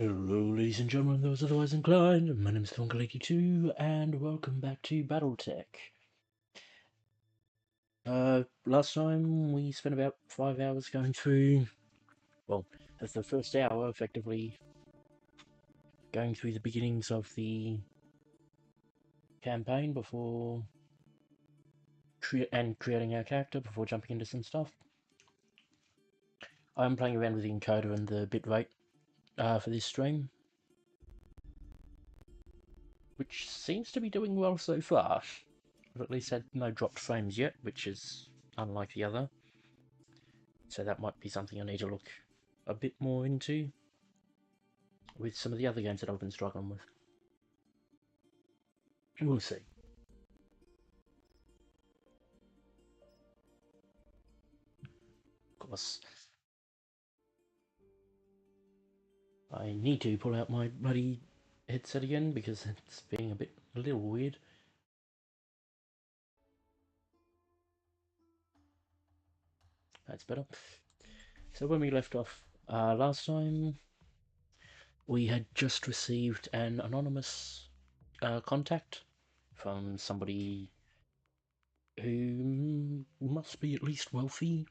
Hello, ladies and gentlemen, those otherwise inclined. My name is Fungalady2, and welcome back to BattleTech. Last time we spent about 5 hours going through, well, as the first hour, effectively going through the beginnings of the campaign before creating our character before jumping into some stuff. I'm playing around with the encoder and the bitrate for this stream, which seems to be doing well so far. I've at least had no dropped frames yet, which is unlike the other. So that might be something I need to look a bit more into with some of the other games that I've been struggling with. We'll see. Of course, I need to pull out my bloody headset again because it's being a little weird. That's better. So when we left off last time, we had just received an anonymous contact from somebody who must be at least wealthy,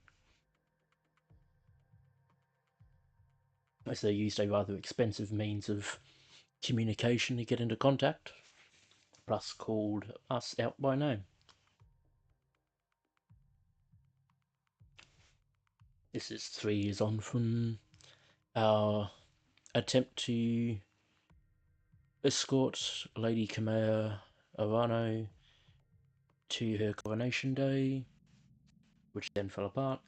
as they used a rather expensive means of communication to get into contact, plus called us out by name. This is 3 years on from our attempt to escort Lady Kamea Arano to her coronation day, which then fell apart,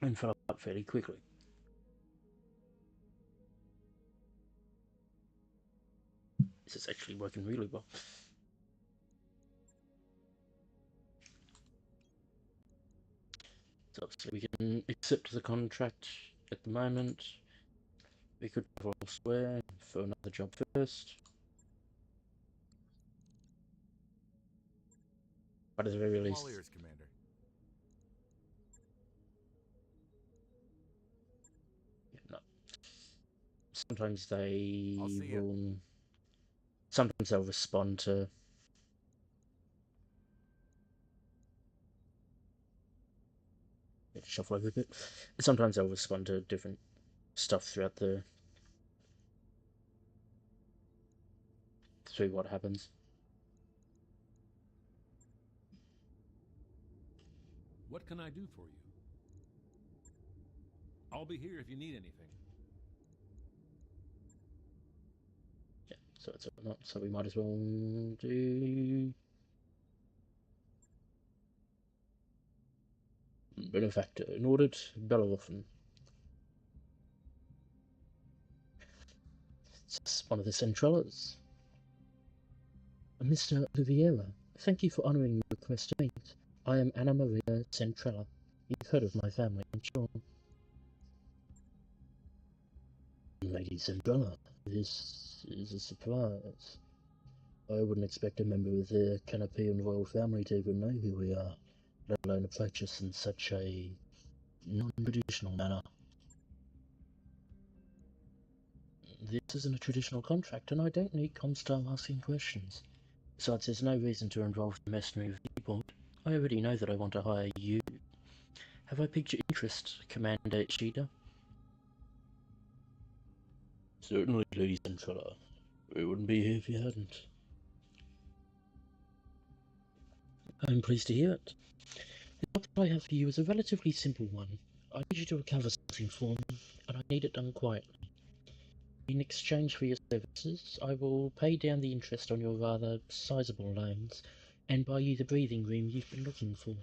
and fell apart fairly quickly. This is actually working really well. So obviously we can accept the contract at the moment. We could travel elsewhere for another job first. But at the very least... All ears, Commander. No. Sometimes they I'll see ya. will... Sometimes they'll respond to... Shuffle over a bit. Sometimes they'll respond to different stuff through what happens. What can I do for you? I'll be here if you need anything. Yeah, so it's not, so we might as well do benefactor in order to Bellerophon. It's one of the Centrellas. Mr. Oliveira, thank you for honouring the request to meet. I am Anna Maria Centrella. You've heard of my family, I'm sure. Lady Centrella, this is a surprise. I wouldn't expect a member of the Canopian royal family to even know who we are, let alone approach us in such a non-traditional manner. This isn't a traditional contract, and I don't need Comstar asking questions. Besides, there's no reason to involve the mercenary viewpoint. I already know that I want to hire you. Have I piqued your interest, Commander Ishida? Certainly, Lady Centrella. We wouldn't be here if you hadn't. I'm pleased to hear it. The job that I have for you is a relatively simple one. I need you to recover something for me, and I need it done quietly. In exchange for your services, I will pay down the interest on your rather sizable loans, and buy you the breathing room you've been looking for.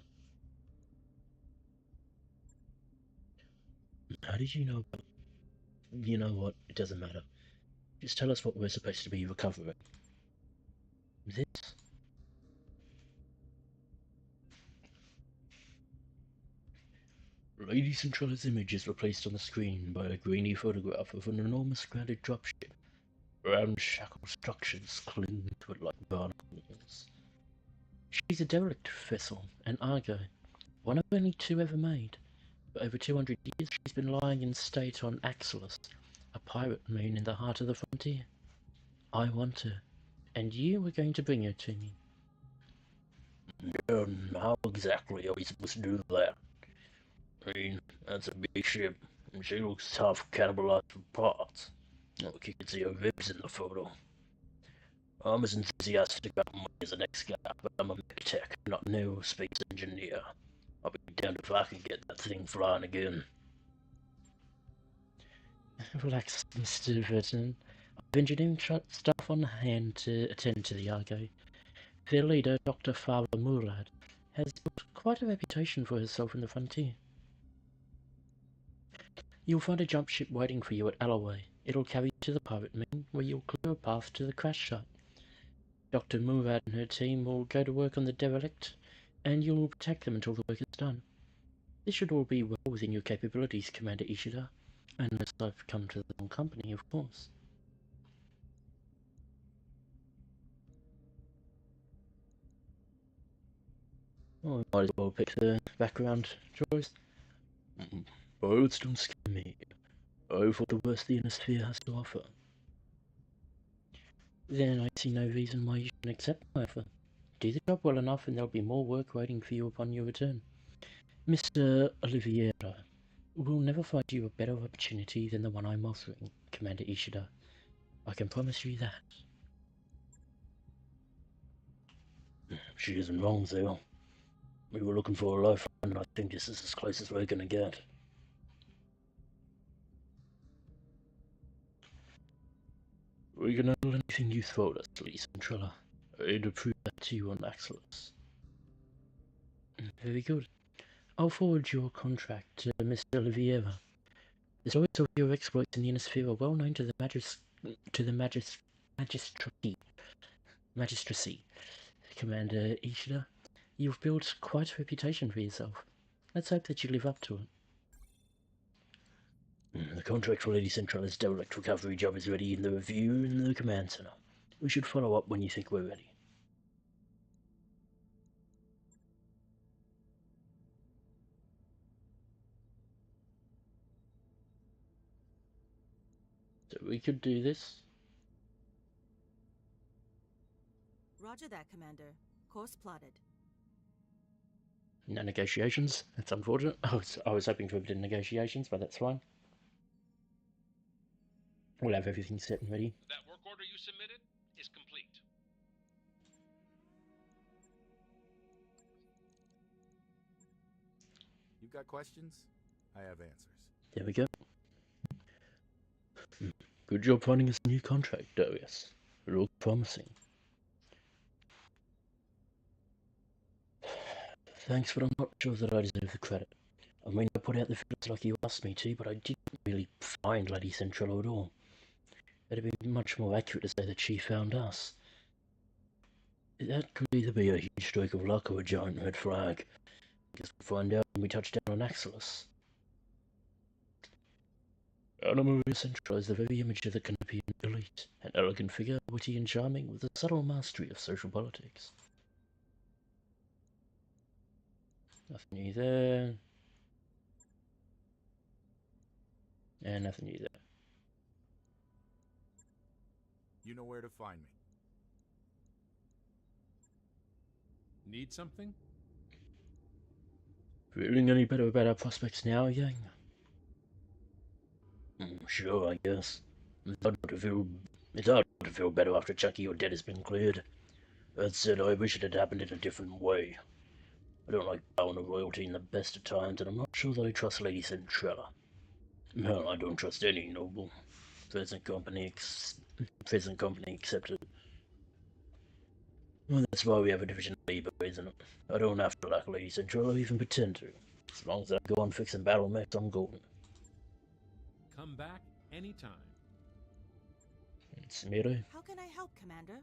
How did you know about... You know what, it doesn't matter. Just tell us what we're supposed to be recovering. This? Lady Centrella's image is replaced on the screen by a grainy photograph of an enormous grounded dropship. Ramshackle structures cling to it like barnacles. She's a derelict vessel, an Argo, one of only 2 ever made, For over 200 years, she's been lying in state on Axelis, a pirate moon in the heart of the frontier. I want her, and you were going to bring her to me. How exactly are we supposed to do that? I mean, that's a big ship, and she looks tough, cannibalized for parts. Look, you can see her ribs in the photo. I'm as enthusiastic about money as the next guy, but I'm a mech tech, not an aerospace engineer. I'll be damned if I can get that thing flying again. Relax, Mr. Verton. I've engineering staff on hand to attend to the Argo. Their leader, Dr. Fava Murad, has built quite a reputation for herself in the frontier. You'll find a jump ship waiting for you at Alloway. It'll carry you to the pirate moon, where you'll clear a path to the crash site. Dr. Murad and her team will go to work on the derelict, and you'll protect them until the work is done. This should all be well within your capabilities, Commander Ishida, unless I've come to the wrong company, of course. Oh, I might as well pick the background choice. Birds don't scare me. Oh, for the worst the inner sphere has to offer. Then I see no reason why you shouldn't accept my offer. Do the job well enough and there'll be more work waiting for you upon your return. Mr. Oliveira will never find you a better opportunity than the one I'm offering, Commander Ishida. I can promise you that. She isn't wrong, though. We were looking for a lifeline, and I think this is as close as we're gonna get. We can handle anything you throw at us, Lady Centrella. I'd prove that to you on Axelis. Very good. I'll forward your contract to Mr. Oliveira. The stories of your exploits in the Inner Sphere are well known to the magistracy. Commander Ishida, you've built quite a reputation for yourself. Let's hope that you live up to it. The contract for Lady Centrala's derelict recovery job is ready in the review in the command center. We should follow up when you think we're ready. So we could do this. Roger that, Commander. Course plotted. No negotiations. That's unfortunate. I was hoping for a bit of negotiations, but that's fine. We'll have everything set and ready. That work order you submitted is complete. You got questions? I have answers. There we go. Good job finding us a new contract, Darius. It looks promising. Thanks, but I'm not sure that I deserve the credit. I mean, I put out the figures like you asked me to, but I didn't really find Lady Central at all. It'd be much more accurate to say that she found us. That could either be a huge stroke of luck or a giant red flag. Guess we'll find out when we touch down on Axelis. Anna Maria Central is the very image of the Canopian elite, an elegant figure, witty and charming, with a subtle mastery of social politics. Nothing new there. And nothing new there. You know where to find me. Need something? Feeling any better about our prospects now, Yang? Sure, I guess. It's hard to feel better after chunky your debt has been cleared. That said, I wish it had happened in a different way. I don't like bowing to royalty in the best of times, and I'm not sure that I trust Lady Centrella. Well, I don't trust any noble. Present company accepted. Well, that's why we have a division of labor, isn't it? I don't have to like Lady Centrella or even pretend to. As long as I go on fixing battle mechs, I'm golden. Come back anytime. It's Miro. How can I help, Commander?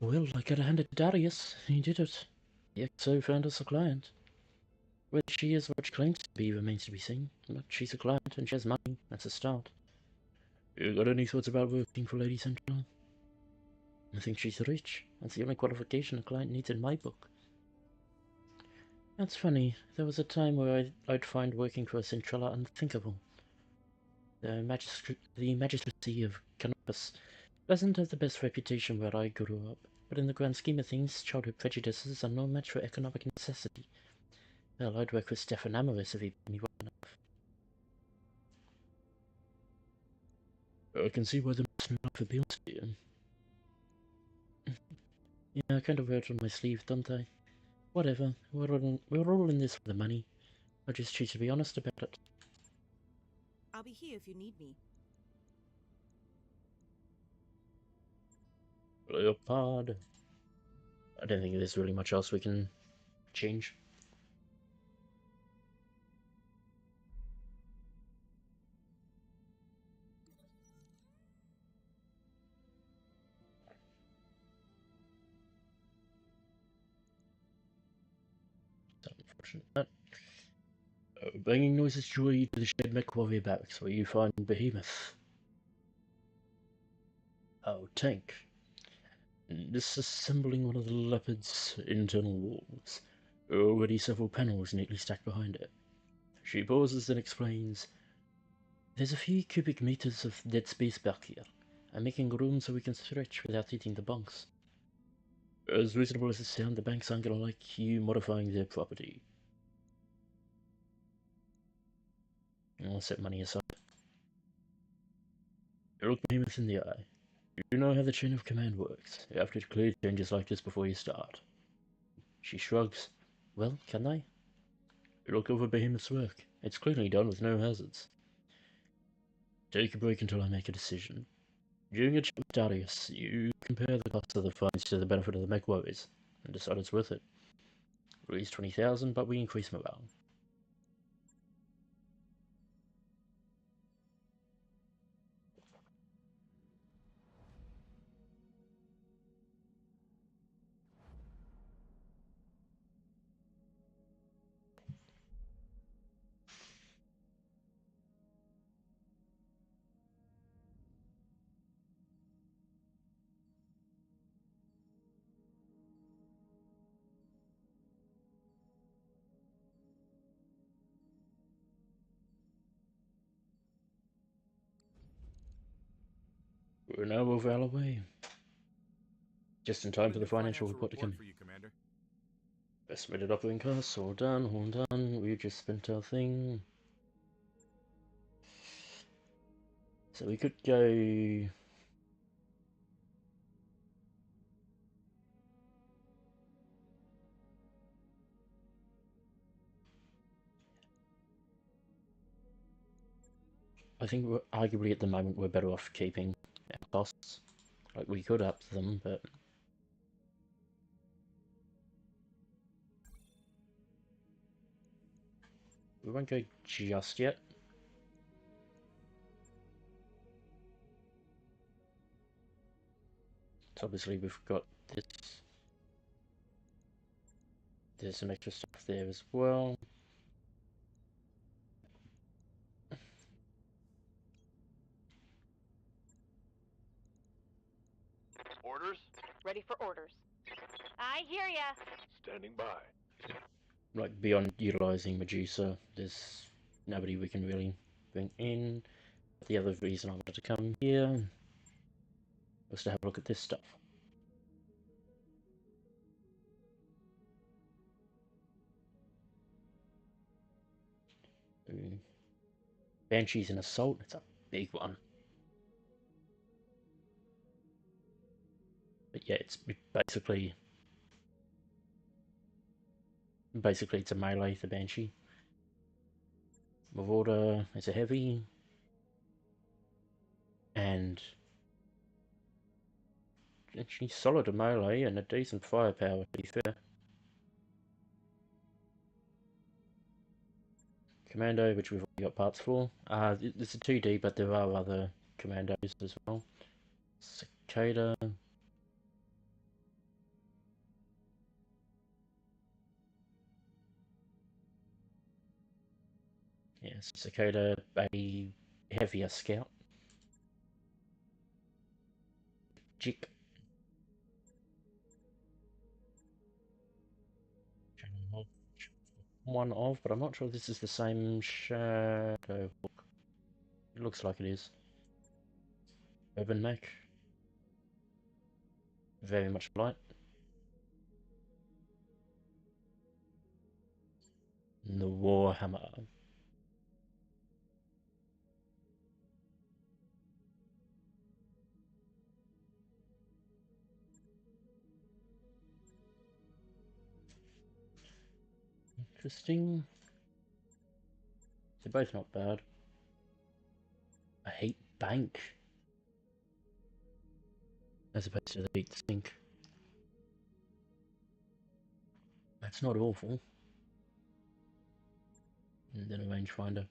Well, I gotta hand it to Darius. He did it. The XO found us a client. Whether she is what she claims to be remains to be seen, but she's a client and she has money. That's a start. You got any thoughts about working for Lady Central? I think she's rich. That's the only qualification a client needs in my book. That's funny. There was a time where I'd find working for a Centrella unthinkable. The magistracy of Canopus doesn't have the best reputation where I grew up, but in the grand scheme of things, childhood prejudices are no match for economic necessity. Hell, I'd work with Stefan Amoris if he paid me well enough. I can see why the life appeals to you. Yeah, I kind of wear it on my sleeve, don't I? Whatever, we're all in this for the money. I just choose to be honest about it. I'll be here if you need me. Leopard. I don't think there's really much else we can change. It's unfortunate. Banging noises draw you to the shed mech warrior barracks, where you find Behemoth. Oh, tank. Disassembling one of the Leopard's internal walls. Already several panels neatly stacked behind it. She pauses and explains, "There's a few cubic meters of dead space back here. I'm making room so we can stretch without hitting the bunks. As reasonable as it sounds, the banks aren't gonna like you modifying their property." I'll set money aside. You look Behemoth in the eye. You know how the chain of command works. You have to declare changes like this before you start. She shrugs. Well, can I? You look over Behemoth's work. It's clearly done with no hazards. Take a break until I make a decision. During a chat with Darius, you compare the cost of the fines to the benefit of the mech warriors, and decide it's worth it. Raise 20,000, but we increase morale. We're now over our way. Just in time for the financial report to come in. For you, Commander. Estimated operating costs, all done. We just spent our thing. So we could go... I think we're, arguably at the moment we're better off keeping our costs. Like, we could up them, but... we won't go just yet. So obviously we've got this. There's some extra stuff there as well. Orders? Ready for orders. I hear ya. Standing by. Like, beyond utilising Medusa, there's nobody we can really bring in. The other reason I wanted to come here was to have a look at this stuff. Banshee's an assault, it's a big one. But yeah, it's basically it's a melee, the Banshee. Marauder is a heavy, and she's solid at melee and a decent firepower, to be fair. Commando, which we've already got parts for. It's a 2D, but there are other commandos as well. Cicada. Yes, Cicada, a heavier scout. Jig. one of, but I'm not sure if this is the same Shadow Hawk. It looks like it is. Urban mech. Very much light. And the Warhammer. Interesting. They're both not bad. I hate bank. As opposed to the hate sink. That's not awful. And then a rangefinder.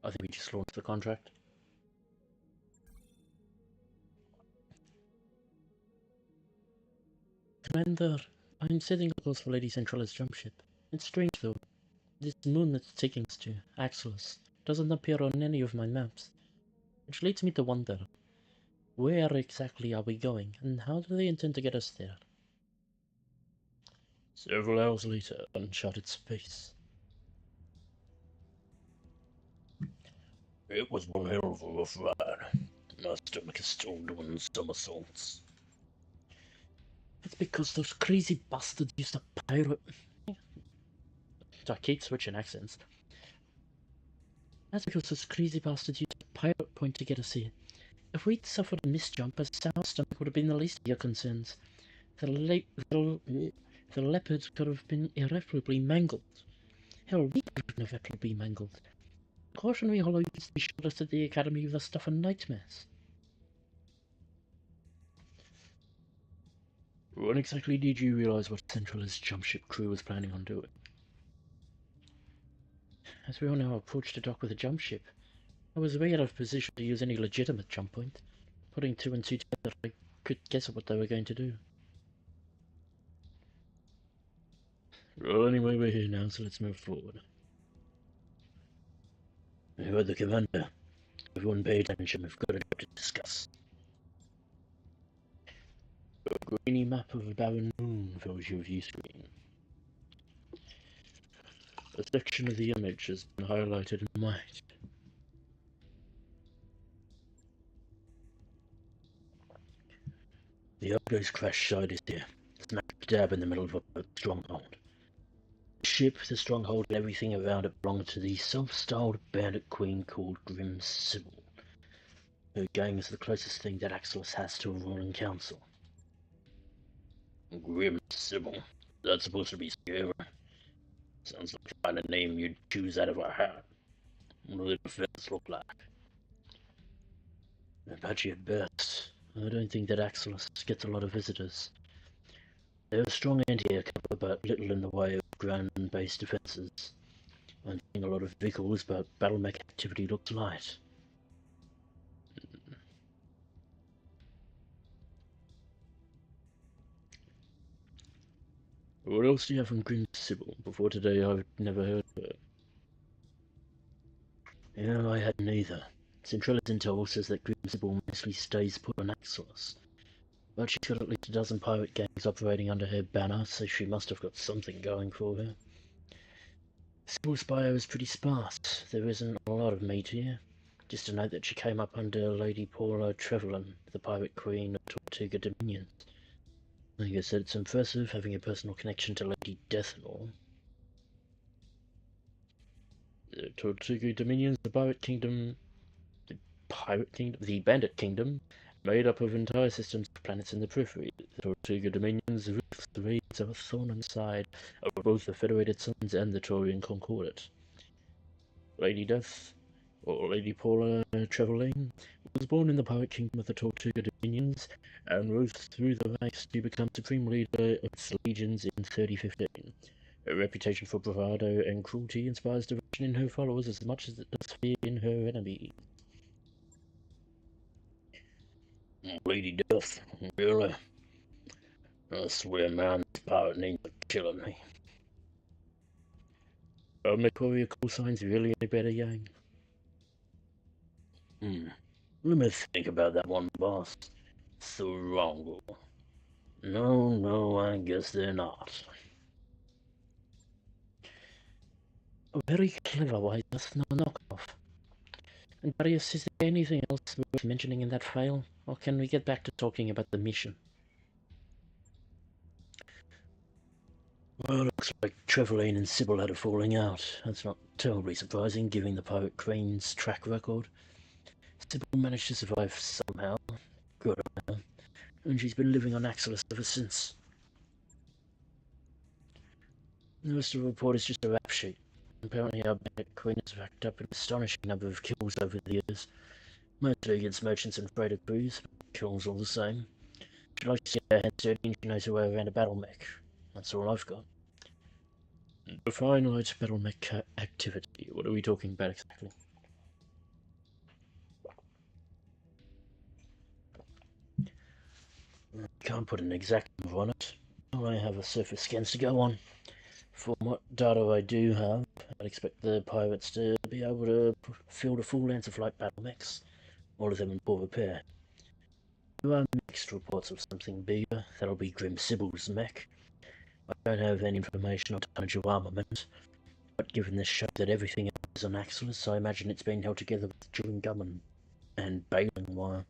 I think we just launched the contract. Commander, I'm setting a course for Lady Centrala's jump ship. It's strange though. This moon that's taking us to, Axelos, doesn't appear on any of my maps. Which leads me to wonder, where exactly are we going, and how do they intend to get us there? Several hours later, uncharted space. It was one hell of a rough ride. My stomach is still doing somersaults. It's because those crazy bastards used a pirate... I keep switching accents. That's because those crazy bastards used a pirate point to get us here. If we'd suffered a misjump, a sour stomach would have been the least of your concerns. The leopard could have been irreparably mangled. Hell, we could have irreparably mangled. Cautionary hollow used to be shot us at the Academy with a stuff and nightmares. When exactly did you realise what Central's jump ship crew was planning on doing? As we all now approached the dock with a jump ship, I was way out of position to use any legitimate jump point. Putting two and two together, I could guess at what they were going to do. Well, anyway, we're here now, so let's move forward. You heard the commander. Everyone pay attention, we've got a job to discuss. A grainy map of a barren moon fills your view screen. A section of the image has been highlighted in white. The Argo's crash site is here, smack dab in the middle of a stronghold. The ship, the stronghold, and everything around it belong to the self-styled bandit queen called Grim Sybil. Her gang is the closest thing that Axelos has to a ruling council. Grim Sybil? That's supposed to be scary. Sounds like the kind of name you'd choose out of a hat. What do the defense look like? Apache at best. I don't think that Axelos gets a lot of visitors. They have a strong anti-air cover, but little in the way of ground-based defences. I'm seeing a lot of vehicles, but battle mech activity looks light. What else do you have from Grim Sybil? Before today, I've never heard of her. Yeah, I had neither. Centrala's intel says that Grim Sybil mostly stays put on Axelos. But she's got at least a dozen pirate gangs operating under her banner, so she must have got something going for her. Sybil's bio is pretty sparse. There isn't a lot of meat here. Just to note that she came up under Lady Paula Trevelyan, the pirate queen of Tortuga Dominions. Like I said, it's impressive having a personal connection to Lady Death and all. The Tortuga Dominions, the Bandit Kingdom, made up of entire systems of planets in the periphery. The Tortuga Dominions roots the raids of a thorn on the side of both the Federated Suns and the Taurian Concordat. Lady Death, or Lady Paula Trevelyan, was born in the pirate kingdom of the Tortuga Dominions and rose through the ranks to become supreme leader of its legions in 3015. Her reputation for bravado and cruelty inspires devotion in her followers as much as it does fear in her enemies. Lady Death, really? I swear, man, this pirate names are killing me. Make all your call signs really any better, Yang? Let me think about that one, boss. Thurongo. No, I guess they're not. Very clever, why that's no knockoff. And Darius, is there anything else worth mentioning in that file? Or can we get back to talking about the mission? Well, looks like Trevelyan and Sybil had a falling out. That's not terribly surprising, given the Pirate Queen's track record. Sybil managed to survive somehow. Good on her. And she's been living on Axelis ever since. The rest of the report is just a rap sheet. Apparently our Pirate Queen has racked up an astonishing number of kills over the years. Mostly against merchants and freighter crews, but kills all the same. She likes to get her hands dirty and she knows her way around a battle mech. That's all I've got. Define light battle mech activity. What are we talking about exactly? Can't put an exact number on it. I have a surface scans to go on. From what data I do have, I'd expect the pirates to be able to field a full length of light battle mechs, all of them in poor repair. There are mixed reports of something bigger. That'll be Grim Sybil's mech. I don't have any information on tonnage of armament, but given this show that everything is on Axelis, I imagine it's being held together with chewing gum and baling wire.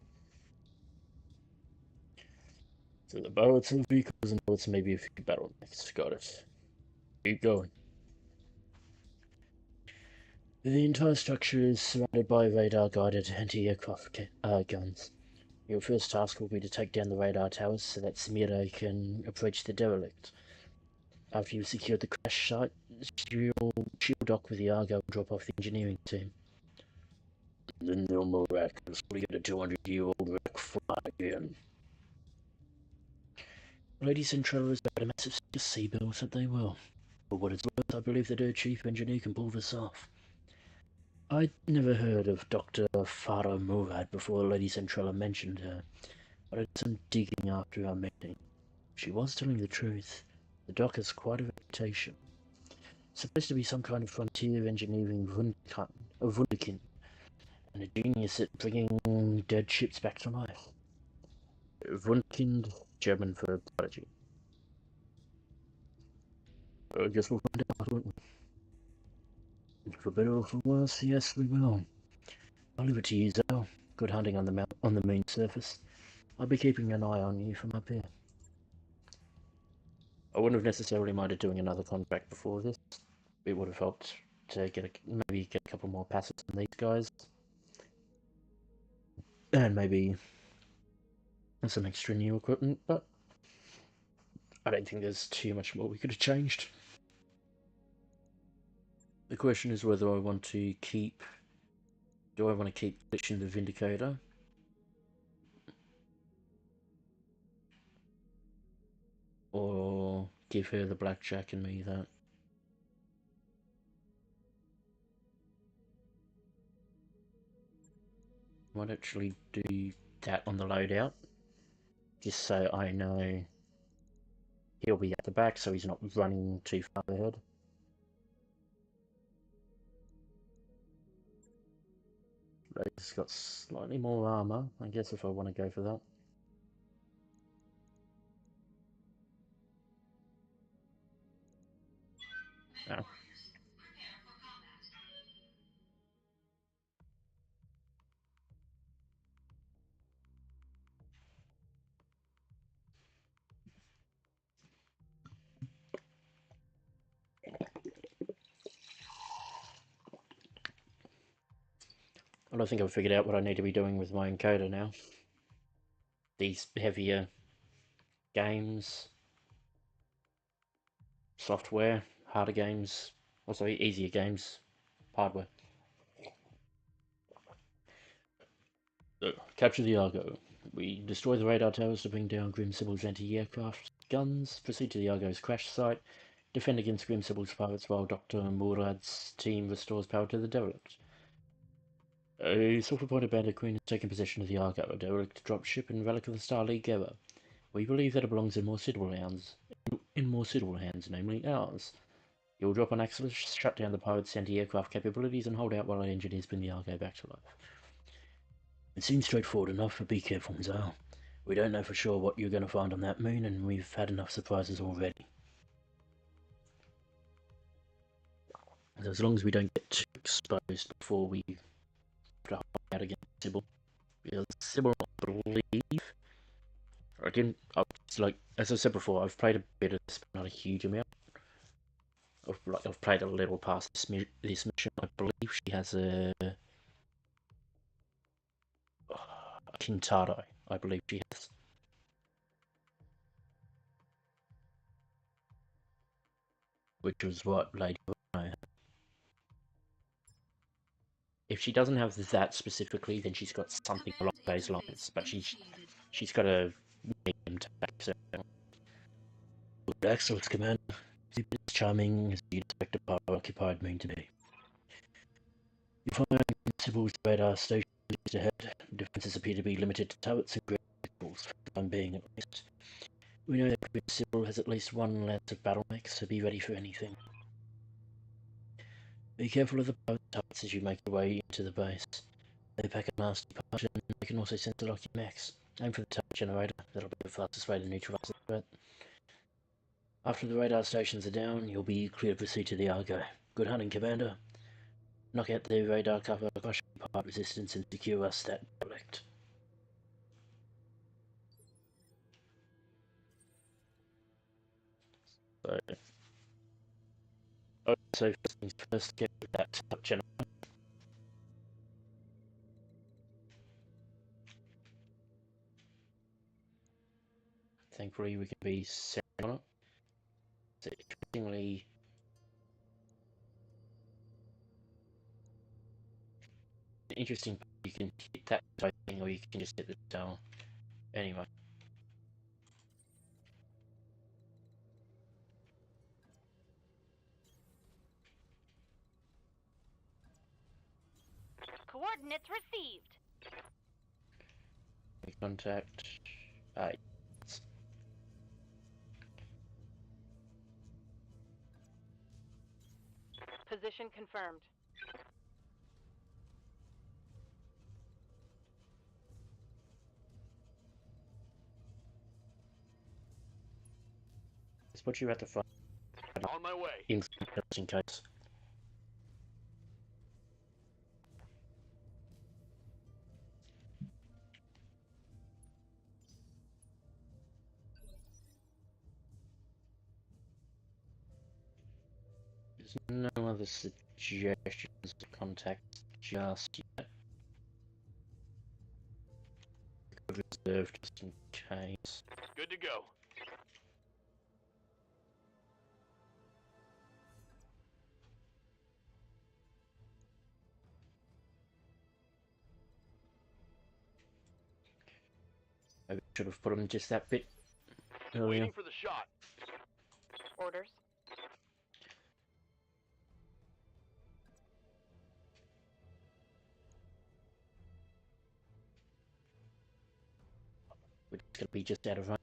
So the pilots and vehicles and bullets, maybe a few battle mechs. Got it. Keep going. The entire structure is surrounded by radar-guided anti-aircraft guns. Your first task will be to take down the radar towers so that Samira can approach the derelict. After you've secured the crash site, she'll dock with the Argo and drop off the engineering team. Then they'll miraculously get a 200-year-old wreck fly again. Lady Centrella has got a massive sea bill, said they will. For what it's worth, I believe that her chief engineer can pull this off. I'd never heard of Dr. Farah Murad before Lady Centrella mentioned her, but I did some digging after our meeting. She was telling the truth. The dock has quite a reputation. Supposed to be some kind of frontier engineering wunderkind, and a genius at bringing dead ships back to life. Wunderkind, German for prodigy. I guess we'll find out, won't we? For better or for worse, yes, we will. I'll leave it to you, Zell. Good hunting on the main surface. I'll be keeping an eye on you from up here. I wouldn't have necessarily minded doing another contract before this. It would have helped to maybe get a couple more passes from these guys. And maybe some extra new equipment, but I don't think there's too much more we could have changed. The question is whether I want to keep... Do I want to keep glitching the Vindicator? Or give her the blackjack and me that? I might actually do that on the loadout. Just so I know he'll be at the back so he's not running too far ahead. He's got slightly more armor, I guess, if I want to go for that. Oh. I don't think I've figured out what I need to be doing with my encoder now. These heavier games, software, harder games, also easier games, hardware. So, capture the Argo. We destroy the radar towers to bring down Grim Sybil's anti-aircraft guns, proceed to the Argo's crash site, defend against Grim Sybil's pirates while Dr. Murad's team restores power to the derelict. A self-appointed bandit queen has taken possession of the Argo, a derelict dropship and relic of the Star League era. We believe that it belongs in more suitable hands, namely ours. You'll drop on Axis, shut down the pirate's anti-aircraft capabilities, and hold out while our engineers bring the Argo back to life. It seems straightforward enough, but be careful, Zal. We don't know for sure what you're going to find on that moon, and we've had enough surprises already. So as long as we don't get too exposed before we put a hold out against Sybil. Because Sybil, I believe... Again, as I said before, I've played a bit of this, but not a huge amount. I've played a little past this mission. I believe she has a Kintaro. I believe she has. Which was what Lady Rhino had. If she doesn't have that specifically, then she's got something along those lines. But she's got a medium tech. So. Good excellence, Commander. You've been as charming as you'd expect a power-occupied moon to be. You find Sybil's radar station is ahead. Defenses appear to be limited to turrets and vehicles, for the time being at least. We know that Sybil has at least one lance of battle mechs, so be ready for anything. Be careful of the turrets as you make your way into the base. They pack a nasty punch and they can also sense lock your mechs. Aim for the turret generator, that'll be the fastest way to neutralize the threat. After the radar stations are down, you'll be clear to proceed to the Argo. Good hunting, Commander. Knock out the radar cover, crush part resistance, and secure us that derelict. So first things first, get that generator. Thankfully, we can be set on it. So interestingly, you can hit that type thing, or you can just hit the tower. Anyway. Coordinates received. Make contact. Position confirmed. Let's put you at the front. On my way. In case. There's no other suggestions to contact just yet. Reserve just in case. Good to go. Maybe I should have put them just that bit earlier. Waiting for the shot. Orders. We're going to be just out of range.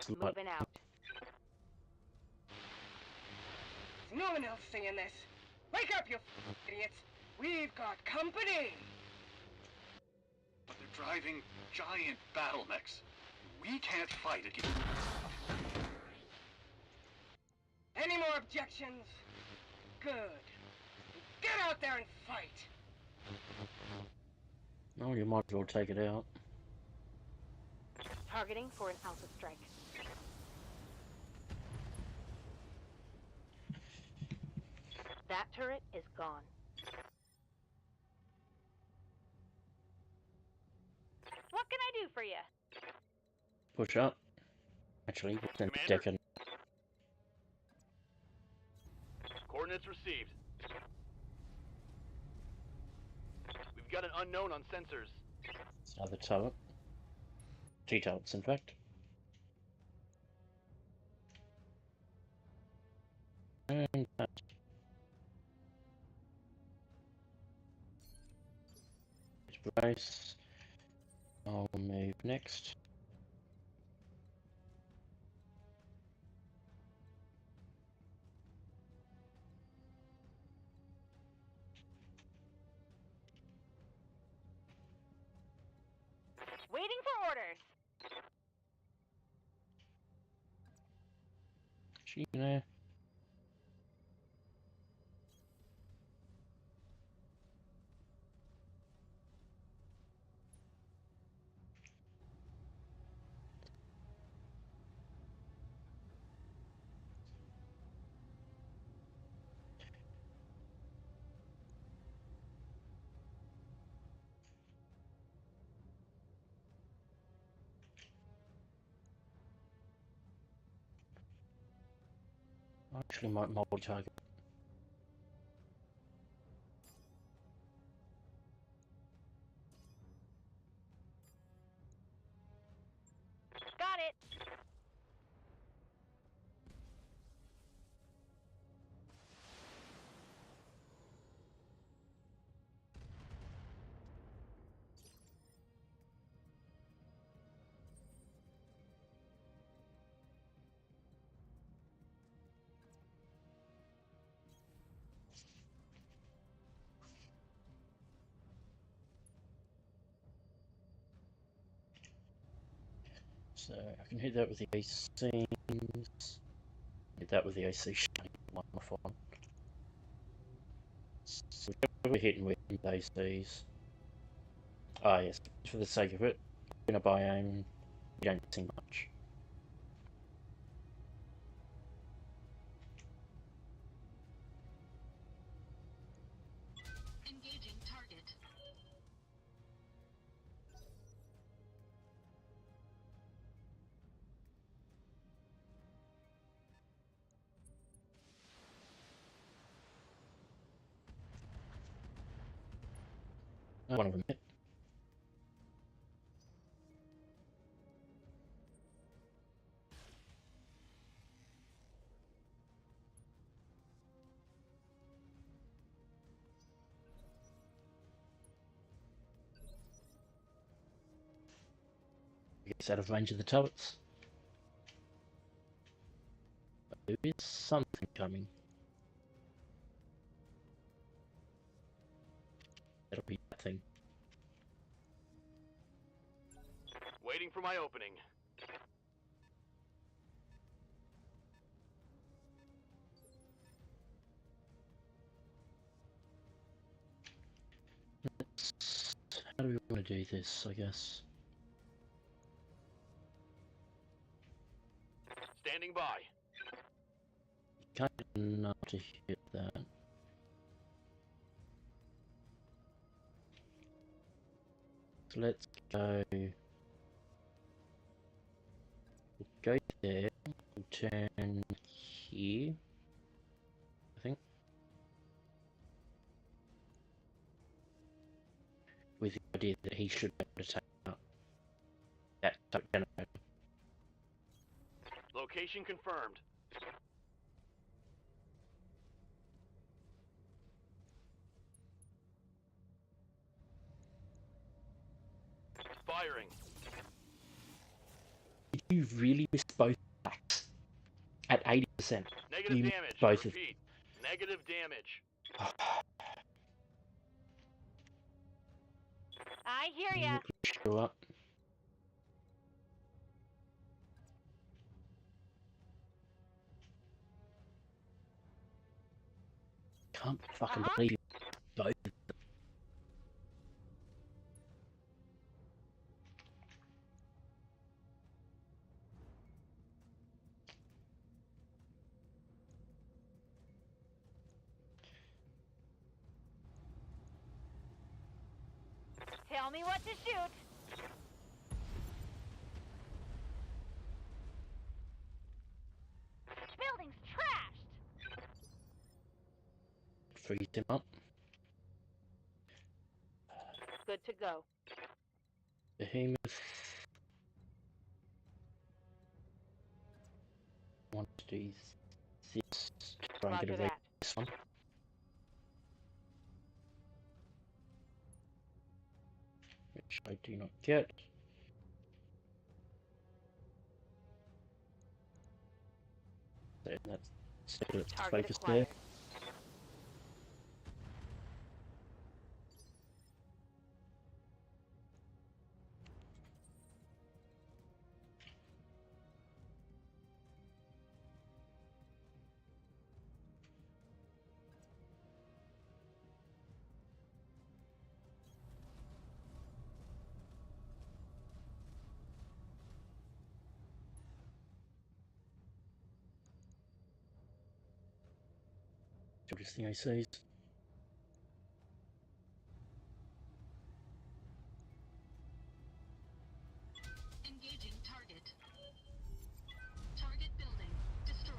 Moving out. No one else singing this. Wake up, you idiots! We've got company! But they're driving giant battle mechs. We can't fight against. Any more objections? Good. Get out there and fight! No, you might as well take it out. Targeting for an alpha strike. That turret is gone. What can I do for you? Push up. Actually, then second. Coordinates received. We've got an unknown on sensors. Another turret. 2 turrets, in fact. And that. Brace. I'll move next. Waiting for orders. She there. I actually might multi-target. Got it. So I can hit that with the AC. Hit that with the AC shining one off on. So we're hitting with ACs. Ah yes, for the sake of it, in a biome, you don't see much. Engaging target. One of them hit. Gets out of range of the turrets. There is something coming. That'll be that thing. Waiting for my opening. How do we want to do this, I guess? Standing by. Kind of not to hit that. So let's go. We'll go there. We'll turn here. I think. With the idea that he should be able to take out that type generator. Location confirmed. Firing. Did you really miss both attacks? At 80%. Negative You damage. both Repeat. Negative damage. I hear ya. Show up. Can't fucking believe you both. Tell me what to shoot. Building's trashed. Freeze him up. Good to go. Behemoth. Want to do this to try and get Roger away that. with this one. Which I do not get. So let's Target focus there. acquired. Interesting, I say. Engaging target. Target building destroyed.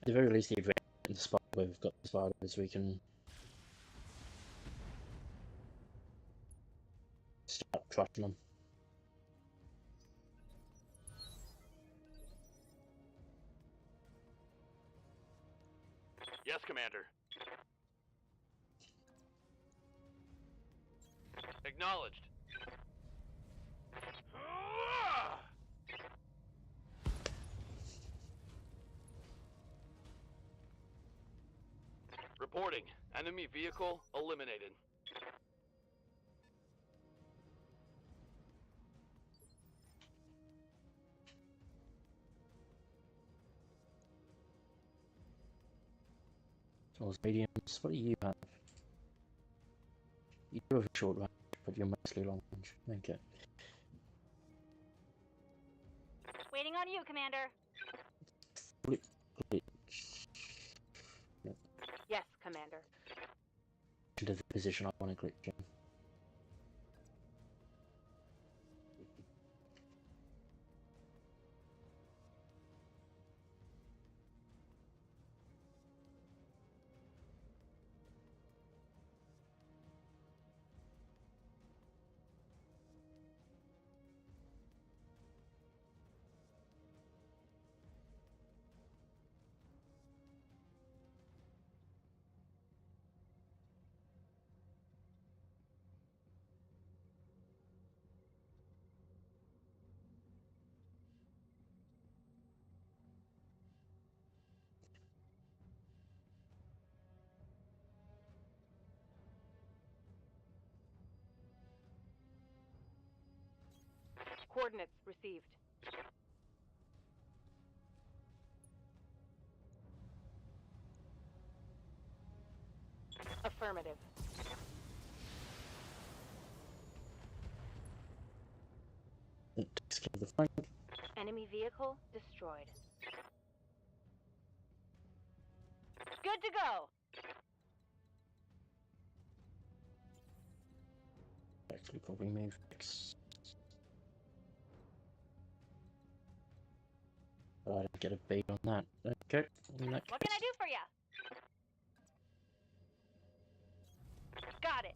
At the very least, the event in the spot where we've got the spiders, we can start trashing them. Yes, Commander. Acknowledged. Reporting. Enemy vehicle eliminated. So mediums, what do you have? You do have a short range, but you're mostly long range. Okay. Waiting on you, Commander. Yep. Yes, Commander. Into the position I want to click in. Coordinates received. Affirmative. Takes care of the flank. Enemy vehicle destroyed. Good to go. Actually, probably move X. But I didn't get a beat on that. Okay. What can I do for you? Got it.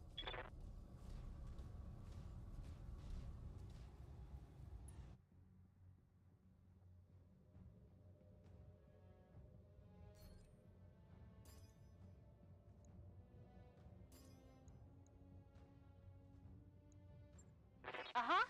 Uh-huh.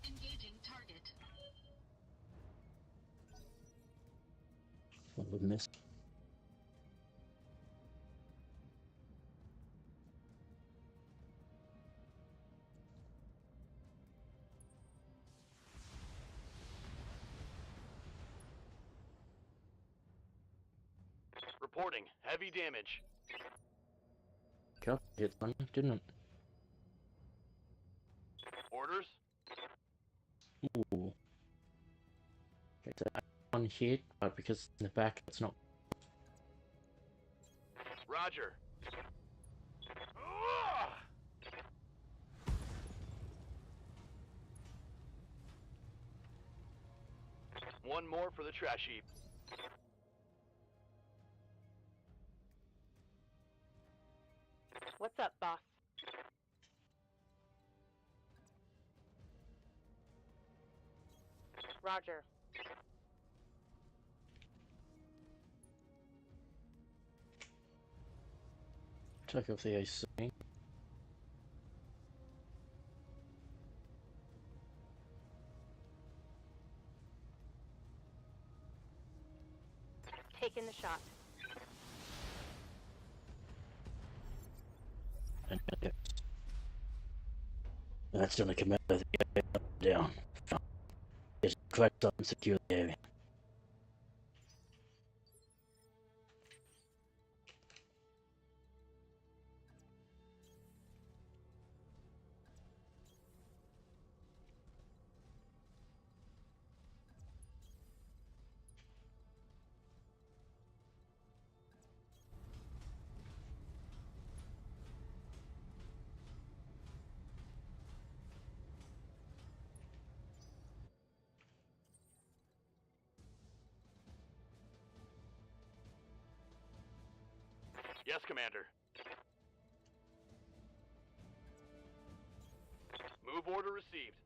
Engaging target. One would miss. Reporting. Heavy damage. God, hit one, didn't it? Orders? Ooh. Okay, so one hit, but because it's in the back, it's not. Roger. One more for the trash heap. What's up, boss? Roger. Check off the AC. Taking the shot. And that's gonna come out of the area down. Just crack up and secure the area. Yes, Commander. Move order received.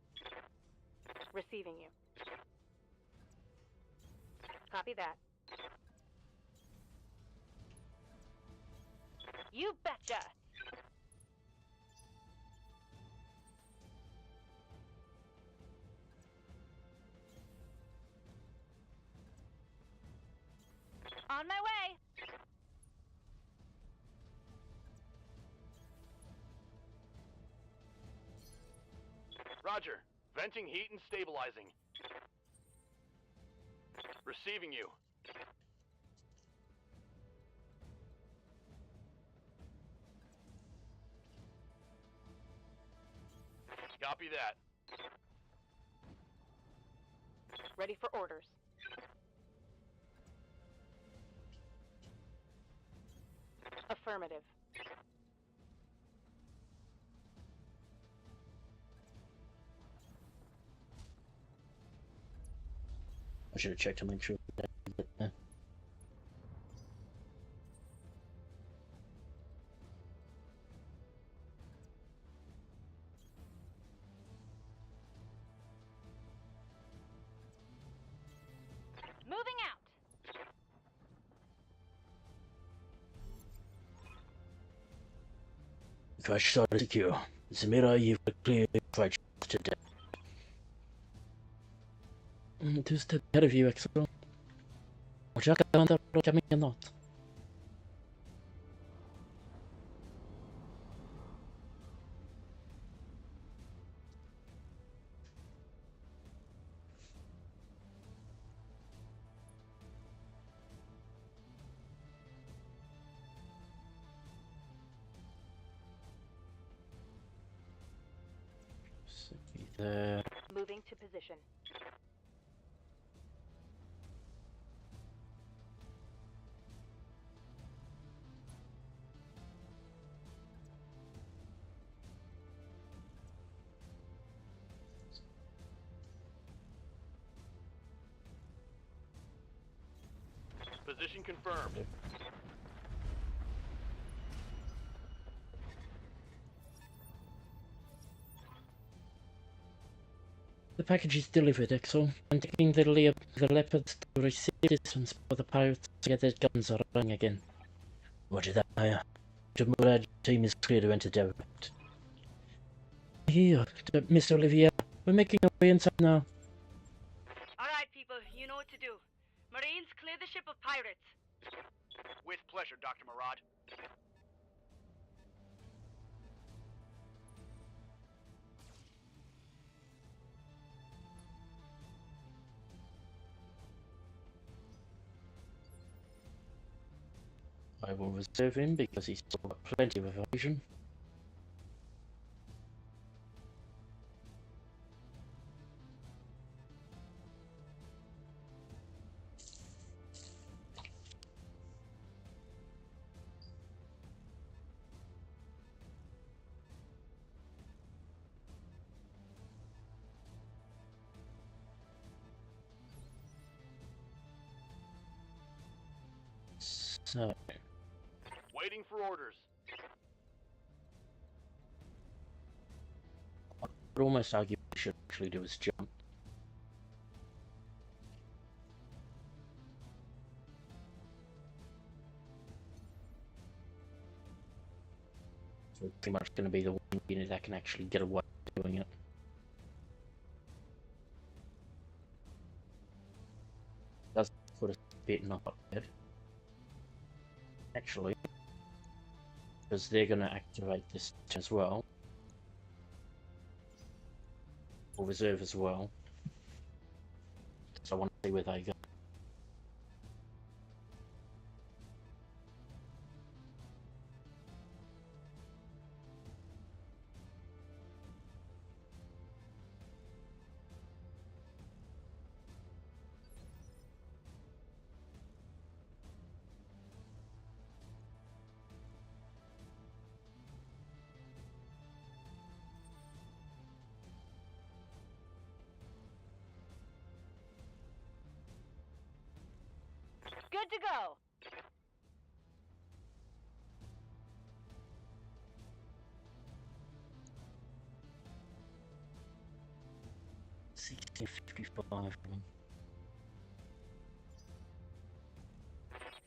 Receiving you. Copy that. You betcha! On my way! Roger. Venting heat and stabilizing. Receiving you. Copy that. Ready for orders. Affirmative. I should have checked to make sure that. Moving out! Crash site secure. Zamira, you've got clear crash today. Just ahead of you, Exo. Försöka vända raka mig något. Moving to position. Position confirmed. The package is delivered, Exo. I'm taking the leopards to receive distance for the pirates to get their guns running again. Roger that, Maya. Murad team is clear to enter direct. Here, Mr. Olivier. We're making our way inside now. Alright, people, you know what to do. Marines, clear the ship of pirates. With pleasure, Dr. Murad. I will reserve him because he's still got plenty of evasion. So, Waiting for orders. I would almost argue we should actually do is jump. So it's pretty much going to be the one unit that can actually get away with doing it. Does put us a bit not bad. Actually, because they're going to activate this as well, or reserve as well. So I want to see where they go. Good to go. 1655.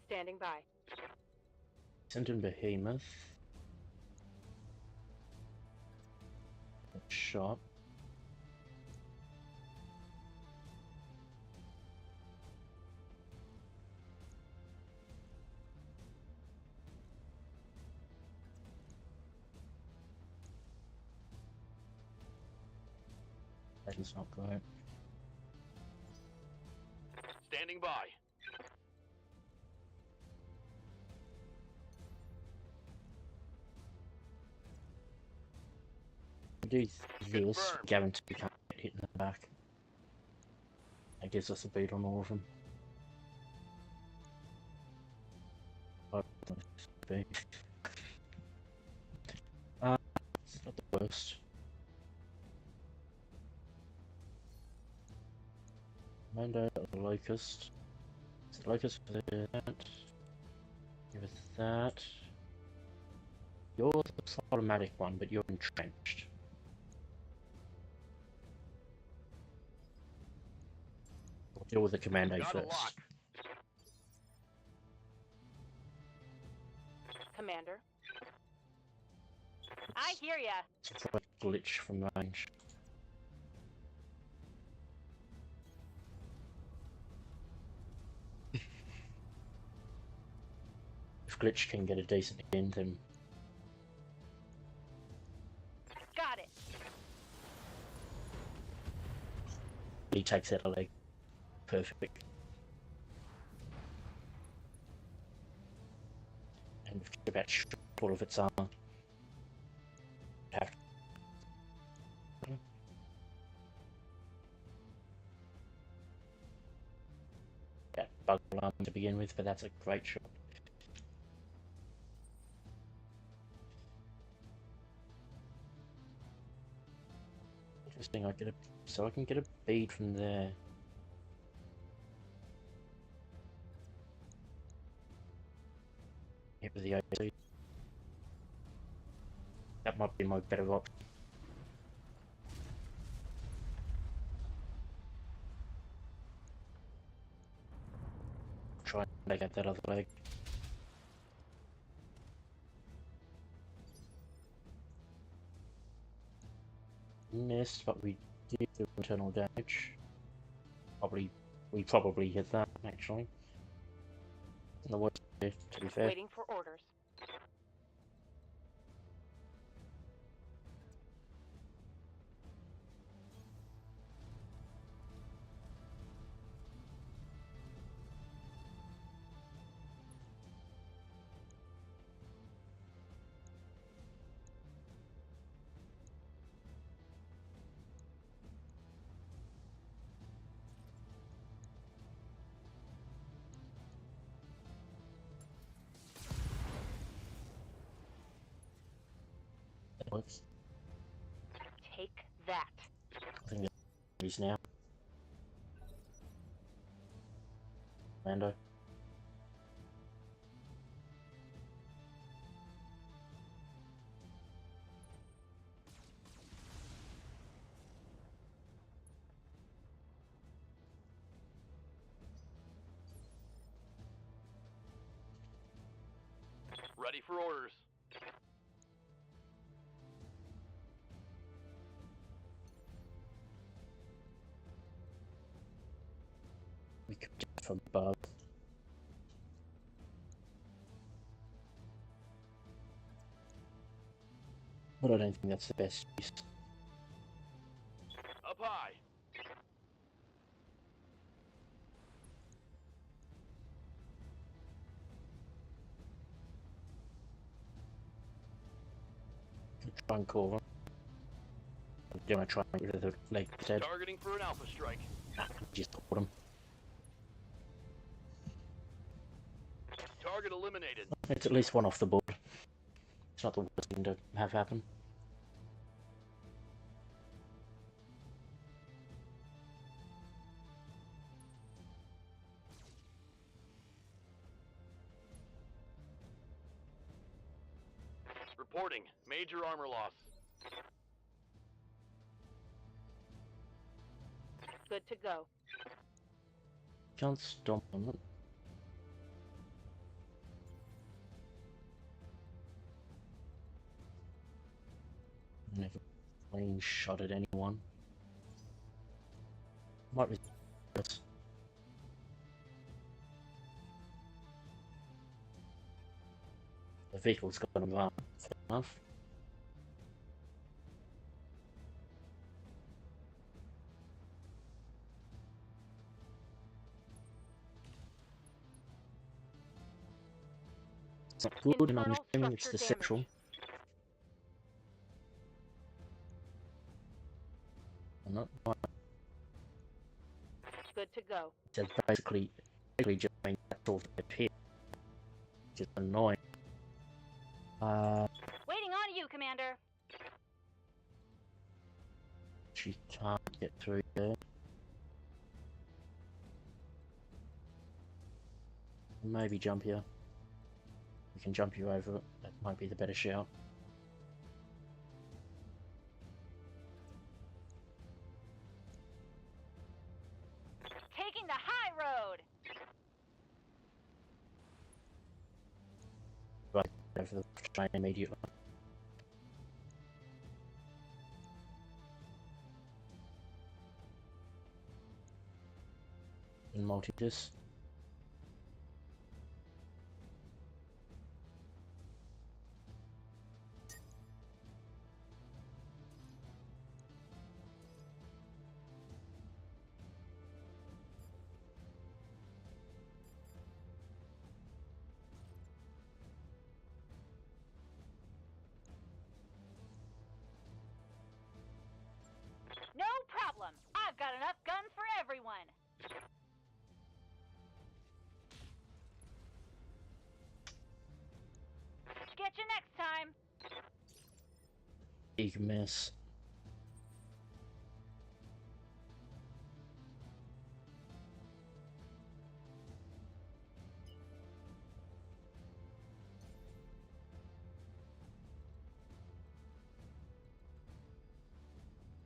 Standing by. Sent in Behemoth. Shot. That's not great. Standing by. Do this, Confirmed. guarantee we can't get hit in the back. That gives us a beat on all of them. It's not the worst. Commando, Locust. Is it Locust for that? Give us that. You're the automatic one, but you're entrenched. We'll deal with the Commando Got a first. lock. Commander. I hear ya. It's a glitch from range. If Glitch can get a decent end, then Got it. he takes out a leg. Perfect. And about all of its armor. Have that bug alarm to begin with, but that's a great shot. Interesting, I get a so I can get a bead from there. Hit with the AC. That might be my better option. Try and make out that other leg. Missed, but we did do internal damage. We probably hit that actually. In the worst, to be fair. Waiting for orders. That works. Take that. I think he's now. Lando. Ready for orders. We could get from above. But I don't think that's the best use. Up high. Try and call them. I'm gonna try and get rid of the leg instead. Targeting for an alpha strike. Just call them. Target eliminated. It's at least one off the board. It's not the worst thing to have happen. Reporting. Major armor loss. Good to go. Can't stomp on it. Never plain shot at anyone. Might be this. The vehicle's got them out. Fair enough. It's not good, and I'm Internal assuming it's structure deception. damage. I'm not right. Good to go. So basically just doing that sort of appear. Which is annoying. Waiting on you, Commander. She can't get through there. Maybe jump here. We can jump you over it. That might be the better shout. Taking the high road. Right over the train immediately. In multi-dis. No problem. I've got enough guns for everyone. Get you next time. Big miss.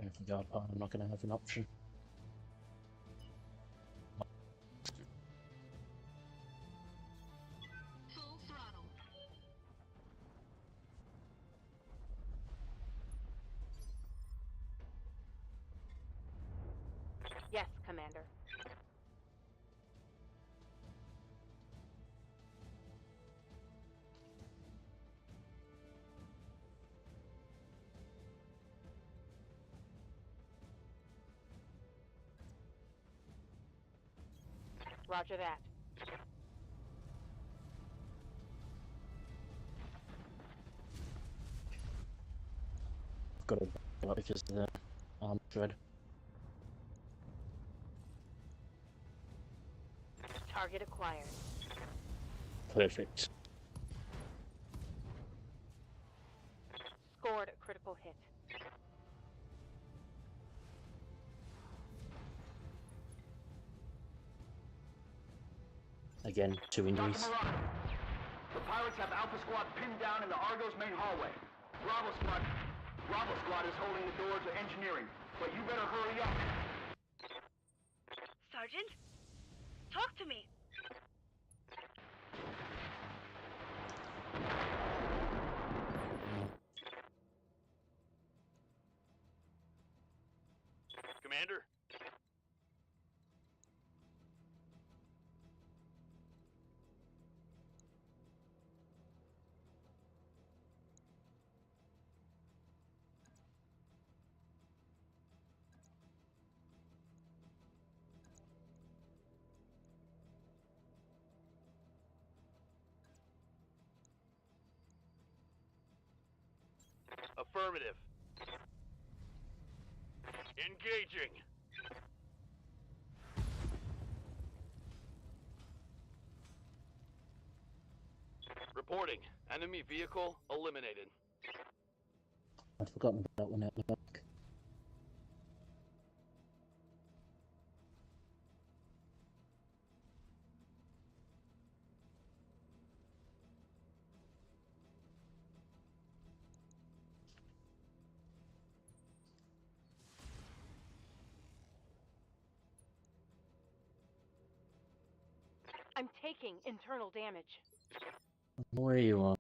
I forgot, I'm not going to have an option. Full throttle. Yes, Commander. Roger that. I've got to because of the arm thread. Target acquired. Perfect. Scored a critical hit. Again, 2 injuries. The pirates have Alpha Squad pinned down in the Argo's main hallway. Bravo Squad is holding the door to engineering, but you better hurry up. Sergeant? Talk to me. Commander? Affirmative. Engaging. Reporting. Enemy vehicle eliminated. I'd forgotten about one at the back. I'm taking internal damage. Where you are?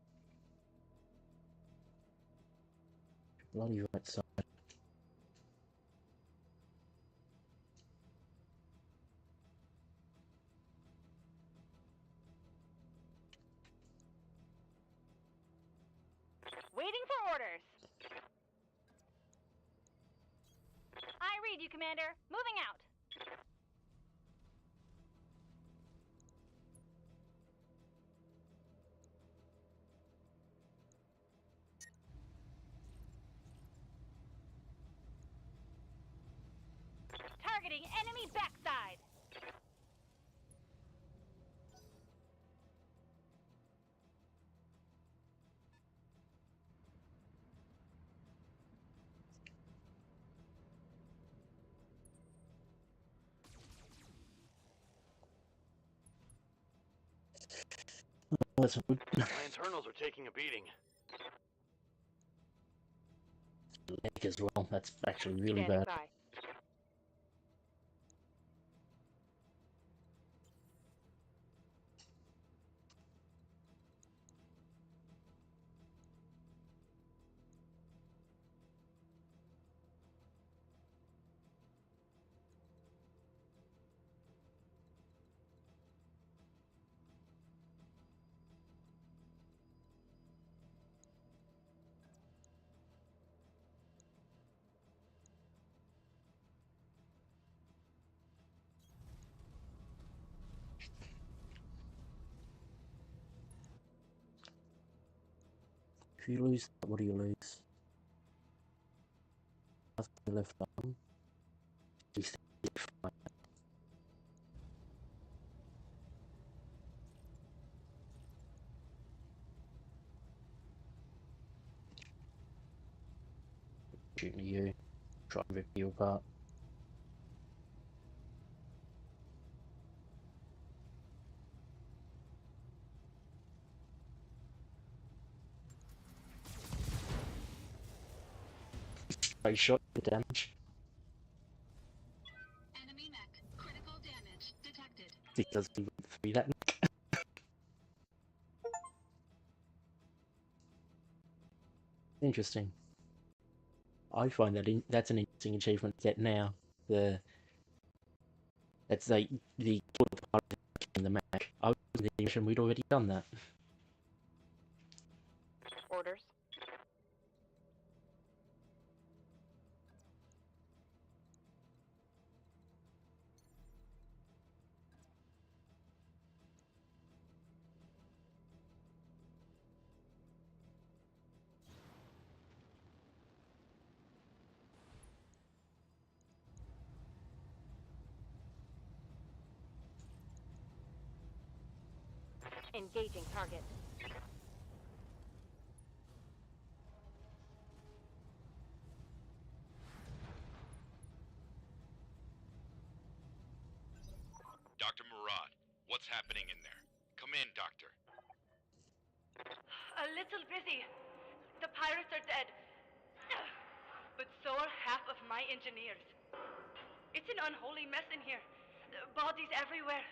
Bloody right side. Waiting for orders. I read you, Commander. Moving out. Targeting enemy backside. Oh, that's good. My internals are taking a beating. Leg as well. That's actually really Standing bad. by. If you lose that, what do you lose? That's the left arm. He's fine. Shooting at you. Try and rip you apart. I shot the damage. Enemy mech. Critical damage detected. Because he went through that. Interesting. I find that that's an interesting achievement to get now. That's like the part in the Mac. I was under the impression we'd already done that. Orders. Engaging target. Dr. Murad, what's happening in there? Come in, Doctor. A little busy. The pirates are dead. But so are half of my engineers. It's an unholy mess in here. Bodies everywhere.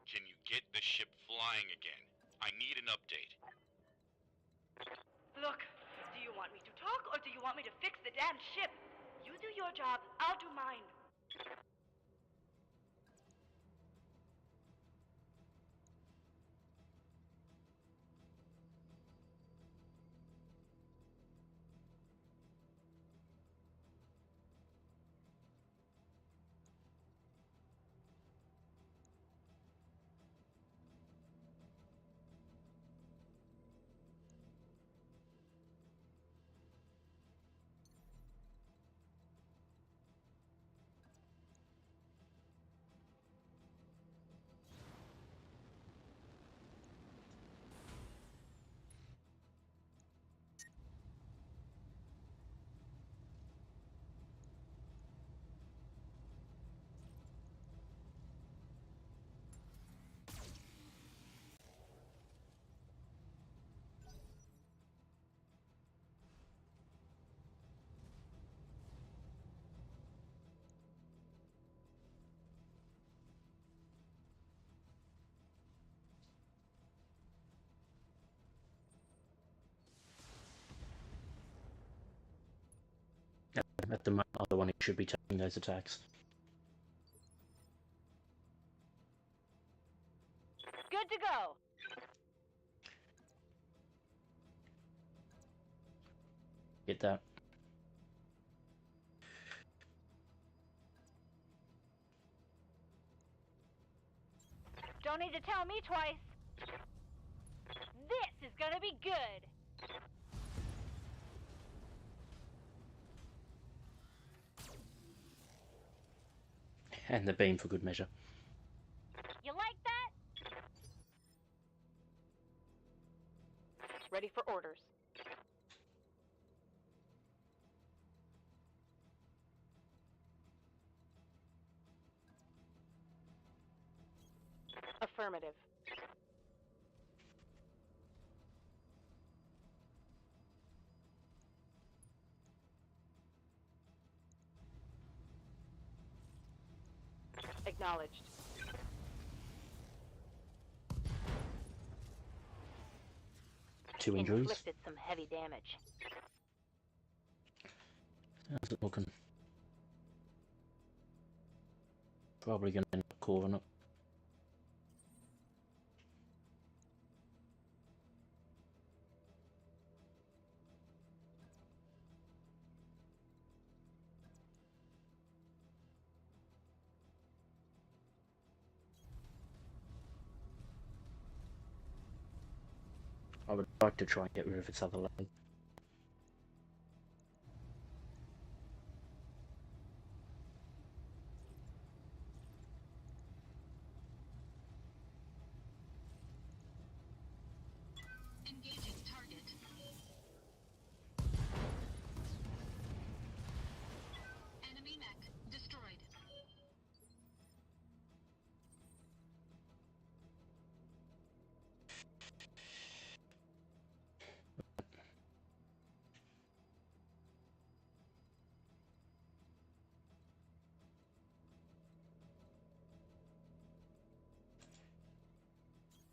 Can you get the ship flying again? I need an update. Look, do you want me to talk or do you want me to fix the damn ship? You do your job, I'll do mine. At the other one, he should be taking those attacks. Good to go. Get that. Don't need to tell me twice. This is gonna be good. And the beam for good measure. You like that? Ready for orders. Affirmative. Acknowledged. Two injuries. Inflicted some heavy damage. How's it looking? Probably gonna end up calling it. I would like to try and get rid of its other leg. Engaging target. Enemy mech destroyed.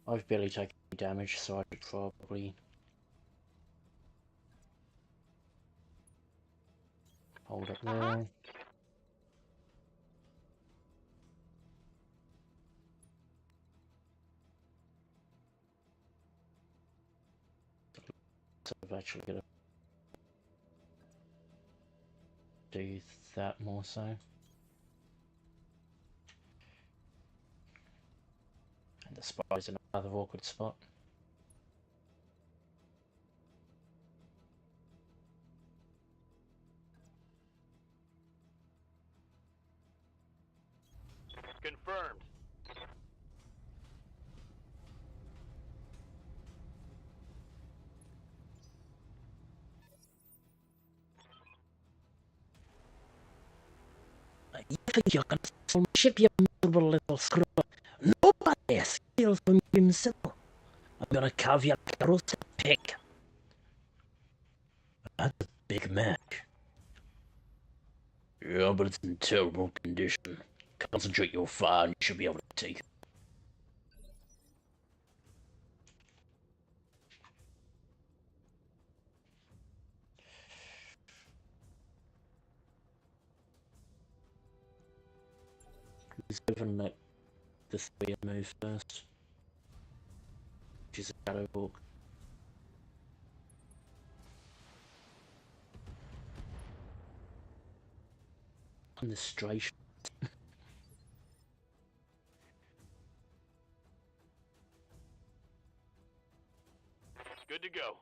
I've barely taken any damage, so I should probably hold up there. So I've actually got to do that more so. And the spy's in another awkward spot. Confirmed. You think you're gonna steal my ship, you miserable little screw? Nobody steals from himself. I'm gonna carve you like a roasted pig. That's a big match. Yeah, but it's in terrible condition. Concentrate your fire and you should be able to take it. He's given let the 3 move first. Which is a Shadow Hawk. And the stray shot. Good to go.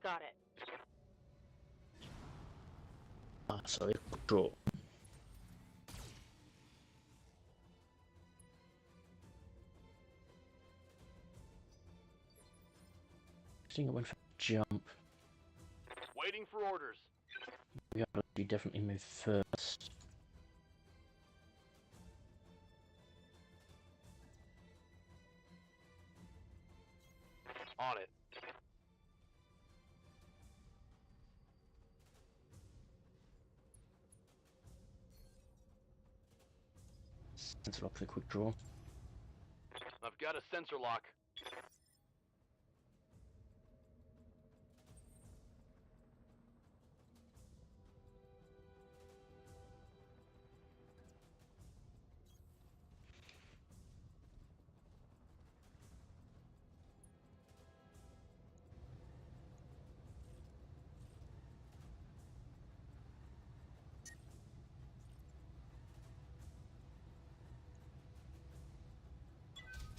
Got it. Ah, sorry, draw. I think I went for jump. Waiting for orders. We have to definitely move first. On it. Sensor lock for a quick draw. I've got a sensor lock.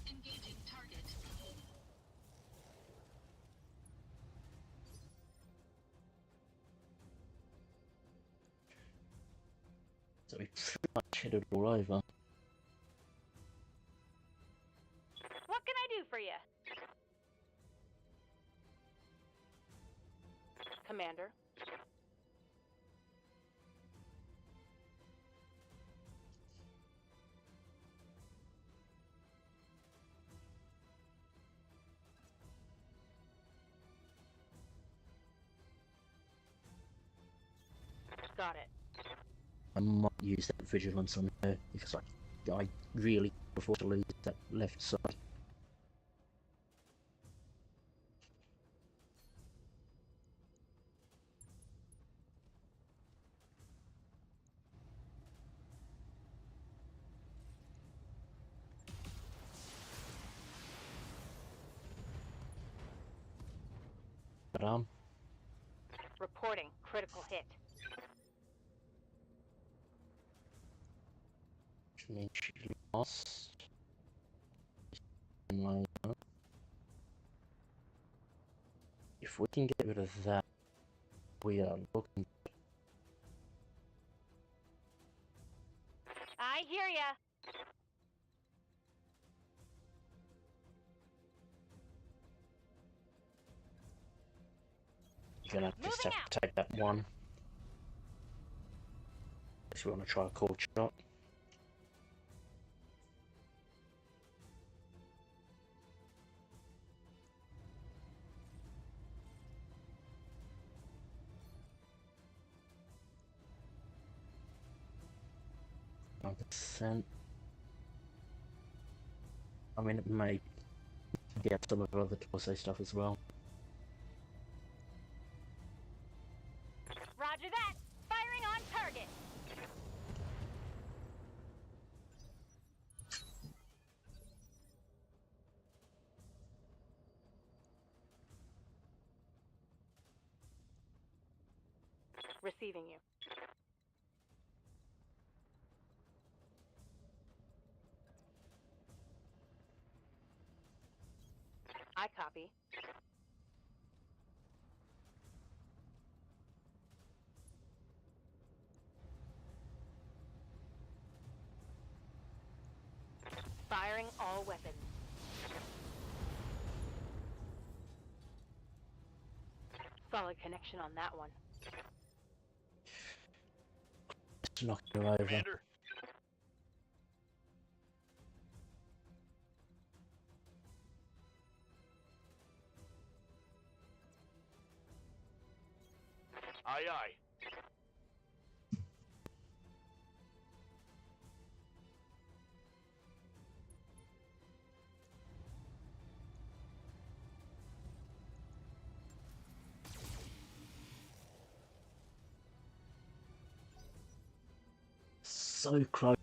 Engaging target. So we pretty much hit it all over. What can I do for you? Commander. Got it. I might use that vigilance on her because I really afford to lose that left side. But Reporting critical hit. which means she lost. If we can get rid of that, we are looking. I hear ya. You're gonna just have to take that one. If we want to try a cold shot. %. I mean, it may get some of the other torso stuff as well. Roger that. Firing on target. Receiving you. I copy. Firing all weapons. Solid connection on that one. Just knock her over. Commander. Aye, aye. so close.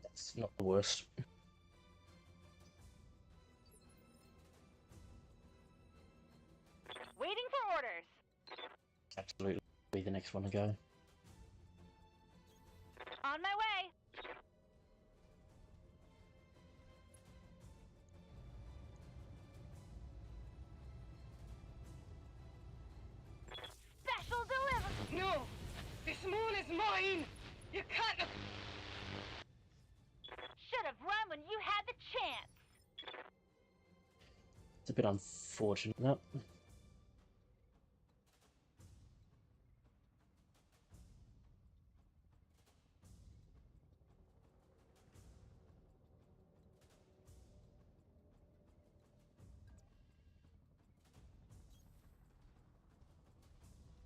That's not the worst. Waiting for orders. Absolutely be the next one to go. On my way. Special delivery. No! This moon is mine! You can't... Should have run when you had the chance. It's a bit unfortunate, that.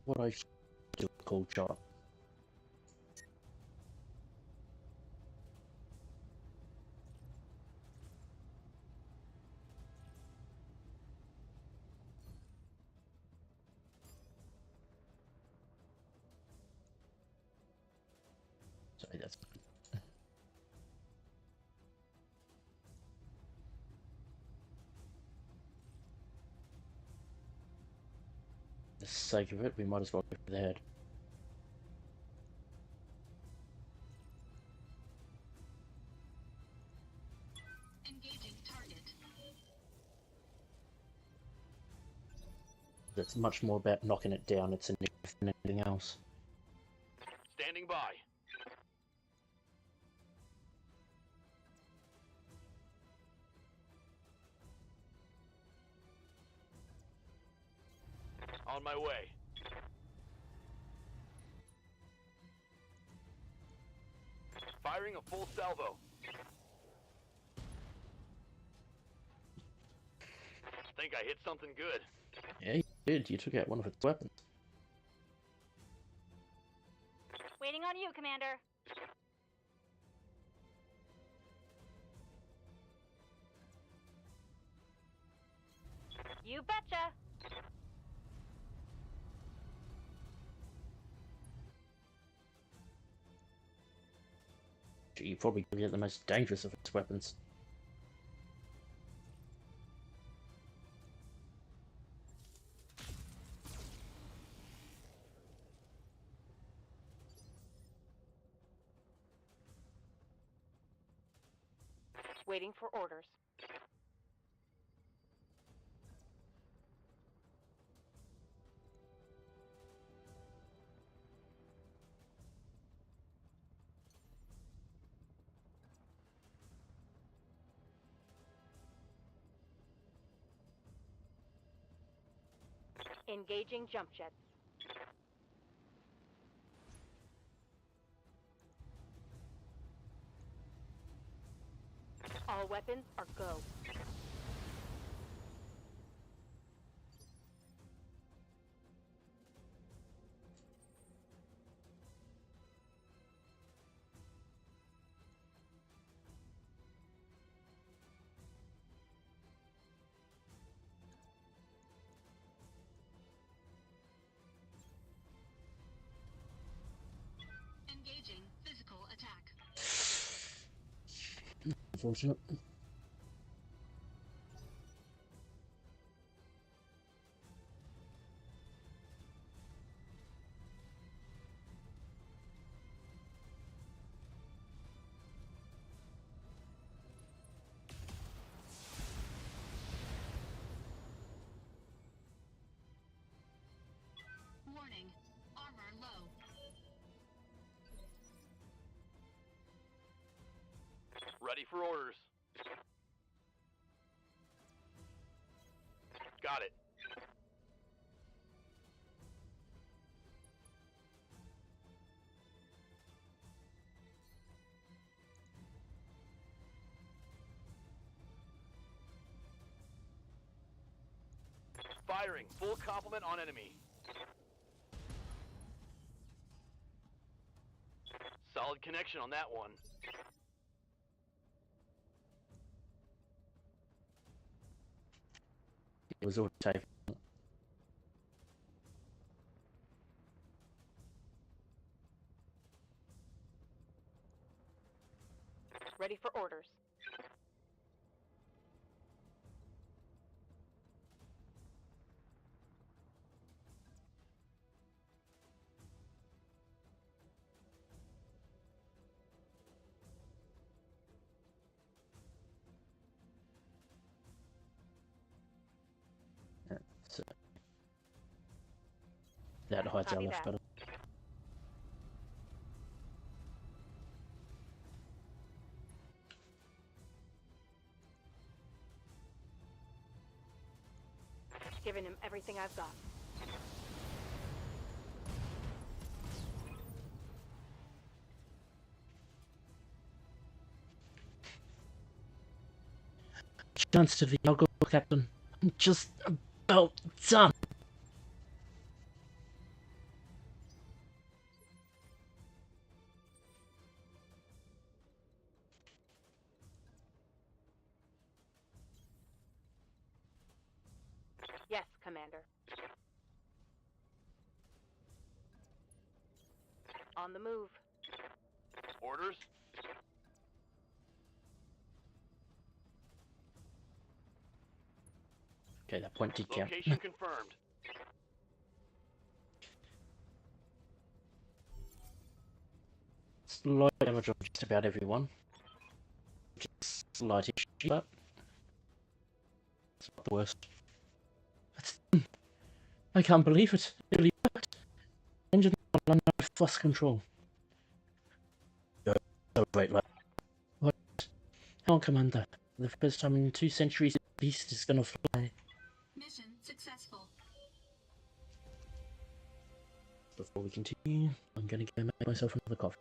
What I should do a cold shot. Sorry, that's... For the sake of it, we might as well go for the head. Engaging target. It's much more about knocking it down, it's an if than anything else. Standing by. On my way. Firing a full salvo. Think I hit something good. Yeah, you did. You took out one of its weapons. Waiting on you, Commander. You betcha. You probably get the most dangerous of its weapons. Waiting for orders. Engaging jump jets. All weapons are go. Engaging physical attack. Unfortunate. Warning. Armor low. Ready for orders. Got it. Firing. Full complement on enemy. Solid connection on that one. It was overtaken. for orders. So, that hides our Copy left that. button. Giving him everything I've got. Chance to the Algo, Captain. I'm just about done. Yes, Commander. On the move. Orders? Okay, that point did count. Location confirmed. Slight damage on just about everyone. Just slight issue, but it's not the worst. It's done. I can't believe it. It really worked. Engine on flush control. Oh, great, lad. What? Come on, Commander. The first time in 2 centuries, the beast is gonna fly. Mission successful. Before we continue, I'm gonna go make myself another coffee.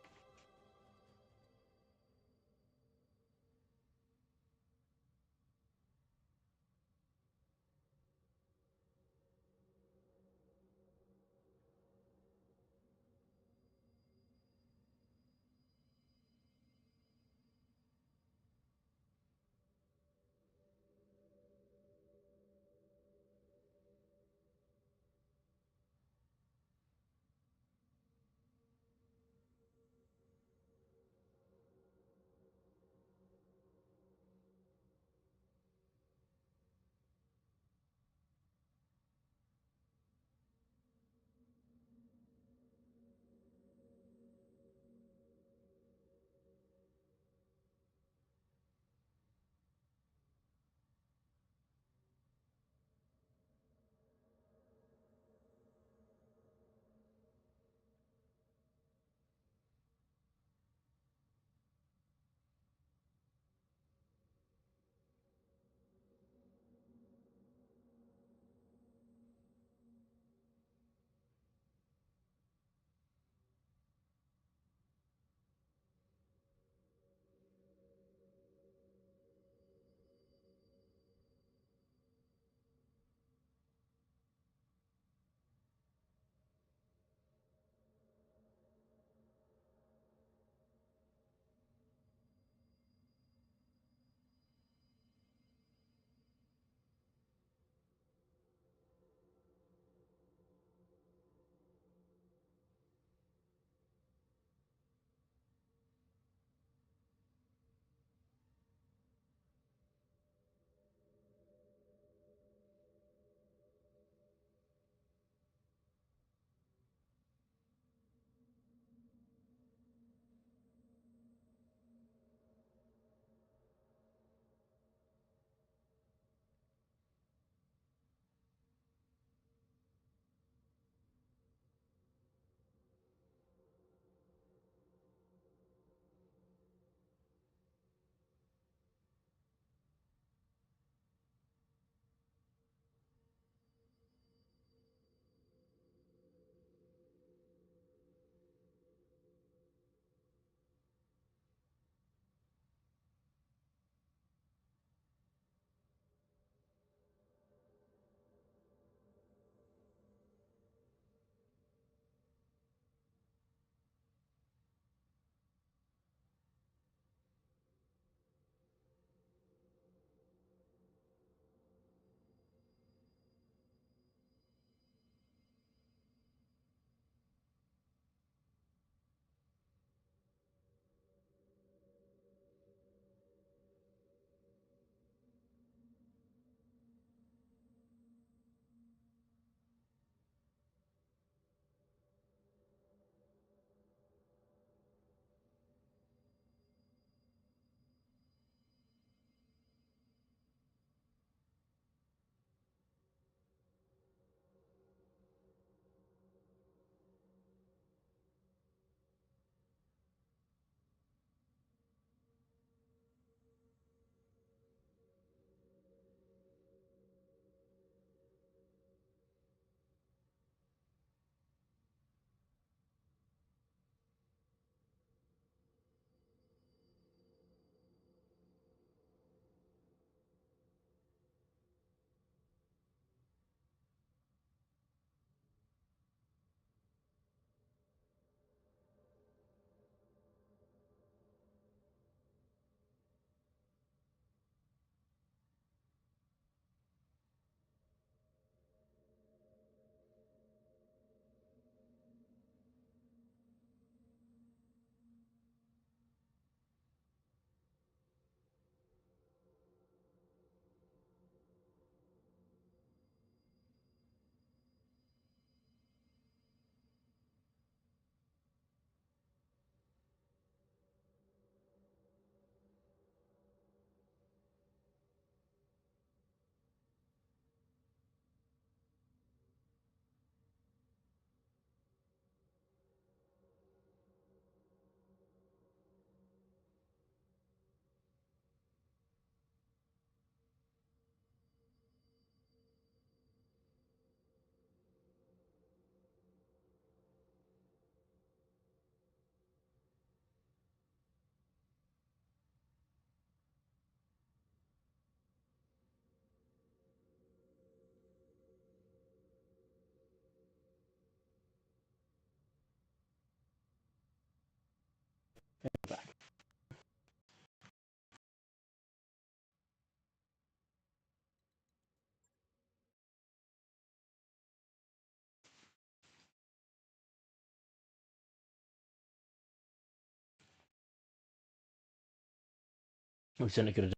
We certainly could have done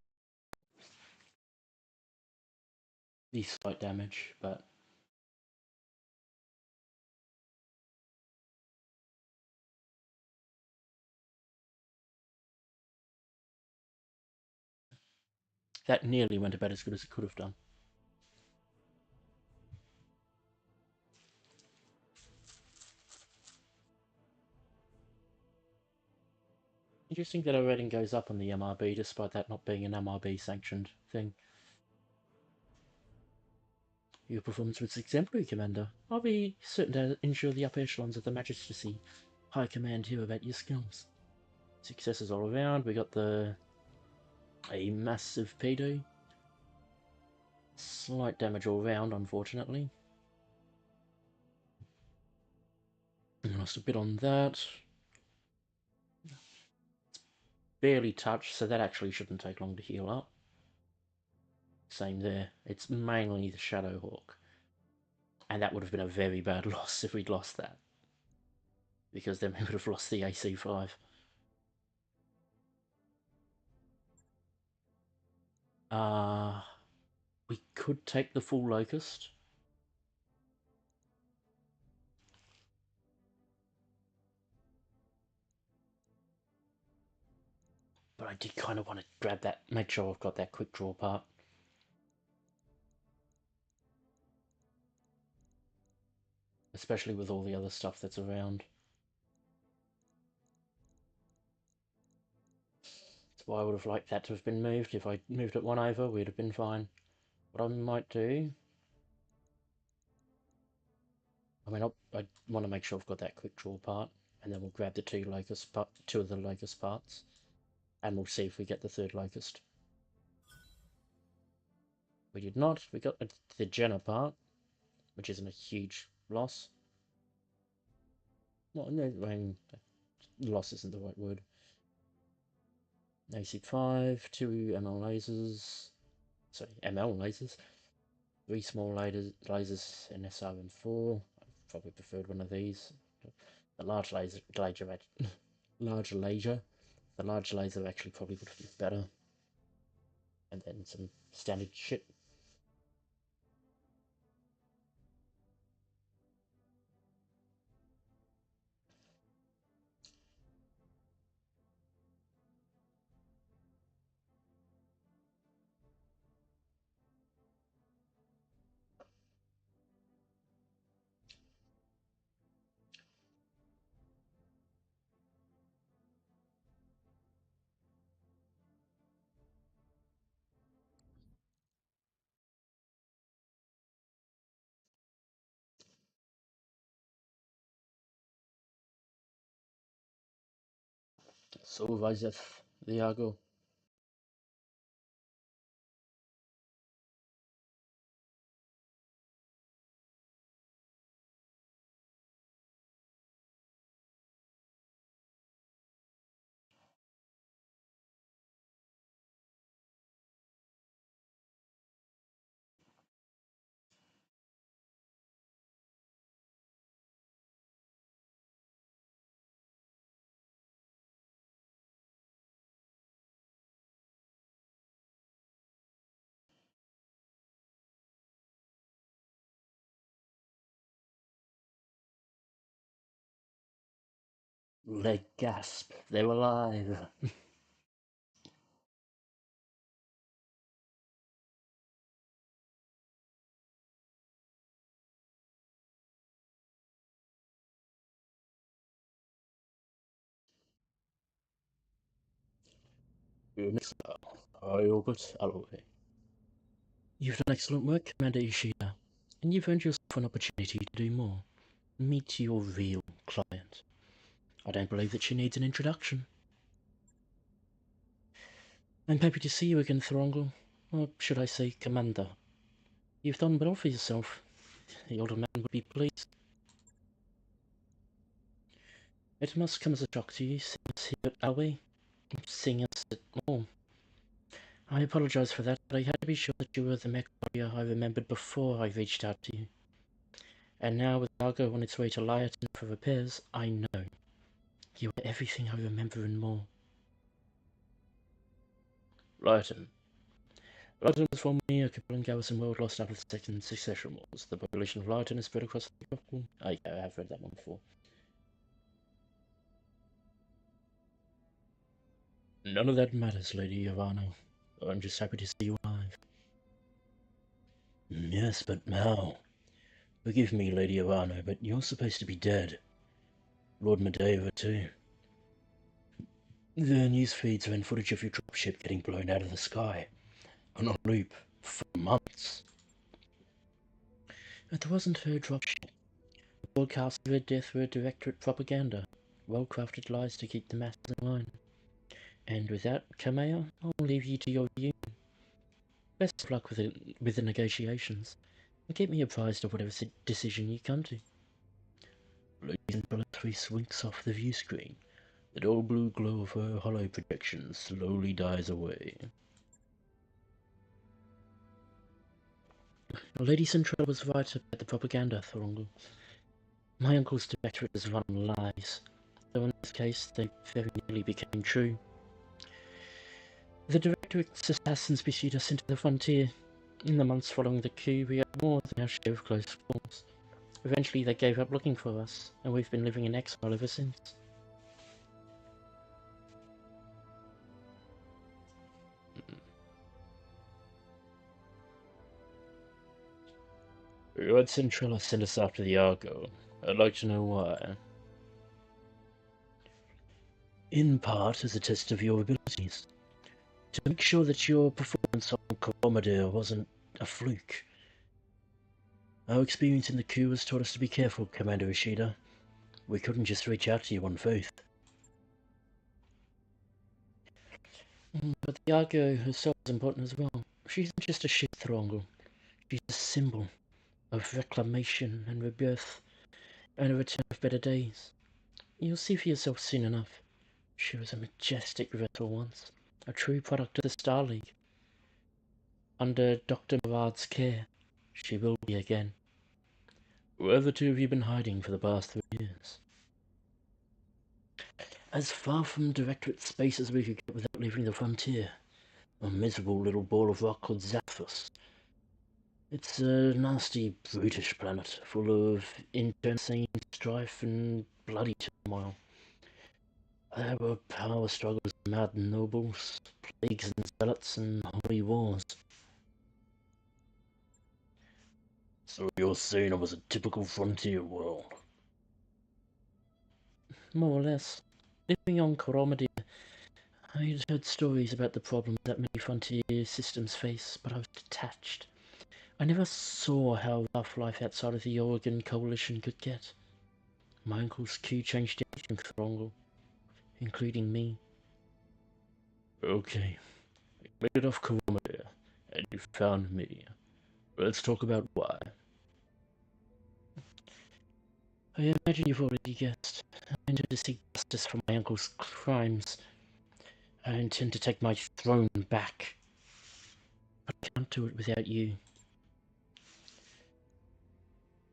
the slight damage, but that nearly went about as good as it could have done. Interesting that our rating goes up on the MRB despite that not being an MRB sanctioned thing. Your performance was exemplary, Commander. I'll be certain to ensure the upper echelons of the Magistracy High Command hear about your skills. Successes all around. We got a massive PD. Slight damage all round, unfortunately. Lost a bit on that. Barely touched, so that actually shouldn't take long to heal up. Same there. It's mainly the Shadowhawk. And that would have been a very bad loss if we'd lost that. Because then we would have lost the AC5. We could take the full Locust. But I did kind of want to grab that, make sure I've got that quick draw part. Especially with all the other stuff that's around. That's why I would have liked that to have been moved. If I moved it one over, we'd have been fine. What I might do... I mean, I want to make sure I've got that quick draw part, and then we'll grab the two of the Locust parts, and we'll see if we get the third Locust. We did not. We got the Jenna part, which isn't a huge loss. Well, no, I mean, loss isn't the right word. AC5, 2 ML lasers, sorry, ML lasers, 3 small lasers in SRM4. I probably preferred one of these. The large laser, the large laser actually probably would have been better. And then some standard shit. So, Vizef, the Argo. Leg gasp, they were alive. I Albert Alloway. You've done excellent work, Commander Ishida, and you've earned yourself an opportunity to do more. Meet your real client. I don't believe that she needs an introduction. I'm happy to see you again, Throngle. Or should I say, Commander. You've done well for yourself. The older man would be pleased. It must come as a shock to you, seeing us here at Alloway. Seeing us at all. I apologize for that, but I had to be sure that you were the mech warrior I remembered before I reached out to you. And now, with Argo on its way to Lyerton for repairs, I know. You are everything I remember and more. Lyton. Lyton was formerly a Capellan garrison world lost after the Second Succession Wars. The population of Lyton is spread across the tropical... I have read that one before. None of that matters, Lady Ivano. I'm just happy to see you alive. Yes, but how? Forgive me, Lady Ivano, but you're supposed to be dead. Lord Medeva, too. The news feeds ran footage of your dropship getting blown out of the sky. On a loop. For months. It wasn't her dropship. The broadcasts of her death were directorate propaganda. Well-crafted lies to keep the masses in line. And with that, Kamea, I'll leave you to your view. Best of luck with the negotiations. And keep me apprised of whatever decision you come to. Lady Centrala's winks off the view screen. The dull blue glow of her hollow projection slowly dies away. Lady Centrala was right about the propaganda, Thorongul. My uncle's directorate is run on lies, though in this case they very nearly became true. The directorate's assassins pursued us into the frontier. In the months following the coup, we had more than our share of close calls. Eventually they gave up looking for us, and we've been living in exile ever since. Lord Centrala sent us after the Argo. I'd like to know why. In part as a test of your abilities. To make sure that your performance on Coromidere wasn't a fluke. Our experience in the coup has taught us to be careful, Commander Ishida. We couldn't just reach out to you on faith. But the Argo herself is important as well. She's not just a ship, Thorongul. She's a symbol of reclamation and rebirth, and a return of better days. You'll see for yourself soon enough. She was a majestic vessel once, a true product of the Star League. Under Dr. Murad's care, she will be again. Where have the two of you been hiding for the past 3 years? As far from Directorate space as we could get without leaving the frontier. A miserable little ball of rock called Zaphos. It's a nasty, brutish planet, full of internecine strife and bloody turmoil. There were power struggles, mad nobles, plagues and zealots, and holy wars. So you're saying it was a typical frontier world? More or less. Living on Coromidere, I'd heard stories about the problems that many frontier systems face, but I was detached. I never saw how rough life outside of the Oregon Coalition could get. My uncle's coup changed everything, Thorongul, including me. Okay, you made it off Coromidere, and you found me. Let's talk about why. I imagine you've already guessed. I intend to seek justice for my uncle's crimes. I intend to take my throne back. But I can't do it without you.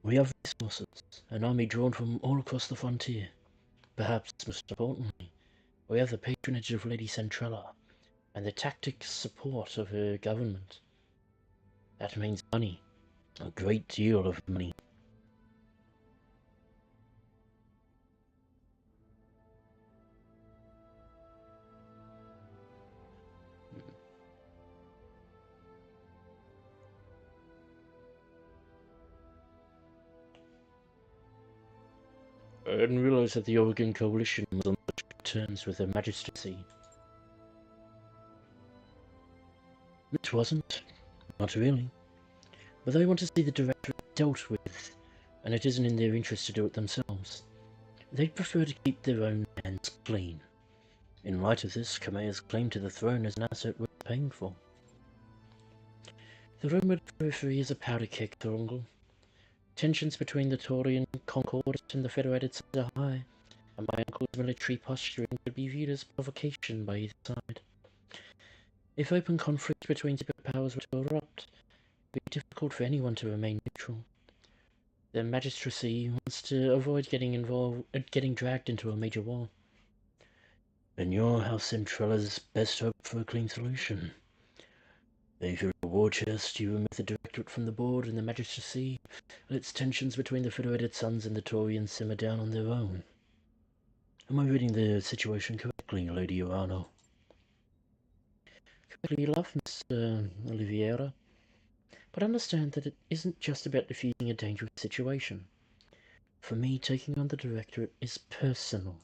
We have resources, an army drawn from all across the frontier. Perhaps most importantly, we have the patronage of Lady Centrala, and the tactic support of her government. That means money. A great deal of money. I didn't realize that the Oregon Coalition was on such good terms with the magistracy. It wasn't. Not really. But they want to see the Directorate dealt with, and it isn't in their interest to do it themselves. They'd prefer to keep their own hands clean. In light of this, Kamea's claim to the throne is an asset worth paying for. The rumored periphery is a powder keg, Thorongul. Tensions between the Taurian Concordat and the Federated are high, and my uncle's military posturing could be viewed as provocation by either side. If open conflict between superpowers were to erupt, it would be difficult for anyone to remain neutral. The magistracy wants to avoid getting dragged into a major war. And you're House Centralla's best hope for a clean solution. If you're a war chest, you remove the Directorate from the board and the Magistracy, and its tensions between the Federated Sons and the Taurians simmer down on their own. Am I reading the situation correctly, Lady Urano? Correctly enough, Mr. Oliveira. But understand that it isn't just about defeating a dangerous situation. For me, taking on the Directorate is personal.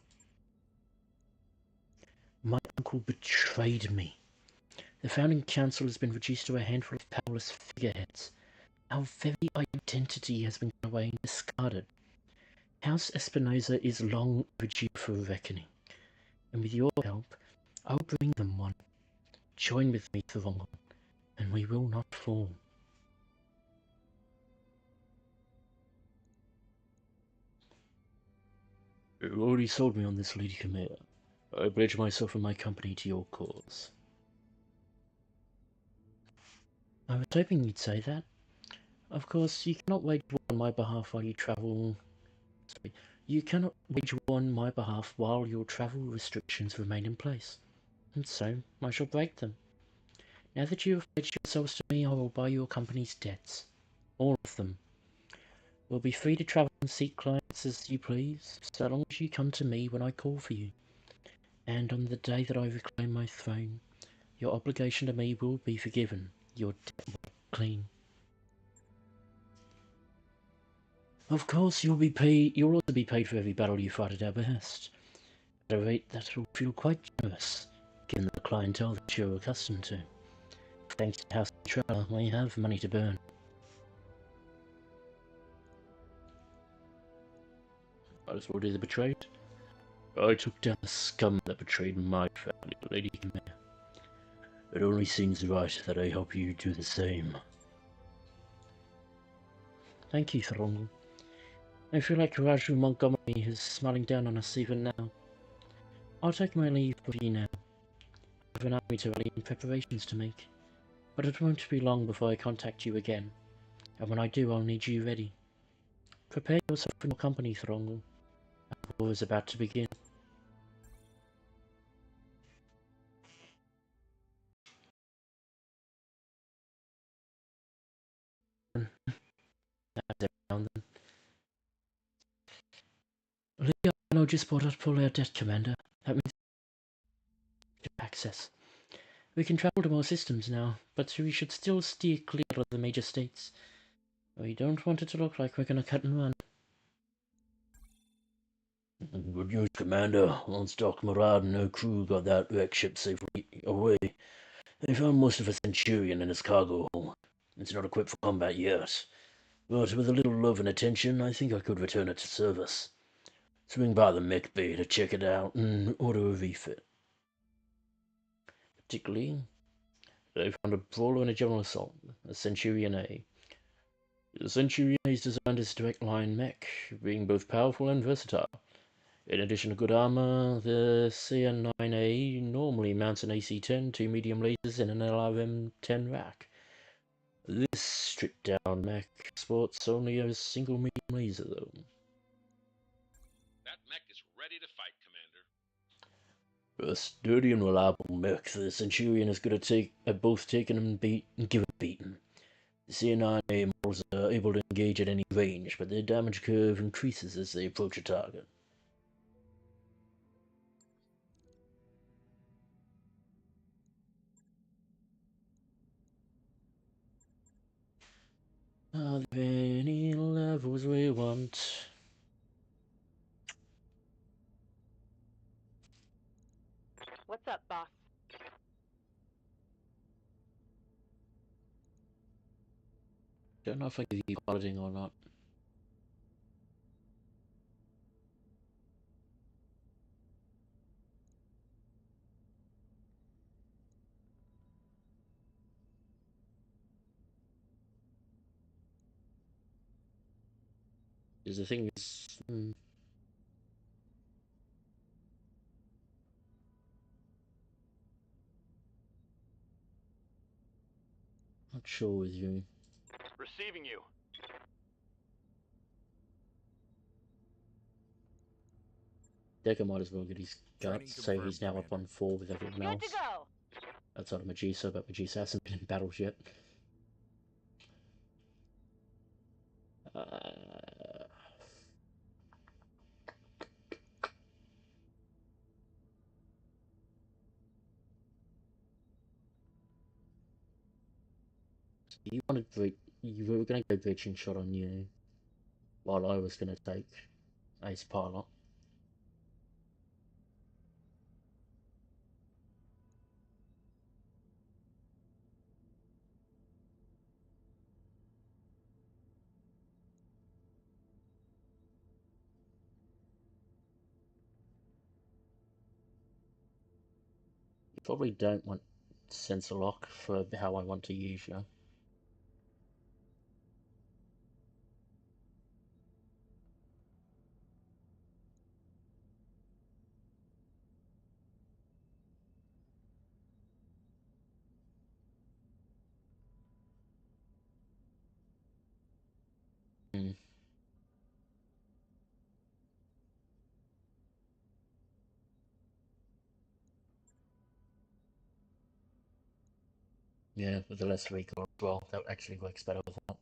My uncle betrayed me. The founding council has been reduced to a handful of powerless figureheads. Our very identity has been given away and discarded. House Espinosa is long overdue for a reckoning, and with your help, I'll bring them one. Join with me, Throngle, and we will not fall. You already sold me on this, Lady Chimera. I pledge myself and my company to your cause. I was hoping you'd say that. Of course, you cannot wage war on my behalf while you travel... Sorry, you cannot wage war on my behalf while your travel restrictions remain in place. And so, I shall break them. Now that you have pledged yourselves to me, I will buy your company's debts. All of them. You'll be free to travel and seek clients as you please, so long as you come to me when I call for you. And on the day that I reclaim my throne, your obligation to me will be forgiven. Your debt will be clean. Of course, you'll also be paid for every battle you fight at our behest. At a rate that will feel quite generous, given the clientele that you're accustomed to. Thanks to House Centrala, we have money to burn. Might as well do the betrayed. I took down the scum that betrayed my family, Lady Chimera. It only seems right that I help you do the same. Thank you, Throngle. I feel like Raju Montgomery is smiling down on us even now. I'll take my leave of you now. I have an army to rally and preparations to make. But it won't be long before I contact you again. And when I do, I'll need you ready. Prepare yourself for your company, Throngle. Our war is about to begin. Leon just bought us full air debt, Commander. That means access. We can travel to more systems now, but we should still steer clear of the major states. We don't want it to look like we're gonna cut and run. Good news, Commander. Once Doc Murad and her crew got that wreck ship safely away, they found most of a Centurion in its cargo hold. It's not equipped for combat yet, but with a little love and attention, I think I could return it to service. Swing by the mech bay to check it out and order a refit. Particularly, they found a brawler and a general assault, a Centurion A. The Centurion A is designed as a direct line mech, being both powerful and versatile. In addition to good armor, the CN-9A normally mounts an AC-10, 2 medium lasers, and an LRM-10 rack. This stripped-down mech sports only a single medium laser, though. That mech is ready to fight, Commander. A sturdy and reliable mech, the Centurion is good at both taking and giving a beating. The CN-9A models are able to engage at any range, but their damage curve increases as they approach a target. Are there any levels we want? What's up, boss? Don't know if I give you auditing or not. Because the thing is... Not sure with you. Receiving you. Decker might as well get his Training guts, so he's now confirmed, up on 4 with everyone Good else. to go. Outside of Medusa, but Medusa hasn't been in battles yet. You wanted you were going to go breaching shot on you, while I was going to take Ace Pilot. You probably don't want sensor lock for how I want to use you. Yeah, with the less recoil as well, that actually works better with that.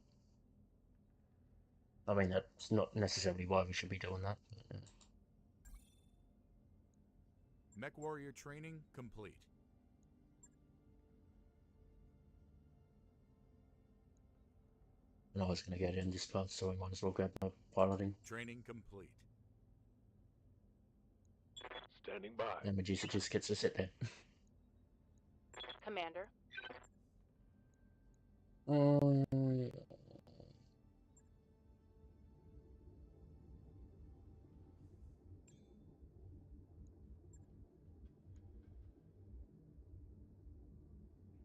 I mean, that's not necessarily why we should be doing that. But, Mech warrior training complete. and I was going to get in this part, so I might as well grab my piloting. Training complete. Standing by. And Medusa just gets to sit there. Commander.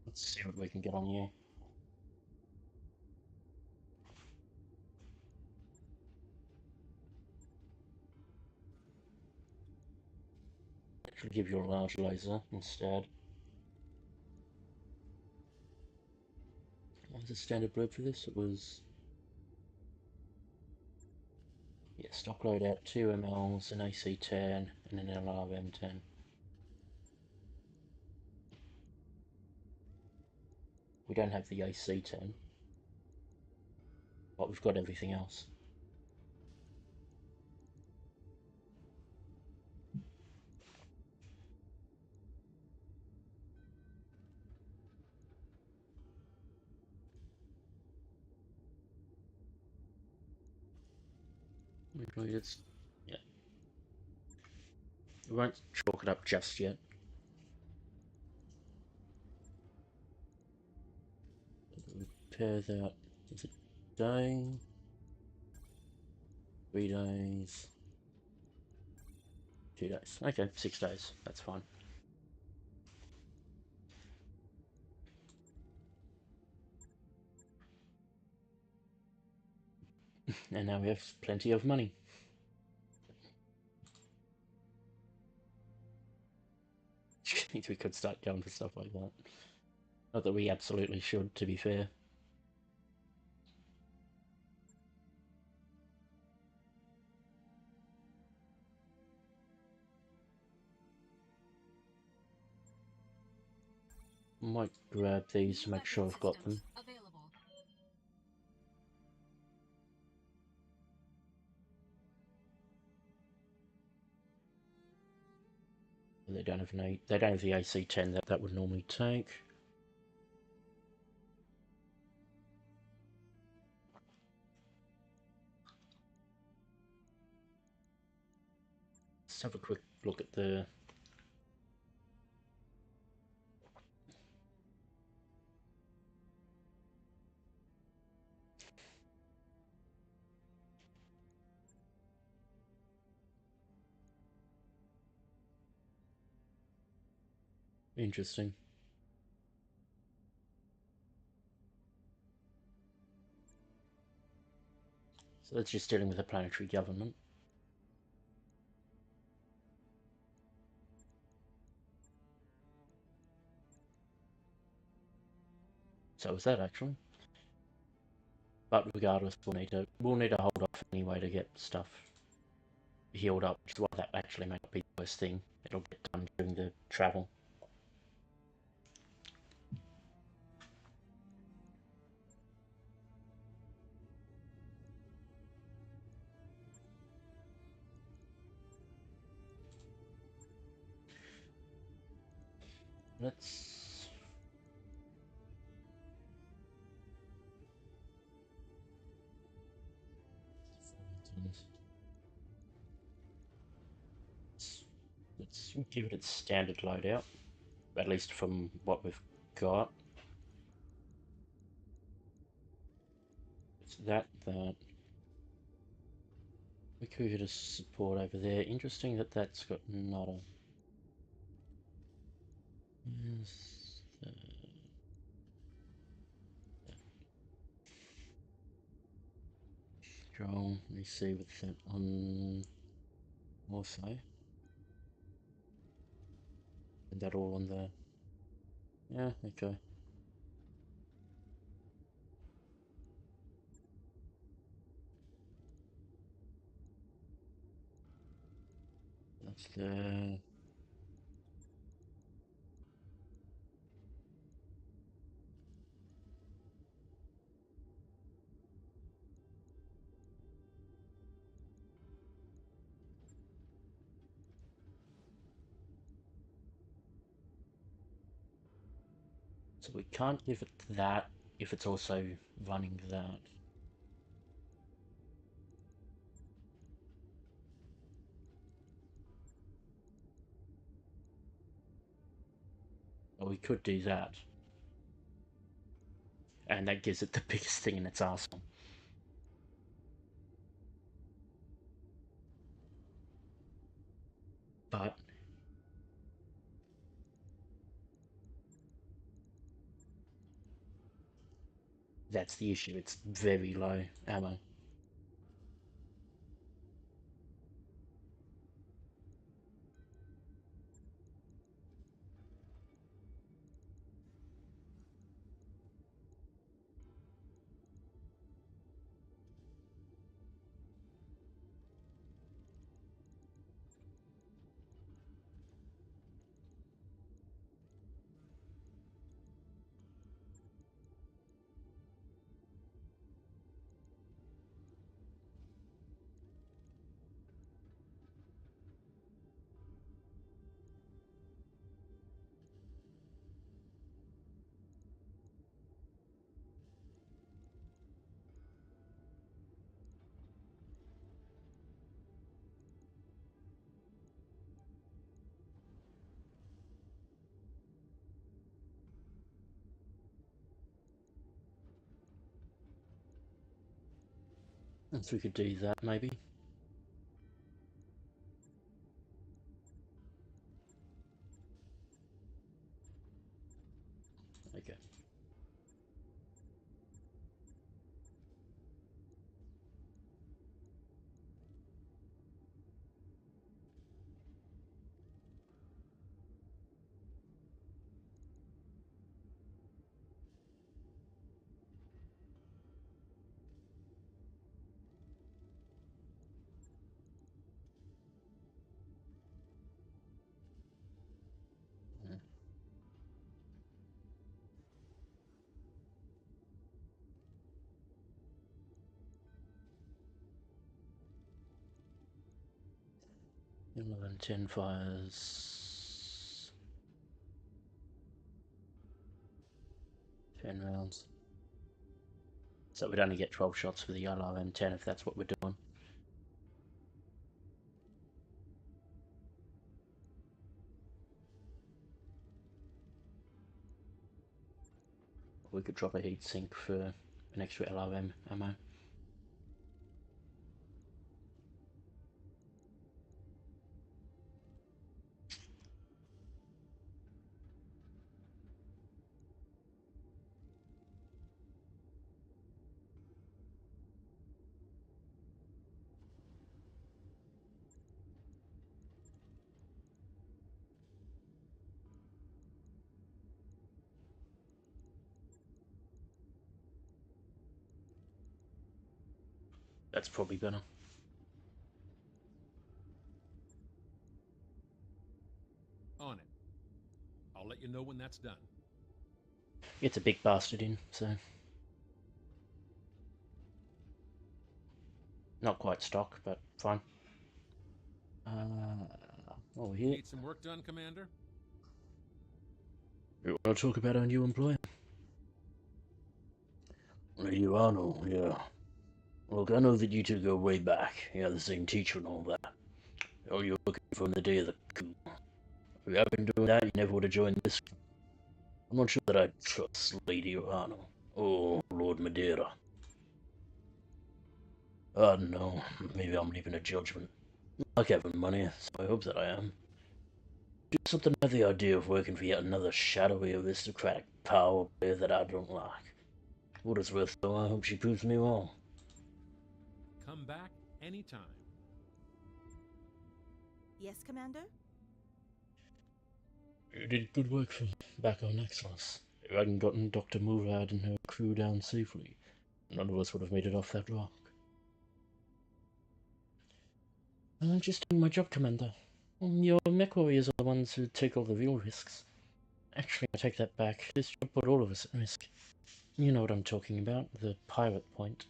Let's see what we can get on you. Actually give you a large laser instead. What was the standard blurb for this? It was... yeah, stock loadout, 2 MLs, an AC-10, and an LRM-10. We don't have the AC-10, but we've got everything else. It's, yeah. We won't chalk it up just yet. Repair that. Is it day? 3 days. 2 days. Okay, 6 days. That's fine. And now we have plenty of money. We could start going for stuff like that. Not that we absolutely should, to be fair. Might grab these to make sure I've got them. They don't have the AC-10 that would normally take. Let's have a quick look at the... Interesting. So that's just dealing with the planetary government. So is that actually. But regardless, we'll need to hold off anyway to get stuff healed up, which is why that actually might not be the worst thing. It'll get done during the travel. Let's... Let's give it its standard loadout, at least from what we've got. It's that. We could get a support over there. Interesting that that's got not a... Yes, strong. Let me see with that on also. And that all on the... Yeah, okay. That's the... So we can't give it that if it's also running that. Or we could do that. And that gives it the biggest thing in its arsenal. But that's the issue, it's very low ammo. And so we could do that maybe. Okay. Yeah. 11, 10 fires. 10 rounds. So we'd only get 12 shots for the yellow and 10 if that's what we're doing. We could drop a heat sink for an extra LRM ammo. That's probably better. that's done. Gets a big bastard in, so... Not quite stock, but fine. Over here. Need some work done, Commander? You want to talk about our new employer? Lady Arnold, yeah. Look, I know that you two go way back. You have the same teacher and all that. Oh, you're looking from the day of the coup. If you hadn't been doing that, you never would have joined this. I'm not sure that I trust Lady Arnold. Oh, Lord Madeira. I don't know. Maybe I'm leaving a judgment. I like having money, so I hope that I am. Just something about the idea of working for yet another shadowy aristocratic power player that I don't like. What it's worth, though, I hope she proves me wrong. Come back anytime. Yes, Commander? You did good work for back on Nexus. If I hadn't gotten Dr. Murad and her crew down safely, none of us would have made it off that rock. I'm just doing my job, Commander. Your mech warriors are the ones who take all the real risks. Actually, I take that back. This job put all of us at risk. You know what I'm talking about, the pirate point.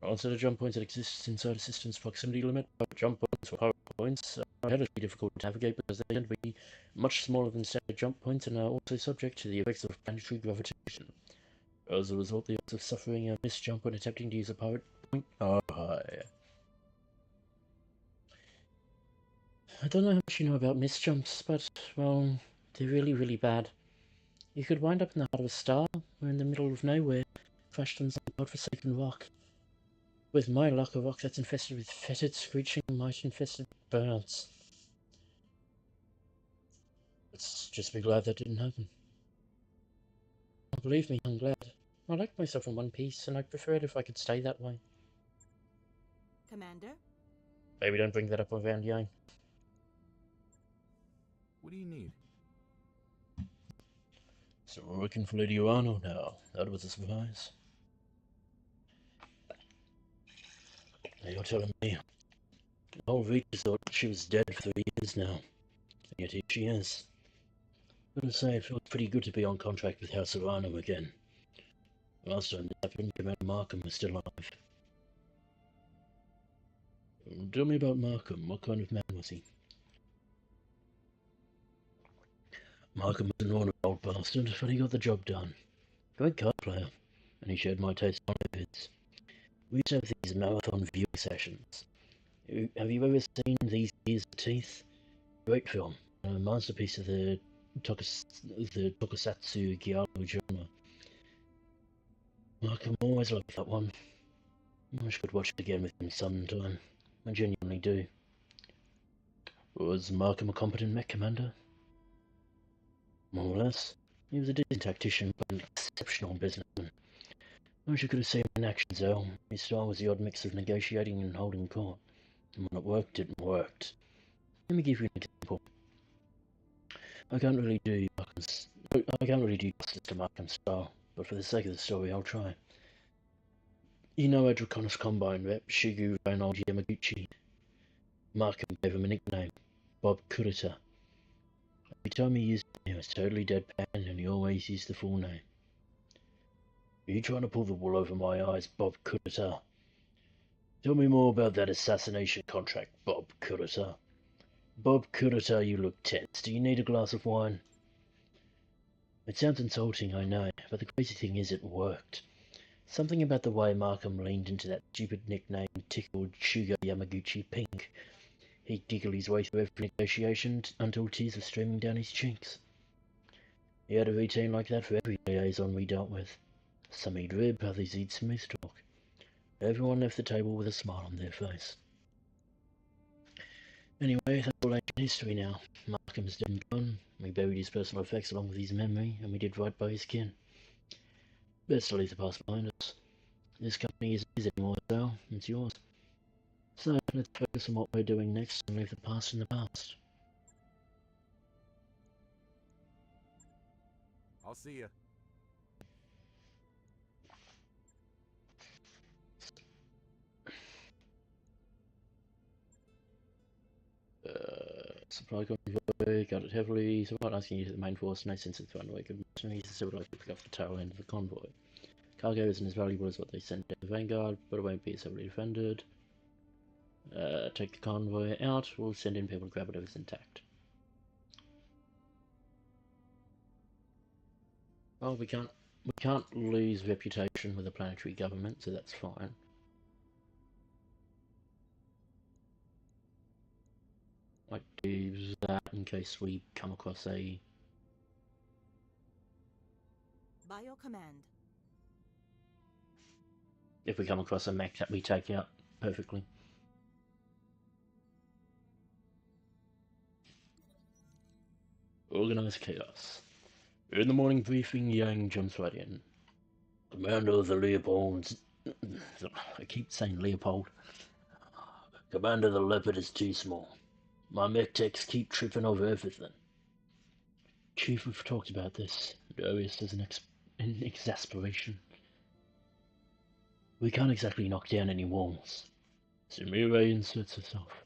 Also, the jump points that exists inside a system's proximity limit, jump points or pirate points are hellishly difficult to navigate because they tend to be much smaller than standard jump points and are also subject to the effects of planetary gravitation. As a result, the odds of suffering a missed jump when attempting to use a pirate point are high. I don't know how much you know about missed jumps, but, well, they're really, really bad. You could wind up in the heart of a star, or in the middle of nowhere, crashed on some godforsaken rock. With my luck, a rock that's infested with fetid, screeching, mite-infested birds. Let's just be glad that didn't happen. Oh, believe me, I'm glad. I like myself in one piece, and I'd prefer it if I could stay that way. Commander? Maybe don't bring that up around Yang. What do you need? So we're working for Lady Arnold now. That was a surprise. Now you're telling me the whole Regis thought she was dead for 3 years now. And yet here she is. Gotta say, it feels pretty good to be on contract with House of Arnold again. Last time this happened, Commander Markham was still alive. Tell me about Markham. What kind of man was he? Markham was an ornery old bastard, but he got the job done. Great card player, and he shared my taste on his. We used to have these marathon viewing sessions. Have you ever seen These Years of Teeth? Great film, a masterpiece of the tokusatsu giallo genre. Markham always loved that one. I wish I could watch it again with him sometime. I genuinely do. Was Markham a competent mech commander? More or less. He was a decent tactician, but an exceptional businessman. I wish I could have seen him in action, though. His style was the odd mix of negotiating and holding court. And when it worked. Let me give you an example. I can't really do justice to Markham's style, but for the sake of the story, I'll try. You know our Draconis Combine rep, Shigu Reinald Yamaguchi. Markham gave him a nickname, Bob Kurita. Every time he used it, he was totally deadpan, and he always used the full name. Are you trying to pull the wool over my eyes, Bob Kurita? Tell me more about that assassination contract, Bob Kurita. Bob Kurita, you look tense. Do you need a glass of wine? It sounds insulting, I know, but the crazy thing is it worked. Something about the way Markham leaned into that stupid nickname tickled Shugo Yamaguchi pink. He'd giggle his way through every negotiation until tears were streaming down his cheeks. He had a routine like that for every liaison we dealt with. Some he'd rib, others he'd smooth talk. Everyone left the table with a smile on their face. Anyway, that's all ancient history now. Markham's dead and gone. We buried his personal effects along with his memory, and we did right by his kin. Best to leave the past behind us. This company isn't his anymore, so it's yours. So, let's focus on what we're doing next and leave the past in the past. I'll see ya. Supply convoy convoy, guarded heavily, so I'm not asking you to the main force, no sense of throwing away good mercenaries, so would like to pick up the tail end of the convoy. Cargo isn't as valuable as what they send to the Vanguard, but it won't be as heavily defended. Take the convoy out, we'll send in people to grab whatever's intact. Well, we can't lose reputation with the planetary government, so that's fine. Might do that in case we come across a... Bio command. If we come across a mech that we take out perfectly. Organized chaos. In the morning briefing, Yang jumps right in. Commander of the Leopold's... I keep saying Leopold. Commander, the Leopard is too small. My mech techs keep tripping over everything. Chief, we've talked about this. Darius is in exasperation. We can't exactly knock down any walls. Sumire inserts herself.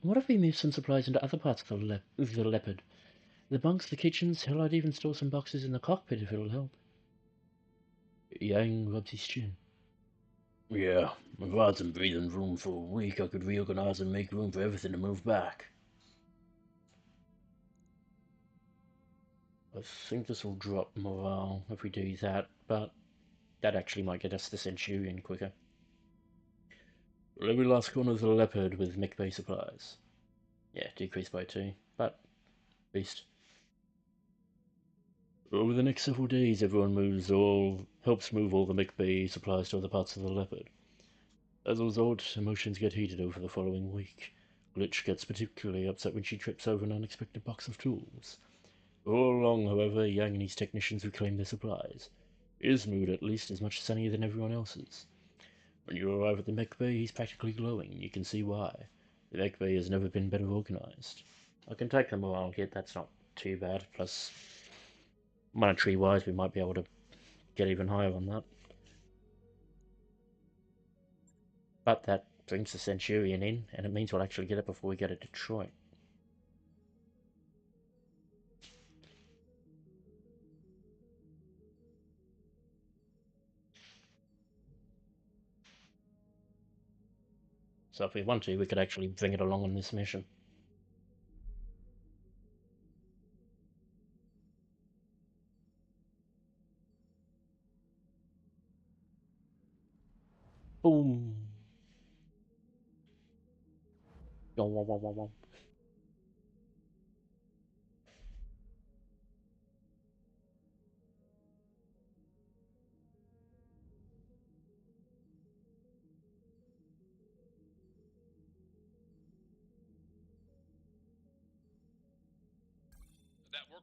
What if we move some supplies into other parts of the Leopard? The bunks, the kitchens, hell, I'd even store some boxes in the cockpit if it'll help. Yang rubs his chin. Yeah, if I had some breathing room for a week, I could reorganize and make room for everything to move back. I think this will drop morale if we do that, but that actually might get us the Centurion quicker. Every last corner of the Leopard with mech bay supplies. Yeah, decrease by 2, but beast. Over the next several days, everyone helps move all the mech bay supplies to other parts of the Leopard. As a result, emotions get heated over the following week. Glitch gets particularly upset when she trips over an unexpected box of tools. All along, however, Yang and his technicians reclaim their supplies. His mood, at least, is much sunnier than everyone else's. When you arrive at the mech bay, he's practically glowing. You can see why. The mech bay has never been better organized. I can take the morale hit, that's not too bad, plus monetary-wise we might be able to get even higher on that. But that brings the Centurion in, and it means we'll actually get it before we get to Detroit. So if we want to, we could actually bring it along on this mission. Boom! That work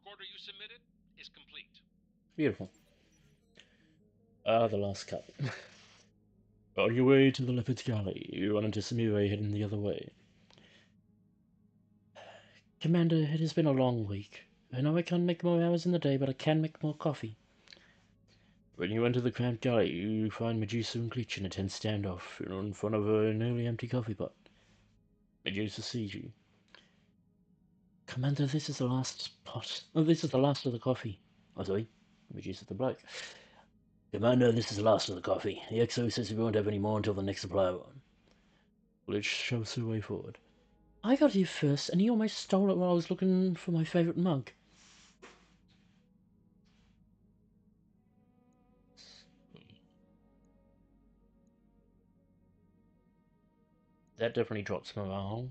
order you submitted is complete. Beautiful. Ah, the last cut. On your way to the Leopard's Galley, you run into Sumire heading the other way. Commander, it has been a long week. I know I can't make more hours in the day, but I can make more coffee. When you enter the cramped galley, you find Medusa and Glitch in a tense standoff in front of a nearly empty coffee pot. Medusa sees you. Commander, this is the last pot. Oh, this is the last of the coffee. Oh, sorry? Medusa the bloke. Commander, this is the last of the coffee. The XO says we won't have any more until the next supply run. Glitch shoves her way forward. I got here first, and he almost stole it while I was looking for my favourite mug. That definitely drops morale.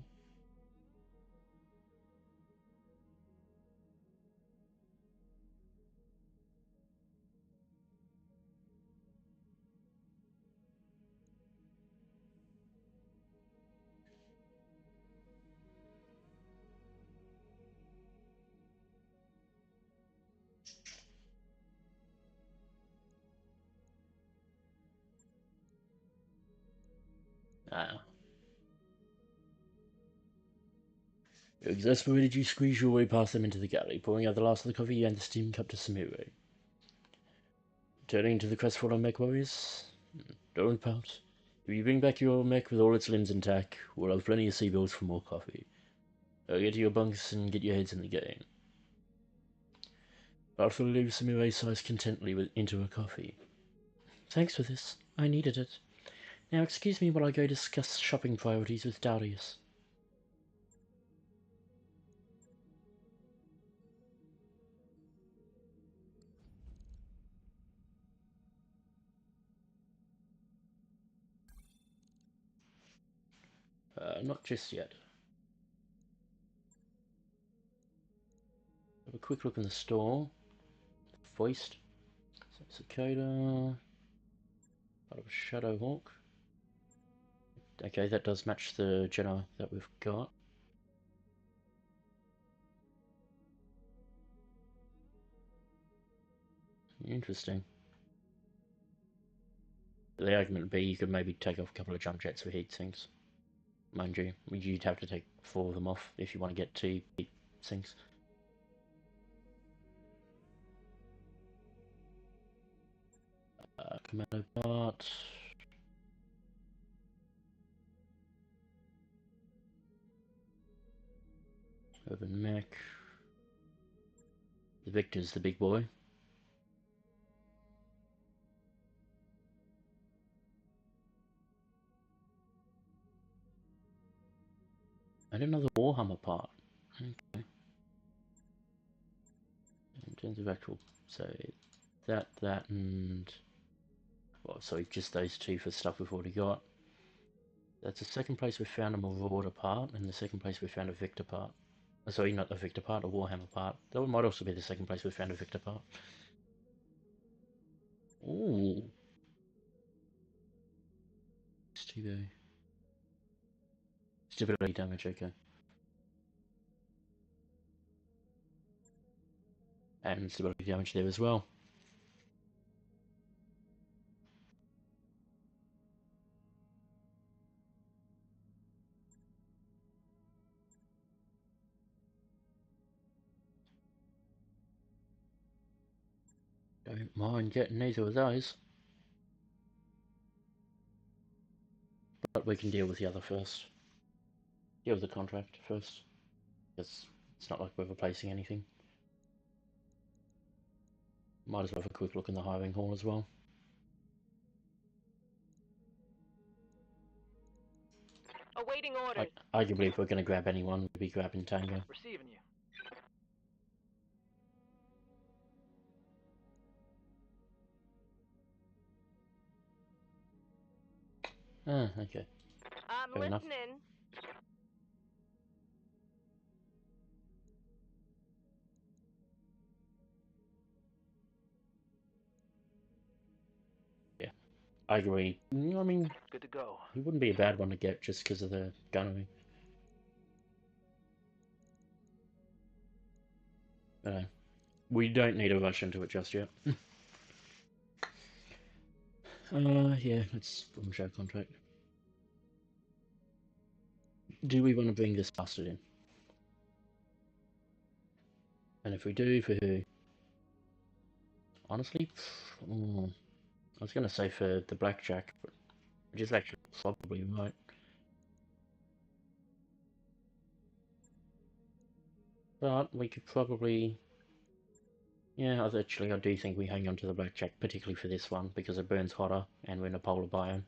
Ah. Exasperated, you squeeze your way past them into the galley, pouring out the last of the coffee and the steam cup to Sumire. Turning to the crestfallen mech warriors, don't pout. If you bring back your mech with all its limbs intact, we'll have plenty of sea bills for more coffee. Get to your bunks and get your heads in the game. Alpha leaves some erase eyes contentedly into a coffee. Thanks for this. I needed it. Now excuse me while I go discuss shopping priorities with Darius. Not just yet. Have a quick look in the store. Foist. Cicada. Part of a Shadowhawk. Okay, that does match the Jenna that we've got. Interesting. The argument would be you could maybe take off a couple of jump jets for heat sinks. Mind you, you'd have to take 4 of them off if you want to get 2 heat sinks. Commando part. Urban mech. The Victor's the big boy. And another Warhammer part. Okay. In terms of actual, so that, and well, so just those 2 for stuff we've already got. That's the second place we found a Marauder part, and the second place we found a Victor part. Sorry, not a Victor part, a Warhammer part. That might also be the second place we found a Victor part. Ooh. Stability damage, okay. And stability damage there as well. Don't mind getting either of those. But we can deal with the other first. Deal with the contract first. Because it's not like we're replacing anything. Might as well have a quick look in the hiring hall as well. Awaiting orders. Arguably, if we're going to grab anyone, we'd be grabbing Tango. Receiving you. Ah, okay. I'm Fair enough. listening. Yeah, I agree. I mean, good to go. He wouldn't be a bad one to get just because of the gunnery. We don't need to rush into it just yet. Yeah, it's from show contract. Do we want to bring this bastard in? And if we do, for who? Honestly, I was going to say for the Blackjack, but which is actually probably right. But we could probably... Yeah, actually I do think we hang on to the Blackjack, particularly for this one, because it burns hotter, and we're in a polar biome.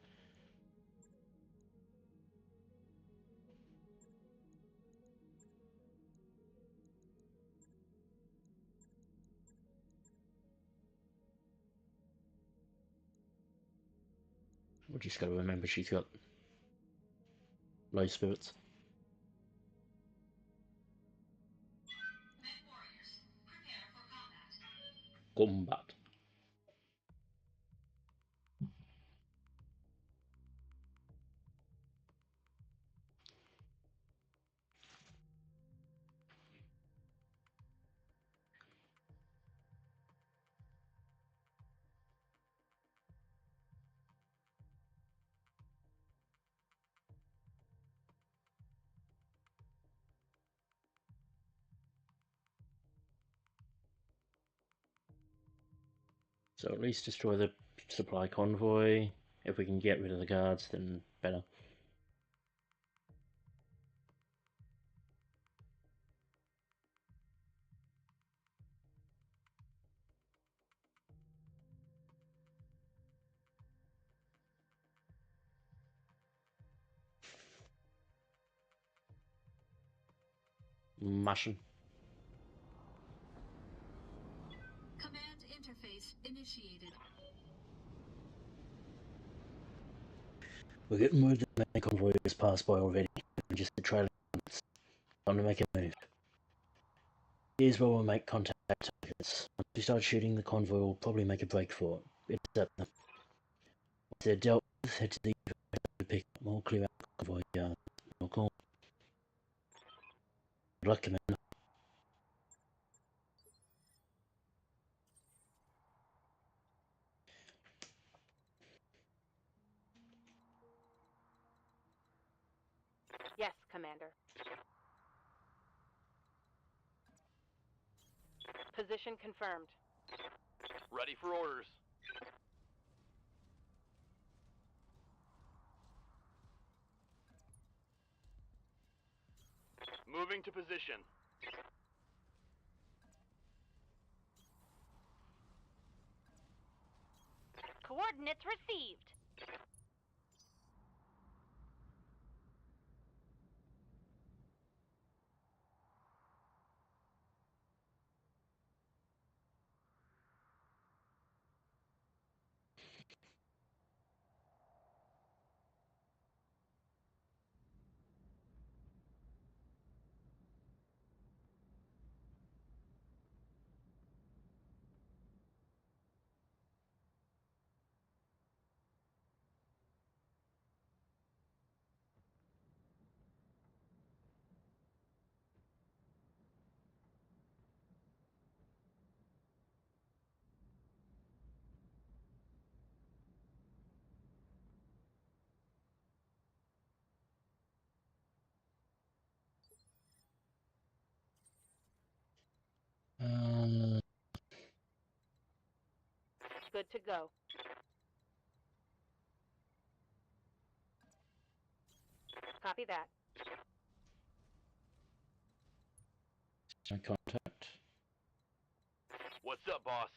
We just got to remember she's got low spirits. Combat. So at least destroy the supply convoy. If we can get rid of the guards, then better. Mushing. Command interface initiated. We're getting word that the main convoy has passed by already. We're just the trailing units. Time to make a move. Here's where we'll make contact targets. Once we start shooting, the convoy will probably make a break for it. Intercept them. Once they're dealt with, head to the to pick up more, clear out the convoy yard. Your call. Good luck, Commander. Yes, Commander. Position confirmed. Ready for orders. Moving to position. Coordinates received. Good to go. Copy that. No contact. What's up, boss?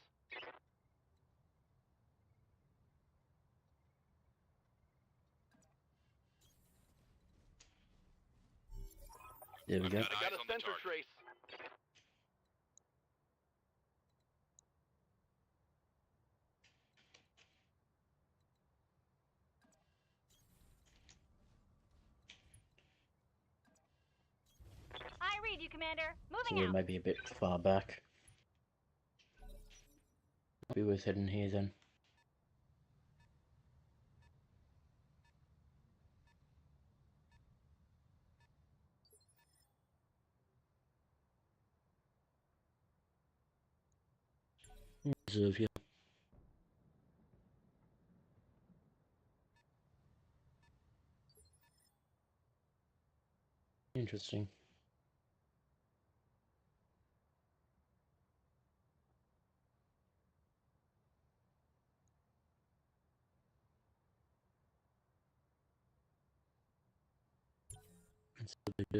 There we go. Got I eyes got a on the sensor target. trace. I read you, Commander. So Moving we're out. maybe a bit far back. Might be worth heading here then. Reserve you. Interesting. That's what they do.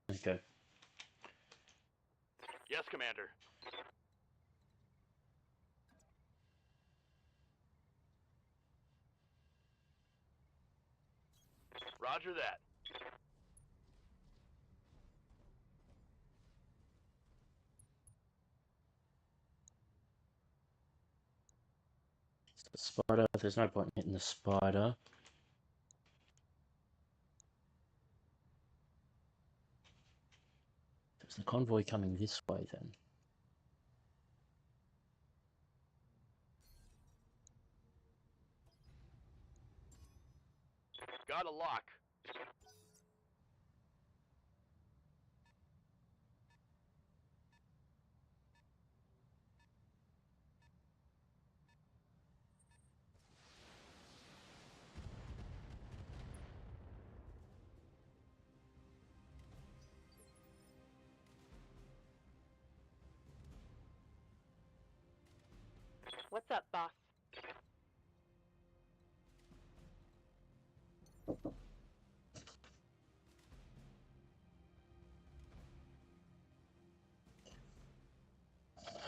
Okay. Yes, Commander. Roger that. So the spider, there's no point in hitting the spider. There's the convoy coming this way then. Got a lock. What's up, boss?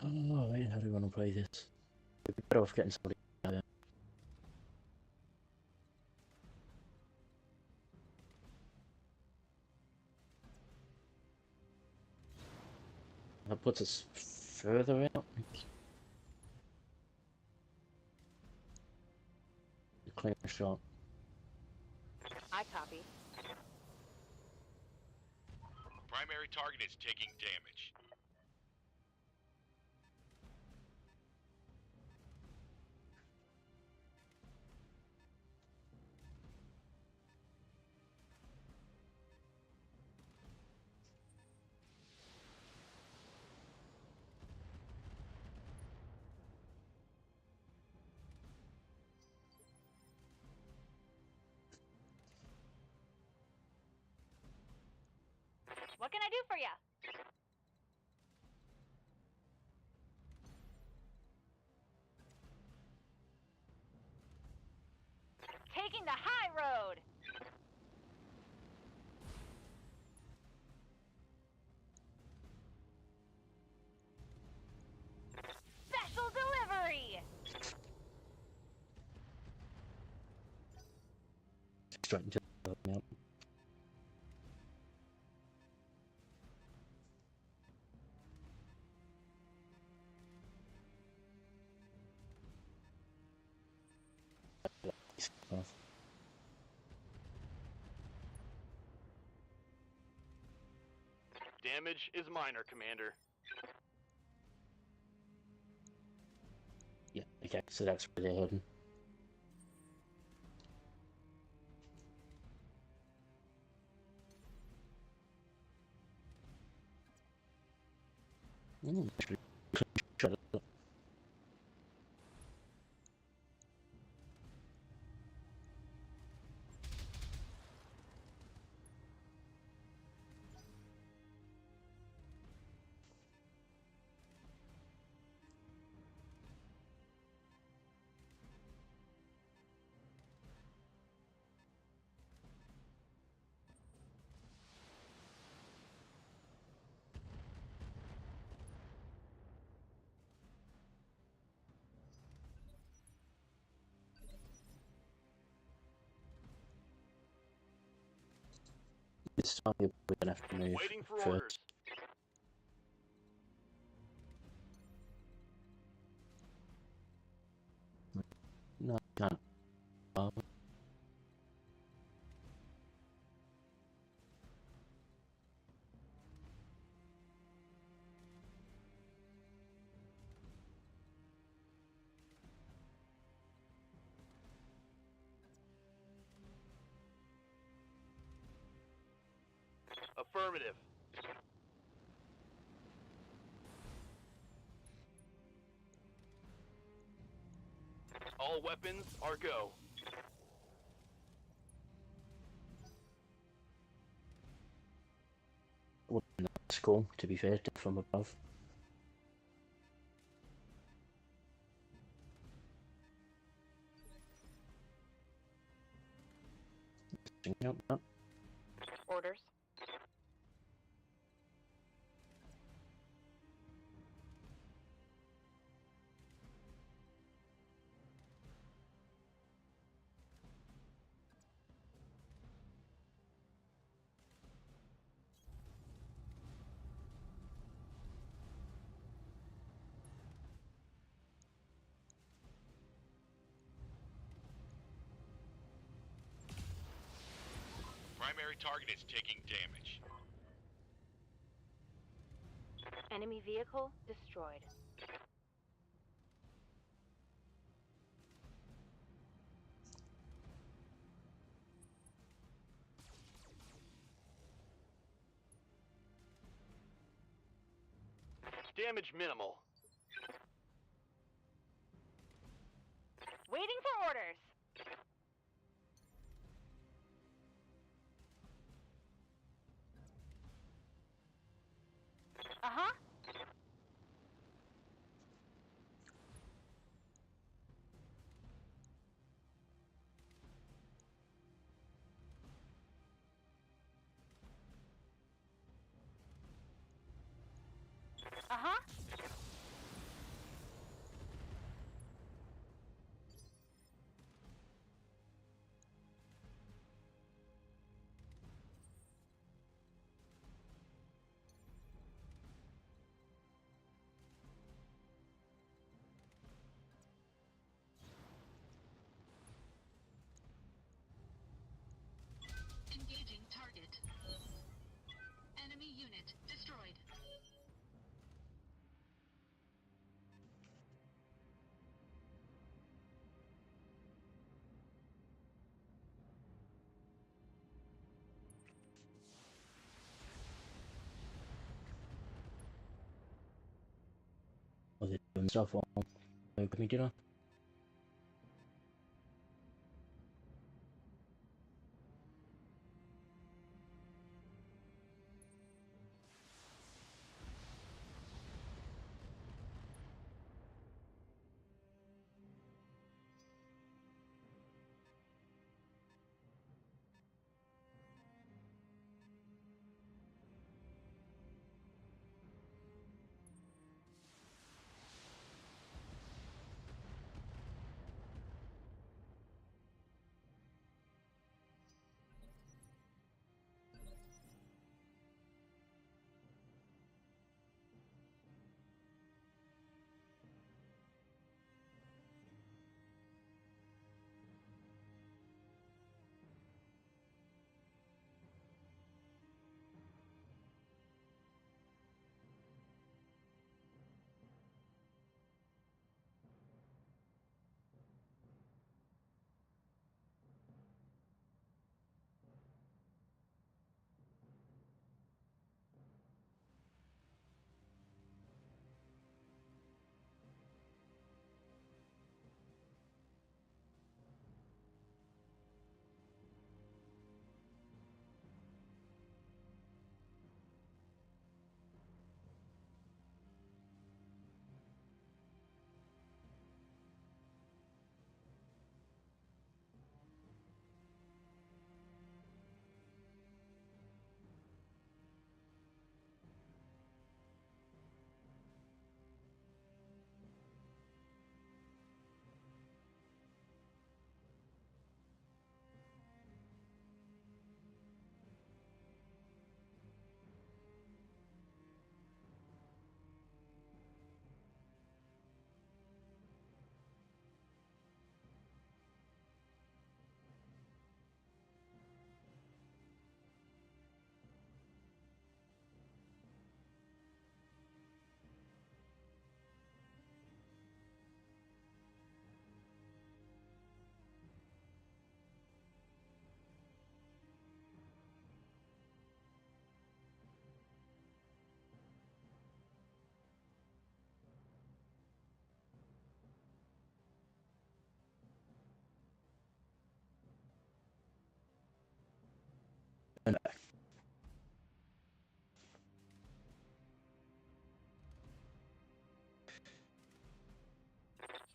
Oh, yeah. how do we want to play this? We'd be better off getting somebody out there. That puts us further out. Clear shot. I copy. Primary target is taking damage. What can I do for you? Taking the high road. Special delivery. Straight into the mount. Damage is minor, Commander. Yeah, okay, so that's where they're heading. Actually, shut it up. This time we're gonna have to move Waiting for first. orders. No, I can't. Affirmative. All weapons are go. Well, that's cool, to be fair, from above. Orders. Primary target is taking damage. Enemy vehicle destroyed. Damage minimal. Waiting for orders. Uh-huh. Uh-huh. unit destroyed. Was it doing stuff on the computer?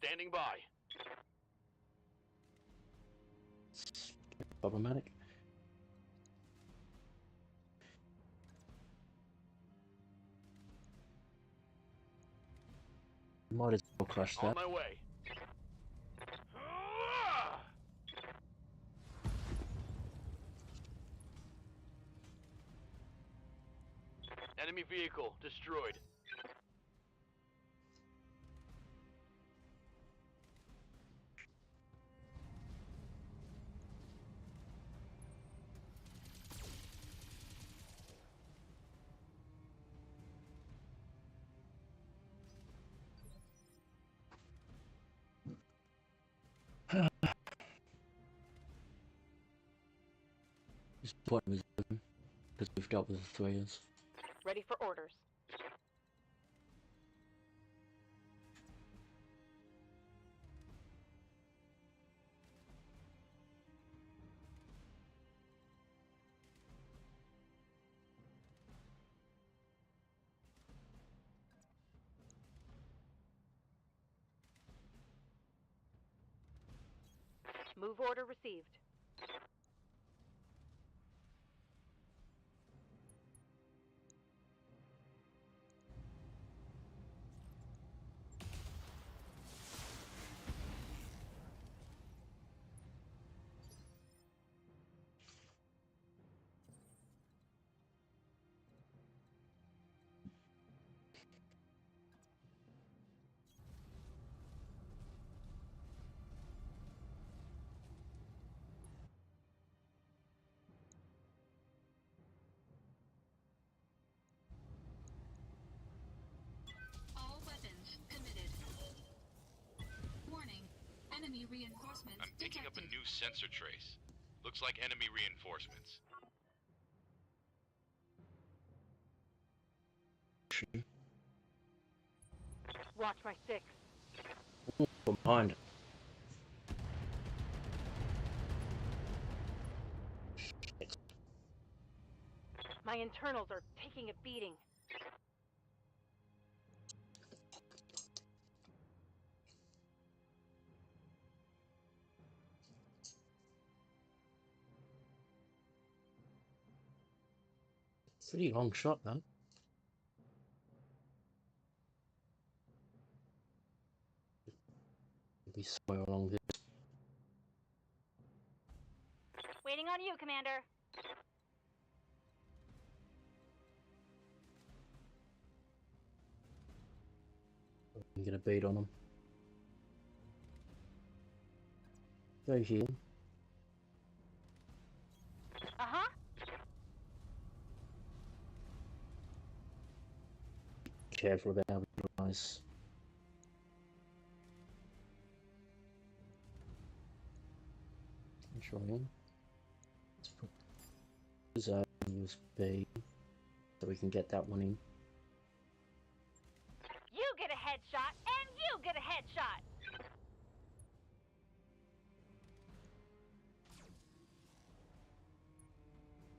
Standing by. Problematic. Might as well crush that. On my way. Enemy vehicle destroyed. This point was open because we've dealt with the threes. Ready for orders. Move order received. Reinforcements I'm picking up a detected. new sensor trace. Looks like enemy reinforcements. Watch my 6. From behind. My internals are taking a beating. Pretty long shot, though. Be somewhere along this. Waiting on you, Commander. I'm gonna beat on them. Go here. Uh-huh. Careful about how we rise. Controlling. Let's put USB so we can get that one in. You get a headshot, and you get a headshot.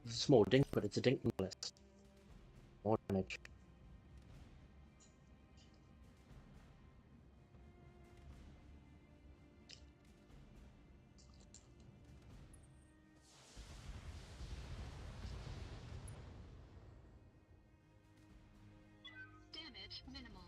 It's a small dink, but it's a dink nonetheless. More damage. Damage minimal.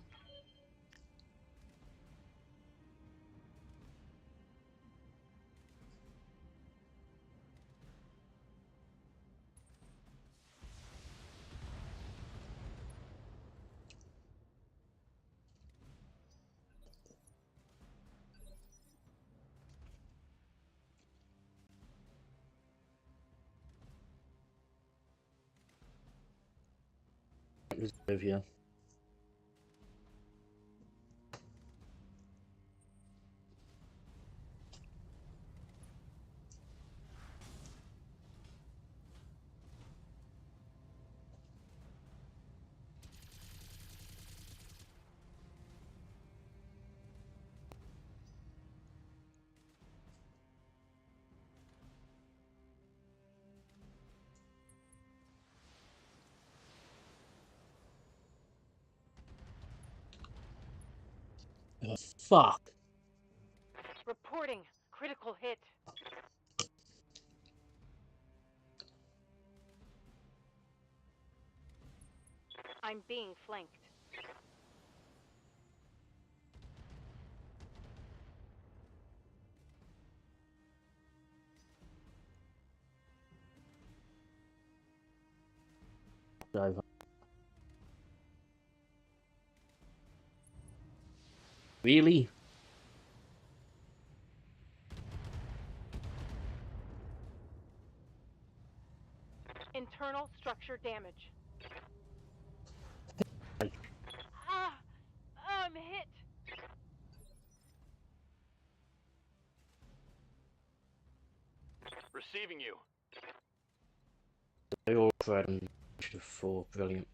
Reserve here. Oh, fuck! Reporting. Critical hit. I'm being flanked. Over. Really? Internal structure damage. Ah, I'm hit. Receiving you. They all thread and initiative 4. Brilliant.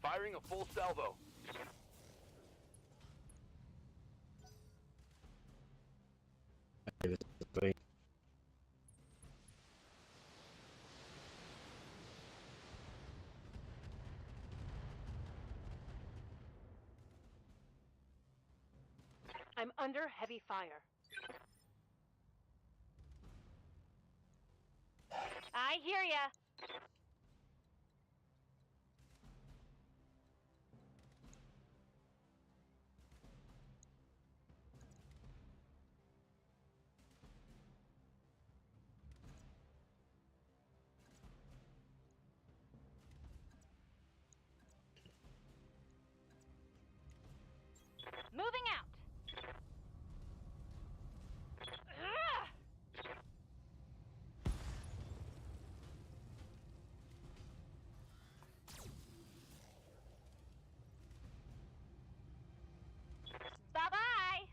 Firing a full salvo. Three. I'm under heavy fire. I hear ya. Moving out. Ugh! Bye-bye.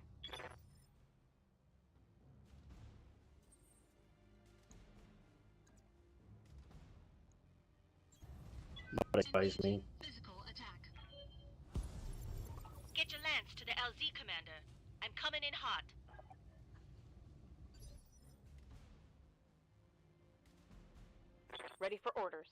Not advise me. Physical attack. Get your lance to the LZ, Commander. I'm coming in hot. Ready for orders.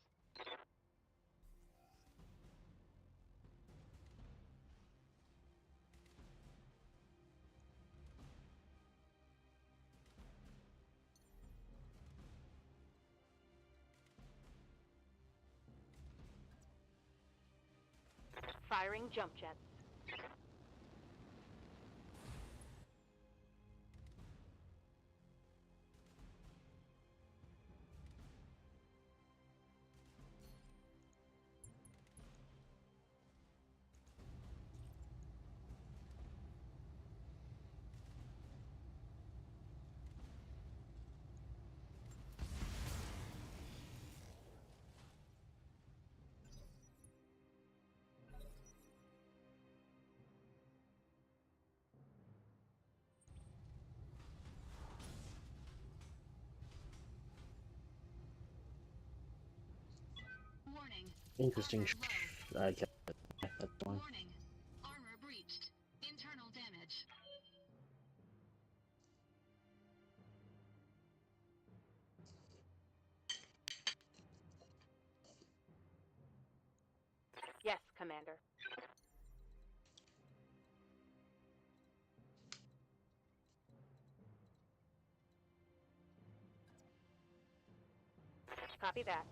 Firing jump jets. Warning. Interesting. Okay, that's fine. Warning. Armor breached. Internal damage. Yes, Commander. Copy that.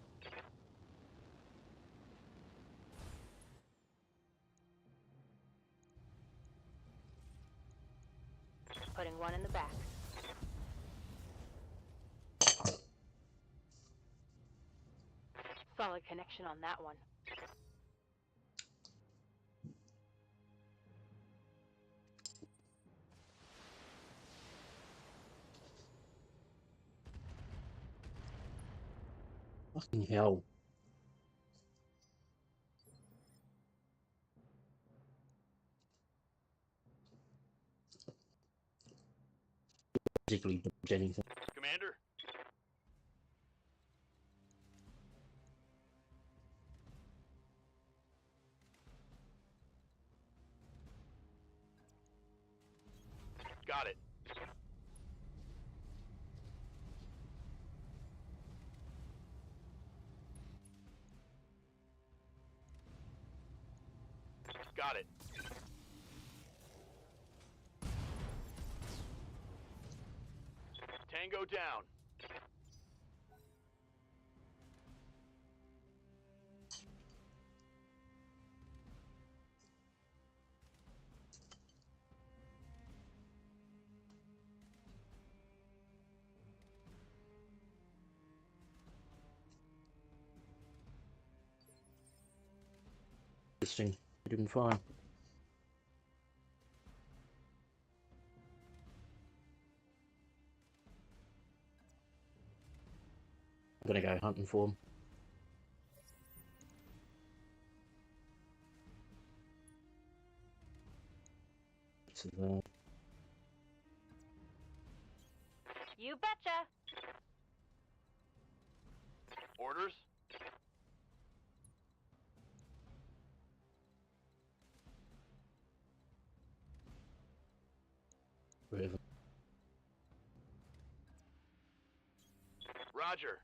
Putting one in the back. Solid connection on that one. Fucking hell. Particularly anything. Commander? Got it. Got it. Tango down. Interesting. You're doing fine. I'm gonna go hunting for him. So, You betcha. Orders? wherever. Roger.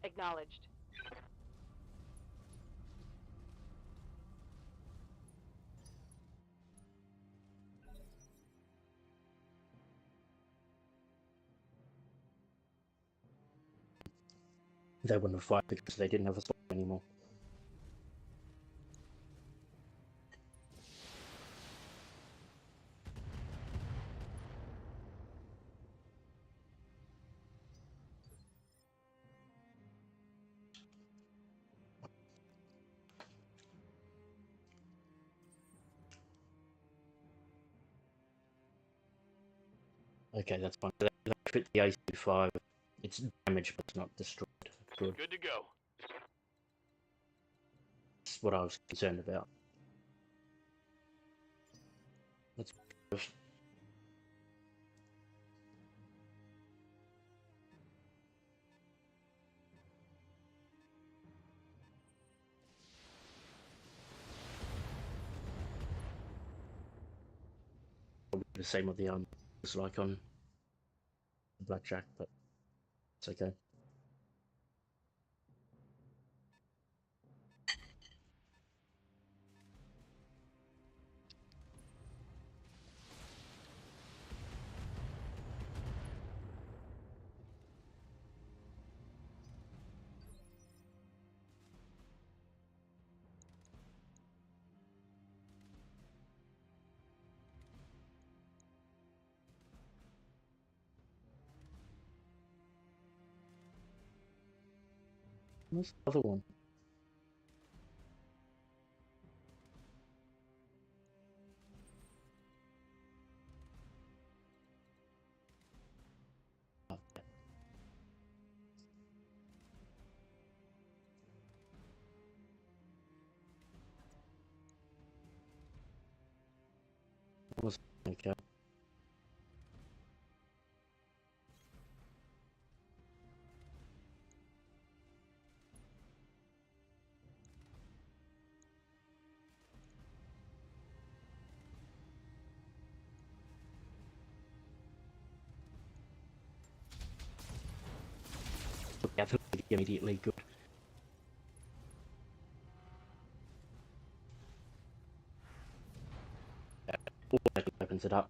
Acknowledged. They wouldn't have fight because they didn't have a spot anymore. Okay, that's fine. That fit the AC5. It's damaged, but it's not destroyed. Good. Good to go. That's what I was concerned about. Let's go. Probably the same with the was like on the blackjack, but it's okay. What's the other one? Okay. Okay, immediately good. Automatically opens it up.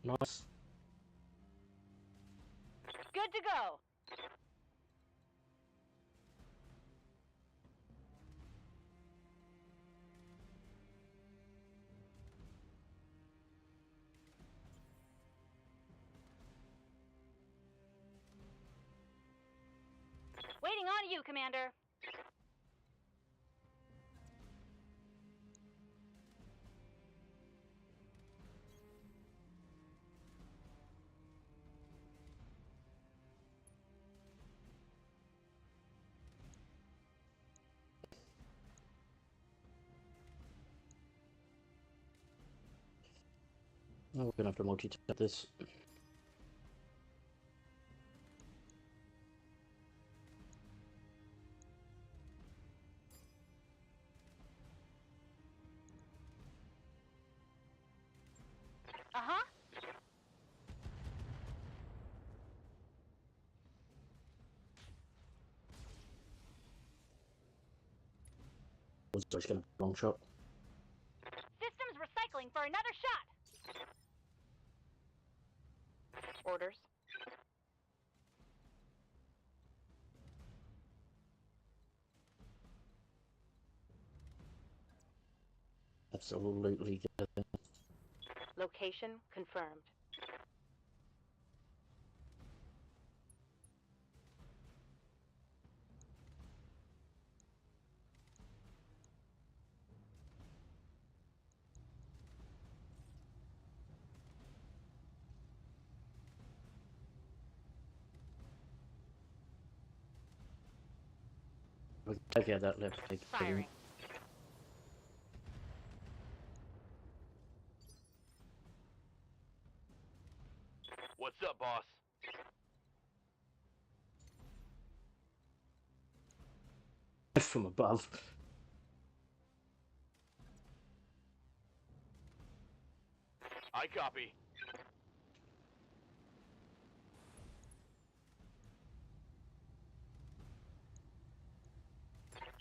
Nice. Good to go. Waiting on you, Commander. Oh, we're gonna have to multi-tap this. Uh-huh. Was just gonna long shot. Systems recycling for another shot. Orders. Absolutely get it. Location confirmed. We'll take out that left leg. Firing. What's up, boss? From above. I copy.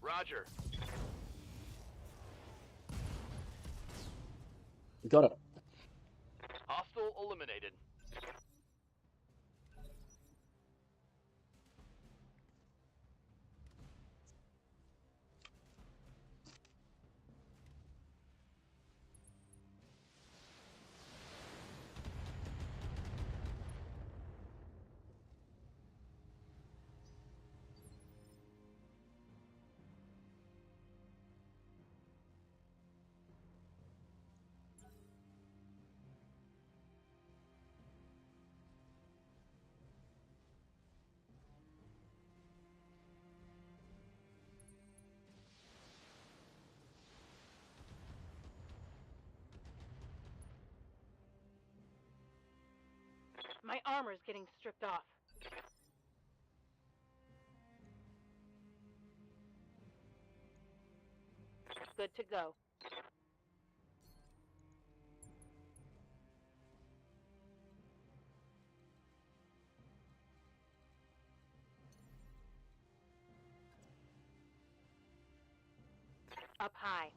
Roger. Got it. Hostile eliminated. My armor's getting stripped off. Good to go. Up high.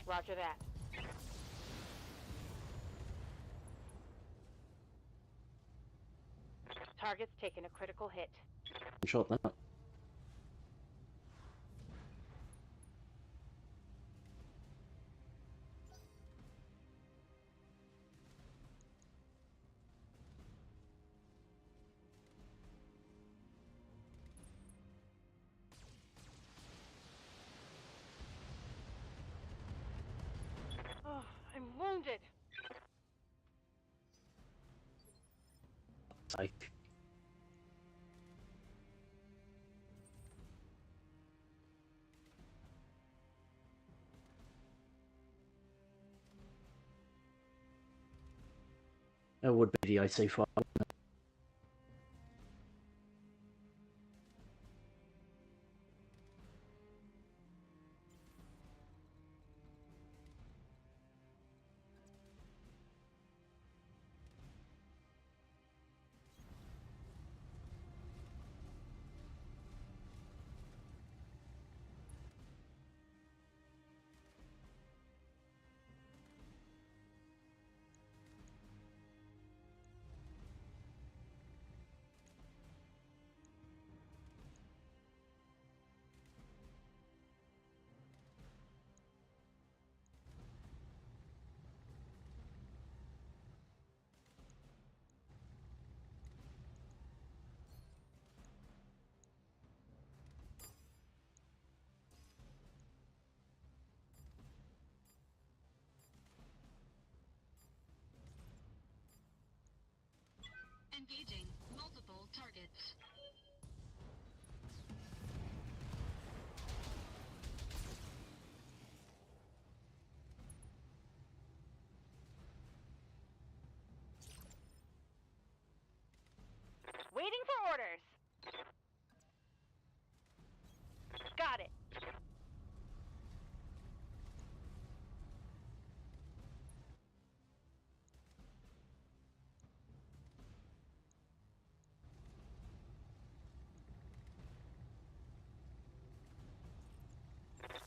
Roger that. Target's taken a critical hit. Shot that. Oh, I'm wounded. Psych. That would be the IC5. Engaging multiple targets. Waiting for orders. Got it.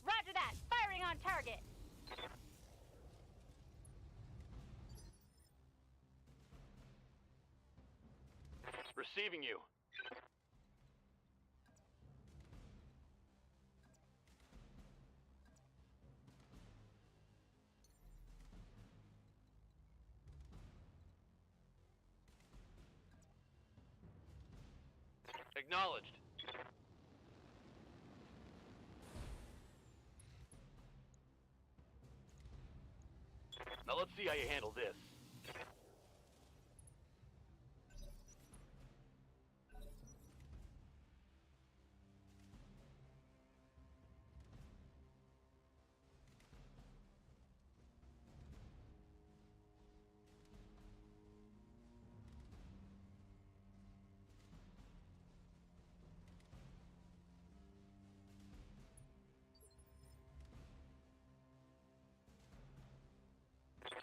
Roger that. Firing on target. Receiving you. Acknowledged. Now let's see how you handle this.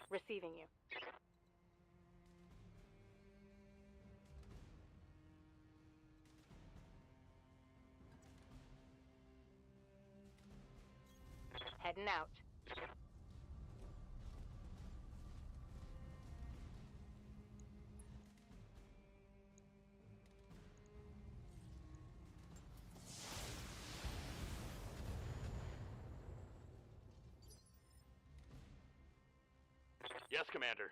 Receiving you. Heading out. Yes, Commander.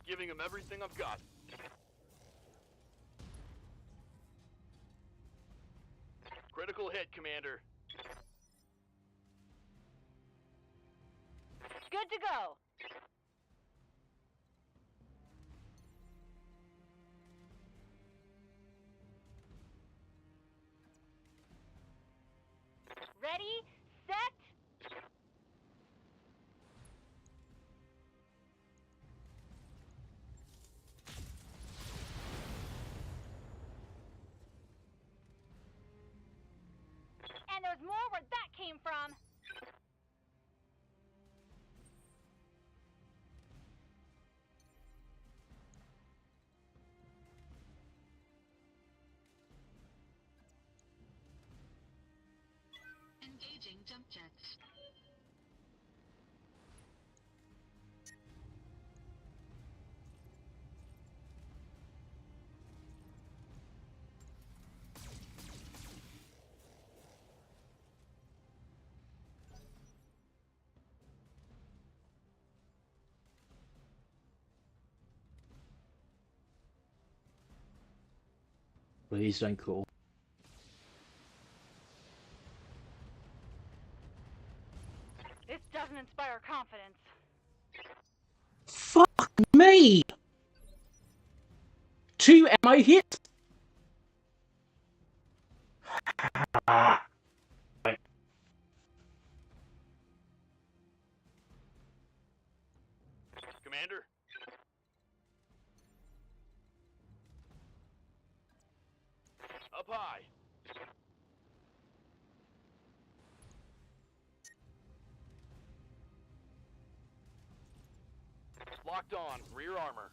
Giving him everything I've got. Critical hit, Commander. Good to go. Ready, set. And there's more where that came from. Engaging jump jets. Please don't call. This doesn't inspire confidence. Fuck me! 2 ammo hits? Commander? Up high. Locked on. Rear armor.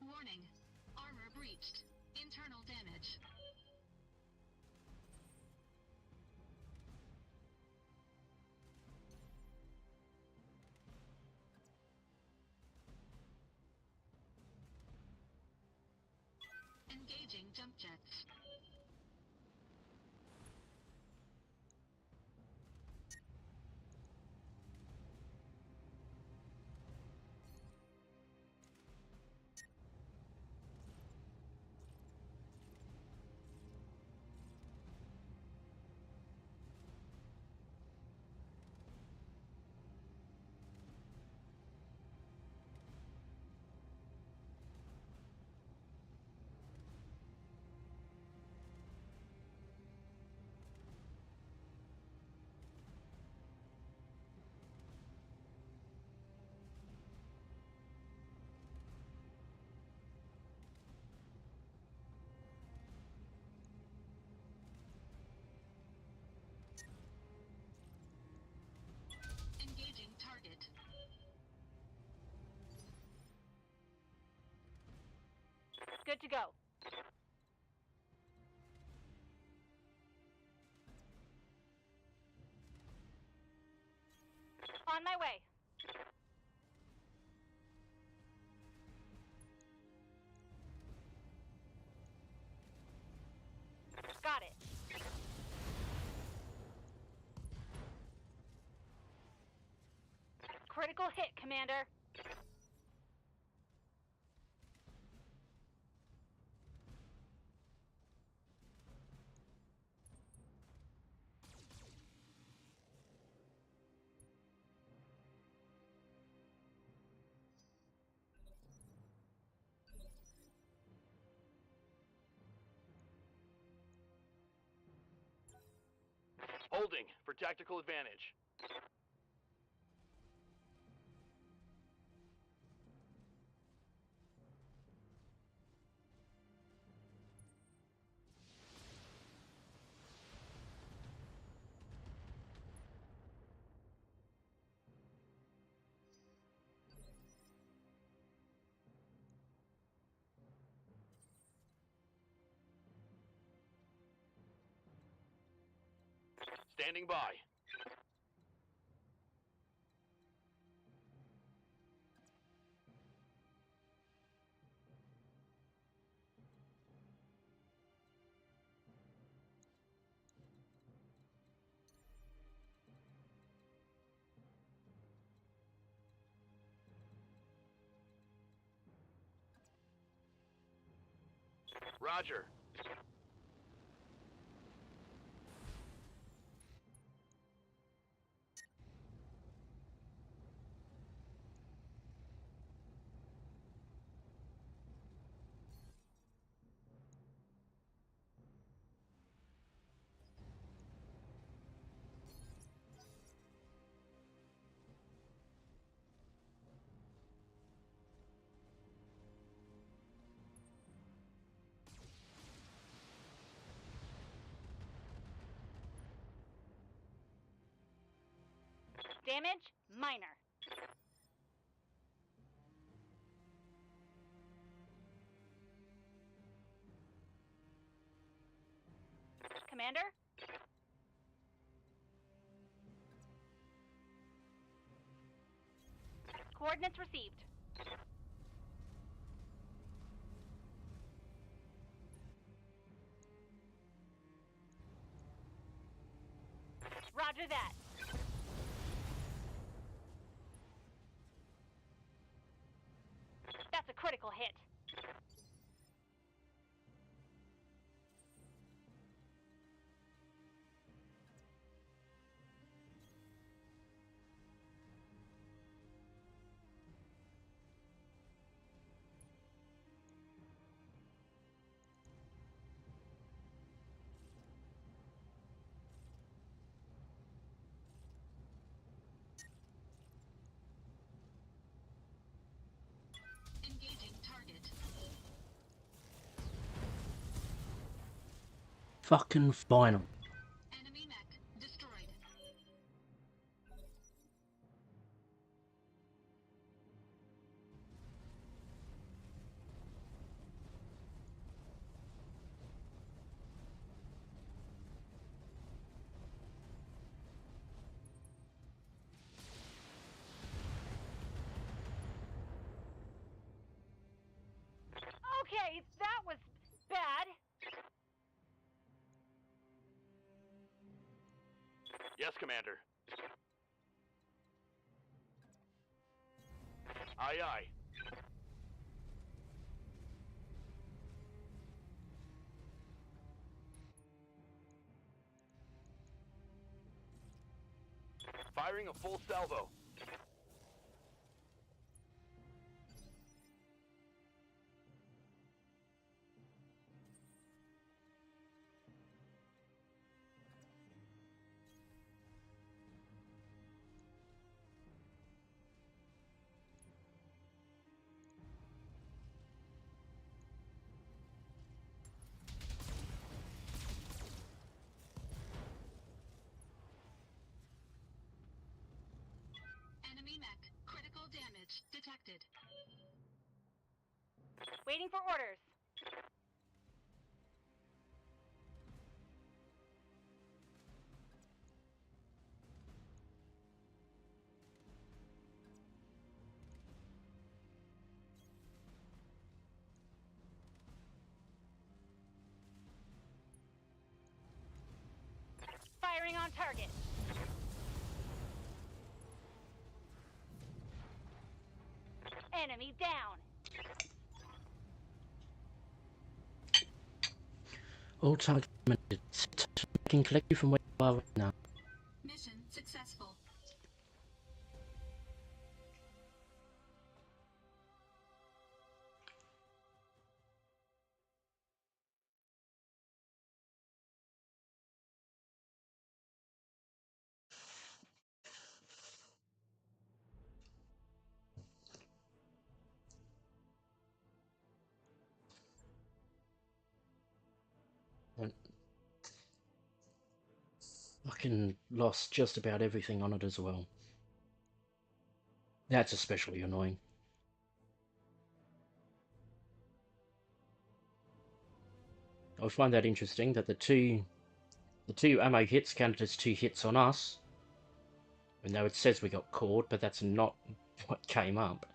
Warning. Armor breached. Internal damage. Engaging jump jets. Engaging target. Good to go. On my way. Got it. Critical hit, Commander. Holding for tactical advantage. Standing by. Roger. Damage minor. Commander? Coordinates received. Roger that. That's a critical hit. Engaging target. Fucking final. Enemy mech destroyed. Okay, that was bad. Yes, Commander. Aye, aye. Firing a full salvo. Enemy mech critical damage detected. Waiting for orders. Firing on target. Enemy down. All target eliminated. I can collect you from where you are right now. Mission successful. Fucking lost just about everything on it as well. That's especially annoying. I find that interesting that the two The 2 ammo hits counted as 2 hits on us. Even though it says we got caught, but that's not what came up.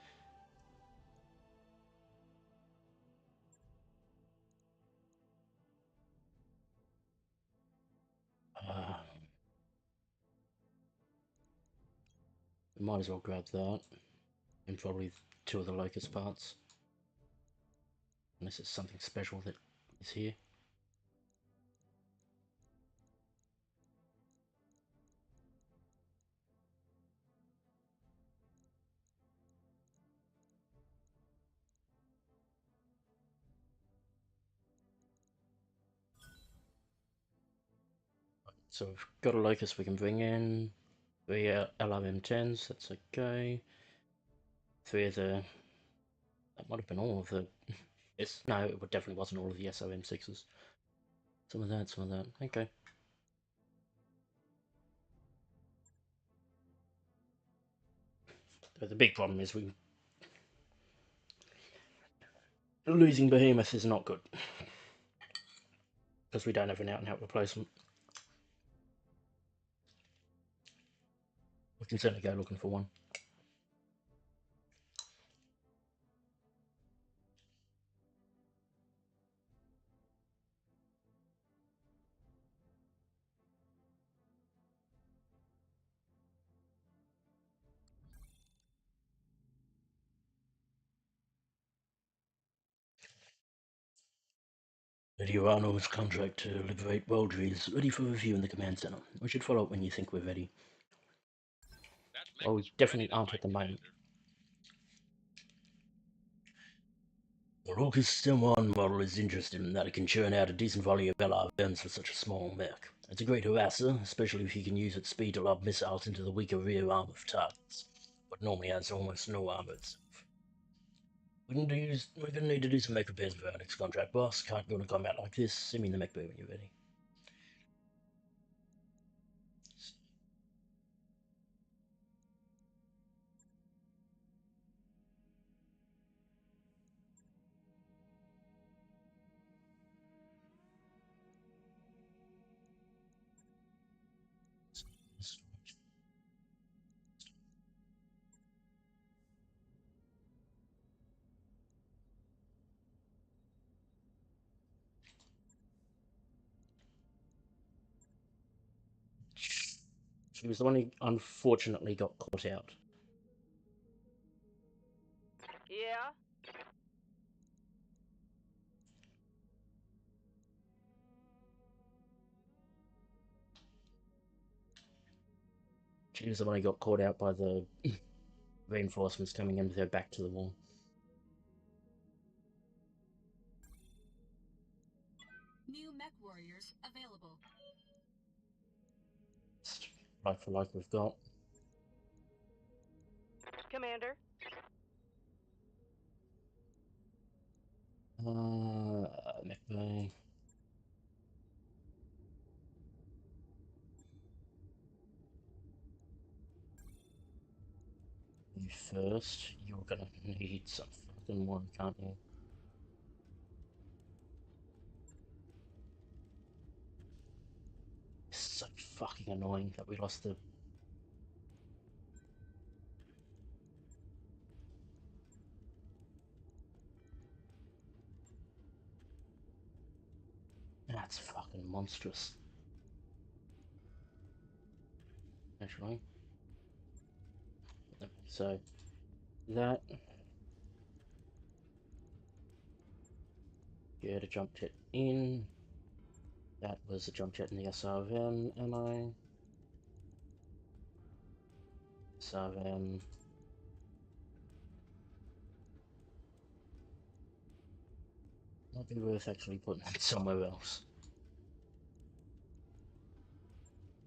We might as well grab that. And probably 2 of the locust parts. Unless it's something special that is here. So we've got a locust we can bring in. 3 LRM-10s, that's okay. 3 of the... That might have been all of the... Yes, no, it definitely wasn't all of the SOM6s. Some of that, some of that. Okay. But the big problem is losing Behemoth is not good. Because we don't have an out-and-out replacement. We can certainly go looking for one. Lady Arnold's contract to liberate Waldry is ready for review in the command center. We should follow up when you think we're ready. Well, we definitely aren't at the moment. The Locust M1 model is interesting in that it can churn out a decent volume of LRMs for such a small mech. It's a great harasser, especially if you can use its speed to lob missiles into the weaker rear arm of targets, but normally has almost no armor itself. We're gonna need to do some mech repairs for our next contract, boss. Can't go to combat like this. Send me the mech bay when you're ready. She was the one who unfortunately got caught out. Yeah? She was the one who got caught out by the reinforcements coming in with her back to the wall. New mech warriors available. Like for like we've got. Commander? Mech bay. You first. You're gonna need some fucking one, can't you? It's so fucking annoying that we lost the... That's fucking monstrous. Actually. So, that... Get a jump jet in. That was a jump jet in the SRM, am I? SRM... Might be worth actually putting it somewhere else.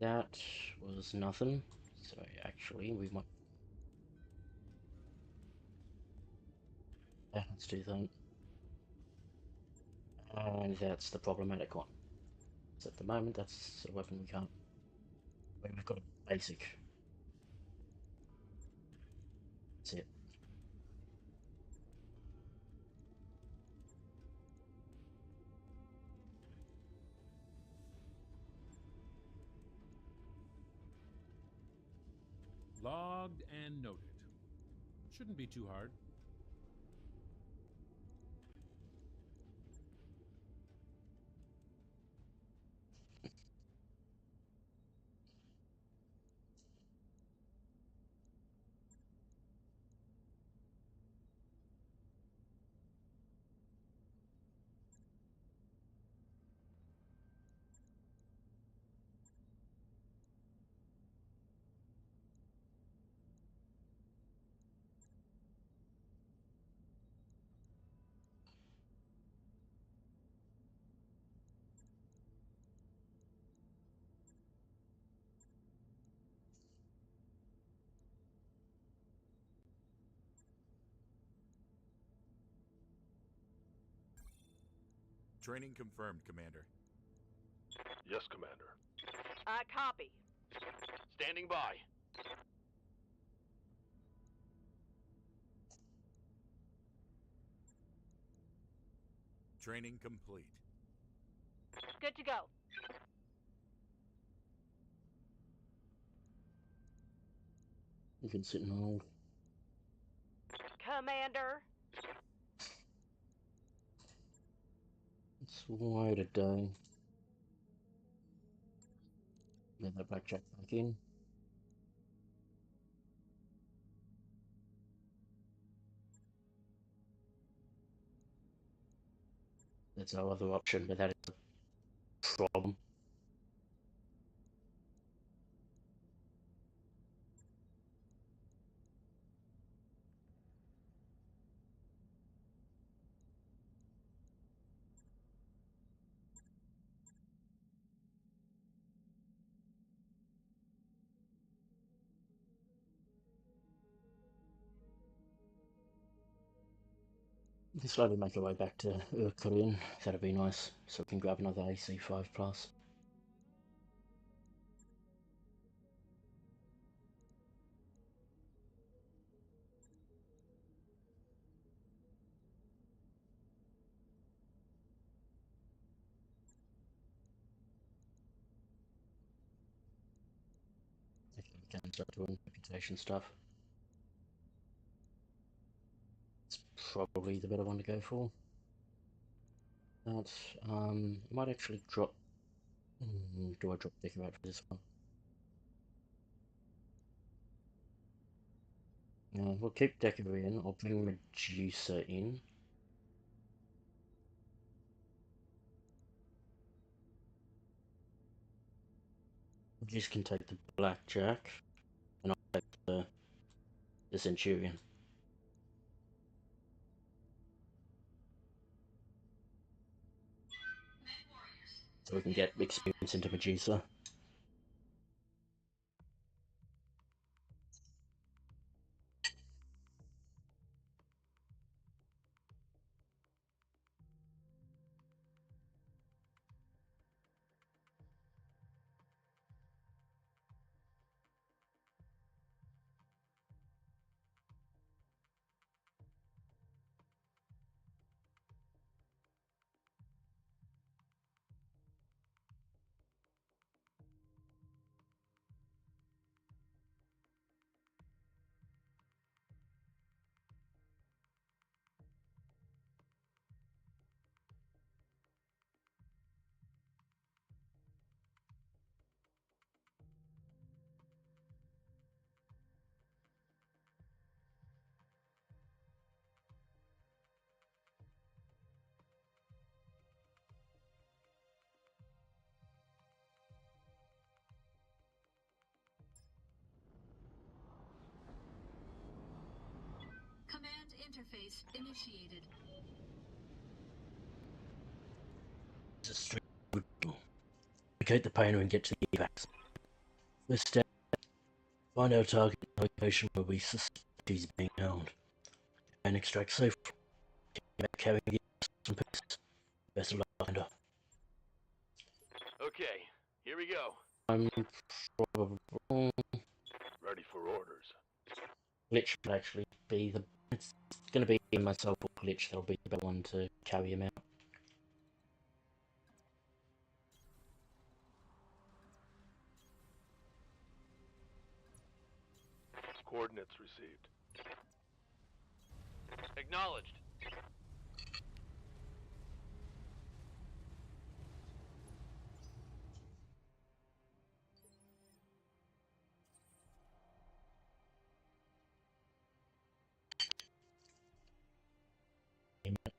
That was nothing. So actually, we might... Yeah, let's do that. And that's the problematic one. So at the moment, that's a weapon we can't... We've got a basic. That's it. Logged and noted. Shouldn't be too hard. Training confirmed, Commander. Yes, Commander. I copy. Standing by. Training complete. Good to go. You can sit and hold. Commander. It's wide a day. Get that blackjack back in. That's our other option, but that is a problem. We can slowly make our way back to Korean. That'd be nice. So we can grab another AC5 plus. Okay, we can start doing reputation stuff. It's probably the better one to go for. But I might actually drop. Do I drop Decker out for this one? We'll keep Decker in. I'll bring Medusa in. Medusa can take the blackjack, and I'll take the Centurion. So we can get experience into Medusa. Command interface initiated. It's a straight locate the painter and get to the evacs. First step, find our target location where we suspect he's being held. And extract safe. Carrying some pieces. Best of luck, Commander. Okay, here we go. I'm probably Ready for orders. Glitch will actually be the. It's going to be myself or Glitch that'll be the better one to carry him out. Coordinates received. Acknowledged.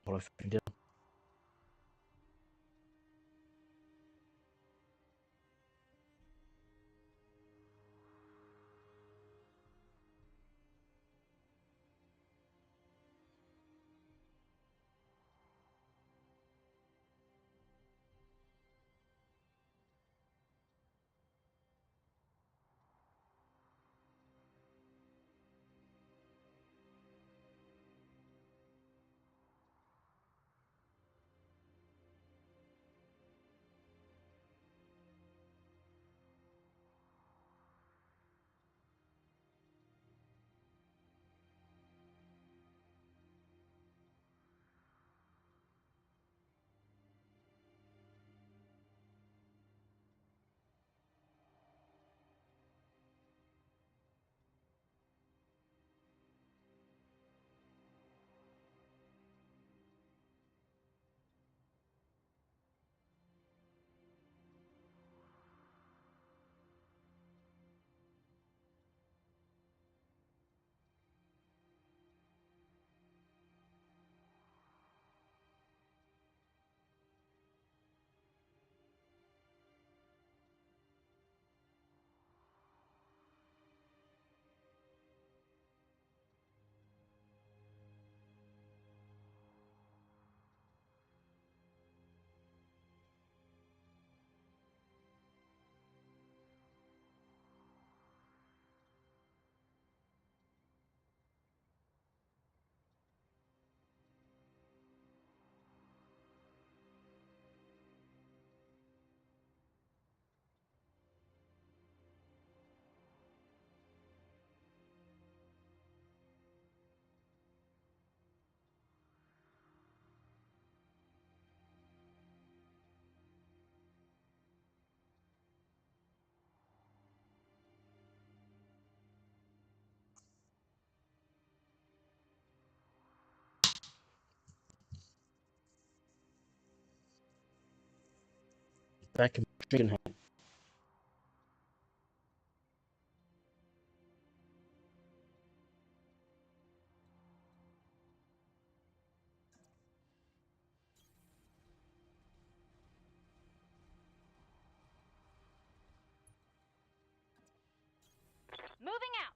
What I fucking did. Back in chicken head. Moving out.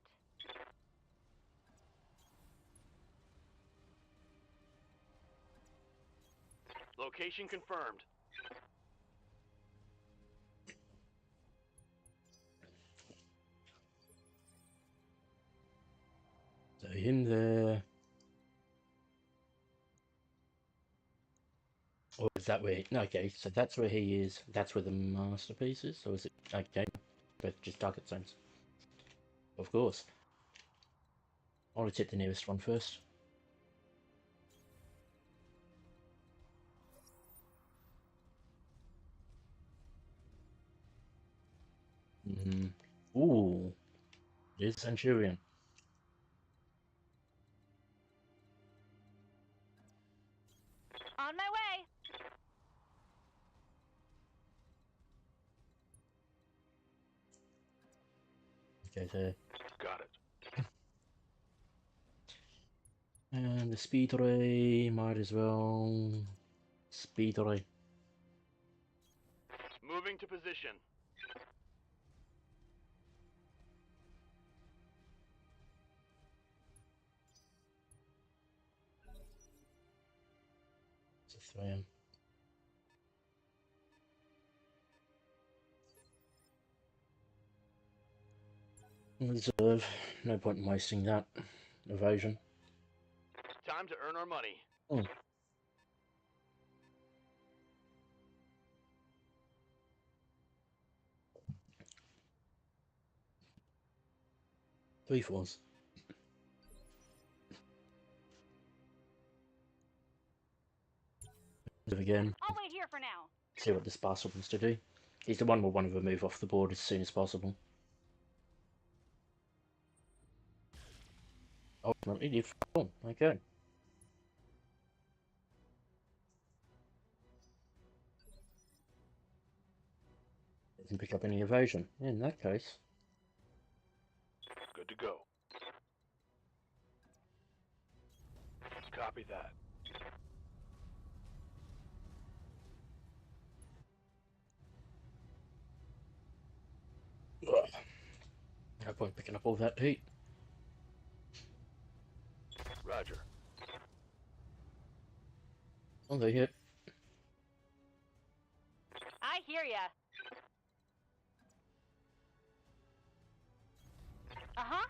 Location confirmed. So him there. Or is that where? No, okay, so that's where he is. That's where the masterpiece is. Or is it? Okay, but just target zones. Of course. I'll hit the nearest one first. Ooh, it's Centurion. On my way. Okay, so. Got it. And the speed ray might as well. Speed ray. Moving to position. It's a 3M. Reserve. No point in wasting that. Evasion. Time to earn our money. Oh. Three fours. Again. I'll wait here for now. See what this bastard wants to do. He's the one we'll want to remove off the board as soon as possible. Apparently you've gone. Okay. Doesn't pick up any evasion. In that case. Good to go. Copy that. Ugh. No point picking up all that heat. Roger. Oh, they hit. I hear ya. Uh-huh.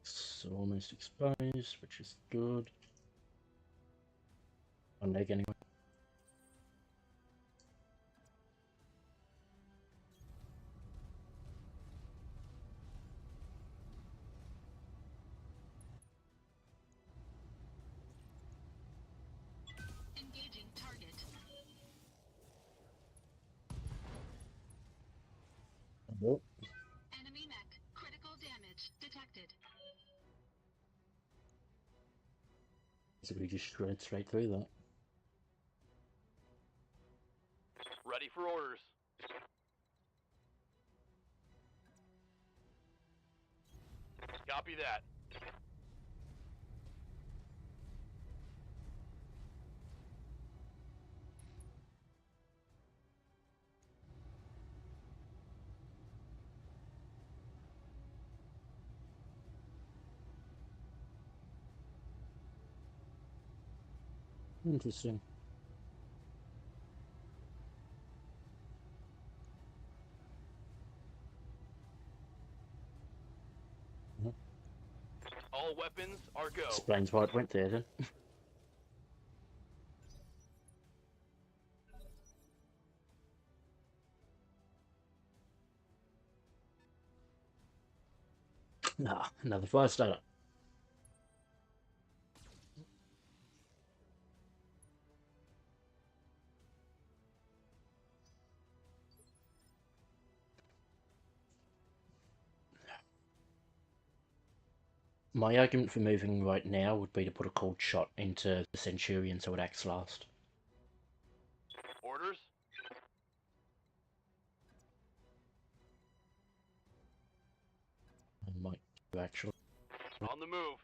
So almost exposed, which is good. One leg anyway. Engaging target. Oh. Enemy mech. Critical damage detected. So we just shred straight through that. Ready for orders. Copy that. Interesting. All weapons are go. Explains why it went there then. Ah, another fire starter. My argument for moving right now would be to put a cold shot into the Centurion so it acts last. Orders? I might do actually. On the move.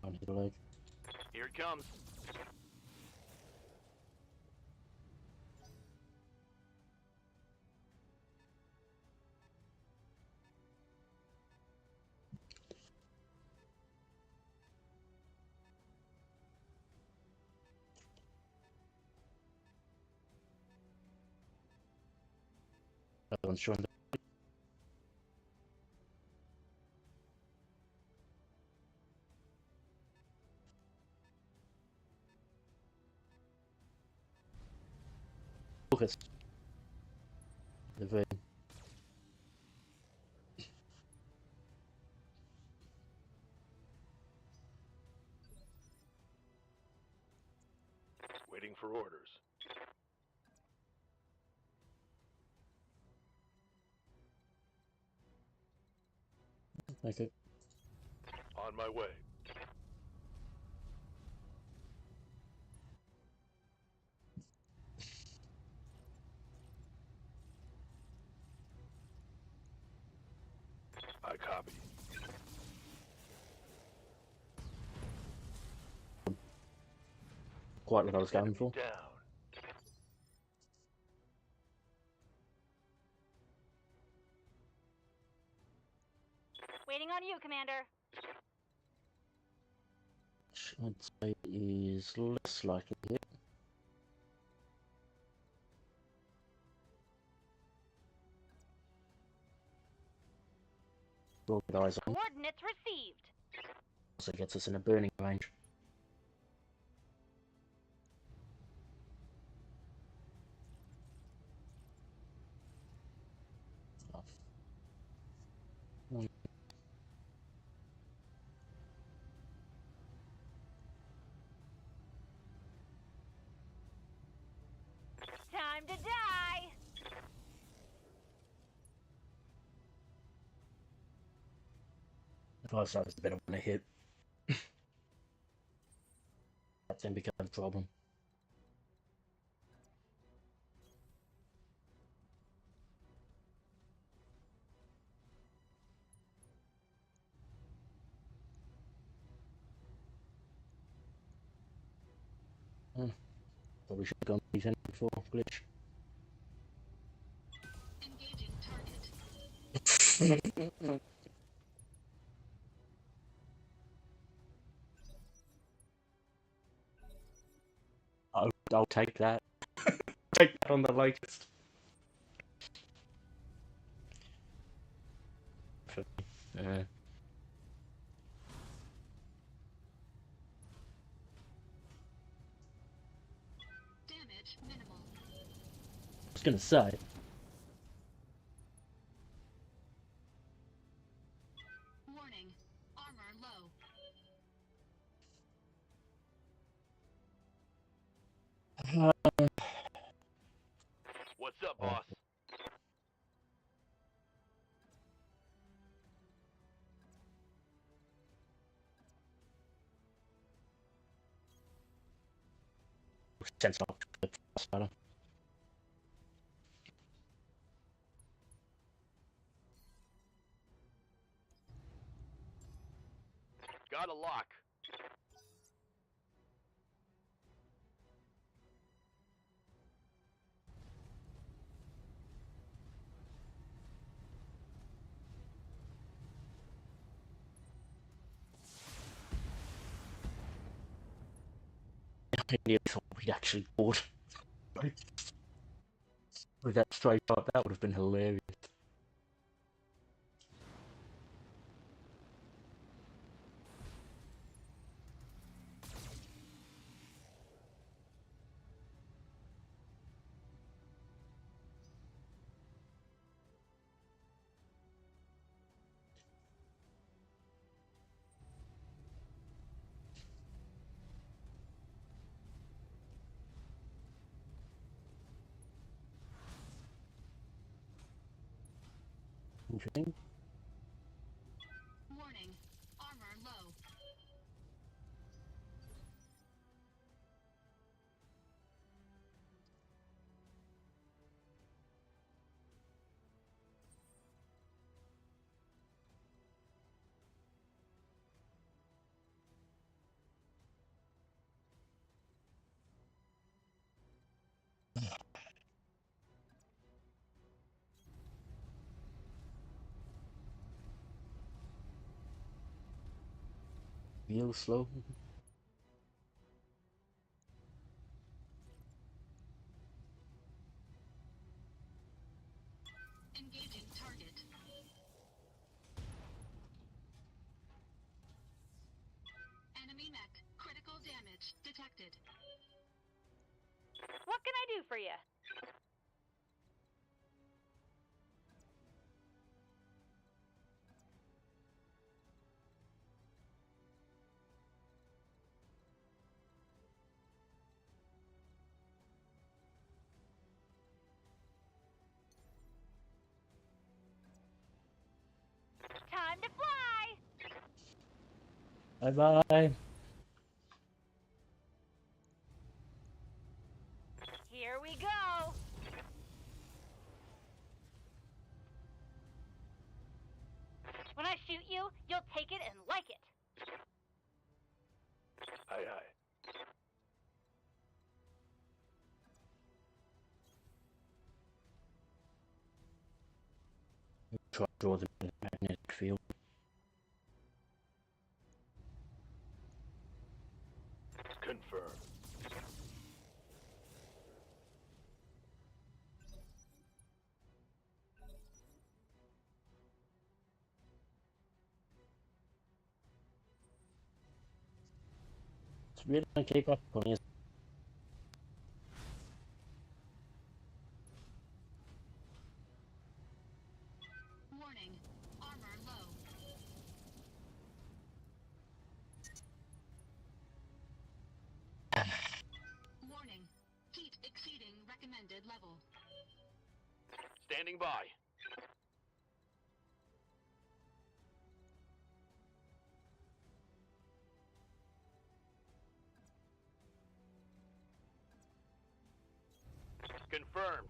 On his leg. Here it comes. That one's trying to. Focus. The vein. Waiting for orders. Okay. On my way. I copy. Quite what I was going for. Down. Waiting on you, Commander. Which I'd say is less likely to hit. Roll with eyes on. Coordinates received. Also gets us in a burning range. Oh. Time to die. If I was a better one to hit. That then becomes a problem. Probably should have gone defense before glitch. Engaging target. I'll take that. Take that on the latest. Damage minimal. I was gonna say. Warning. Armor low. What's up, boss? Sense not to the better. Got a lock. I nearly thought we'd actually bought. With that straight up, that would have been hilarious. Interesting. Warning. Armor low. Real slow. Engaging target. Enemy mech. Critical damage detected. What can I do for you? Time to fly! Bye-bye. Here we go! When I shoot you, you'll take it and like it. Aye, aye. Try to draw the magnetic field. Confirmed. really gonna keep up on this. Warning. Armor low. Warning. Heat exceeding recommended level. Standing by. Confirmed.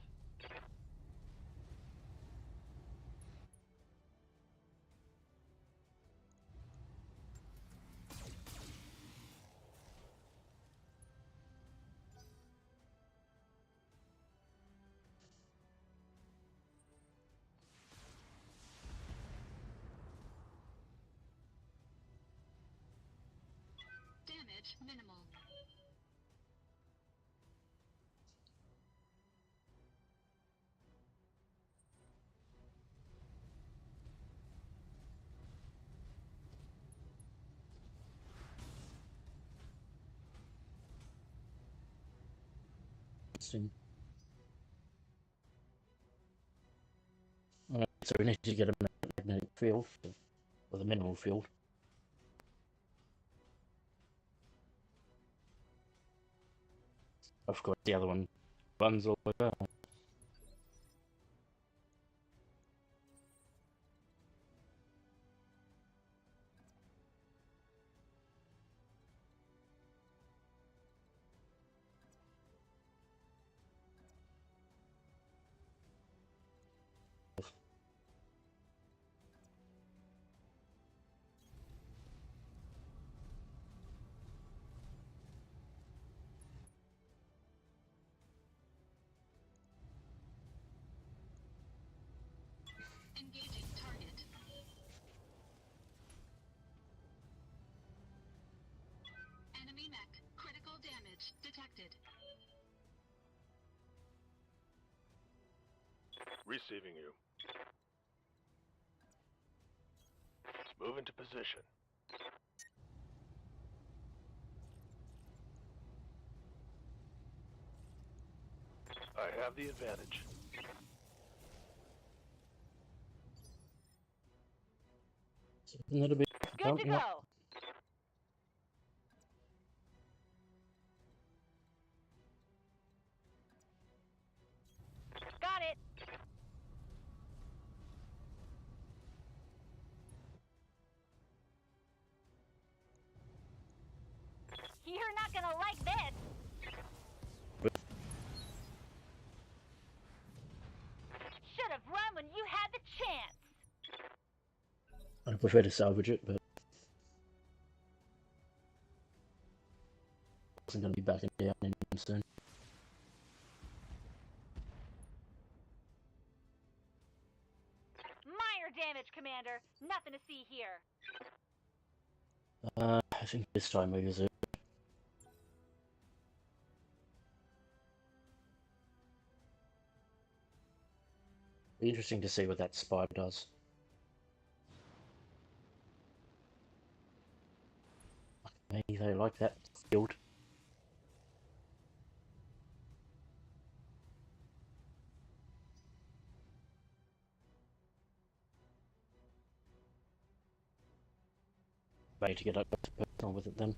Damage minimal. Interesting. Alright, so we need to get a magnetic field, or the mineral field. Of course, the other one runs all the way down. Engaging target. Enemy mech. Critical damage detected. Receiving you. Move into position. I have the advantage. A little bit. Good to go. Got it. You're not gonna like this. Should have run when you had the chance. I prefer to salvage it, but I wasn't going to be backing down anytime soon. Minor damage, Commander. Nothing to see here. I think this time we use it. Be interesting to see what that spider does. Maybe they like that field. Way to get up to personal with it then.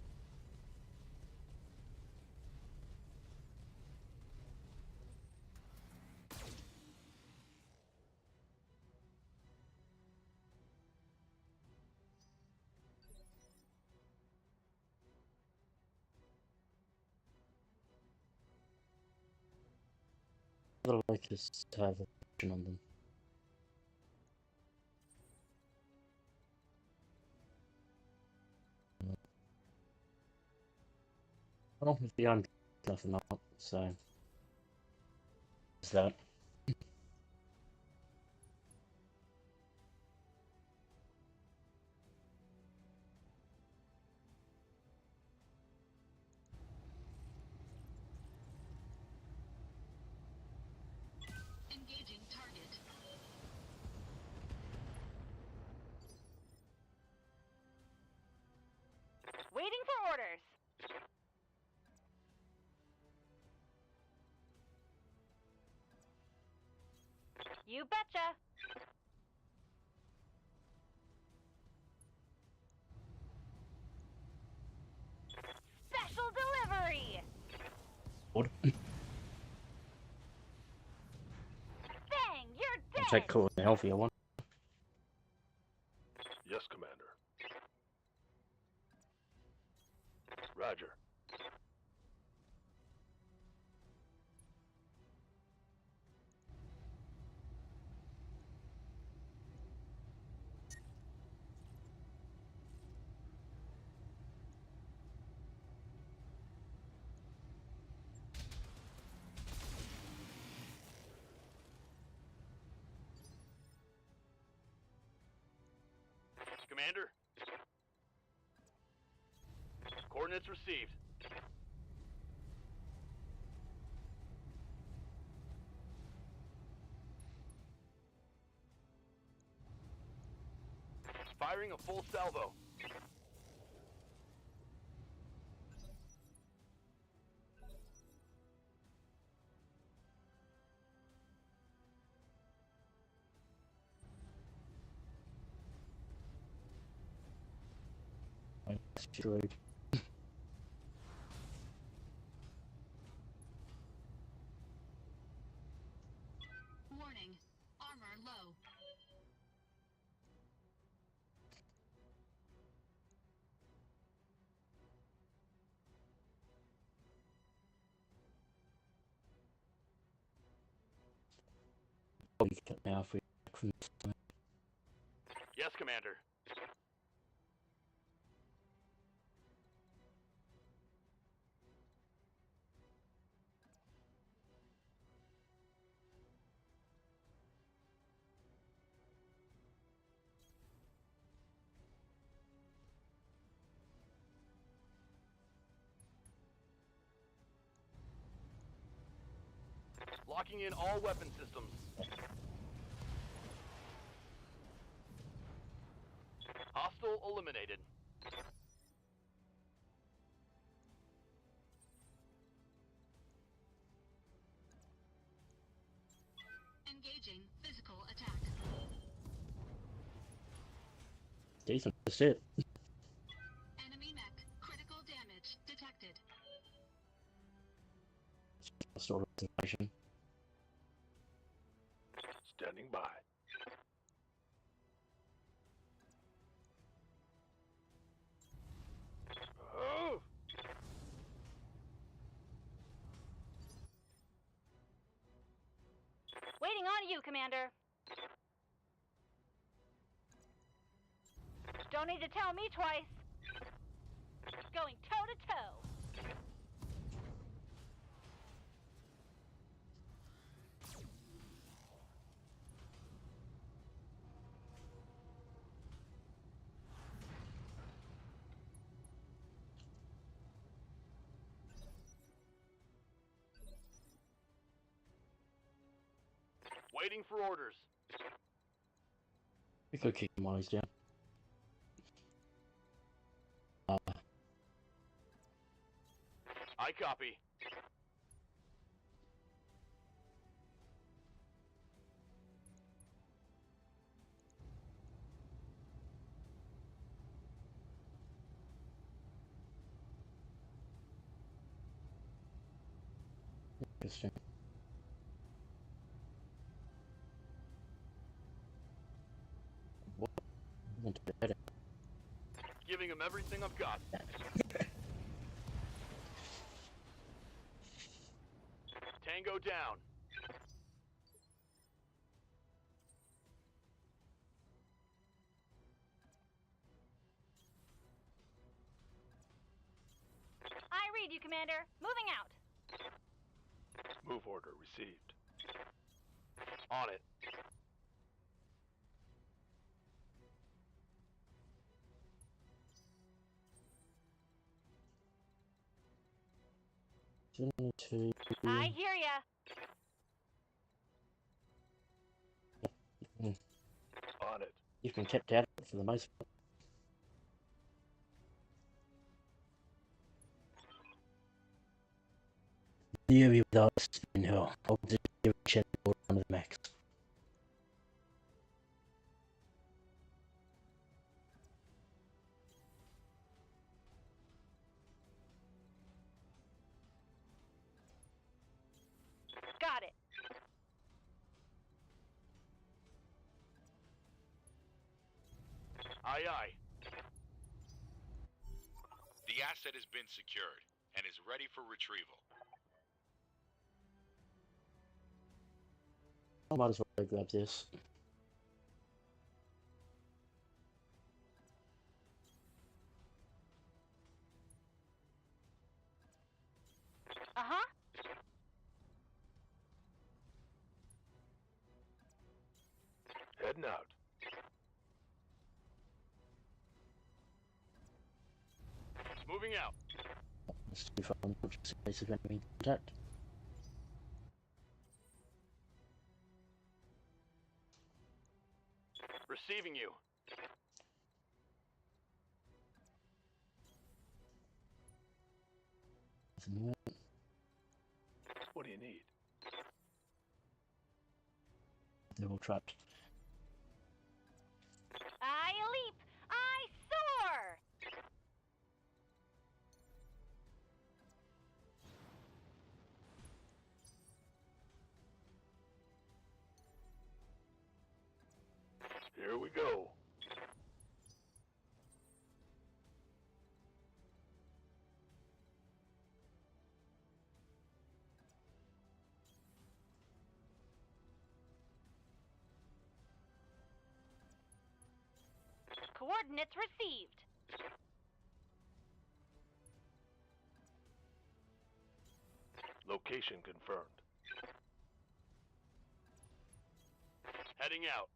The locusts have a function on them. Well, if the arm nothing up, so is that. Engaging target. Waiting for orders. You betcha. Special delivery. What? Bang, you're I'll dead. take cool and the healthier one. Yes, Commander. Roger. Commander? Coordinates received. Firing a full salvo. Destroyed. Warning. Armor low. Probably cut now if we from this. Yes, Commander. Locking in all weapon systems. Hostile eliminated. Engaging physical attack. Decent, that's it. Enemy mech. Critical damage detected. Sort of information. Standing by. Oh! Waiting on you, Commander. Don't need to tell me twice. Going toe to toe. Waiting for orders. We could keep him while he's down. I copy. Interesting. What? Want to better. Giving him everything I've got. Tango down. I read you, Commander. Moving out. Move order received. On it. I hear ya. On it. You've been kept out of it for the most part. The area with us in hell. I'll just give a check for one of the max. Got it. Aye, aye. The asset has been secured and is ready for retrieval. I might as well grab this. Uh-huh. Heading out. Moving out. Let's do fun, just in case of enemy contact. Receiving you. What do you need? They're all trapped. I leap! I soar! Here we go. Coordinates received. Location confirmed. Heading out.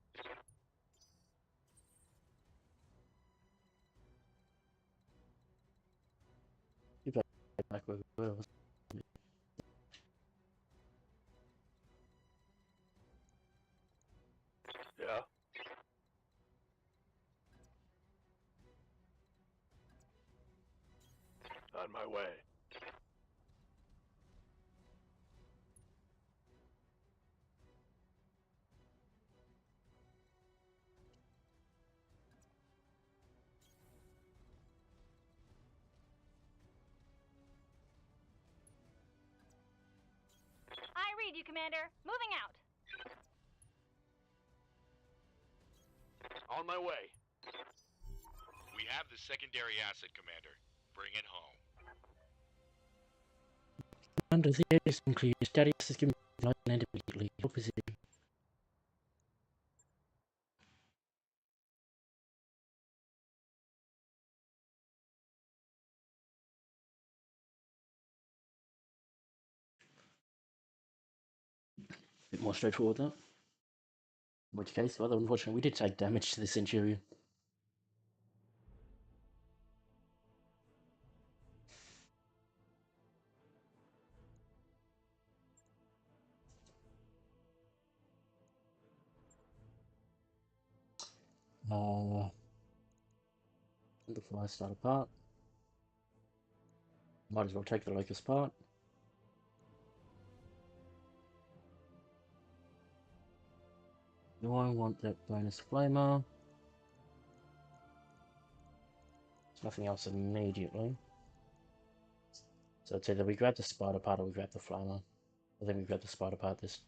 You better get back where we were. Yeah. On my way. I read you, Commander. Moving out. On my way. We have the secondary asset, Commander. Bring it home. Under the Edison T, status is given line and immediately. Your position. Bit more straightforward that. In which case, well, unfortunately, we did take damage to the Centurion. Before I start apart, might as well take the Locust part. Do I want that bonus flamer? There's nothing else immediately. So I'd say that we grab the spider part or we grab the flamer. I think we grab the spider part this.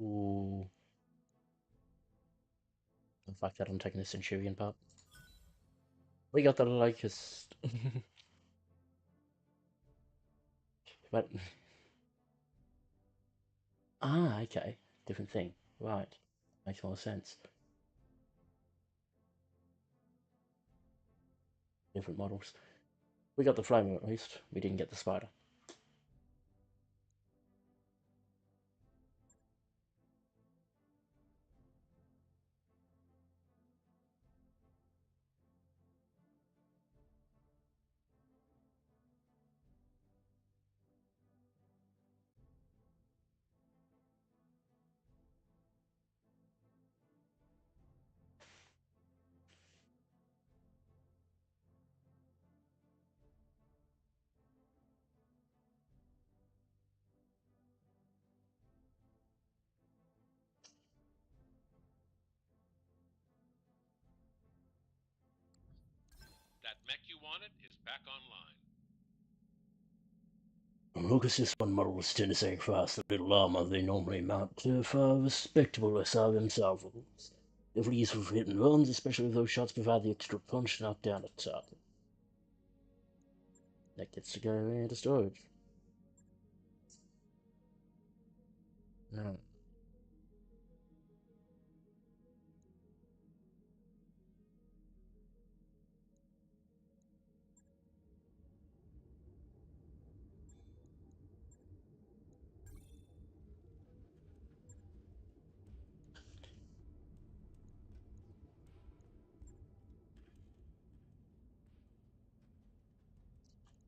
Ooh. The fact that I'm taking the Centurion part. We got the Locust. But ah, okay. Different thing. Right. Makes more sense. Different models. We got the flamer at least. We didn't get the spider. That mech you wanted is back online. Lucas, this one models tend to sacrifice the little armor they normally mount for respectable asylum salvables. Definitely useful for hitting runs, especially if those shots provide the extra punch to knock down a target. That gets to go into storage. No.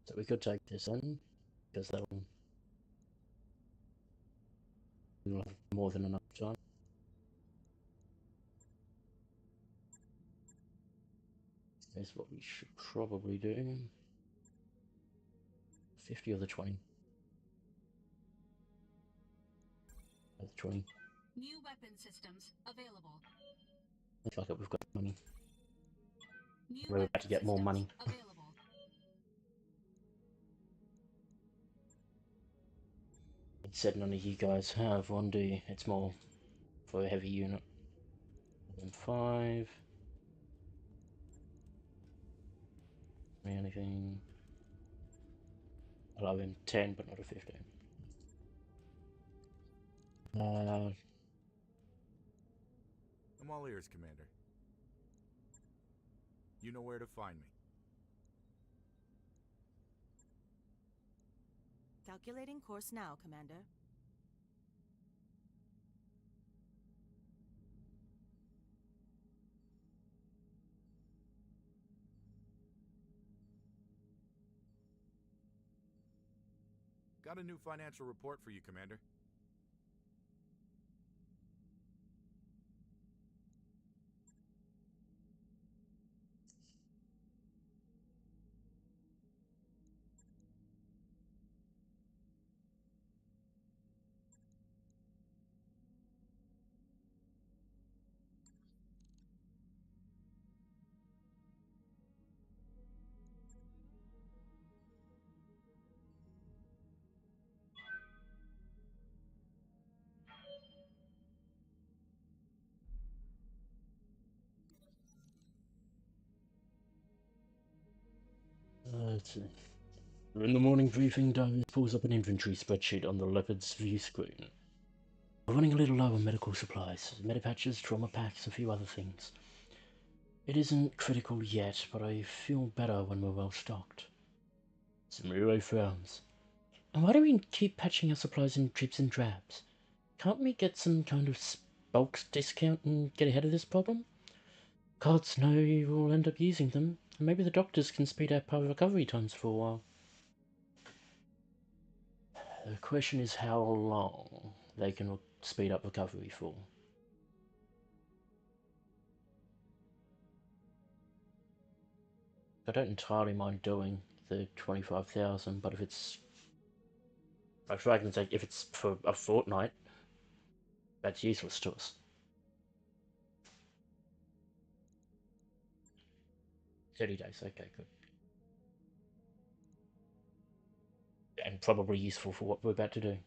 So we could take this in, because that'll we'll have more than enough time. That's what we should probably do. 50 or the 20? The 20. New weapon systems available. Fuck it, we've got money. New We're about to get more money. Available. It said none of you guys have one, do you? It's more for a heavy unit. And 5. Anything. I'll have him 10, but not a 15. I'm all ears, Commander. You know where to find me. Calculating course now, Commander. Got a new financial report for you, Commander. Let's see. In the morning briefing, Davis pulls up an inventory spreadsheet on the Leopard's view screen. We're running a little low on medical supplies, medipatches, trauma packs, a few other things. It isn't critical yet, but I feel better when we're well stocked. Samuro frowns. And why do we keep patching our supplies in drips and drabs? Can't we get some kind of bulk discount and get ahead of this problem? Gods know we'll end up using them, and maybe the doctors can speed up our recovery times for a while. The question is how long they can speed up recovery for. I don't entirely mind doing the 25,000, but if it's, like for argument's sake, if it's for a fortnight, that's useless to us. 30 days, okay, good. And probably useful for what we're about to do.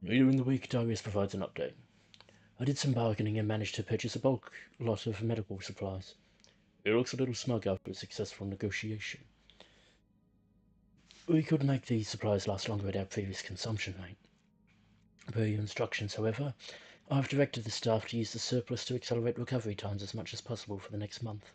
Later in the week, Darius provides an update. I did some bargaining and managed to purchase a bulk lot of medical supplies. It looks a little smug after a successful negotiation. We could make these supplies last longer at our previous consumption rate. Per your instructions, however, I've directed the staff to use the surplus to accelerate recovery times as much as possible for the next month.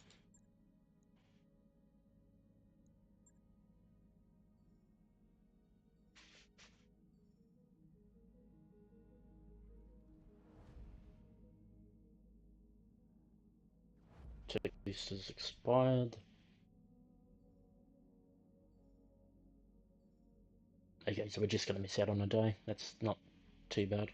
Checklist has expired. Okay, so we're just going to miss out on a day. That's not too bad.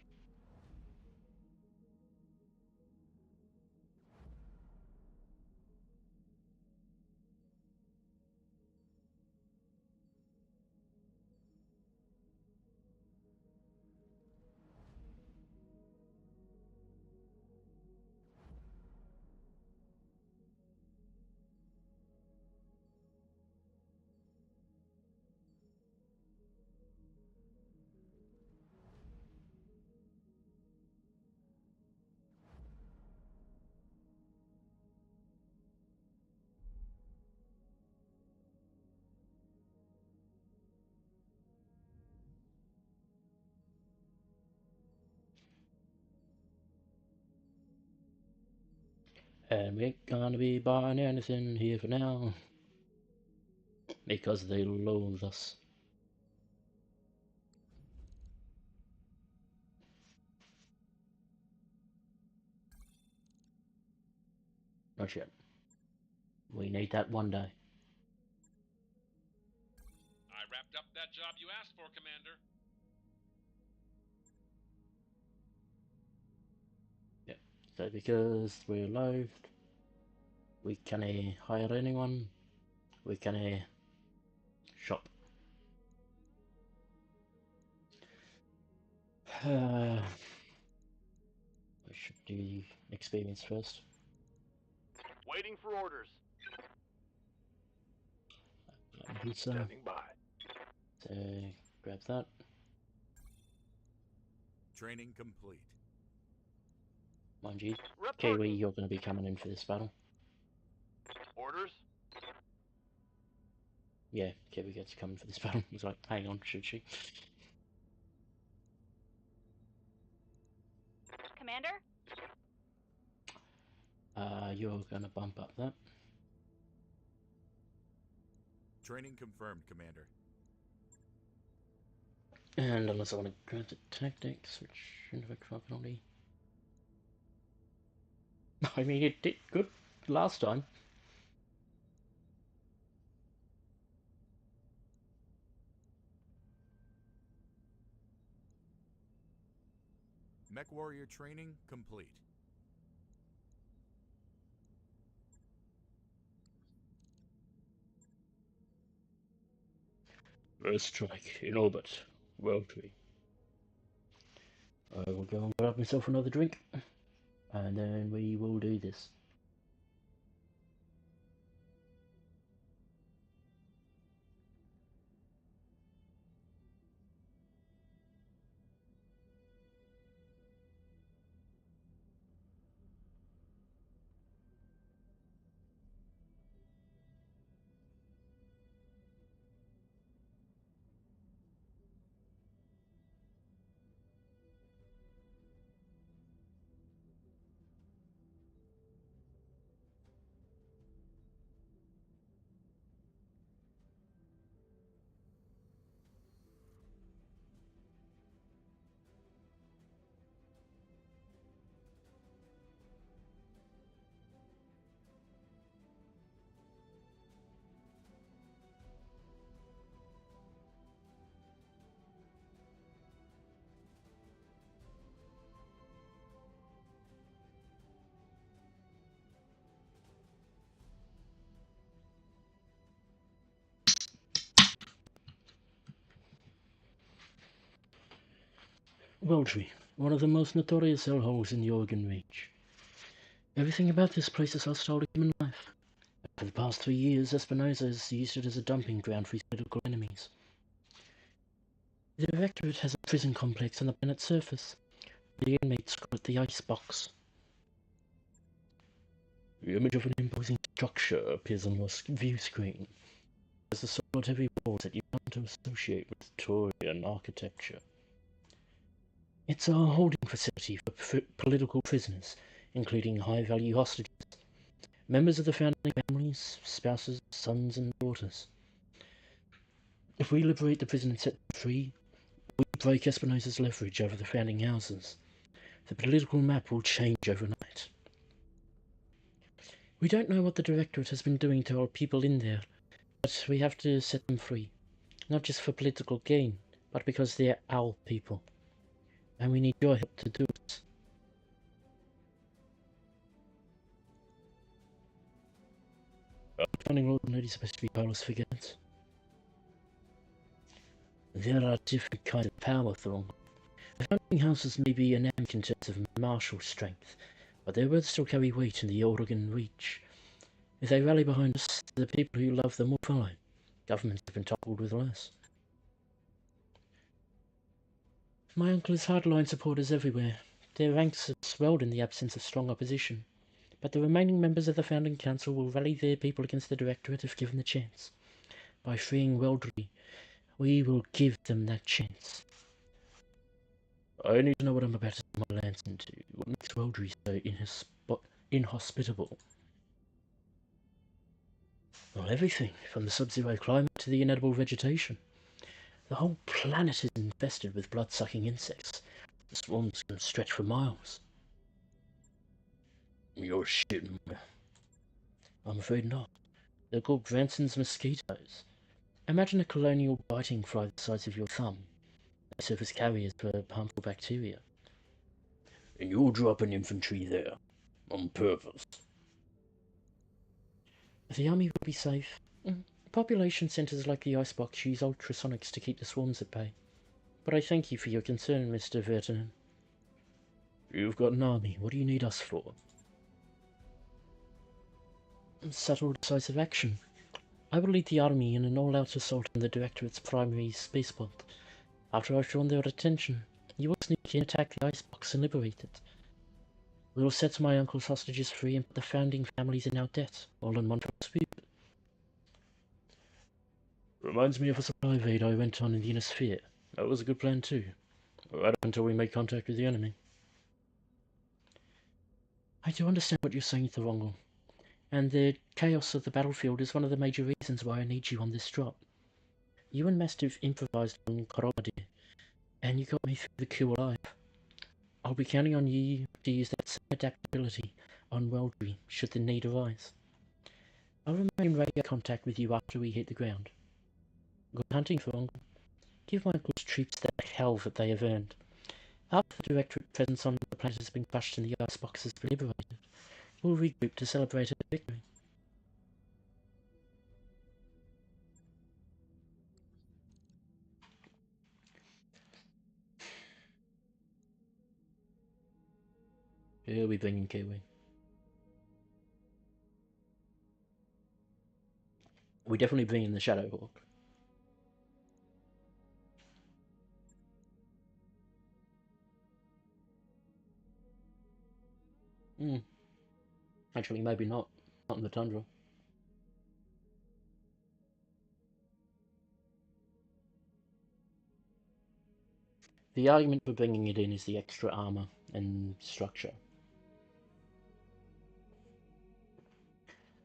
And we ain't gonna be buying anything here for now. Because they loathe us. Not yet. We need that one day. I wrapped up that job you asked for, Commander. Yep. So because we're loathed, we can't hire anyone. We can't shop. We should do experience first. Waiting for orders. So, Standing by. so grab that. Training complete. Mind you, Reporting. Kiwi, you're going to be coming in for this battle. Orders. Yeah, Kiwi gets coming for this battle. He's like, hang on, should she? Commander? You're going to bump up that. Training confirmed, Commander. And unless I want to grab the tactics, which shouldn't have a penalty. I mean, it did good last time. Mech Warrior training complete. First strike in orbit. World tree. I will go and grab myself another drink, and then we will do this. Weltry, one of the most notorious hellholes in the Oregon Reach. Everything about this place is hostile to human life. For the past 3 years, Espinosa has used it as a dumping ground for his political enemies. The Directorate has a prison complex on the planet's surface. The inmates call it the Icebox. The image of an imposing structure appears on your view screen. There's the solid heavy walls that you come to associate with Victorian architecture. It's a holding facility for political prisoners, including high-value hostages, members of the founding families, spouses, sons and daughters. If we liberate the prison and set them free, we break Espinosa's leverage over the founding houses. The political map will change overnight. We don't know what the Directorate has been doing to our people in there, but we have to set them free. Not just for political gain, but because they're our people. And we need your help to do it. Founding already supposed to be powerless figures. There are different kinds of power, Thorn. The founding houses may be anemic in terms of martial strength, but their words still carry weight in the Oregon Reach. If they rally behind us, the people who love them will follow. Governments have been toppled with less. My uncle has hardline supporters everywhere. Their ranks have swelled in the absence of strong opposition. But the remaining members of the founding council will rally their people against the Directorate if given the chance. By freeing Weldry, we will give them that chance. I need to know what I'm about to set my lance into. What makes Weldry so inhospitable. Well, everything, from the sub-zero climate to the inedible vegetation. The whole planet is infested with blood-sucking insects. The swarms can stretch for miles. You're shitting me. I'm afraid not. They're called Branson's mosquitoes. Imagine a colonial biting fly the size of your thumb. They serve as carriers for harmful bacteria. And you're dropping infantry there. On purpose. The army will be safe. Population centres like the Icebox use ultrasonics to keep the swarms at bay. But I thank you for your concern, Mr. Vernon. You've got an army. What do you need us for? Subtle, decisive action. I will lead the army in an all-out assault on the Directorate's primary spaceport. After I've drawn their attention, you will sneak in, attack the Icebox, and liberate it. We will set my uncle's hostages free and put the founding families in our debt, all in one fell swoop. Reminds me of a supply raid I went on in the inner sphere. That was a good plan too. Right up until we made contact with the enemy. I do understand what you're saying, Thorongel. And the chaos of the battlefield is one of the major reasons why I need you on this drop. You and Mastiff improvised on Koromade, and you got me through the coup alive. I'll be counting on you to use that same adaptability on Weldry should the need arise. I'll remain in radio contact with you after we hit the ground. Good hunting, Thorongel. Give my uncle's troops the hell that they have earned. After the Directorate presence on the planet has been crushed and the Icebox has been liberated, we'll regroup to celebrate a victory. Here we bring in Kiwi. We definitely bring in the Shadowhawk. Actually, maybe not. Not in the Tundra. The argument for bringing it in is the extra armor and structure.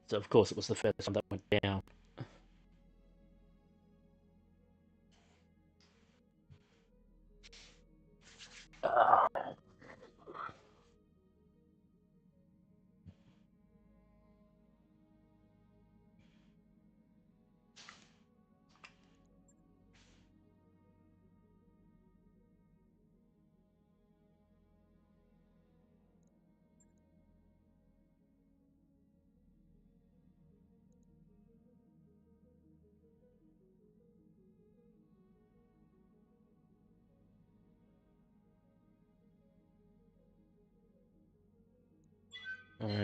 So of course it was the first one that went down.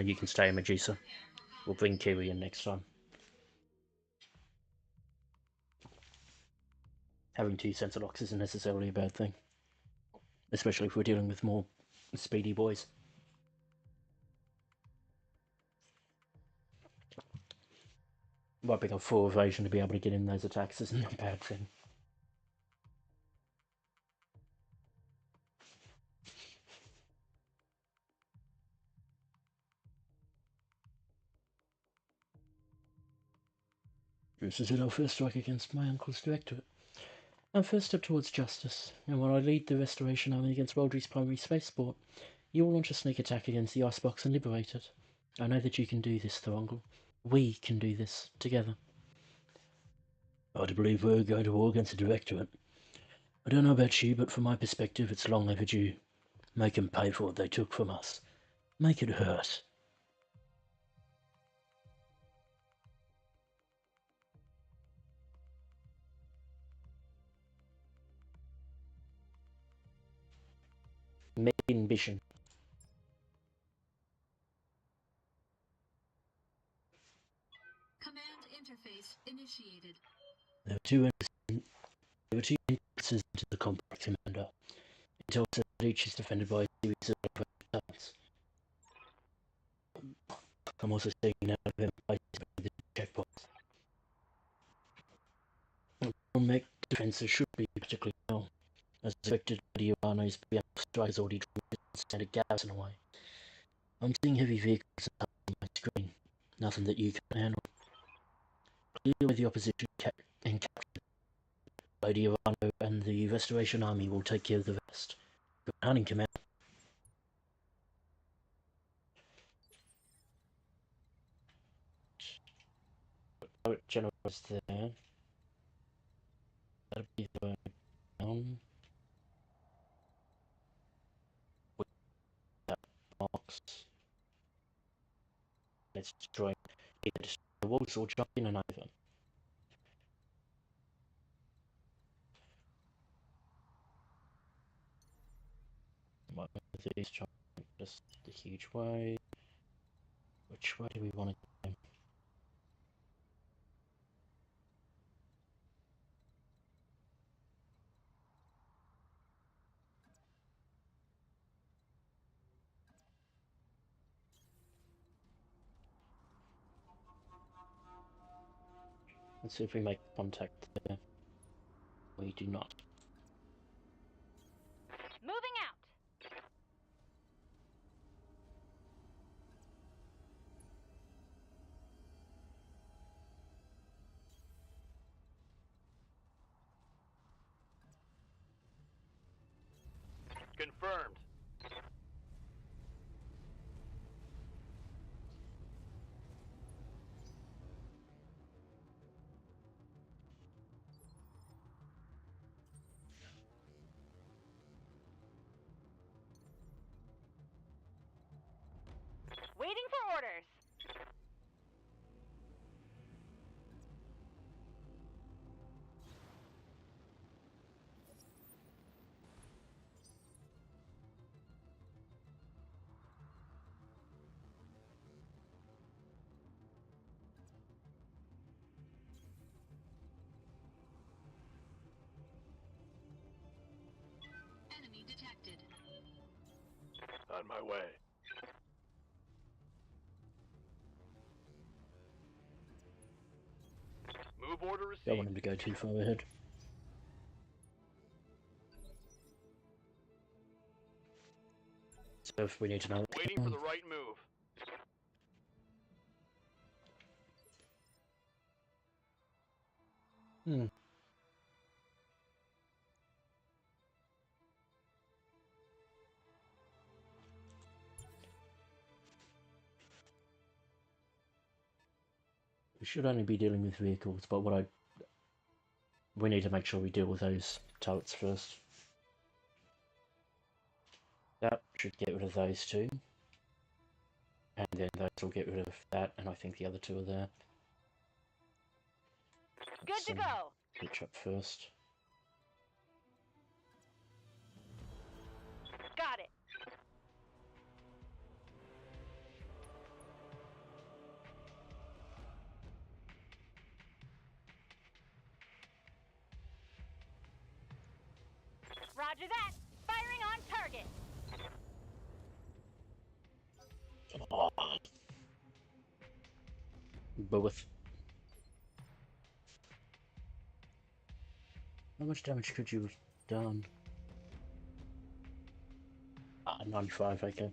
You can stay, Medusa. We'll bring Kiwi in next time. Having two sensor locks isn't necessarily a bad thing. Especially if we're dealing with more speedy boys. Wiping a full evasion to be able to get in those attacks isn't a bad thing. This is our first strike against my uncle's Directorate. Our first step towards justice, and while I lead the Restoration Army against Weldry's primary spaceport, you will launch a sneak attack against the Icebox and liberate it. I know that you can do this, Thorongel. We can do this, together. I do believe we're going to war against the Directorate. I don't know about you, but from my perspective, it's long overdue. Make them pay for what they took from us. Make it hurt. Main mission. Command interface initiated. There were two entrances into the complex, Commander. Intel says that each is defended by a series of attacks. I'm also seeing now that the checkpoints. Mech defenses should be particularly well. As expected, the Uranos be able to strike as already standard garrison away. I'm seeing heavy vehicles on my screen. Nothing that you can handle. Clear with the opposition and capture Lady Ivano, and the Restoration Army will take care of the rest. Good hunting, Commander. General is there. That'll be the down. With that box. Let's destroy either the walls or jump in and over. Might move these, try just the huge way. Which way do we want to go? Let's see if we make contact there. We do not. Moving out. Confirmed. Waiting for orders. Enemy detected. On my way. Move order received. Don't want him to go too far ahead. So if we need to know. Waiting for the right move. We should only be dealing with vehicles, but we need to make sure we deal with those turrets first. That should get rid of those two. And then those will get rid of that, and I think the other two are there. Good to go. Switch up first. Got it. Roger that. Firing on target. Both. How much damage could you have done? 95, okay.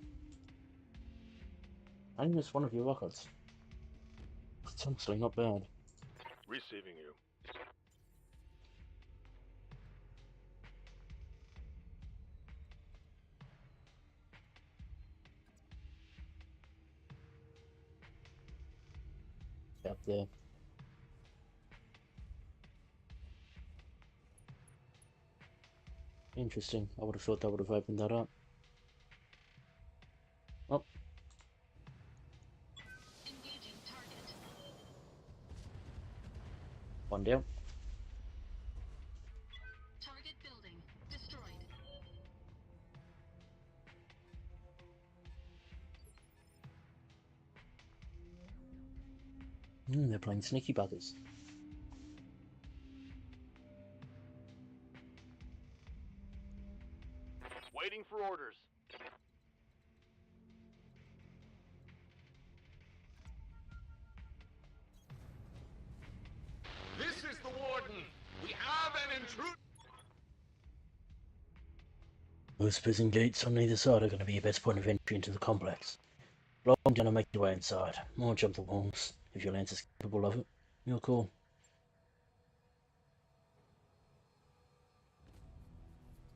I think it's one of your rockets. It's honestly not bad. Receiving you. Up there. Interesting. I would have thought that would have opened that up. Oh. Engaging target. One down. Target building destroyed. They're playing sneaky buggers. Waiting for orders. This is the Warden. We have an intruder. Those prison gates on either side are going to be your best point of entry into the complex. Log down and make your way inside. Or jump the walls, if your lens is capable of it. Your call.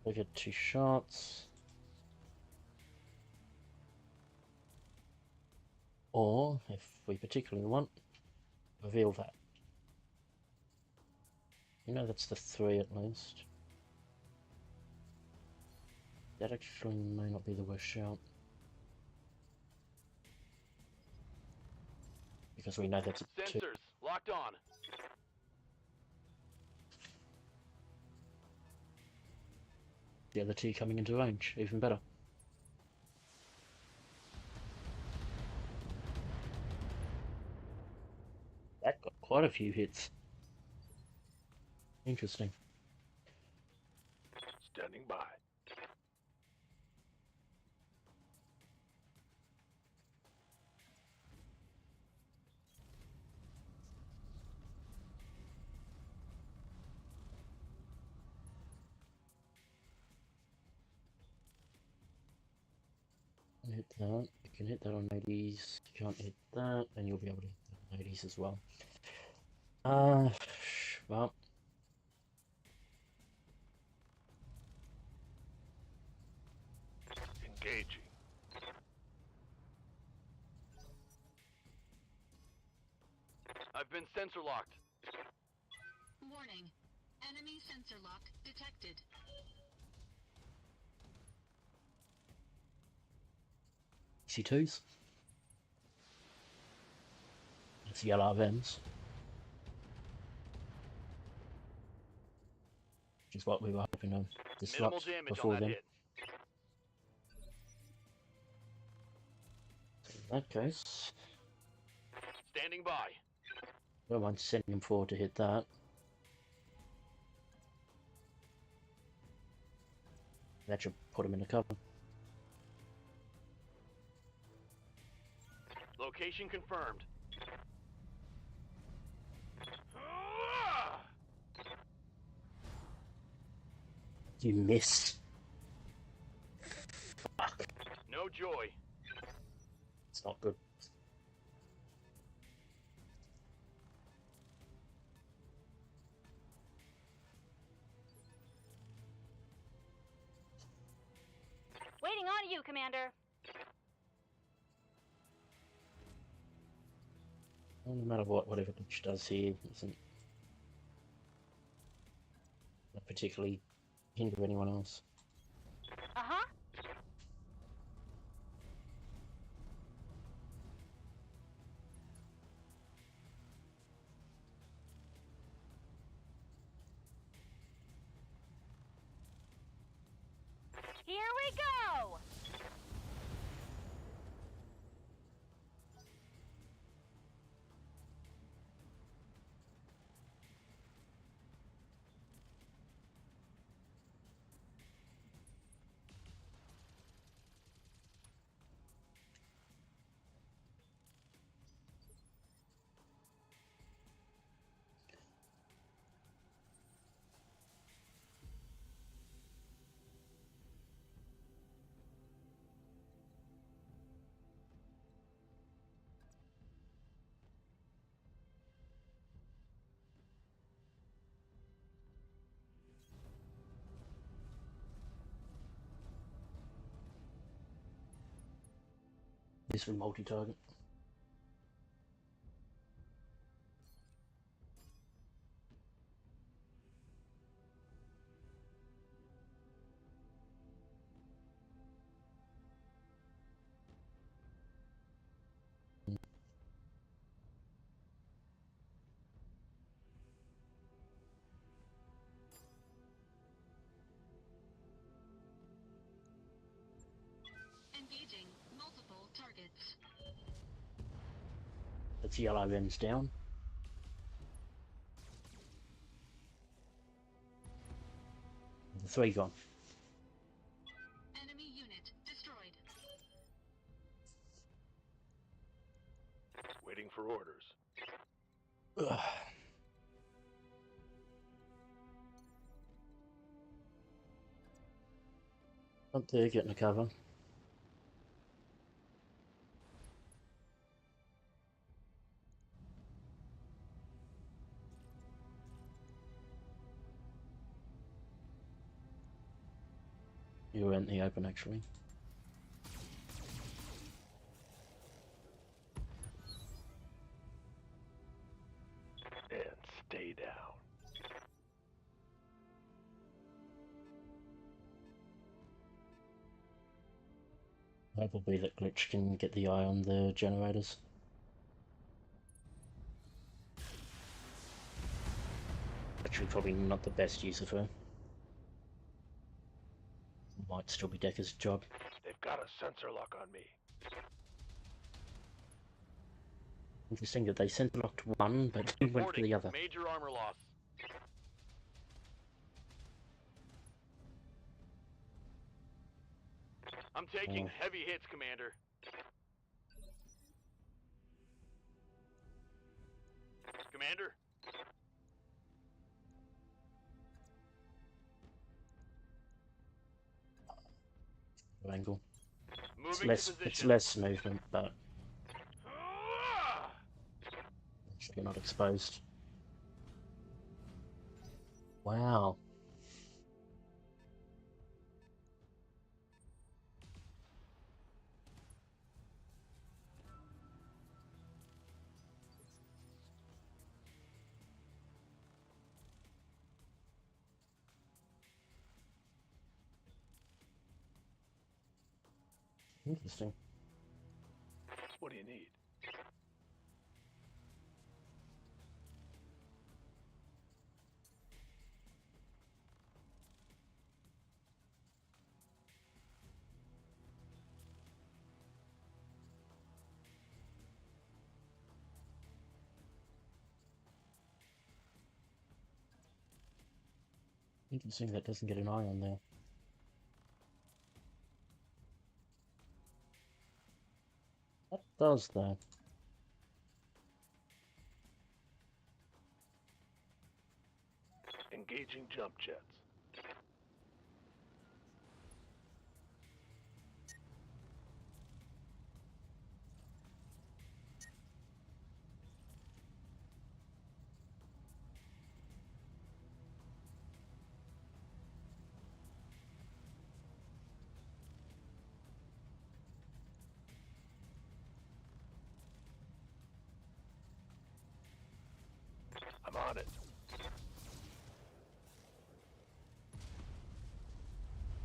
We get 2 shots. Or, if we particularly want, reveal that. You know that's the 3 at least. That actually may not be the worst shout. Because we know that's a 2. Sensors locked on. The other 2 coming into range, even better. That got quite a few hits. Interesting. Standing by. Hit that. You can hit that on 80s. You can't hit that, and you'll be able to hit that on 80s as well. Well. Engaging. I've been sensor locked. Warning. Enemy sensor lock detected. C2s. It's yellow VMs. Which is what we were hoping to disrupt before then. So in that case, Standing by. I don't mind sending him forward to hit that. That should put him in the cover. Location confirmed. You miss. Fuck. No joy. It's not good. Waiting on you, Commander. Well, no matter what, whatever Crux does here isn't particularly hinder anyone else. Uh-huh. Here we go! This for multi-target. Engaging multiple targets. That's yellow ends down. The 3 gone. Enemy unit destroyed. Waiting for orders. Ugh. Up there, getting a cover. You were in the open, actually. And stay down. Probably that Glitch can get the eye on the generators. Actually, probably not the best use of her. Might still be Decker's job. They've got a sensor lock on me. Interesting that they sent locked one, but then went for the other. Major armor loss. I'm taking heavy hits, Commander. Commander? Angle. Moving It's less movement, but you're not exposed. Wow. Interesting. What do you need? Interesting that doesn't get an eye on there. That does, though. Engaging jump jets. I'm on it.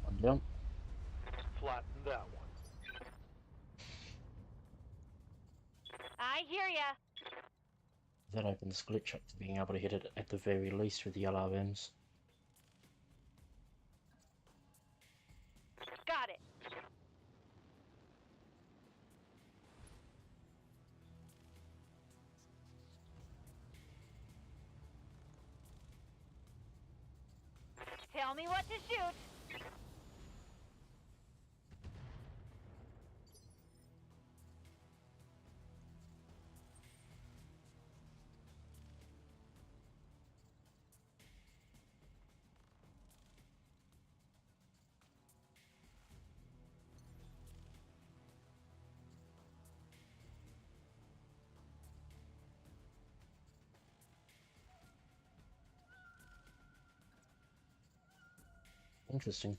One down. Flatten that one. I hear ya. That opens Glitch up to being able to hit it at the very least with the LRMs. Got it. Tell me what to shoot. Interesting.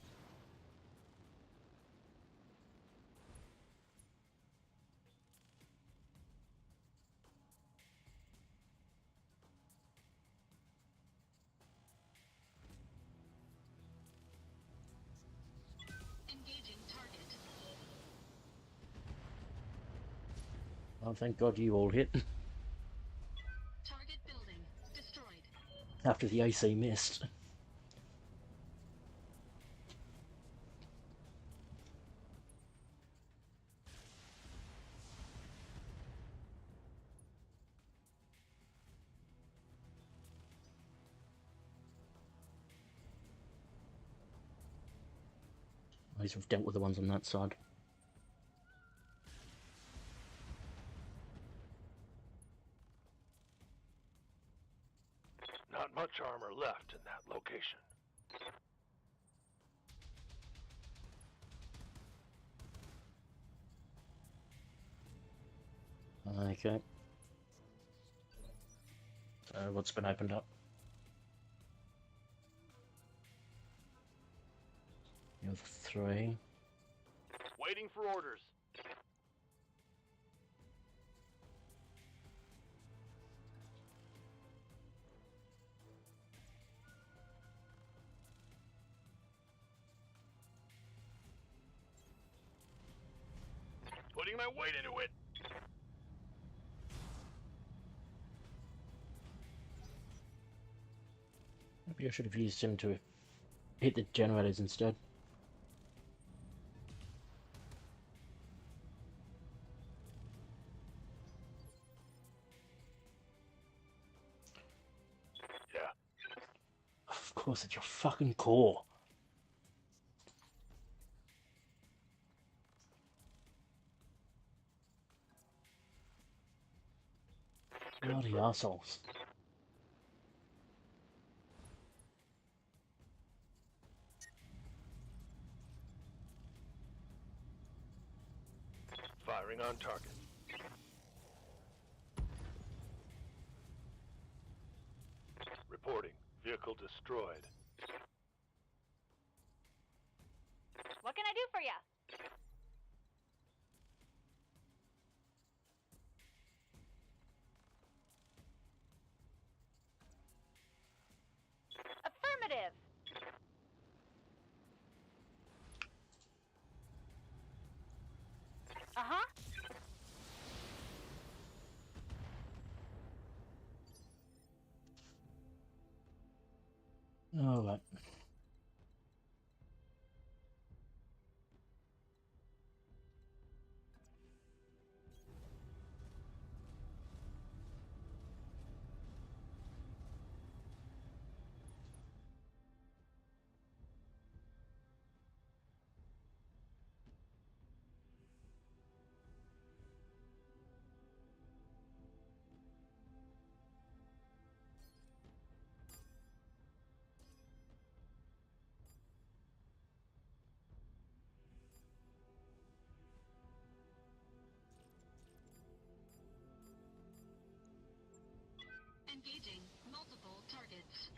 Engaging target. Oh, thank God you all hit. Target building destroyed. After the AC missed. At least we've dealt with the ones on that side. Not much armor left in that location. Okay. So what's been opened up? Over 3. Waiting for orders. Putting my weight into it. Maybe I should have used him to hit the generators instead. Yeah. Of course, it's your fucking core. Bloody assholes. Firing on target. Reporting. Vehicle destroyed. What can I do for you? Affirmative. Uh-huh. All right. Engaging multiple targets.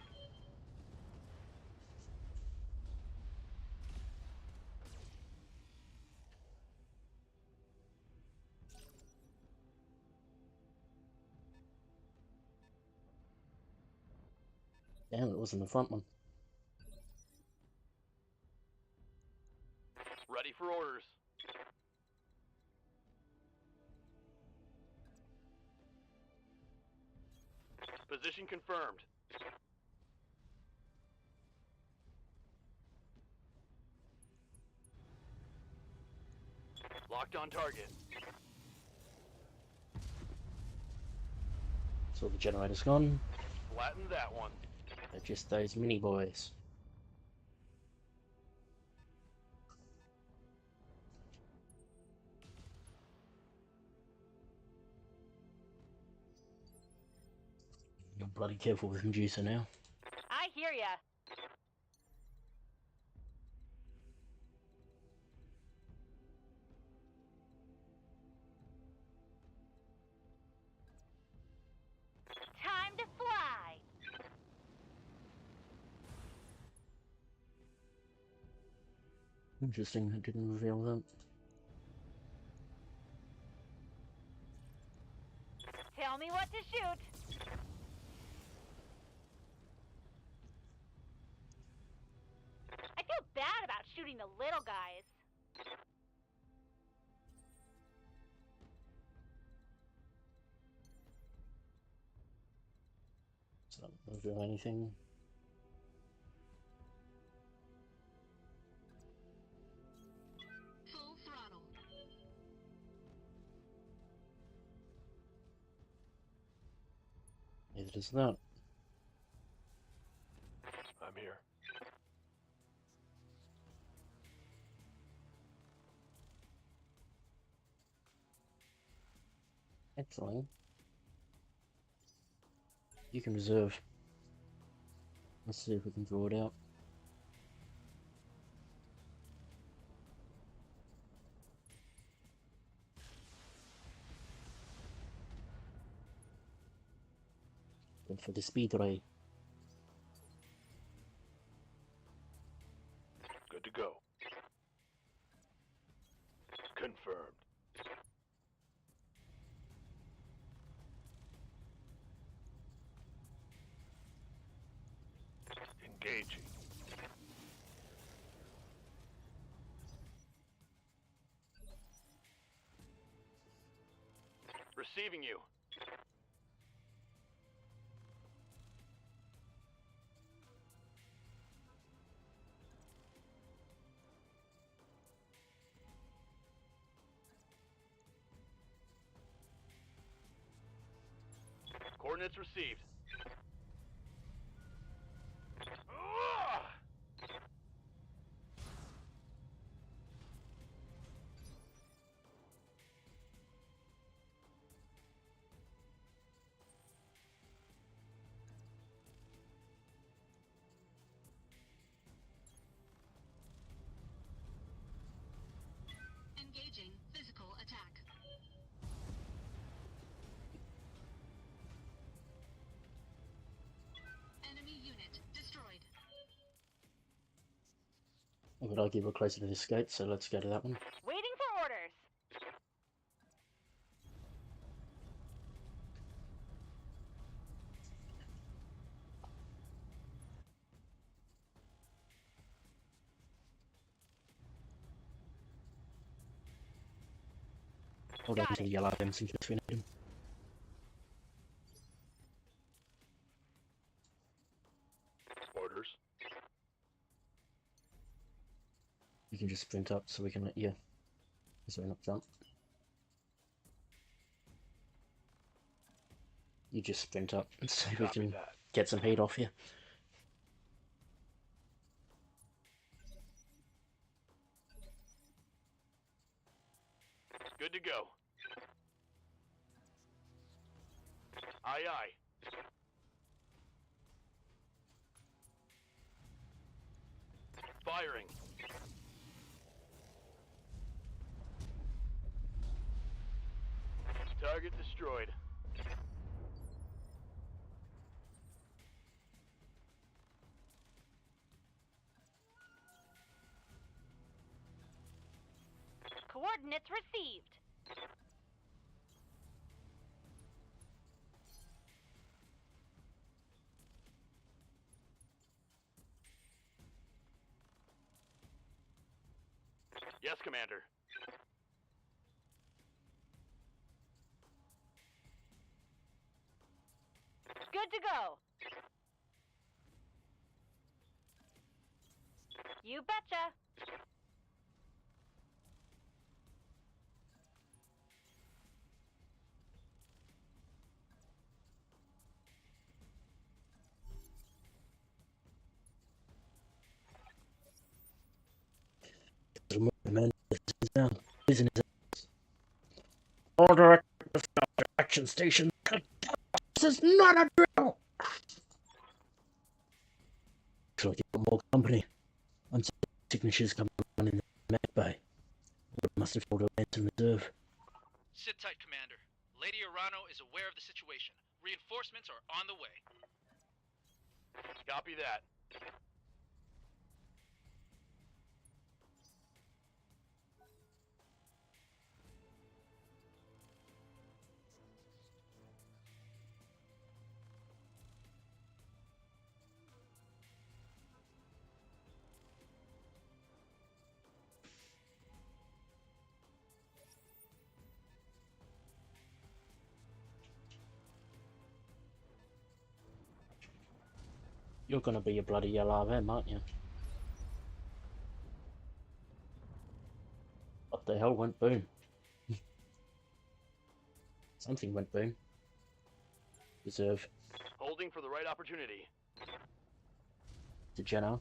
Damn, it wasn't the front one. Ready for orders. Position confirmed. Locked on target. So the generator's gone. Flatten that one. They're just those mini boys. You're bloody careful with Medusa now. I hear ya. Time to fly. Interesting, it didn't reveal that. Tell me what to shoot. I feel bad about shooting the little guys. Does that reveal anything? Full throttle. Neither does that. I'm here. Excellent. You can reserve. Let's see if we can draw it out. Good for the speed ray. Good to go. confirmed. Engaging. Receiving you. Coordinates received. Engaging physical attack. Enemy unit destroyed. I would argue we're closer to this gate, so let's go to that one. Waiting for orders. Hold on to the yellow items in case we need them. Orders. You can just sprint up so we can let you. Sorry, not jump. You just sprint up so we can get some heat off you. Good to go. Aye, aye. Firing. Target destroyed. Coordinates received. Yes, Commander. Good to go. You betcha. Man, down. Losing his ass. Order at the action station. This is not a drill. Looks like you've got more company. I'm seeing signatures coming on in the med bay. We must have told her to reserve. Sit tight, Commander. Lady Arano is aware of the situation. Reinforcements are on the way. Copy that. You're gonna be a bloody yellow M, aren't you? What the hell went boom? Something went boom. Reserve. Holding for the right opportunity. To Jenna.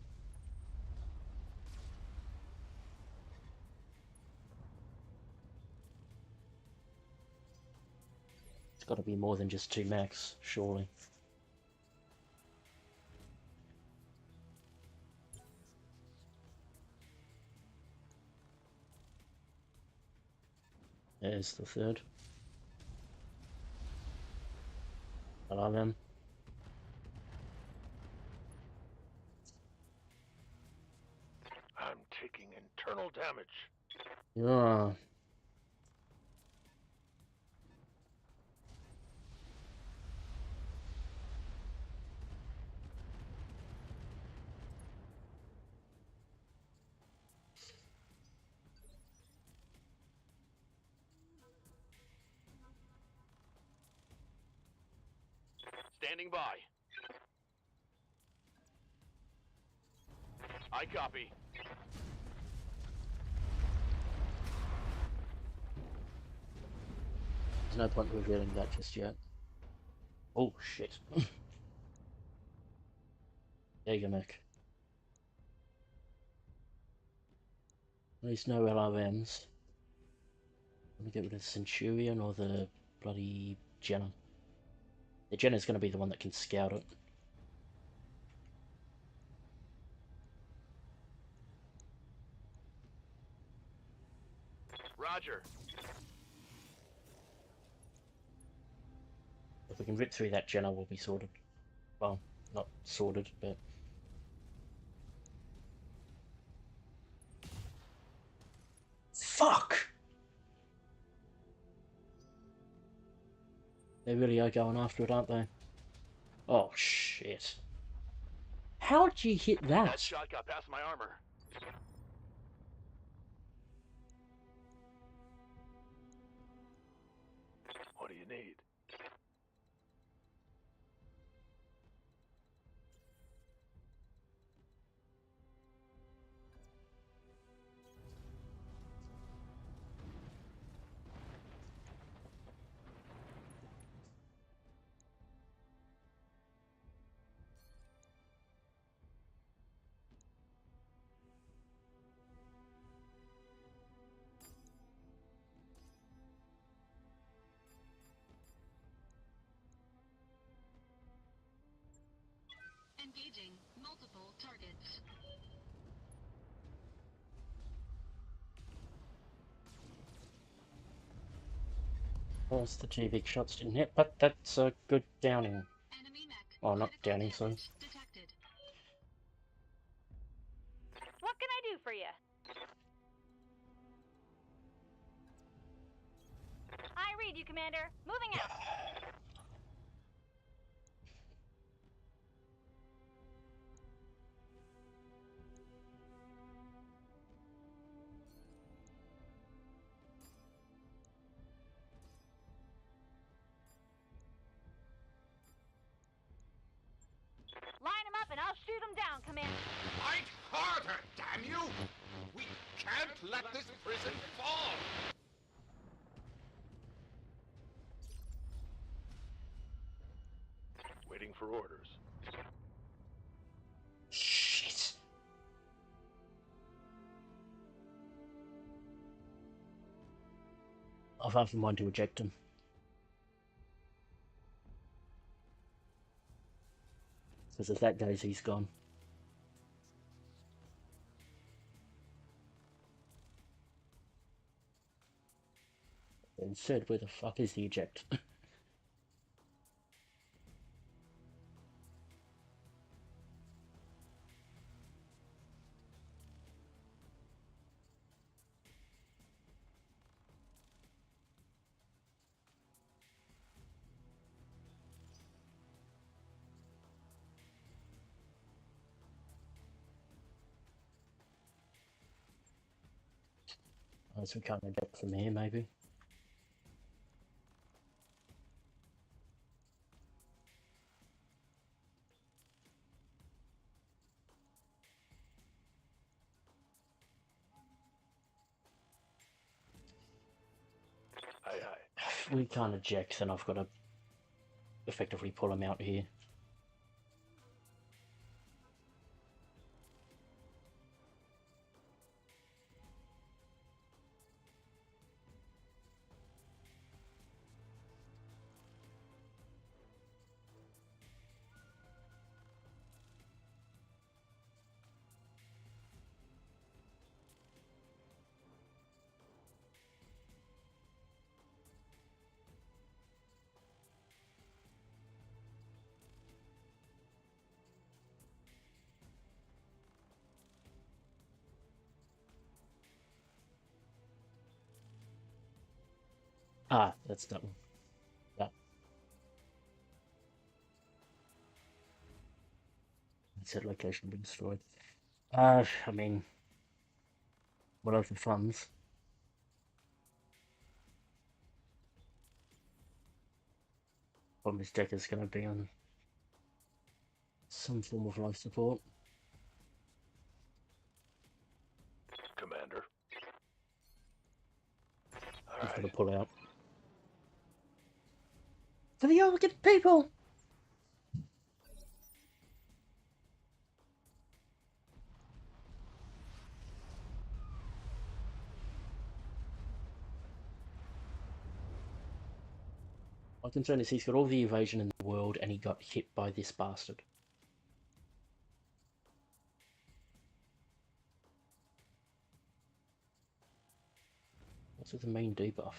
It's gotta be more than just 2 max, surely. There's the third. Allow them. I'm taking internal damage. Yeah. Standing by. I copy. There's no point revealing that just yet. Oh shit. There you go, Mick. At least no LRMs. I'm gonna get rid of the Centurion or the bloody Jenna. The Jenna's gonna be the one that can scout it. Roger. If we can rip through that Jenna, we'll be sorted. Well, not sorted, but... Fuck! They really are going after it, aren't they? Oh, shit. How'd you hit that? That shot got past my armor. What do you need? Engaging multiple targets. There's the two big shots didn't hit, but that's a good downing. Oh, not downing, sorry. What can I do for you? I read you, Commander. Moving out. Line them up and I'll shoot them down, Commander. Fight harder, damn you! We can't let this prison fall! Waiting for orders. Shit. I've half a mind to eject him. Because if that goes, he's gone. And third, where the fuck is the eject? So we can't eject from here, maybe. Aye, aye. If we can't eject, then I've got to effectively pull him out here. Ah, that's that one. That. Said location been destroyed. I mean, what are the funds? What this deck is going to be on some form of life support. Commander. I've got to Alright. pull out. For the Oregon people! My concern is he's got all the evasion in the world and he got hit by this bastard. What's with the main debuff?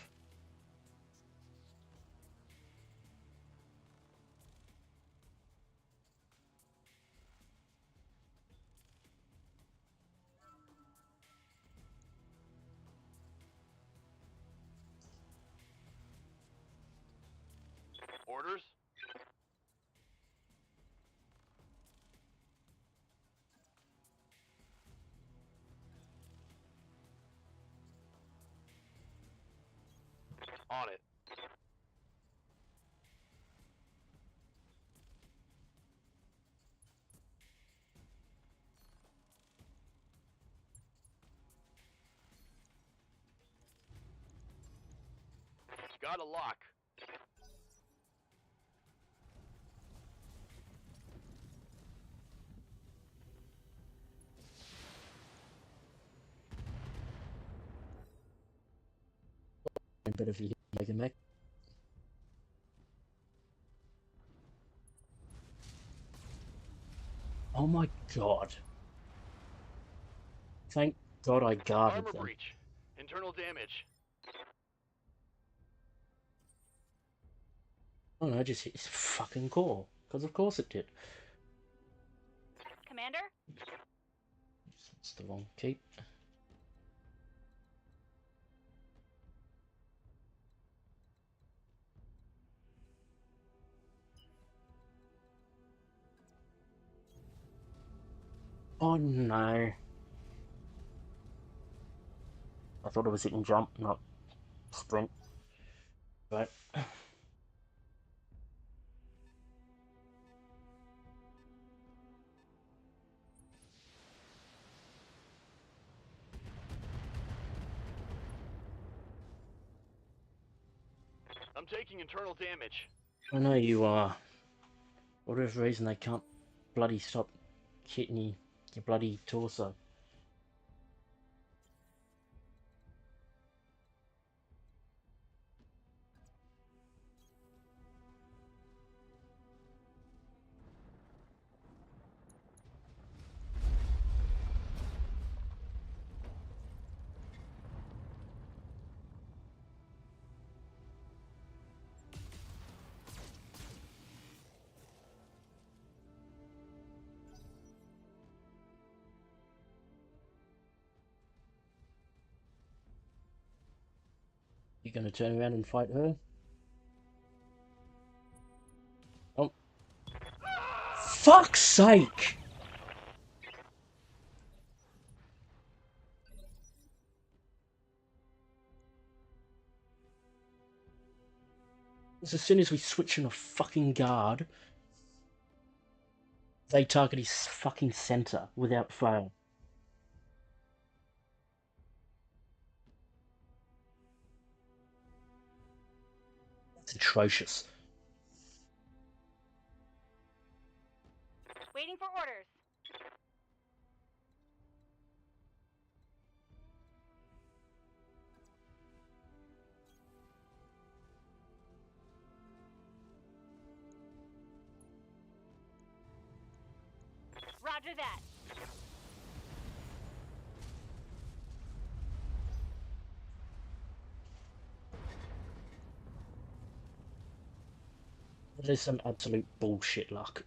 Orders? On it. Got a lock. A bit of you Mega Mech. Oh my god. Thank god I guarded Armor them. breach. Internal damage. Oh no, I just hit his fucking core. Because of course it did. Commander? That's the wrong keep. Oh no. I thought it was hit and jump, not sprint. Right. I'm taking internal damage. I know you are. For whatever reason they can't bloody stop hitting you, your bloody torso. You gonna turn around and fight her? Oh. Fuck's sake! As soon as we switch on a fucking guard, they target his fucking center without fail. That's atrocious. Waiting for orders. Roger that. There's some absolute bullshit luck.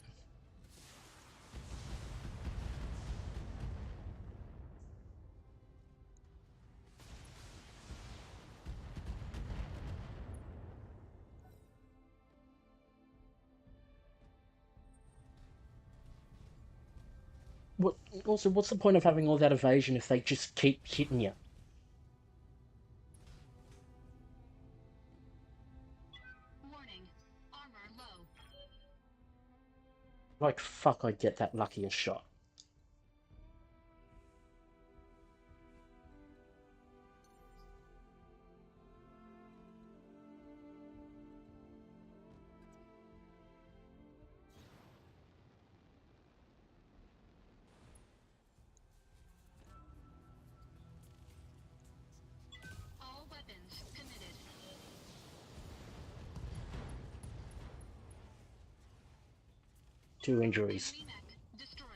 What, also, what's the point of having all that evasion if they just keep hitting you? Warning. Armor low. Like, fuck, I get that lucky a shot. All weapons committed. 2 injuries. Enemy mech destroyed.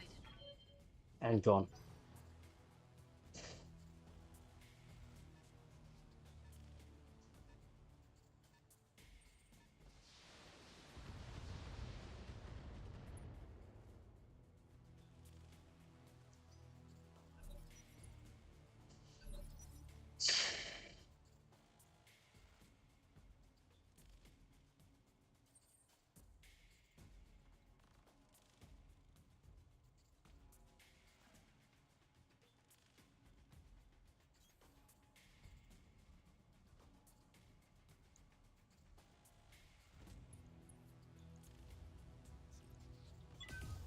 And gone.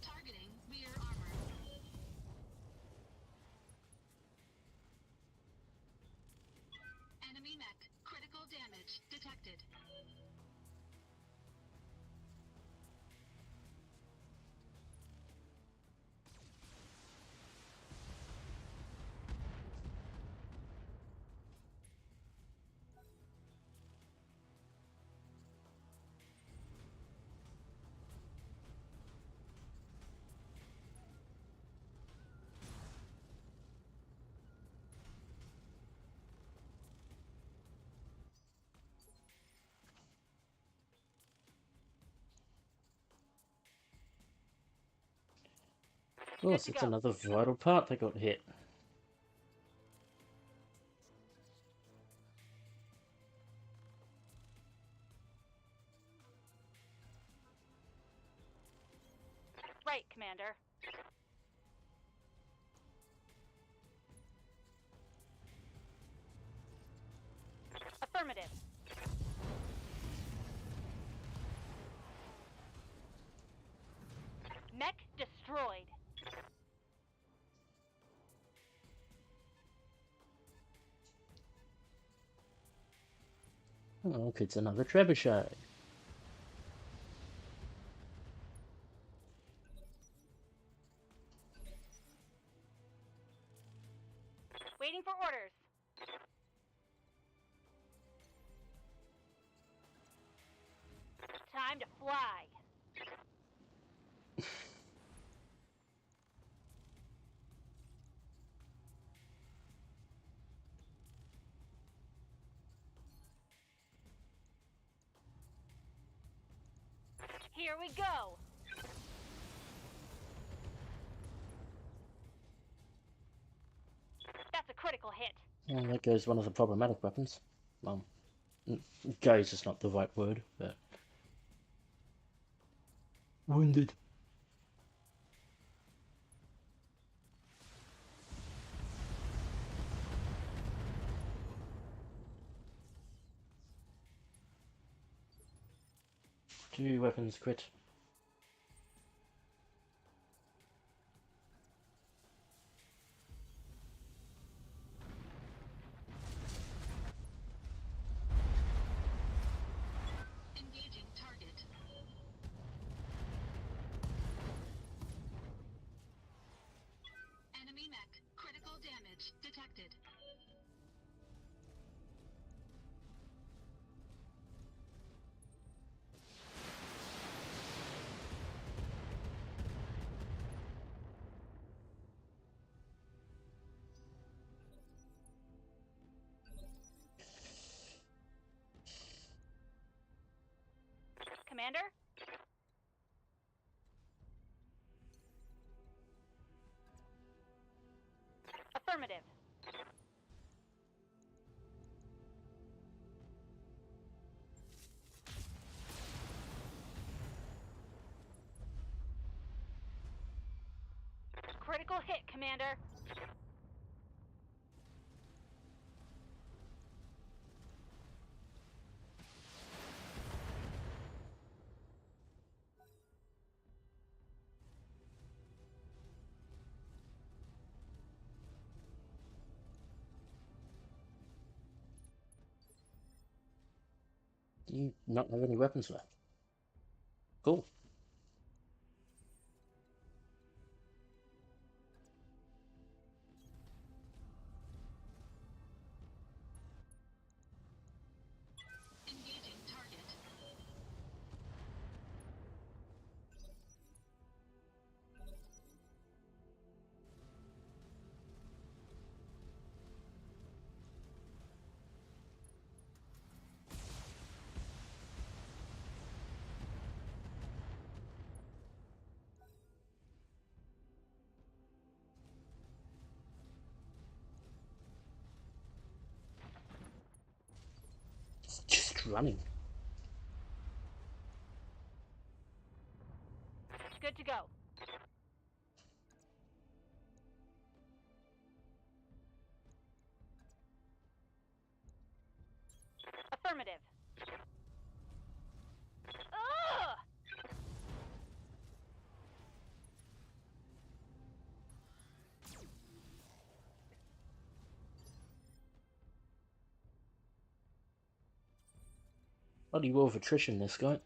Targeting rear armor. Enemy mech critical damage detected. Of course, it's another vital part that got hit. Right, Commander. Affirmative. Mech destroyed. Oh, look, it's another trebuchet. Waiting for orders. Time to fly. Here we go. That's a critical hit. Well, there goes one of the problematic weapons. Well, goes is not the right word, but... Wounded. Two weapons quit. Engaging target. Enemy mech critical damage detected. Commander? Affirmative. Critical hit, Commander. Do you not have any weapons left? Cool. Engaging target. Just running. Good to go. Affirmative. Ugh! Bloody war of attrition, this guy.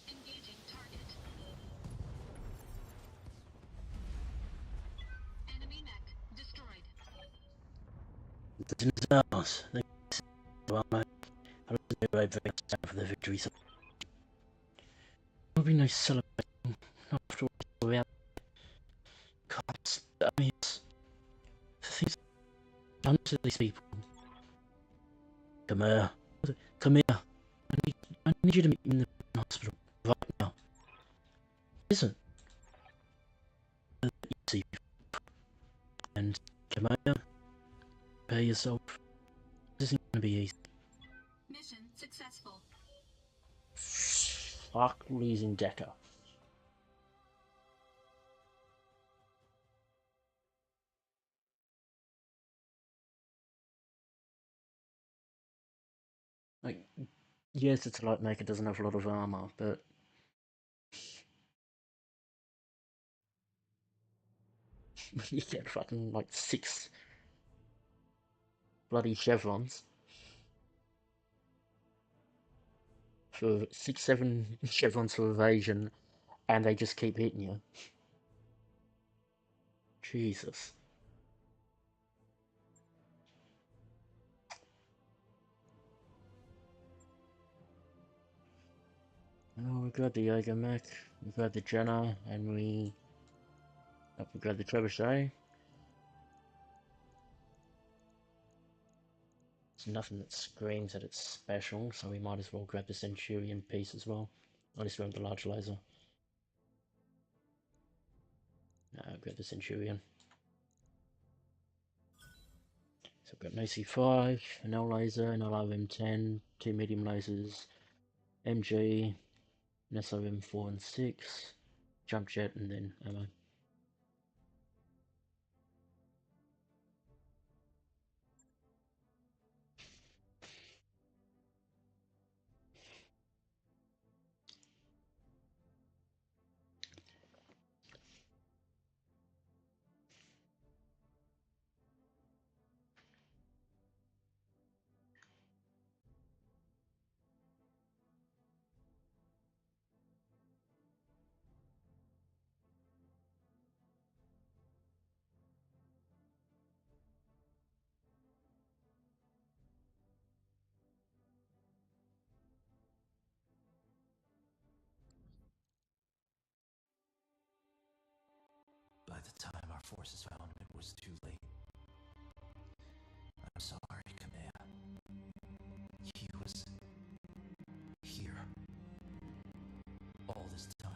Engaging target. Enemy mech destroyed. The house. They well, I don't know if I stand for the victory. So it'll be nice celebrating after all we have. God, I mean, it's the things done to these people. Come here. Come here. I need you to meet me in the hospital right now. Listen. Easy. And come here. Prepare yourself. This isn't gonna be easy. Mission successful. Fuck losing Decker. Like, yes, it's a light maker, doesn't have a lot of armor, but you get fucking like 6 bloody chevrons for 6-7 chevrons for evasion, and they just keep hitting you. Jesus. Oh, we got the Jaeger mech, we got the Jenna, and we got the Trebuchet. There's nothing that screams that it's special, so we might as well grab the Centurion piece as well. At least we have the large laser. No, grab the Centurion. So we've got an AC5, an L laser, an LRM10, 2 medium lasers, MG, an SRM4 and 6, jump jet, and then ammo. By the time our forces found him, it was too late. I'm sorry, Kamea. He was here all this time.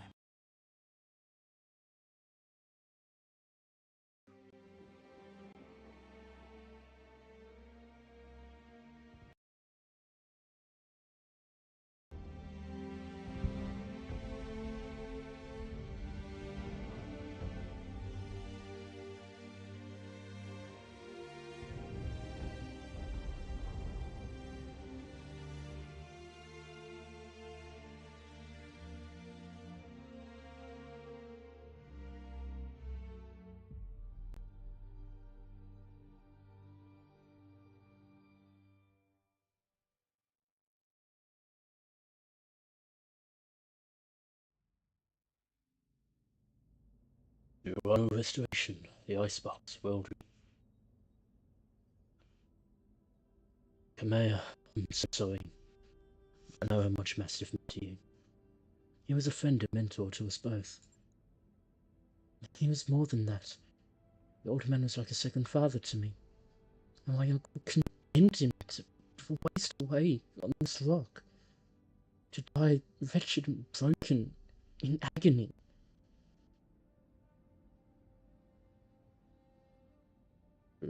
Urano Restoration, the Icebox, World. Kamea, I'm so sorry. I know how much Mastiff meant to you. He was a friend and mentor to us both. He was more than that. The old man was like a second father to me. And my uncle condemned him to waste away on this rock. To die wretched and broken, in agony.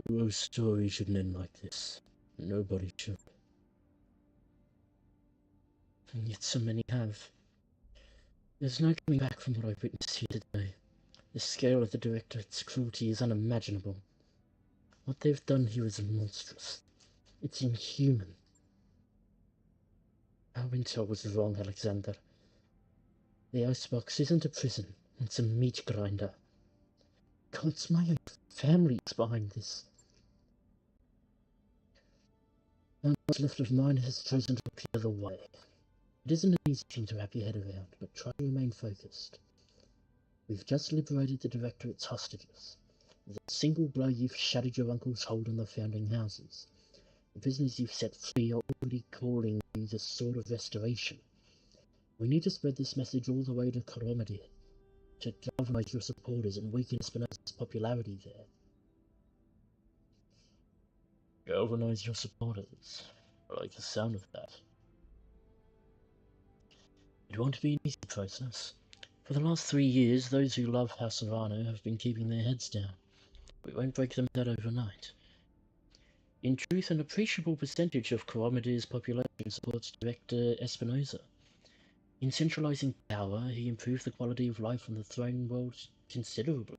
No story shouldn't end like this. Nobody should. And yet so many have. There's no coming back from what I've witnessed here today. The scale of the Directorate's cruelty is unimaginable. What they've done here is monstrous. It's inhuman. Our intel was wrong, Alexander. The Icebox isn't a prison, it's a meat grinder. God, it's my own family behind this. What's left of mine has chosen to look the other way. It isn't an easy thing to wrap your head around, but try to remain focused. We've just liberated the Directorate's hostages. With a single blow you've shattered your uncle's hold on the founding houses. The prisoners you've set free are already calling you the Sword of Restoration. We need to spread this message all the way to Coromidea, to galvanize your supporters and weaken Espinosa's popularity there. Galvanize your supporters. I like the sound of that. It won't be an easy process. For the last 3 years, those who love House Serrano have been keeping their heads down. We won't break them that overnight. In truth, an appreciable percentage of Coromidea's population supports Director Espinosa. In centralizing power, he improved the quality of life on the throne world considerably,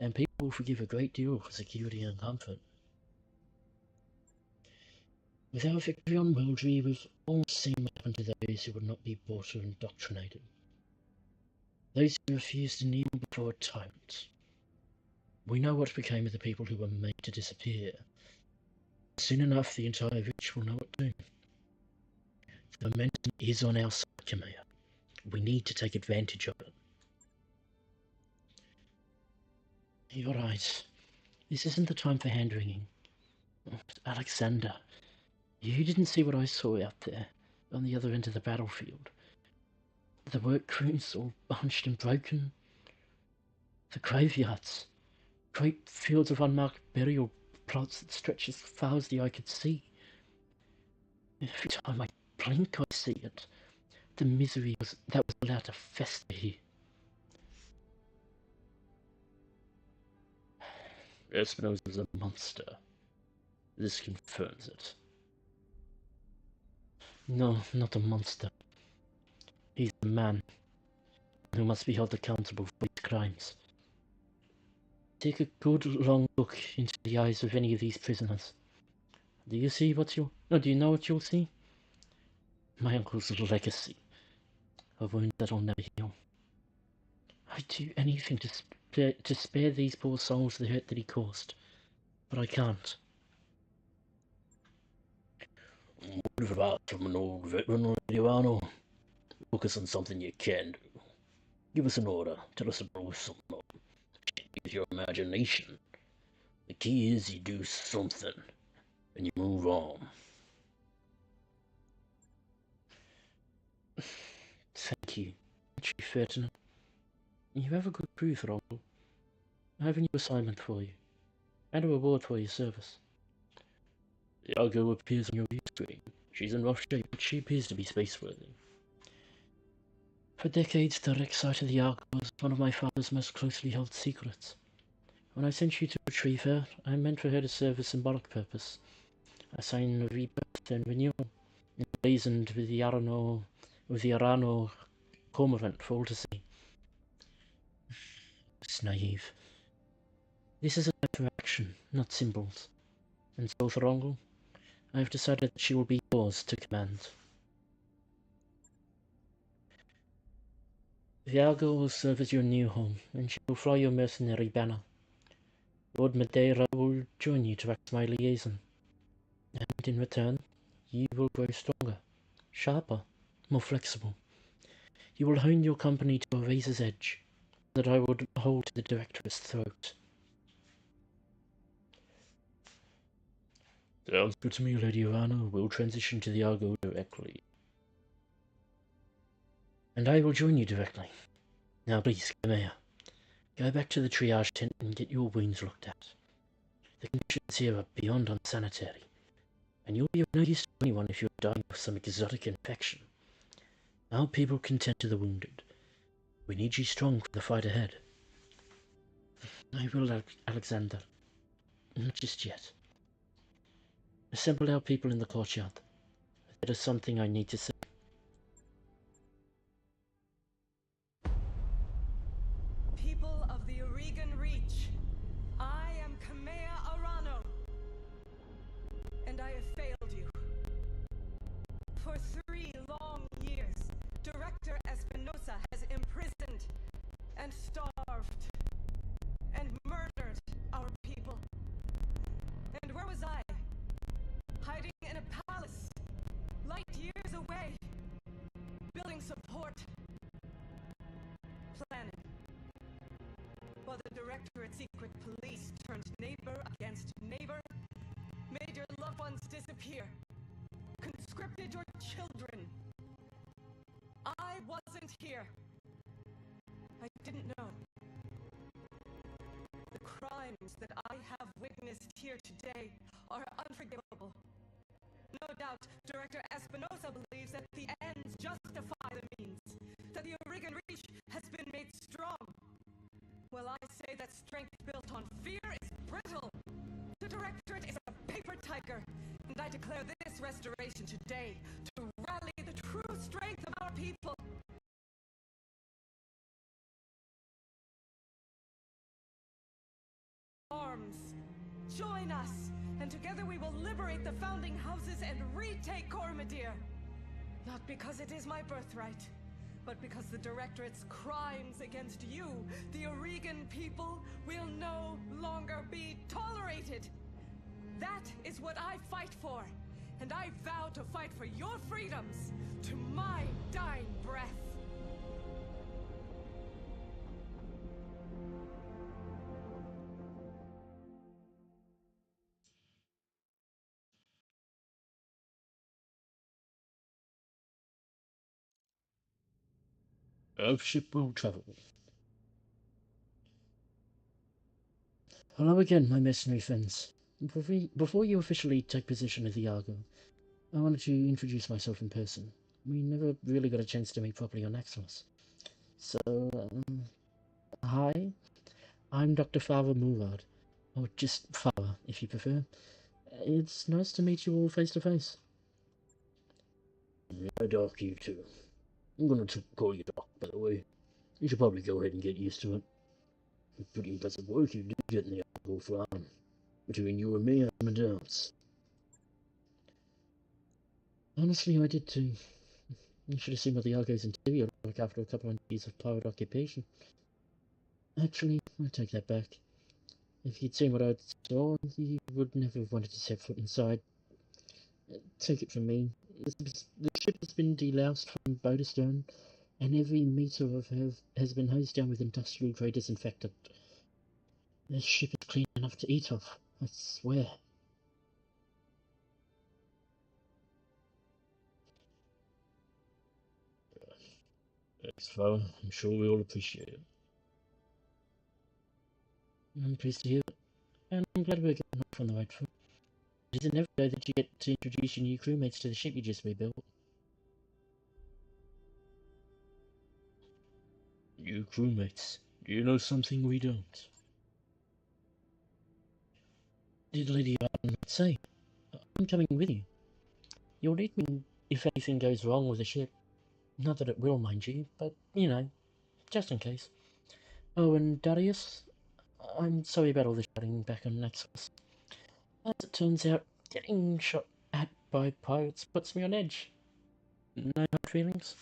and people will forgive a great deal for security and comfort. With our victory on Wildry, we've all seen what happened to those who would not be bought or indoctrinated. Those who refused to kneel before a tyrant. We know what became of the people who were made to disappear. Soon enough, the entire Reach will know what to do. The momentum is on our side, Kamea. We need to take advantage of it. You're right. This isn't the time for hand-wringing. Alexander, you didn't see what I saw out there, on the other end of the battlefield. The work crews all bunched and broken. The graveyards. Great fields of unmarked burial plots that stretch as far as the eye could see. Every time I blink, I see it. The misery that was allowed to fester here. Espinosa's a monster. This confirms it. No, not a monster. He's a man who must be held accountable for his crimes. Take a good long look into the eyes of any of these prisoners. Do you see what you'll... No, do you know what you'll see? My uncle's legacy. A wound that'll never heal. I'd do anything to spare these poor souls the hurt that he caused. But I can't. What advice from an old veteran, Urano? Focus on something you can do. Give us an order. Tell us about something. Use your imagination. The key is you do something, and you move on. Thank you, Chief Ferdinand. You have a good crew, Throttle. I have a new assignment for you, and a reward for your service. Iago appears on your view screen. She's in rough shape, but she appears to be spaceworthy. For decades, the wreck site of the Ark was one of my father's most closely held secrets. When I sent you to retrieve her, I meant for her to serve a symbolic purpose. A sign of rebirth and renewal, emblazoned with the Arano cormorant for all to see. It's naive. This is a type of action, not symbols. And so, Throngle, I have decided that she will be yours to command. Viago will serve as your new home, and she will fly your mercenary banner. Lord Madeira will join you to act as my liaison. And in return, you will grow stronger, sharper, more flexible. You will hone your company to a razor's edge, that I would hold to the Director's throat. Sounds good to me, Lady Urano. We'll transition to the Argo directly. And I will join you directly. Now please, come here. Go back to the triage tent and get your wounds looked at. The conditions here are beyond unsanitary, and you'll be of no use to anyone if you're dying of some exotic infection. Our people can tend to the wounded. We need you strong for the fight ahead. I will, Alexander. Not just yet. Assemble our people in the courtyard. There is something I need to say. People of the Oregon Reach, I am Kamea Arano, and I have failed you. For 3 long years, Director Espinosa has imprisoned and starved and murdered our people. And where was I? Hiding in a palace, light years away, building support, planning. While the Directorate Secret Police turned neighbor against neighbor, made your loved ones disappear, conscripted your children. I wasn't here. I didn't know. The crimes that I have witnessed here today are unforgivable. No doubt, Director Espinosa believes that the ends justify the means, that the Oregon Reach has been made strong. Well, I say that strength built on fear is brittle. The Directorate is a paper tiger, and I declare this restoration today to rally the true strength of our people. Arms, join us, and together we will liberate the founding houses and retake Cormadir. Not because it is my birthright, but because the Directorate's crimes against you, the Oregon people, will no longer be tolerated. That is what I fight for, and I vow to fight for your freedoms to my dying breath. Ship will travel. Hello again, my mercenary friends. Before you officially take possession of the Argo, I wanted to introduce myself in person. We never really got a chance to meet properly on Axos. So, hi, I'm Dr. Father Murad, or just Father, if you prefer. It's nice to meet you all face to face. Yeah, Doc, you too. I'm gonna call you Doc, by the way. You should probably go ahead and get used to it. Pretty impressive work you did getting the Argo flying. Between you and me, I'm a doubts. Honestly, I did too. You should have seen what the Argo's interior looked like after a couple of years of pirate occupation. Actually, I take that back. If you'd seen what I saw, you would never have wanted to set foot inside. Take it from me, the ship has been deloused from bow to stern, and every metre of her has been hosed down with industrial-grade disinfectant. This ship is clean enough to eat off, I swear. Thanks, Father. I'm sure we all appreciate it. I'm pleased to hear it, and I'm glad we're getting off on the right foot. It isn't every day that you get to introduce your new crewmates to the ship you just rebuilt. New crewmates? Do you know something we don't? Did Lady Arden not say? I'm coming with you. You'll need me if anything goes wrong with the ship. Not that it will, mind you, but, you know, just in case. Oh, and Darius, I'm sorry about all the shouting back on Nexus. As it turns out, getting shot at by pirates puts me on edge. No hard feelings?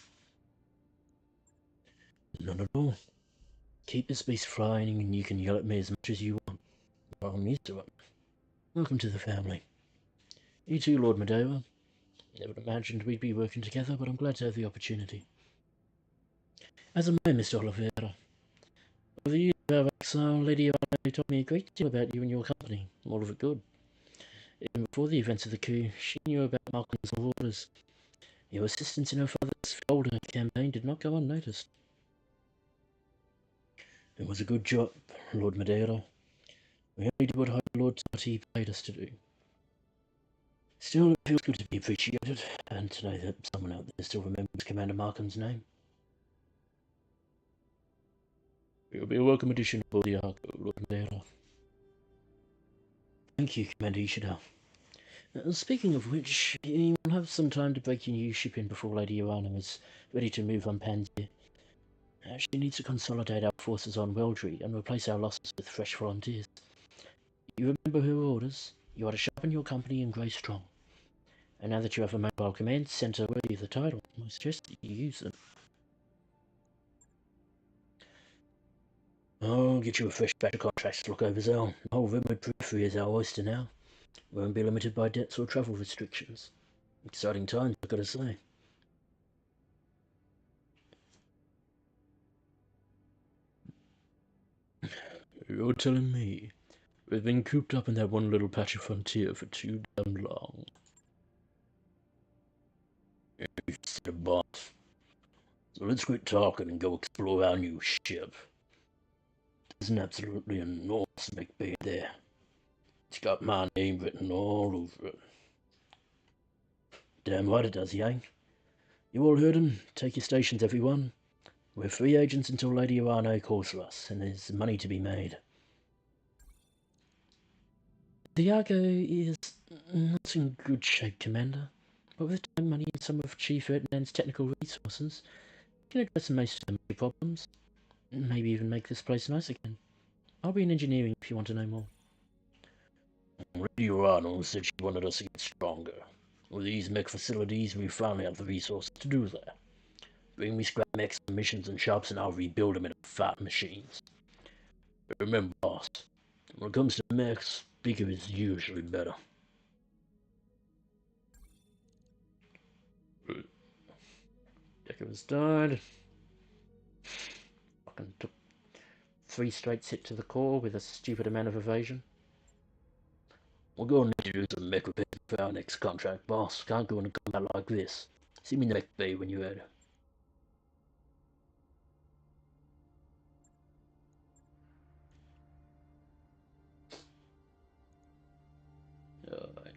None at all. Keep the space flying and you can yell at me as much as you want. I'm used to it. Welcome to the family. You too, Lord Madeira. Never imagined we'd be working together, but I'm glad to have the opportunity. As am I, Mr. Oliveira. Over the years of our exile, Lady Ivano told me a great deal about you and your company, all of it good. Even before the events of the coup, she knew about Malcolm's orders. Your assistance in her father's folder campaign did not go unnoticed. It was a good job, Lord Madeira. We only did what High Lord Tati paid us to do. Still, it feels good to be appreciated, and to know that someone out there still remembers Commander Markham's name. You'll be a welcome addition aboard the Argo, Lord Madeira. Thank you, Commander Ishida. Speaking of which, you will have some time to break your new ship in before Lady Ivano is ready to move on Panzer. She needs to consolidate our forces on Weldry and replace our losses with fresh volunteers. You remember her orders? You are to sharpen your company and grow strong. And now that you have a mobile command centre worthy of the title, I suggest that you use it. I'll get you a fresh batch of contracts to look over, Zell. The whole Redwood periphery is our oyster now. We won't be limited by debts or travel restrictions. Exciting times, I've got to say. You're telling me we've been cooped up in that one little patch of frontier for too damn long? You said a boss. So let's quit talking and go explore our new ship. There's an absolutely enormous McBee there. It's got my name written all over it. Damn right it does, Yang. You all heard him. Take your stations, everyone. We're free agents until Lady Ivano calls for us, and there's money to be made. The Argo is not in good shape, Commander, but with time, money, and some of Chief Ferdinand's technical resources, we can address most of the problems. Maybe even make this place nice again. I'll be in engineering if you want to know more. Lady Ivano said she wanted us to get stronger. With these mech facilities, we finally have the resources to do that. Bring me scrap mechs and missions and shops, and I'll rebuild them into fat machines. But remember, boss, when it comes to mechs, bigger is usually better. Decker has died. Fucking took 3 straight hit to the core with a stupid amount of evasion. We're going to need to do some mech repair for our next contract, boss. Can't go into combat like this. See me in the mech bay when you're ready. Alright.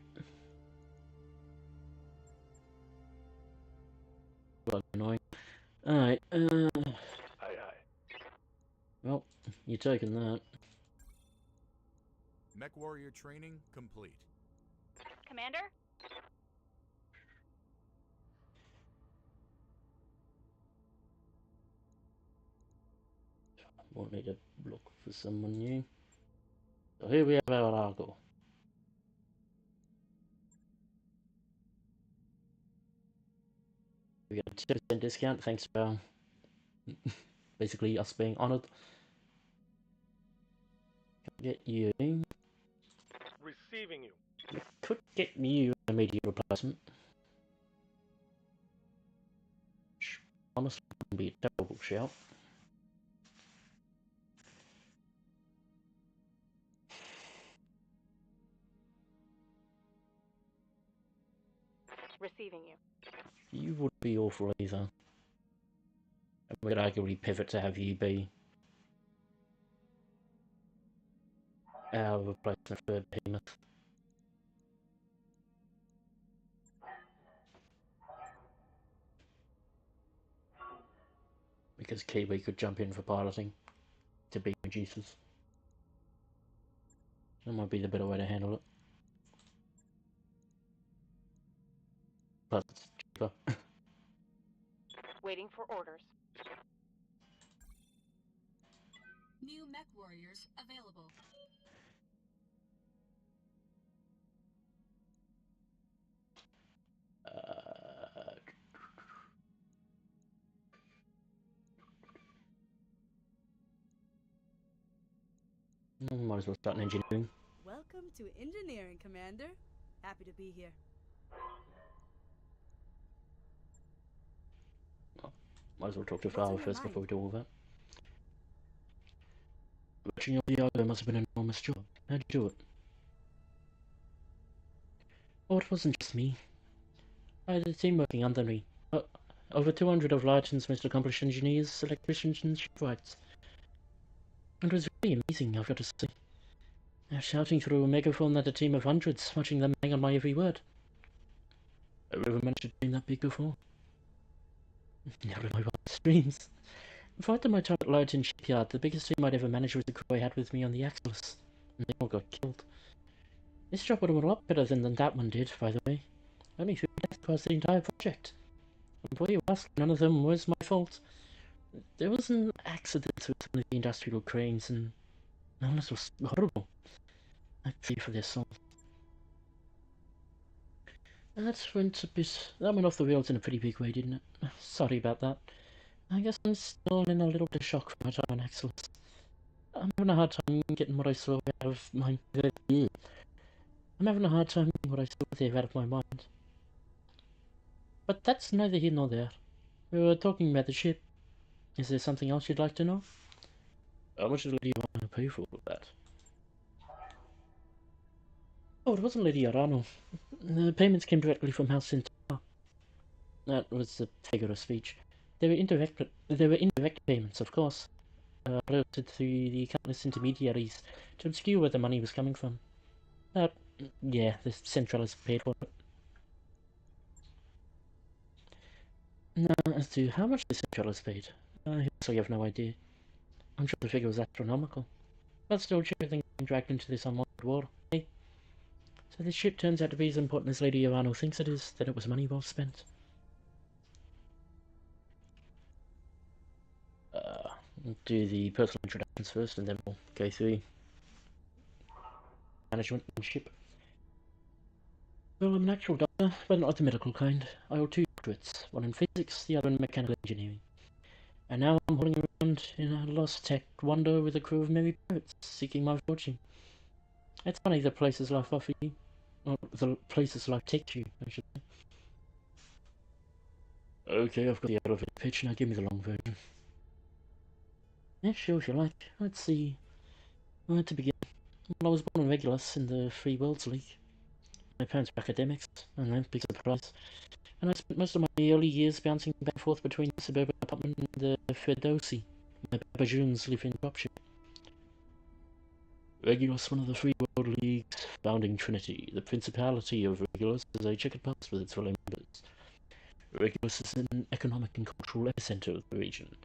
Well, annoying. Alright, well, you're taking that. Mech warrior training complete. Commander? Won't need to look for someone new. So here we have our Argo. We got a 10% discount thanks to our basically us being honoured. Get you. Receiving you. We could get you an immediate replacement. Which honestly wouldn't be a terrible shout. Receiving you. You would be awful either. And we could arguably pivot to have you be our replacement for Behemoth. Because Kiwi could jump in for piloting to be reducers. That might be the better way to handle it. Plus it's cheaper. Waiting for orders. New mech warriors available. Might as well start in engineering. Welcome to engineering, Commander. Happy to be here. Might as well talk to Father first before we do all that. Watching over the Argo must have been an enormous job. How'd you do it? Oh, it wasn't just me. I had a team working under me. Over 200 of Lighton's most accomplished engineers, electricians, and shipwrights. It was really amazing, I've got to say. I was shouting through a megaphone at a team of hundreds, watching them hang on my every word. Have you ever managed to dream that big before? Never in my wildest dreams. Prior to my time at Lighton Shipyard, the biggest team I'd ever managed was the crew I had with me on the Axis, and they all got killed. This job would have been a lot better than that one did, by the way. Only 3 deaths across the entire project. And before you ask, none of them was my fault. There was an accident with one of the industrial cranes, and it was horrible. I pray for their soul. That went off the rails in a pretty big way, didn't it? Sorry about that. I guess I'm still in a little bit of shock from my time on Axis. I'm having a hard time getting what I saw out of my... I'm having a hard time getting what I saw there out of my mind. But that's neither here nor there. We were talking about the ship. Is there something else you'd like to know? How much did Lady Arano pay for all that? Oh, it wasn't Lady Arano. The payments came directly from House Centaur. That was a figure of speech. They were indirect payments, of course, routed through the countless intermediaries to obscure where the money was coming from. But, yeah, the Centralists paid for it. Now, as to how much the Centralists paid, I also have no idea. I'm sure the figure was astronomical. But still, cheaper than getting dragged into this unwanted war, eh? So this ship turns out to be as important as Lady Arano thinks it is, then it was money well spent. Do the personal introductions first, and then we'll go through management and ship. Well, I'm an actual doctor, but not the medical kind. I hold 2 doctorates, one in physics, the other in mechanical engineering. And now I'm holding around in a lost tech wonder with a crew of merry pirates, seeking my fortune. It's funny the places life offers you, or the places life takes you, I should say. Okay, I've got the elevator pitch, now give me the long version. Yeah, sure, if you like. Let's see. Where to begin? Well, I was born in Regulus in the Free Worlds League. My parents were academics, and big surprise. And I spent most of my early years bouncing back and forth between the suburban apartment and the Ferdowsi. My Babajuns live in Shropshire. Regulus, one of the Free World League's founding trinity. The Principality of Regulus is a checkered past with its fellow members. Regulus is an economic and cultural epicenter of the region,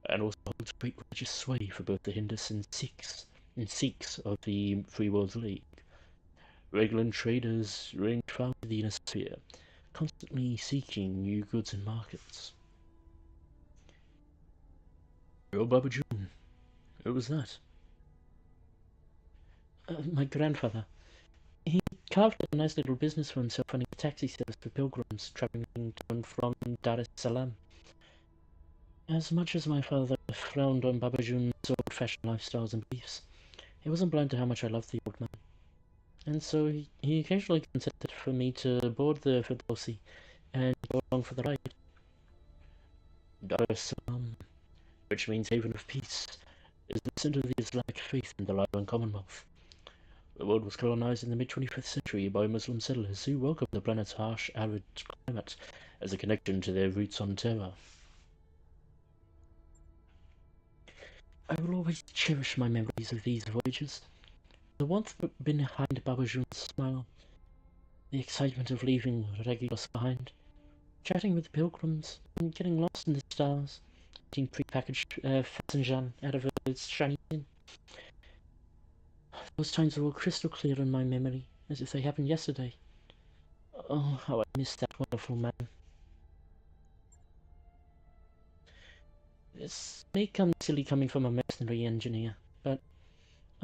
and also holds great religious sway for both the Hindus and Sikhs of the Free World League. Regular traders range far to the inner sphere, constantly seeking new goods and markets. Your Babajun, who was that? My grandfather. He carved a nice little business for himself running a taxi service for pilgrims travelling to and from Dar es Salaam. As much as my father frowned on Babajun's old-fashioned lifestyles and beliefs, he wasn't blind to how much I loved the old man. And so he occasionally consented for me to board the Ferdowsi and go along for the ride. Dar es Salaam, which means haven of peace, is the centre of the Islamic faith in the Liban Commonwealth. The world was colonized in the mid-25th century by Muslim settlers who welcomed the planet's harsh, arid climate as a connection to their roots on Terra. I will always cherish my memories of these voyages. The warmth behind Babajun's smile, the excitement of leaving Regulus behind, chatting with the pilgrims, and getting lost in the stars, eating pre-packaged Fatsanjan out of a shiny tin. Those times are all crystal clear in my memory, as if they happened yesterday. Oh, how I miss that wonderful man. This may come silly coming from a mercenary engineer, but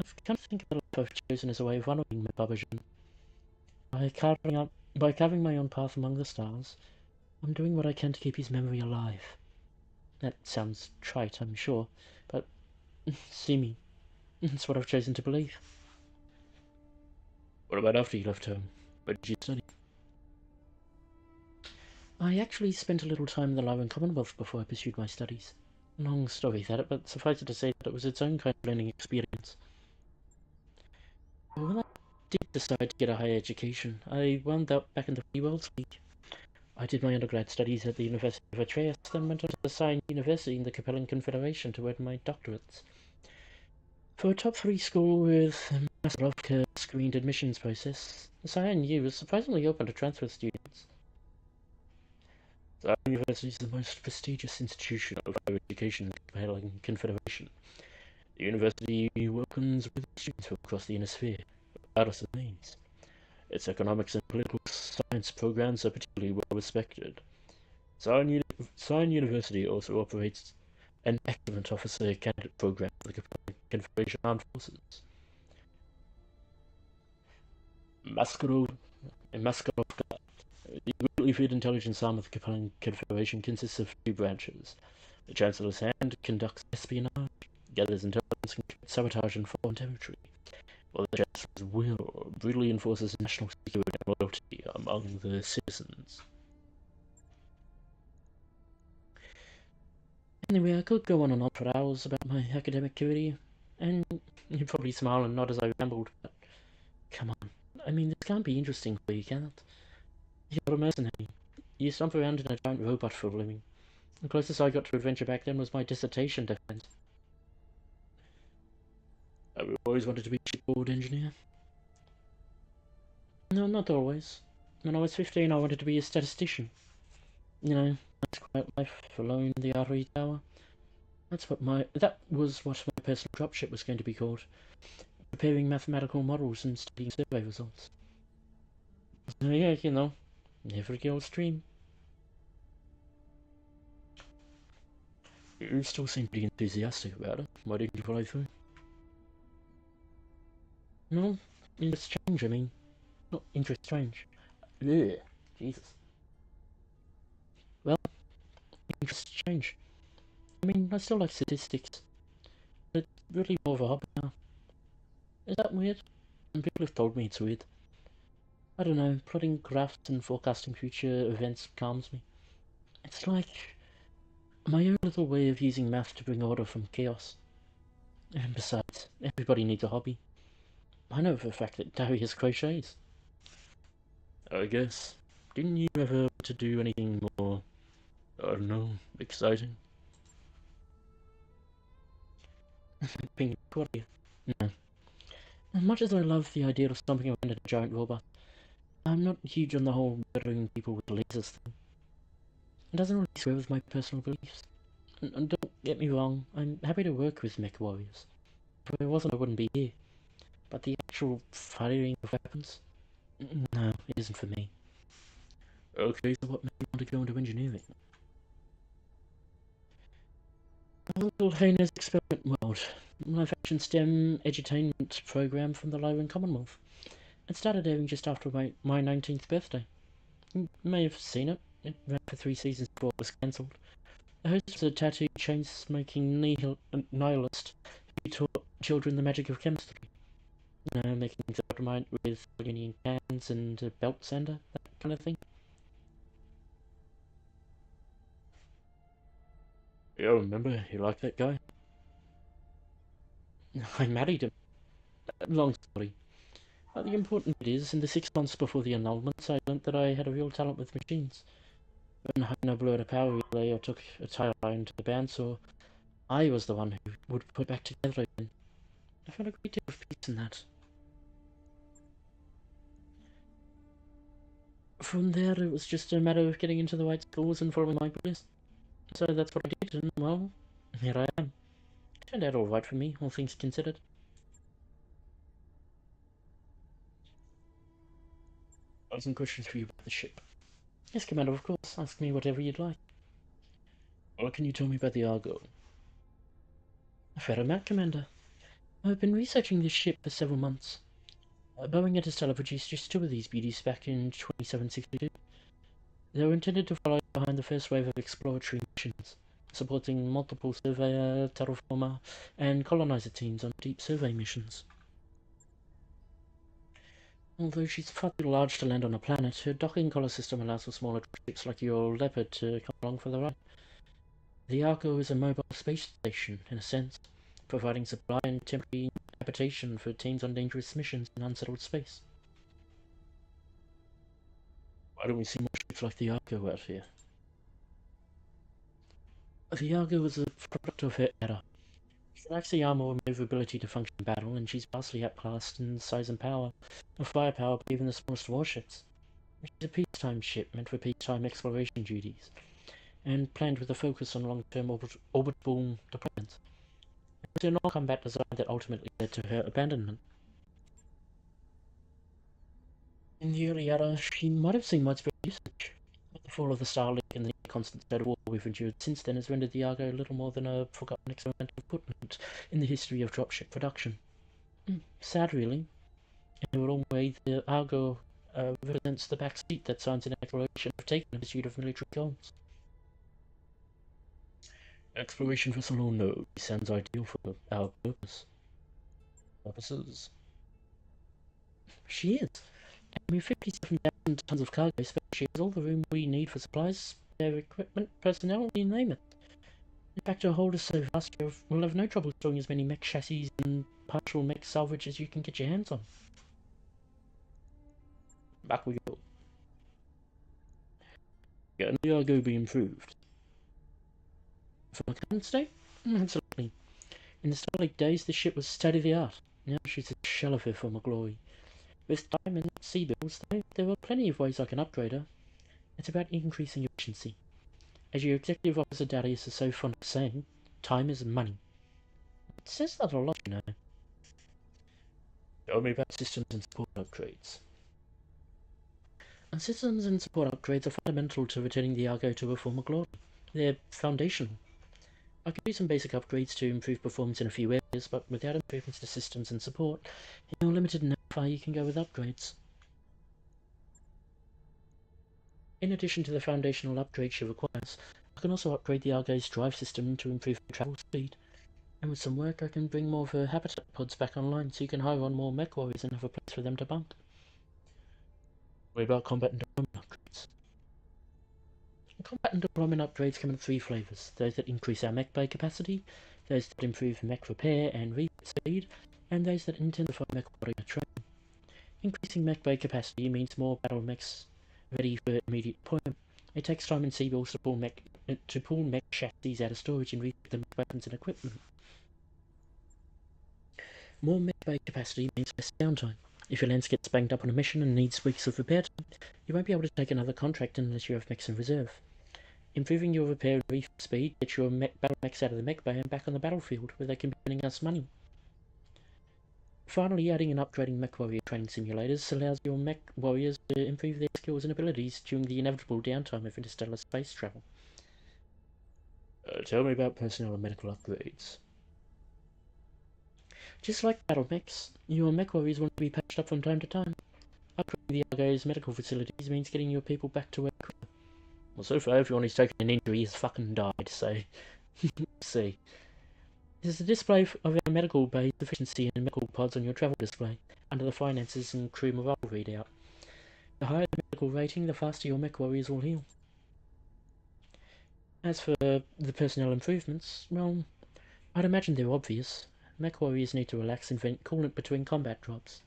I've come to think of the life I've chosen as a way of honouring my Babajun. By carving my own path among the stars, I'm doing what I can to keep his memory alive. That sounds trite, I'm sure, but see me. It's what I've chosen to believe. What about after you left home? Where did you study? I actually spent a little time in the Liban Commonwealth before I pursued my studies. Long story that, but suffice it to say that it was its own kind of learning experience. When I did decide to get a higher education, I wound up back in the Free Worlds League. I did my undergrad studies at the University of Atreus, then went on to the Cyan University in the Capellan Confederation to earn my doctorates. For a top 3 school with a massive healthcare screened admissions process, the Cyan U was surprisingly open to transfer students. Cyan University is the most prestigious institution of higher education in the Capellan Confederation. The university welcomes students from across the inner sphere, regardless of means. Its economics and political science programs are particularly well respected. Cyan University also operates an excellent officer candidate program for the Confederation Armed Forces. Maskarov Guard. The greatly feared intelligence arm of the Capellan Confederation consists of 2 branches. The Chancellor's Hand conducts espionage, gathers intelligence, and commits sabotage in foreign territory, while the Chancellor's Will brutally enforces national security and loyalty among the citizens. Anyway, I could go on and on for hours about my academic career, and you'd probably smile and nod as I rambled, but come on. I mean, this can't be interesting for you, can it? You're a mercenary. You stomp around in a giant robot for a living. The closest I got to adventure back then was my dissertation defense. I've always wanted to be a shipboard engineer. No, not always. When I was 15, I wanted to be a statistician. You know, nice quiet life alone in the artery tower. That was what my personal dropship was going to be called. Preparing mathematical models and studying survey results. So yeah, you know, every girl's dream. You still seem pretty enthusiastic about it. Why didn't you follow through? No, interest change, I mean. Not interest change. Ugh, Jesus. Well, interest change. I mean, I still like statistics. But it's really more of a hobby now. Is that weird? And people have told me it's weird. I don't know, plotting graphs and forecasting future events calms me. It's like my own little way of using math to bring order from chaos. And besides, everybody needs a hobby. I know for a fact that Darius crochets. I guess. Didn't you ever want to do anything more, I don't know, exciting? Being quality. No. As much as I love the idea of stomping around in a giant robot, I'm not huge on the whole murdering people with lasers thing. It doesn't really square with my personal beliefs. And don't get me wrong, I'm happy to work with mech warriors. If I wasn't, I wouldn't be here. But the actual firing of weapons? No, it isn't for me. Okay, so what made you want to go into engineering? Uncle Hayner's Experiment World, live action STEM edutainment program from the Lyran Commonwealth. It started airing just after my 19th birthday. You may have seen it. It ran for 3 seasons before it was cancelled. The host was a tattooed, chain-smoking nihilist who taught children the magic of chemistry. You know, making things optimized with union cans and a belt sander, that kind of thing. Yeah, remember, you like that guy? I married him. Long story. The important bit is, in the 6 months before the annulments, I learnt that I had a real talent with machines. When Heiner blew out a power relay or took a tire iron to the bandsaw, I was the one who would put it back together again. I found a great deal of peace in that. From there, it was just a matter of getting into the right schools and following my bliss. So that's what I did, and well, here I am. It turned out alright for me, all things considered. I have some questions for you about the ship. Yes, Commander, of course. Ask me whatever you'd like. What can you tell me about the Argo? A fair amount, Commander. I've been researching this ship for several months. Boeing Interstellar produced just 2 of these beauties back in 2762. They were intended to follow behind the first wave of exploratory missions, supporting multiple surveyor, terraformer, and colonizer teams on deep survey missions. Although she's far too large to land on a planet, her docking collar system allows for smaller ships like your Leopard to come along for the ride. The Argo is a mobile space station, in a sense, providing supply and temporary habitation for teams on dangerous missions in unsettled space. Why don't we see more ships like the Argo out here? The Argo is a product of her era. She lacks the armor or maneuverability to function in battle, and she's vastly outclassed in size and power, or firepower by even the smallest warships. She's a peacetime ship meant for peacetime exploration duties, and planned with a focus on long-term orbital deployments. It was her non-combat design that ultimately led to her abandonment. In the early era, she might have seen widespread usage, but the fall of the Starlink and the constant state of war we've endured since then has rendered the Argo little more than a forgotten experimental footnote in the history of dropship production. Sad, really. In a wrong way, the Argo represents the back seat that science and exploration have taken in pursuit of military goals. Exploration vessel or no, sounds ideal for our purposes. She is. And with 57,000 tons of cargo space, she has all the room we need for supplies, spare equipment, personnel, you name it. In fact, her hold is so vast we'll have no trouble storing as many mech chassis and partial mech salvage as you can get your hands on. Back we go. Can the Argo be improved? From a current state? Absolutely. In the Starlink days, this ship was state-of-the-art. Now she's a shell of her former glory. With time and sea builds, though, there are plenty of ways I can upgrade her. It's about increasing efficiency. As your executive officer Darius is so fond of saying, time is money. It says that a lot, you know. Tell me about systems and support upgrades. And systems and support upgrades are fundamental to returning the Argo to her former glory. They're foundational. I can do some basic upgrades to improve performance in a few areas, but without improvements to systems and support, you're limited in how far you can go with upgrades. In addition to the foundational upgrades she requires, I can also upgrade the Argo's drive system to improve her travel speed. And with some work, I can bring more of her habitat pods back online so you can hire on more mech warriors and have a place for them to bunk. What about combat and deployment upgrades? Combat and deployment upgrades come in 3 flavours: those that increase our mech bay capacity, those that improve mech repair and refit speed, and those that intensify mech warrior training. Increasing mech bay capacity means more battle mechs ready for immediate deployment. It takes time and seabills to pull mech chassis out of storage and refit them with weapons and equipment. More mech bay capacity means less downtime. If your lens gets banged up on a mission and needs weeks of repair time, you won't be able to take another contract unless you have mechs in reserve. Improving your repair and refit speed gets your battle mechs out of the mech bay and back on the battlefield, where they can be earning us money. Finally, adding and upgrading mech warrior training simulators allows your mech warriors to improve their skills and abilities during the inevitable downtime of interstellar space travel. Tell me about personnel and medical upgrades. Just like battle mechs, your mech warriors want to be patched up from time to time. Upgrading the Argo's medical facilities means getting your people back to work quicker. Well, so far everyone who's taken an injury has fucking died, so... see. There's a display of our medical bay's efficiency and medical pods on your travel display, under the finances and crew morale readout. The higher the medical rating, the faster your mech warriors will heal. As for the personnel improvements, well, I'd imagine they're obvious. Mech warriors need to relax and vent coolant between combat drops.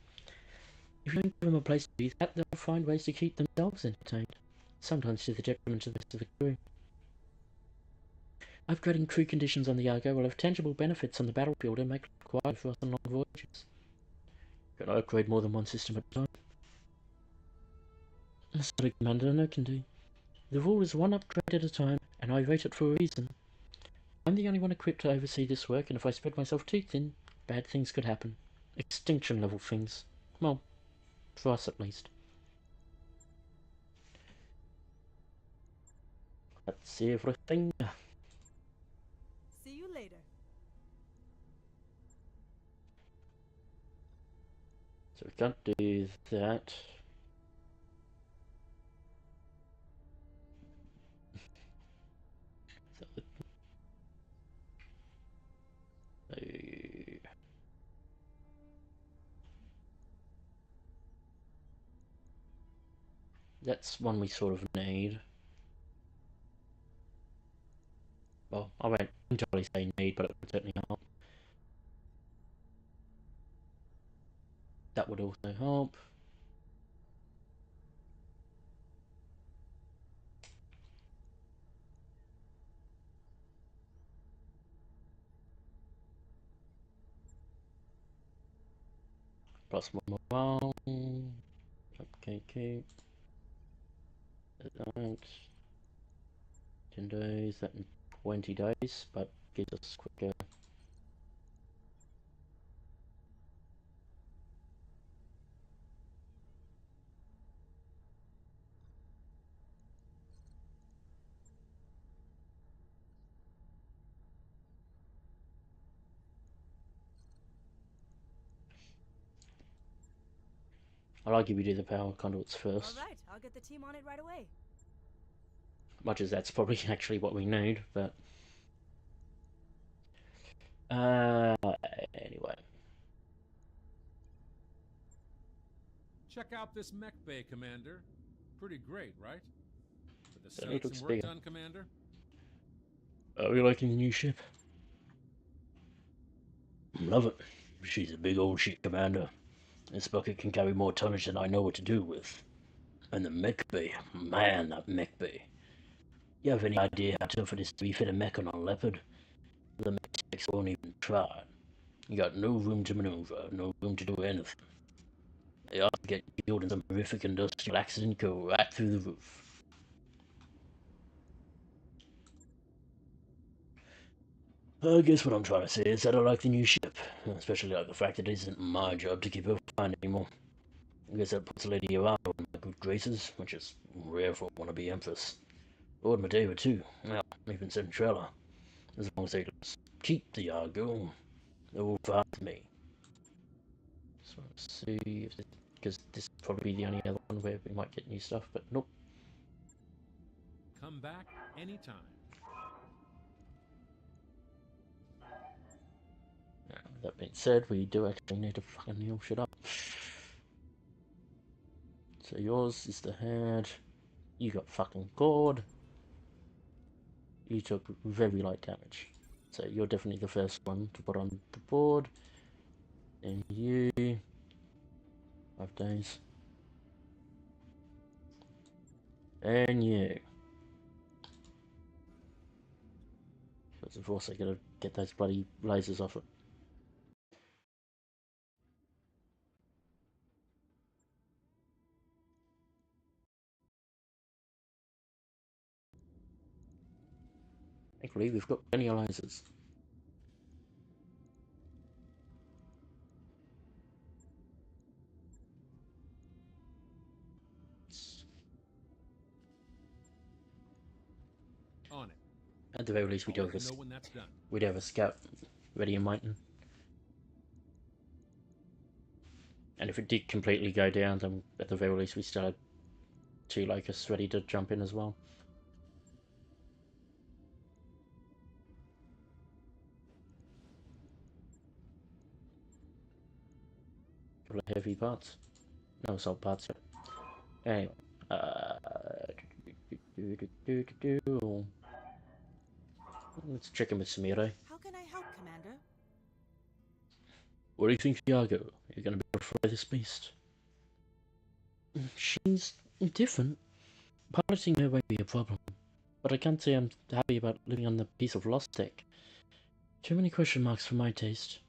If you don't give them a place to do that, they'll find ways to keep themselves entertained, sometimes to the detriment of the rest of the crew. Upgrading crew conditions on the Argo will have tangible benefits on the battlefield and make it required for us on long voyages. Can I upgrade more than one system at a time? That's what a commander no can do. The rule is one upgrade at a time, and I rate it for a reason. I'm the only one equipped to oversee this work, and if I spread myself too thin, bad things could happen. Extinction level things. Well, for us at least. That's everything. See you later. So we can't do that. That's one we sort of need. Well, I won't entirely say need, but it would certainly help. That would also help. Plus one morale. Okay, keep. That. 10 days, that in 20 days, but gives us quicker. I'll argue we do the power conduits first. Alright, I'll get the team on it right away. Much as that's probably actually what we need, but... anyway. Check out this mech bay, Commander. Pretty great, right? With the Certainly setup looks some work bigger. done, Commander? Are we liking the new ship? Love it. She's a big old ship, Commander. This bucket can carry more tonnage than I know what to do with. And the mech bay, man, that mech bay. You have any idea how tough it is to refit a mech on a Leopard? The mechs won't even try. You got no room to maneuver, no room to do anything. They ought to get killed in some horrific industrial accident, go right through the roof. I guess what I'm trying to say is that I like the new ship, especially like the fact that it isn't my job to keep her fine anymore. I guess that puts Lady Arano in my good graces, which is rare for a wannabe Empress. Lord Medea too, well, even Centrella. As long as they just keep the Argo, they're all fine with me. So let's see if because this will probably be the only other one where we might get new stuff, but nope. Come back anytime. That being said, we do actually need to fucking heal shit up. So yours is the head. You got fucking gored. You took very light damage. So you're definitely the first one to put on the board. And you... 5 days. And you. Because of course I gotta get those bloody lasers off it. Thankfully, we've got plenty of lasers. On it. At the very least, we do I'll have let you know when that's done. we'd have a scout ready in Mighton. And if it did completely go down, then at the very least we still had 2 locusts ready to jump in as well. Couple of heavy parts. No assault parts. Anyway. Let's check in with Samiro. How can I help, Commander? What do you think, Iago? You're gonna be able to fly this beast? She's different. Piloting her won't be a problem. But I can't say I'm happy about living on the piece of lost tech. Too many question marks for my taste.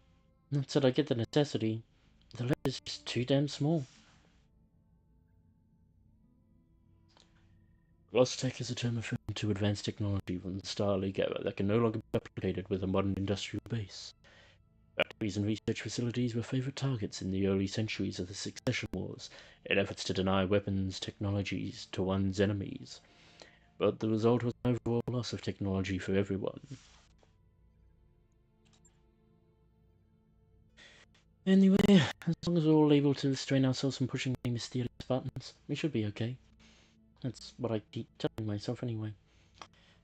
Not that I get the necessity. The letter is just too damn small. Lost tech is a term referring to advanced technology from the Star League era that can no longer be replicated with a modern industrial base. Factories and research facilities were favorite targets in the early centuries of the Succession Wars in efforts to deny weapons technologies to one's enemies. But the result was an overall loss of technology for everyone. Anyway, as long as we're all able to restrain ourselves from pushing any mysterious buttons, we should be okay. That's what I keep telling myself anyway.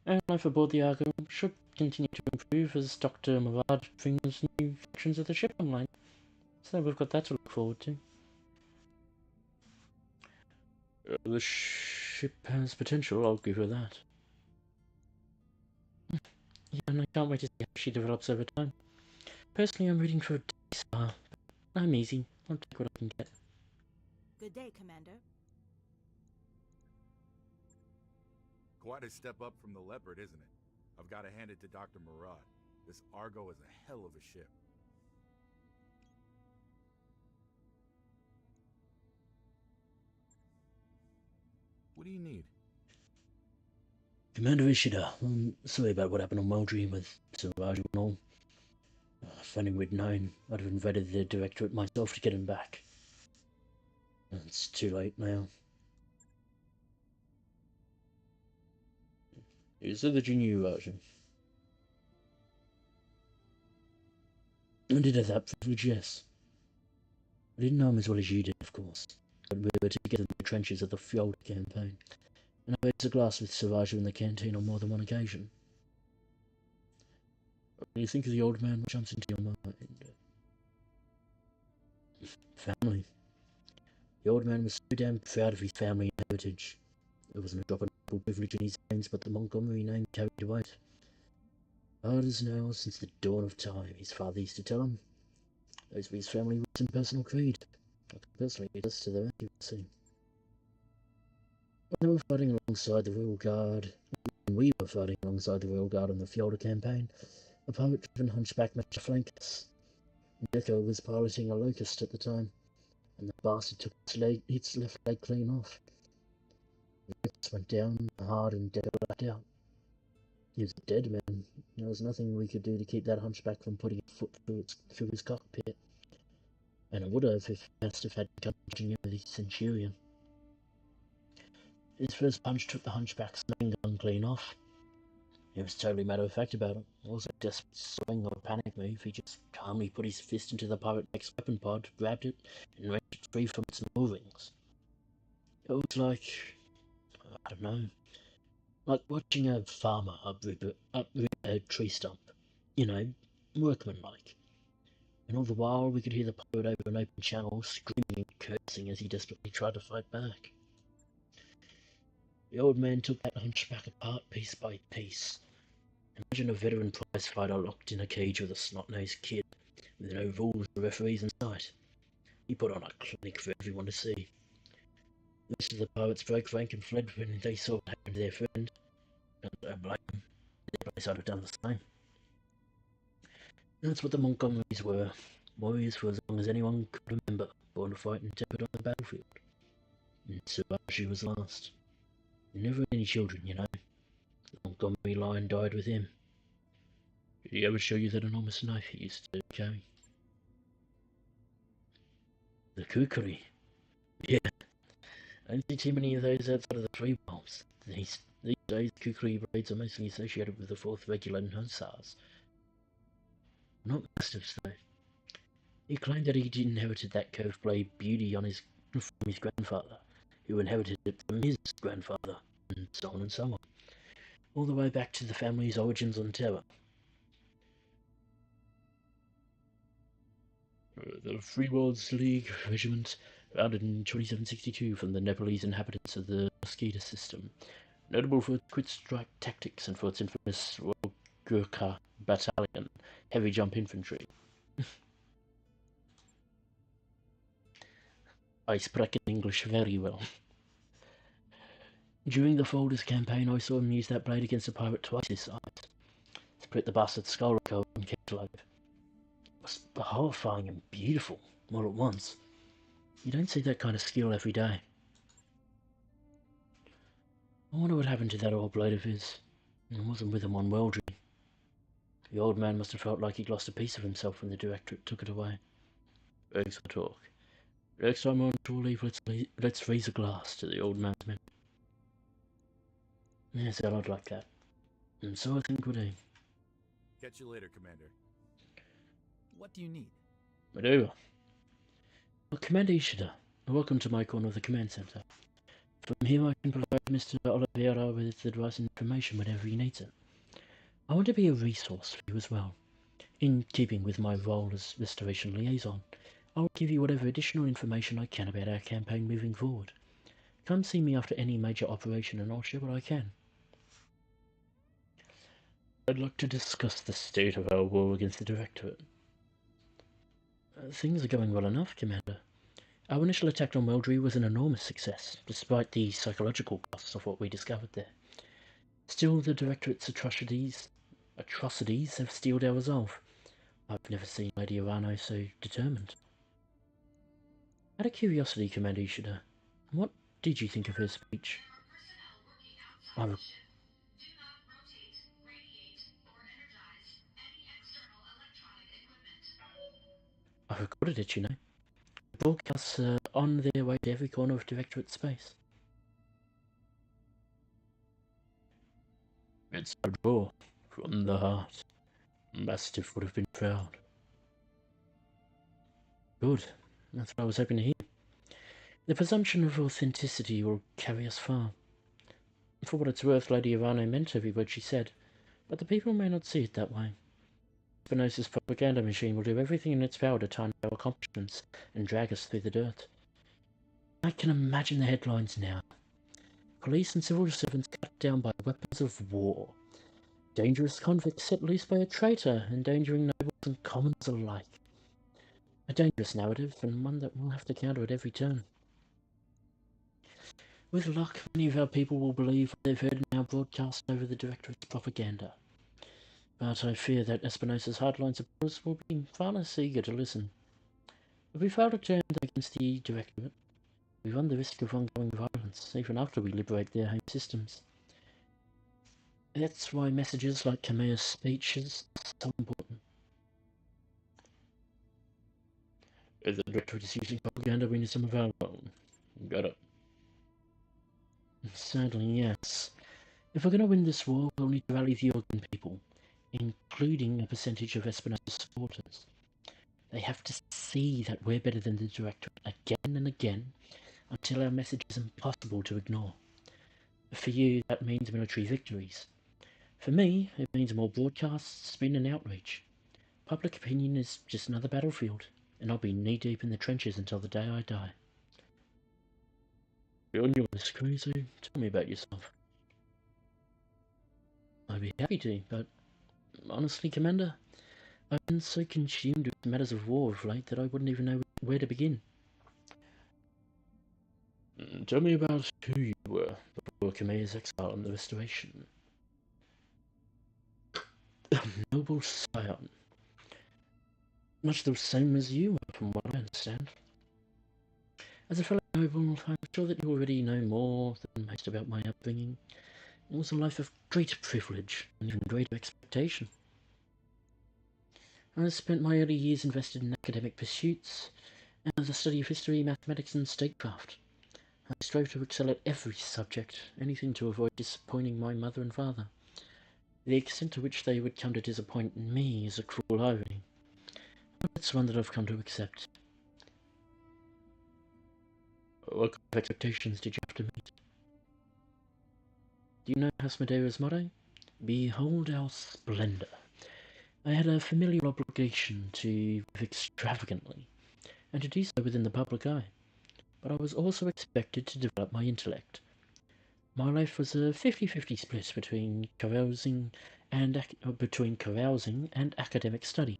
And life aboard the Argo should continue to improve as Dr. Murad brings new sections of the ship online. So we've got that to look forward to. The ship has potential, I'll give her that. Yeah, and I can't wait to see how she develops over time. Personally, I'm rooting for a D-star, but I'm easy. I'll take what I can get. Good day, Commander. Quite a step up from the Leopard, isn't it? I've got to hand it to Dr. Murad. This Argo is a hell of a ship. What do you need? Commander Ishida, I'm sorry about what happened on Waldry with Siraj and all. If only we'd known, I'd have invaded the Directorate myself to get him back. It's too late now. Is it the GNU version? I did have that privilege, yes. I didn't know him as well as you did, of course. But we were together in the trenches of the Fjord campaign, and I raised a glass with Siraj in the canteen on more than one occasion. When you think of the old man, what jumps into your mind? Family. The old man was so damn proud of his family and heritage. There wasn't a drop of noble privilege in his veins, but the Montgomery name carried weight. Hard as nails since the dawn of time, his father used to tell him. Those were his family roots and personal creed. I can personally attest to their accuracy. When they were fighting alongside the Royal Guard, when we were fighting alongside the Royal Guard on the Fjorda campaign, a pirate-driven hunchback managed to flank us. Deco was piloting a Locust at the time, and the bastard took its left leg clean off. The Locust went down hard and Deco blacked out. He was a dead man. There was nothing we could do to keep that hunchback from putting a foot through his cockpit. And it would have if Mastiff had come punching him with his Centurion. His first punch took the hunchback's main gun clean off. He was totally matter-of-fact about it. It wasn't a desperate swing or a panic move. He just calmly put his fist into the pirate mech's weapon pod, grabbed it, and wrenched it free from its moorings. It was like, I don't know, like watching a farmer uproot a tree stump. You know, workmanlike. And all the while we could hear the pirate over an open channel screaming and cursing as he desperately tried to fight back. The old man took that hunchback apart piece by piece. Imagine a veteran prize fighter locked in a cage with a snot-nosed kid, with no rules or referees in sight. He put on a clinic for everyone to see. The rest of the pirates broke rank and fled when they saw what happened to their friend. And I don't blame them. Their place I'd have done the same. That's what the Montgomerys were. Warriors for as long as anyone could remember, born to fight and tempered on the battlefield. And Subashi was last. Never had any children, you know. The Montgomery line died with him. Did he ever show you that enormous knife he used to carry? The kukri. Yeah. I don't see too many of those outside of the tree bombs. These days, kukri raids are mostly associated with the 4th Regular and Hussars. Not Mastiffs, though. He claimed that he'd inherited that curved blade beauty from his grandfather, who inherited it from his grandfather, and so on and so on. All the way back to the family's origins on Terra. The Free Worlds League Regiment, founded in 2762 from the Nepalese inhabitants of the Mosquito system, notable for its quick strike tactics and for its infamous Royal Gurkha Battalion, heavy jump infantry. I speak English very well. During the Folders campaign, I saw him use that blade against a pirate twice his size. Split the bastard's skull and kept alive. It was horrifying and beautiful, all at once. You don't see that kind of skill every day. I wonder what happened to that old blade of his. I wasn't with him on Weldry. The old man must have felt like he'd lost a piece of himself when the Directorate took it away. Thanks for talk. Next time on shore leave, let's raise a glass to the old man's memory. Yes, I'd like that. And so I think we're doing. Catch you later, Commander. What do you need? Whatever. Well, Commander Ishida, welcome to my corner of the command center. From here I can provide Mr. Oliveira with advice and information whenever he needs it. I want to be a resource for you as well. In keeping with my role as Restoration Liaison, I will give you whatever additional information I can about our campaign moving forward. Come see me after any major operation and I'll share what I can. I'd like to discuss the state of our war against the Directorate. Things are going well enough, Commander. Our initial attack on Weldry was an enormous success, despite the psychological costs of what we discovered there. Still, the Directorate's atrocities have steeled our resolve. I've never seen Lady Arano so determined. Out of curiosity, Commander Ishida, what did you think of her speech? I recorded it, you know. The broadcasts are on their way to every corner of Directorate space. It's a draw from the heart. Mastiff would have been proud. Good. That's what I was hoping to hear. The presumption of authenticity will carry us far. For what it's worth, Lady Arano meant every word she said, but the people may not see it that way. Espinosa's propaganda machine will do everything in its power to tarnish our accomplishments and drag us through the dirt. I can imagine the headlines now. Police and civil servants cut down by weapons of war. Dangerous convicts set loose by a traitor, endangering nobles and commons alike. A dangerous narrative, and one that we'll have to counter at every turn. With luck, many of our people will believe what they've heard in our broadcast over the Directorate's propaganda. But I fear that Espinosa's hardline supporters will be far less eager to listen. If we fail to turn against the Directorate, we run the risk of ongoing violence, even after we liberate their home systems. That's why messages like Kameya's speeches are so important. If the Directorate is using propaganda, we need some of our own. Got it. Sadly, yes. If we're going to win this war, we'll need to rally the Organ people, including a percentage of Espinosa's supporters. They have to see that we're better than the Directorate again and again, until our message is impossible to ignore. For you, that means military victories. For me, it means more broadcasts, spin and outreach. Public opinion is just another battlefield, and I'll be knee-deep in the trenches until the day I die. You're on your list, Cruiser. Tell me about yourself. I'd be happy to, but honestly, Commander, I've been so consumed with matters of war of late that I wouldn't even know where to begin. Tell me about who you were before Kameya's exile and the Restoration. A noble scion. Much the same as you were, from what I understand. As a fellow noble, I'm sure that you already know more than most about my upbringing. It was a life of great privilege and even greater expectation. I spent my early years invested in academic pursuits and the study of history, mathematics and statecraft. I strove to excel at every subject, anything to avoid disappointing my mother and father. The extent to which they would come to disappoint me is a cruel irony, but it's one that I've come to accept. What kind of expectations did you have to meet? Do you know House Madeira's motto? Behold our splendor. I had a familial obligation to live extravagantly, and to do so within the public eye, but I was also expected to develop my intellect. My life was a 50-50 split between carousing and academic study.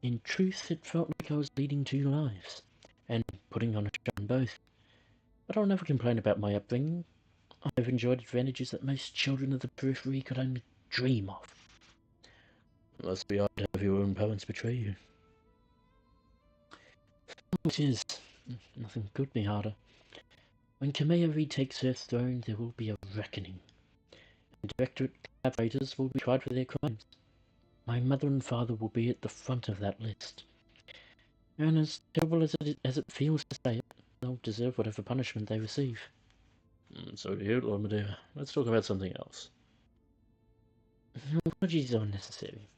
In truth, it felt like I was leading two lives, and putting on a show in both. But I'll never complain about my upbringing. I've enjoyed advantages that most children of the periphery could only dream of. It must be hard to have your own parents betray you. It is. Nothing could be harder. When Kameya retakes her throne, there will be a reckoning. And Directorate collaborators will be tried for their crimes. My mother and father will be at the front of that list. And as terrible as it feels to say it, they'll deserve whatever punishment they receive. So to hear it, Lord Madeira. Let's talk about something else. Apologies are unnecessary.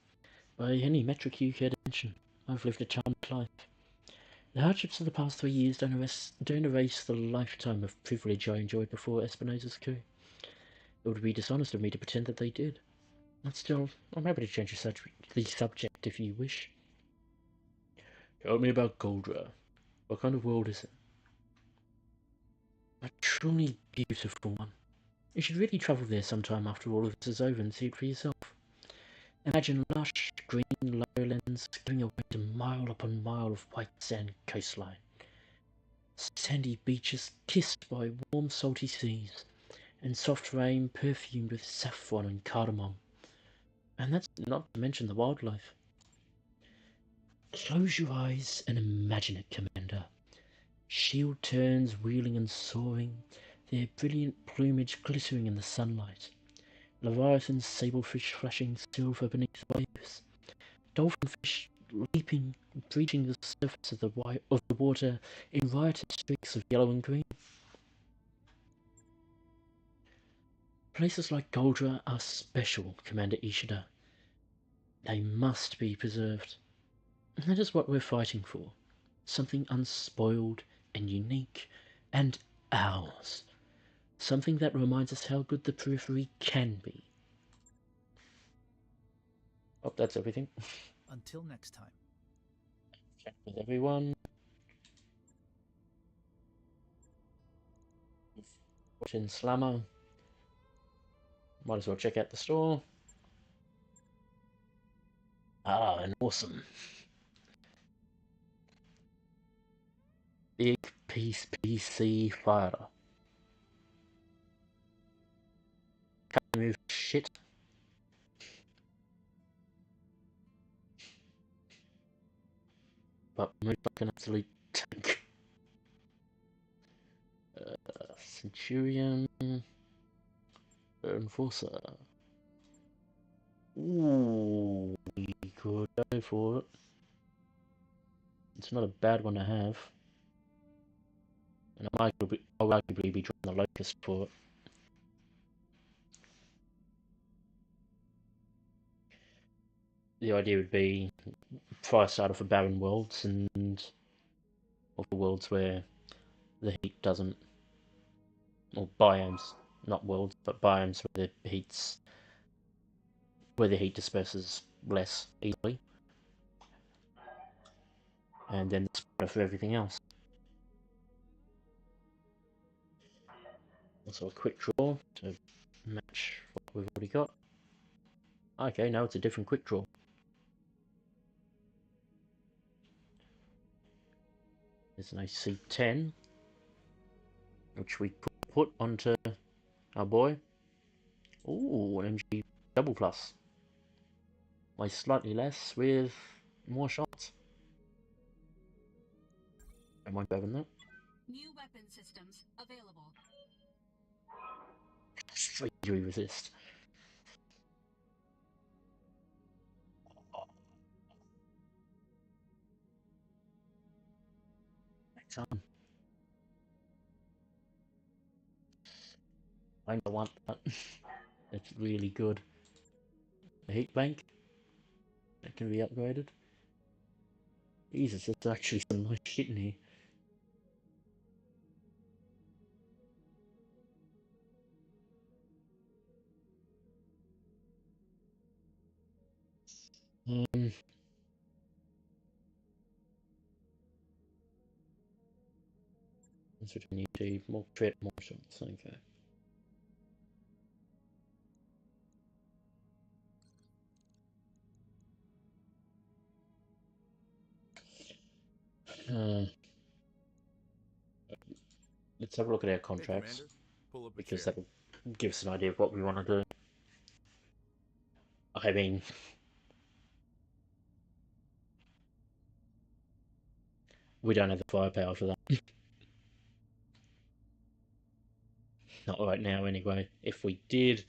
By any metric you care to mention, I've lived a charmed life. The hardships of the past 3 years don't erase the lifetime of privilege I enjoyed before Espinosa's coup. It would be dishonest of me to pretend that they did. But still, I'm happy to change the subject if you wish. Tell me about Goldra. What kind of world is it? A truly beautiful one. You should really travel there sometime after all of this is over and see it for yourself. Imagine lush green lowlands going away to mile upon mile of white sand coastline. Sandy beaches kissed by warm salty seas, and soft rain perfumed with saffron and cardamom. And that's not to mention the wildlife. Close your eyes and imagine it, Commander. Shield turns wheeling and soaring, their brilliant plumage glittering in the sunlight. Leviathan sablefish flashing silver beneath waves. Dolphinfish leaping, breaching the surface of the water in riotous streaks of yellow and green. Places like Goldra are special, Commander Ishida. They must be preserved. That is what we're fighting for. Something unspoiled and unique and ours. Something that reminds us how good the periphery can be. Oh, that's everything. Until next time. Chat with everyone. Watching Slammer. Might as well check out the store. Ah, and awesome. Big piece PC fighter. Can't move shit. But moves like an absolute tank. Centurion. Enforcer. Ooh, we could go for it. It's not a bad one to have. And I'll arguably be drawing the Locust for it. The idea would be try start off for barren worlds and or for worlds where the heat doesn't, or biomes, not worlds, but biomes where the heat disperses less easily, and then the spread for everything else. Also a quick draw to match what we've already got. Okay, now it's a different quick draw. There's an AC-10, which we could put onto our boy. Ooh, an MG double plus. Weighs slightly less with more shots. I won't having that. New weapon systems available. 3-3 resist. Next on. I don't want that. It's really good. A heat bank that can be upgraded. Jesus, there's actually some nice shit in here. That's what we need to more crit, more shots. Okay. Let's have a look at our contracts, because that will give us an idea of what we want to do. I mean, we don't have the firepower for that. Not right now, anyway. If we did,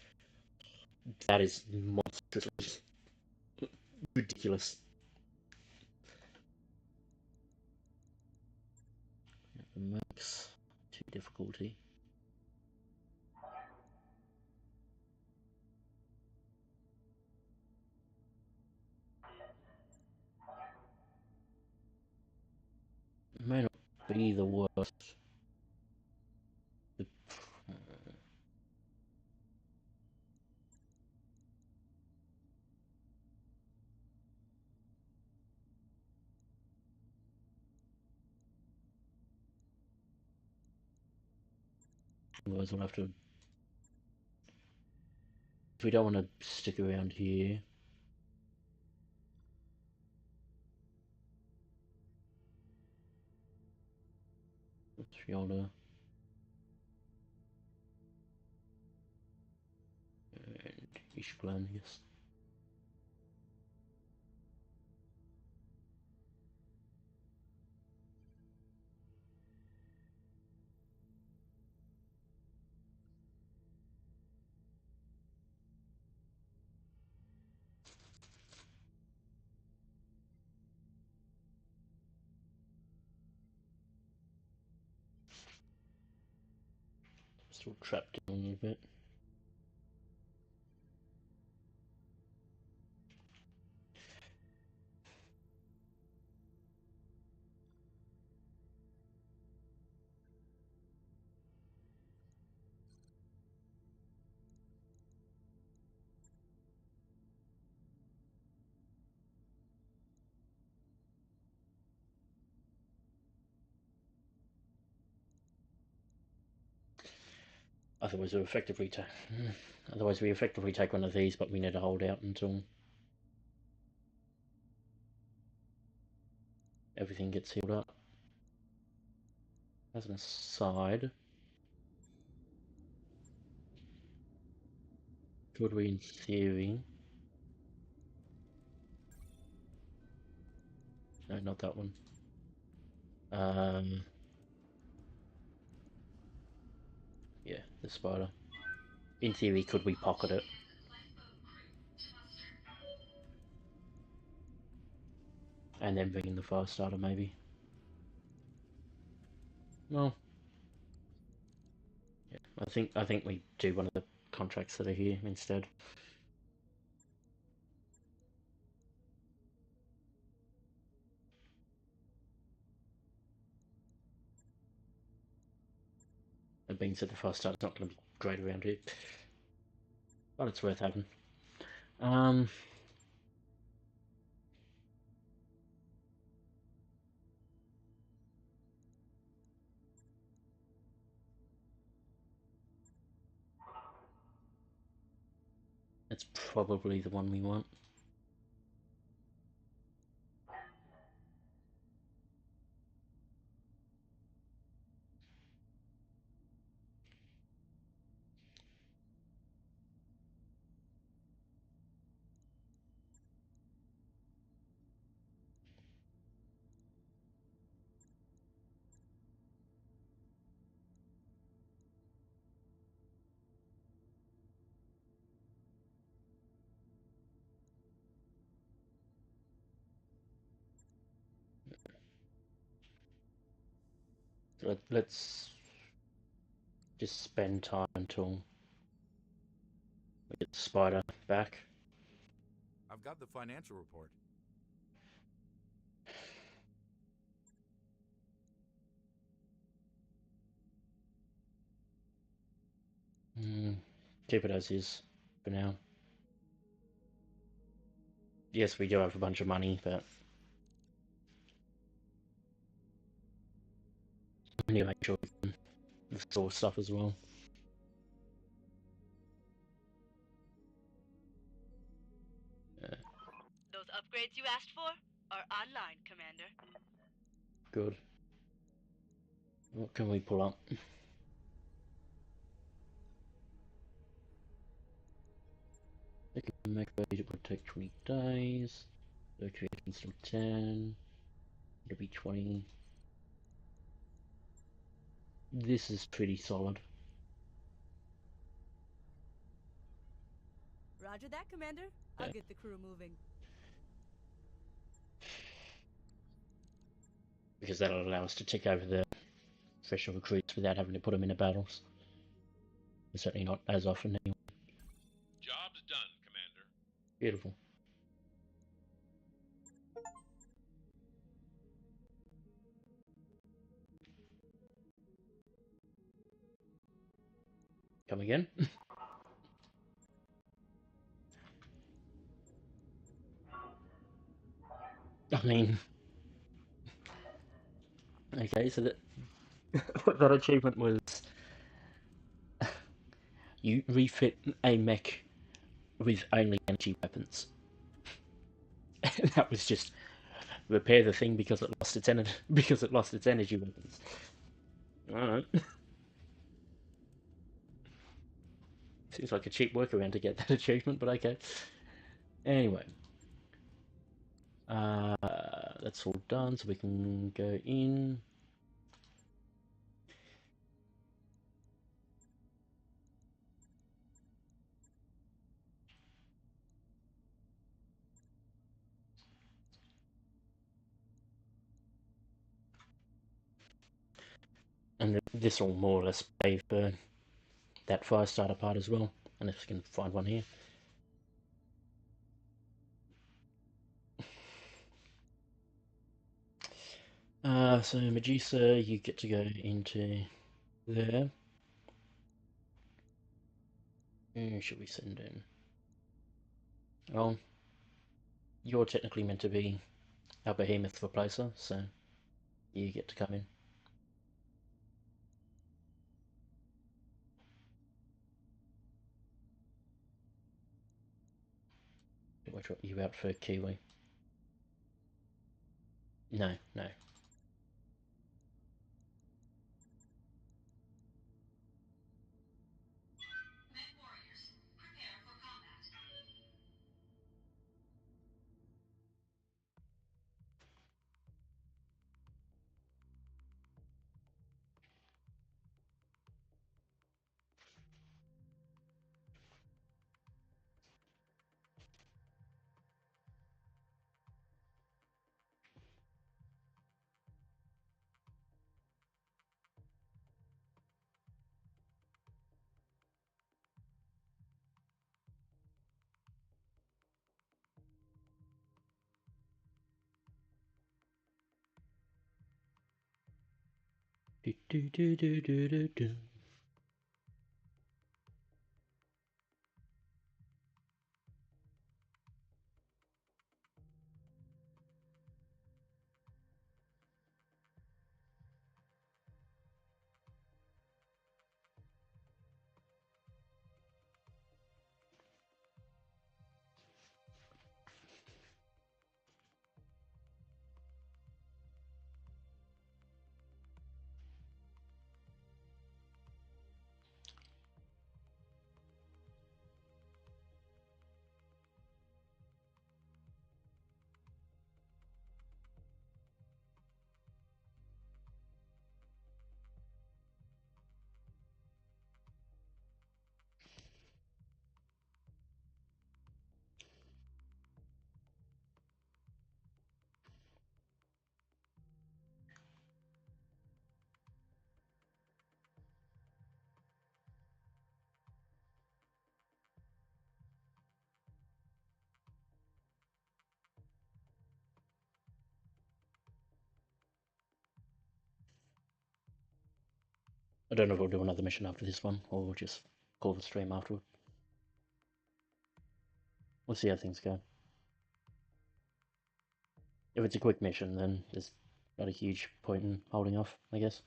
that is monstrously ridiculous. Max 2 difficulty. May not be the worst. Otherwise we'll have to... If we don't want to stick around here, shoulder. And Ishplan, yes. Still trapped in a little bit. Otherwise we effectively take one of these, but we need to hold out until everything gets healed up. As an aside, could we, in theory... No, not that one. Yeah, the spider. In theory, could we pocket it? And then bring in the fire starter, maybe? No. Yeah, I think we do one of the contracts that are here instead. It being said, the fire starter's not going to be great around here, but it's worth having. That's probably the one we want. Let's just spend time until we get the spider back. I've got the financial report. Keep it as is for now. Yes, we do have a bunch of money, but we need to make sure we can store stuff as well. Those upgrades you asked for are online, Commander. Good. What can we pull up? They can make it would take 20 days. So creation still 10. It'll be 20. This is pretty solid. Roger that, Commander. I'll get the crew moving. Because that'll allow us to take over the special recruits without having to put them into battles. Certainly not as often anyway. Job's done, Commander. Beautiful. Come again? I mean... Okay, so that achievement was... You refit a mech with only energy weapons. And that was just... Repair the thing because it lost its energy weapons. Alright. Seems like a cheap workaround to get that achievement, but okay. Anyway. That's all done, so we can go in. And this will more or less pay for that fire starter part as well, unless we can find one here. So Medusa, you get to go into there. Who should we send in? Well, you're technically meant to be our behemoth replacer, so you get to come in. Do I drop you out for Kiwi? No, no. Do, do, do, do, do, do, do. I don't know if we'll do another mission after this one, or we'll just call the stream afterward. We'll see how things go. If it's a quick mission, then there's not a huge point in holding off, I guess.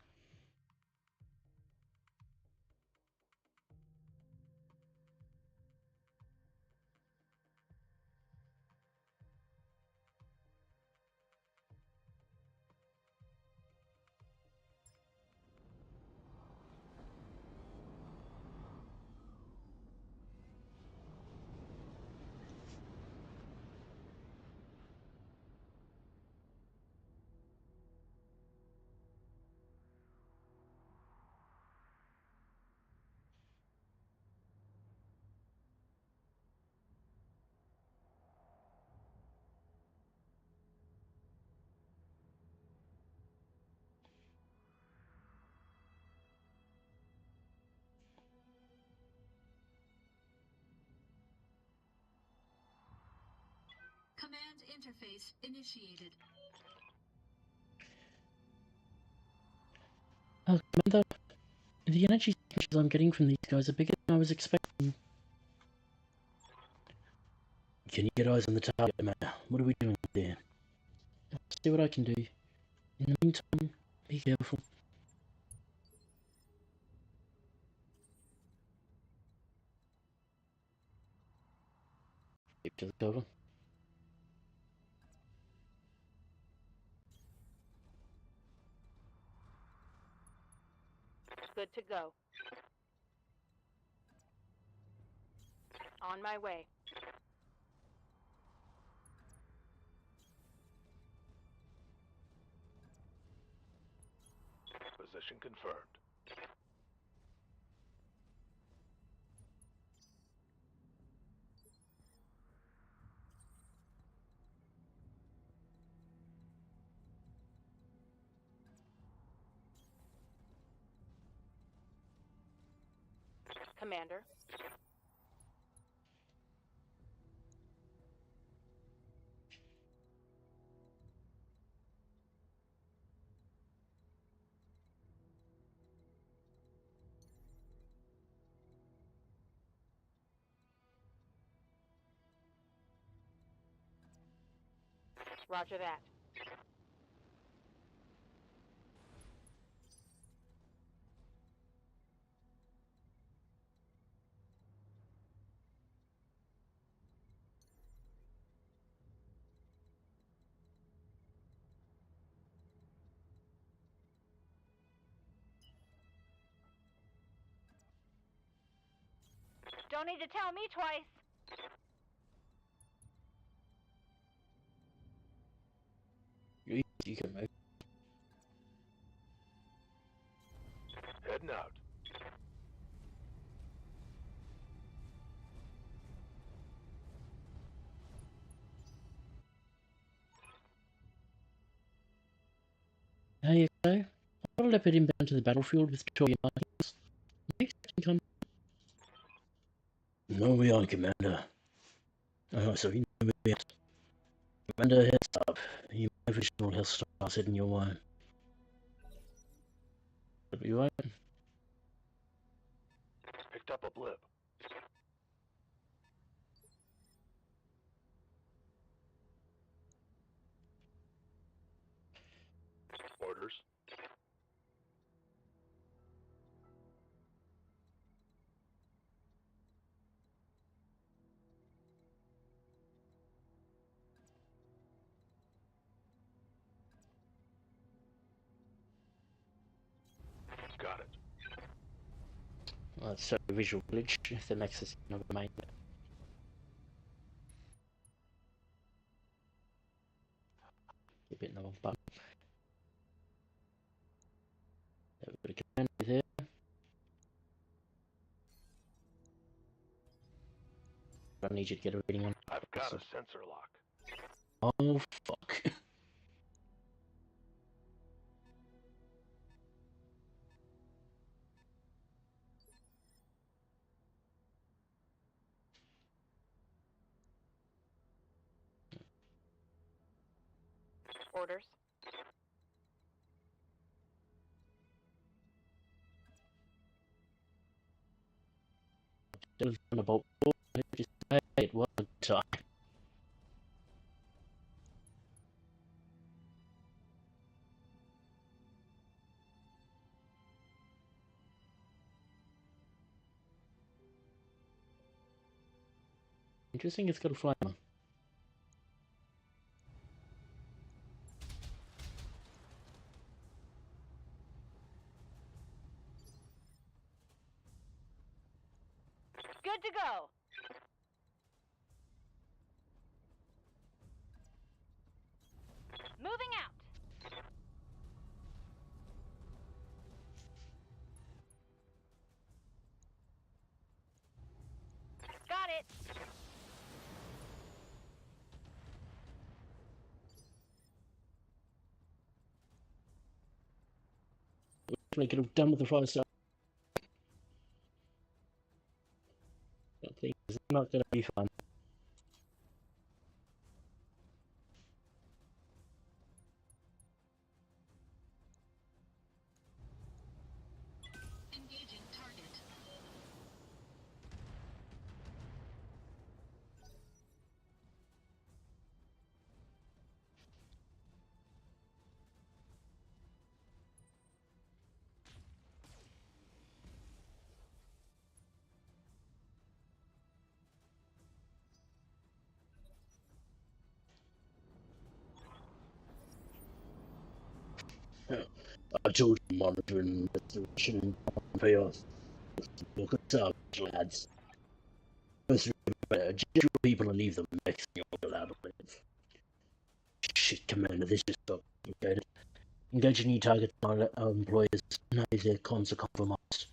Command interface initiated. Commander, the energy signatures I'm getting from these guys are bigger than I was expecting. Can you get eyes on the target, man? What are we doing there? I'll see what I can do. In the meantime, be careful. Keep to the cover. Good to go. On my way. Position confirmed. Commander. Roger that. Don't need to tell me twice. You can move. Heading out. Hey, okay. I'll leopard him down to the battlefield with Victoria Martins. Next time, No, we are, Commander. Oh, so you know me. Commander, heads up. You may have additional hostiles heading your way. That'll be right. Picked up a blip. Orders. Got it. Well, that's a visual glitch if the Nexus never made it. Keep hitting the wrong button. There we go. Here. I need you to get a reading on. I've got a sensor lock. Oh, fuck. Orders. About just it one time. Interesting, it's got a flamer. Good to go. Moving out. Got it. Definitely could have done with the fire stuff. That thing is not going to be fun. Engaging target. I told you monitoring restoration and payoff. Look at savage lads. First, better just your people and leave them next thing you're allowed to live. Shit, Commander, this is complicated. Engaging new targets on our employers. Now their cons are compromised.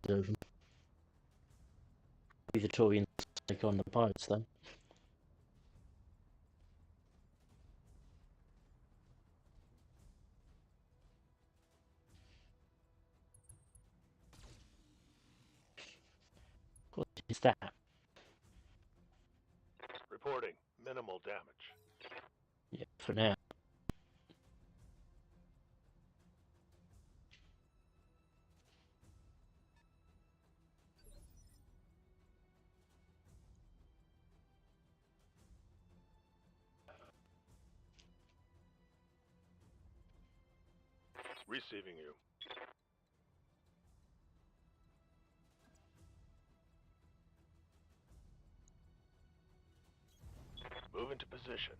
Maybe the Torians take on the pirates then. What is that? Reporting minimal damage. Yeah, for now. Receiving you. Move into position.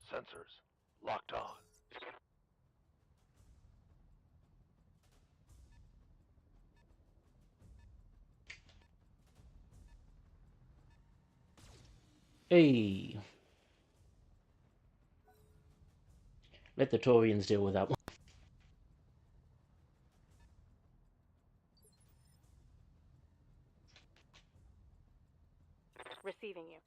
Sensors locked on. Hey! Let the Torians deal with that one. Receiving you.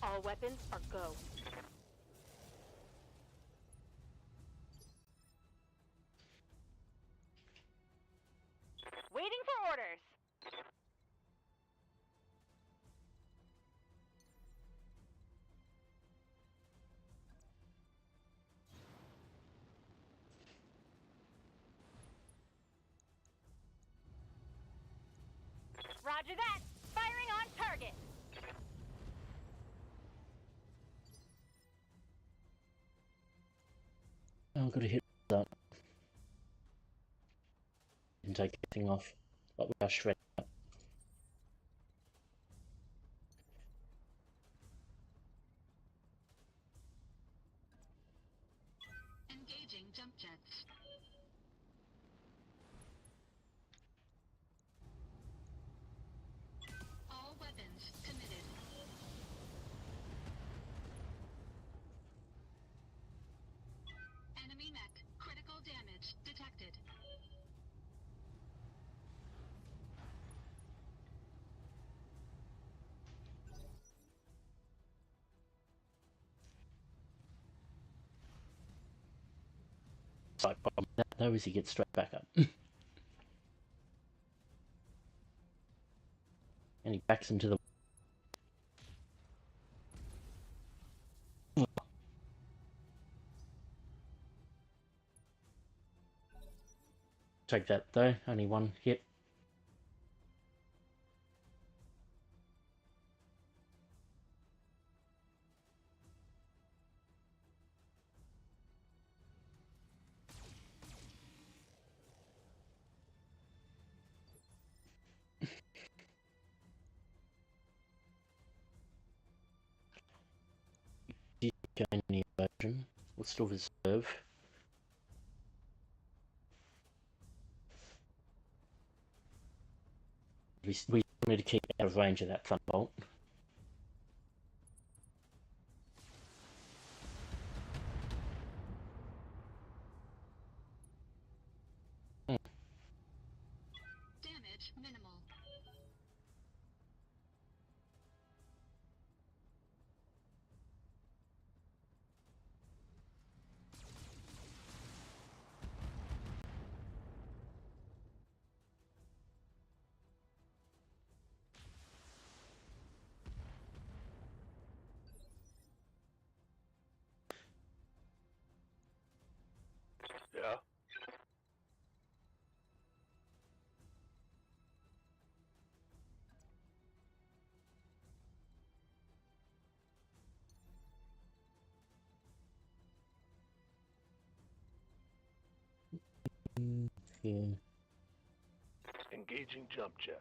All weapons are go. Waiting for orders. Roger that. Firing on target. I'm gonna hit that. Didn't take anything off. But we are shredded. Engaging jump jets. All weapons committed. Enemy mech. Critical damage detected. Side problem. That knows he gets straight back up. And he backs into the... Take that though, only one hit. Any evasion. We'll still reserve. We need to keep out of range of that thunderbolt. Damage minimal. here. Engaging jump jets.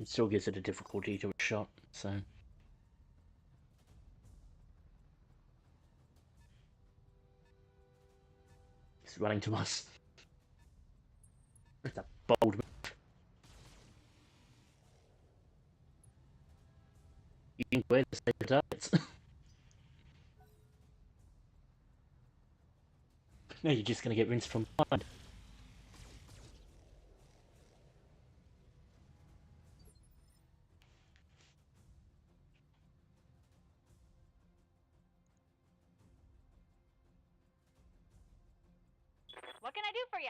It still gives it a difficulty to a shot, so. He's running to us. It's a bold move. You can wear the same targets. No, you're just gonna get rinsed from behind. What can I do for you?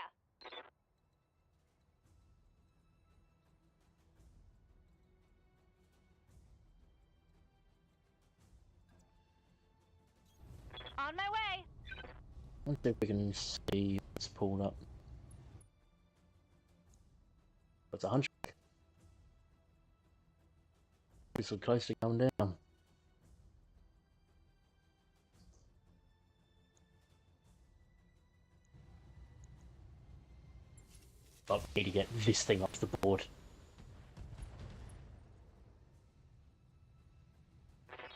On my way. Let's see if we can see what's pulled up. That's 100. We're so close to coming down. But we need to get this thing off the board.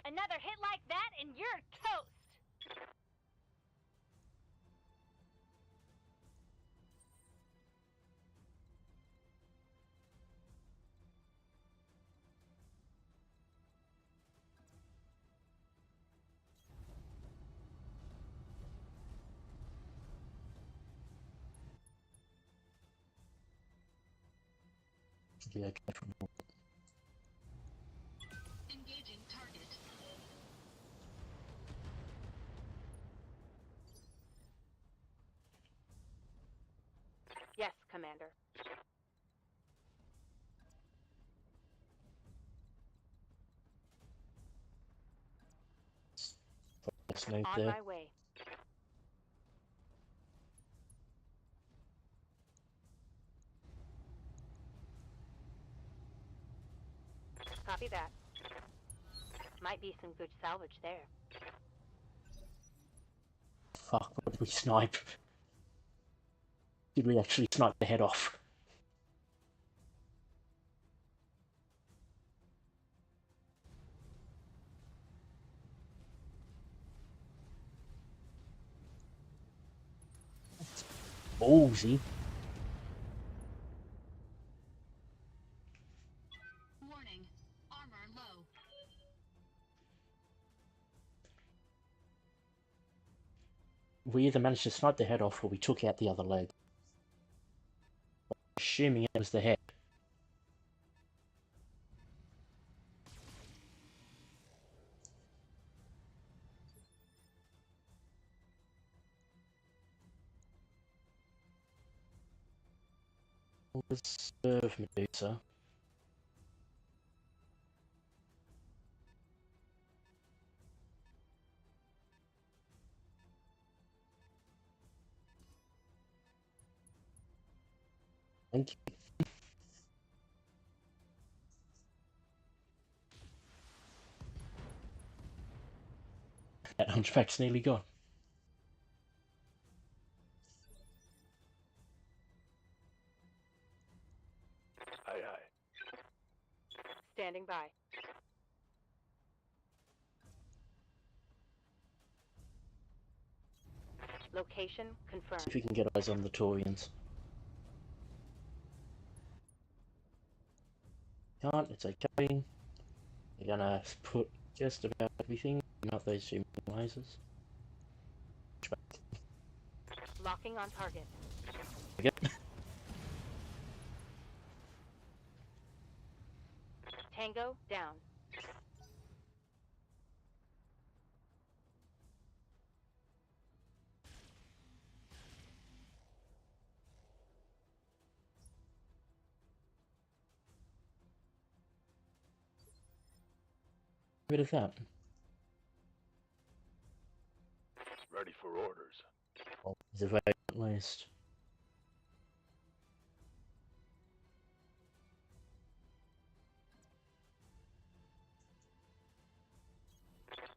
Another hit like that and you're toast. Yeah, okay for more. Engaging target. Yes, Commander. Snake On there. my way. Copy that. Might be some good salvage there. Fuck, what did we snipe? Did we actually snipe the head off? Ballsy. Warning. Armor low. We either managed to snipe the head off or we took out the other leg. Assuming it was the head. Reserve Medusa. Thank you. That hunchback's nearly gone. Aye, aye. Standing by. Location confirmed. If we can get eyes on the Taurians. Can't, it's okay. They're gonna put just about everything, not those two lasers. Locking on target. Okay. Tango down. rid of that. Ready for orders. Well, he's available at least.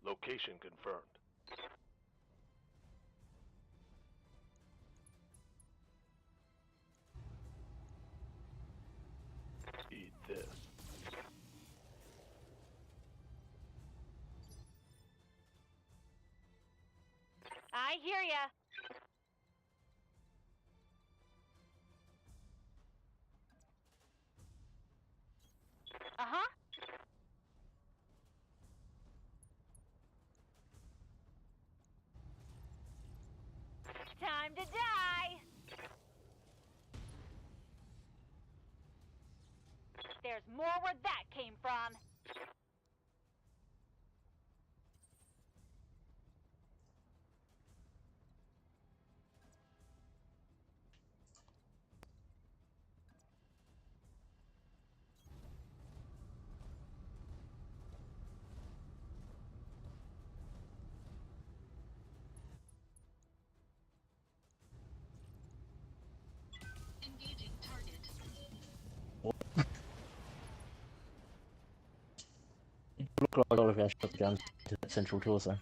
Location confirmed. Eat this. I hear ya. Uh-huh. Time to die. There's more where that came from. Engaging target. Look like all of our shotguns to that central torso.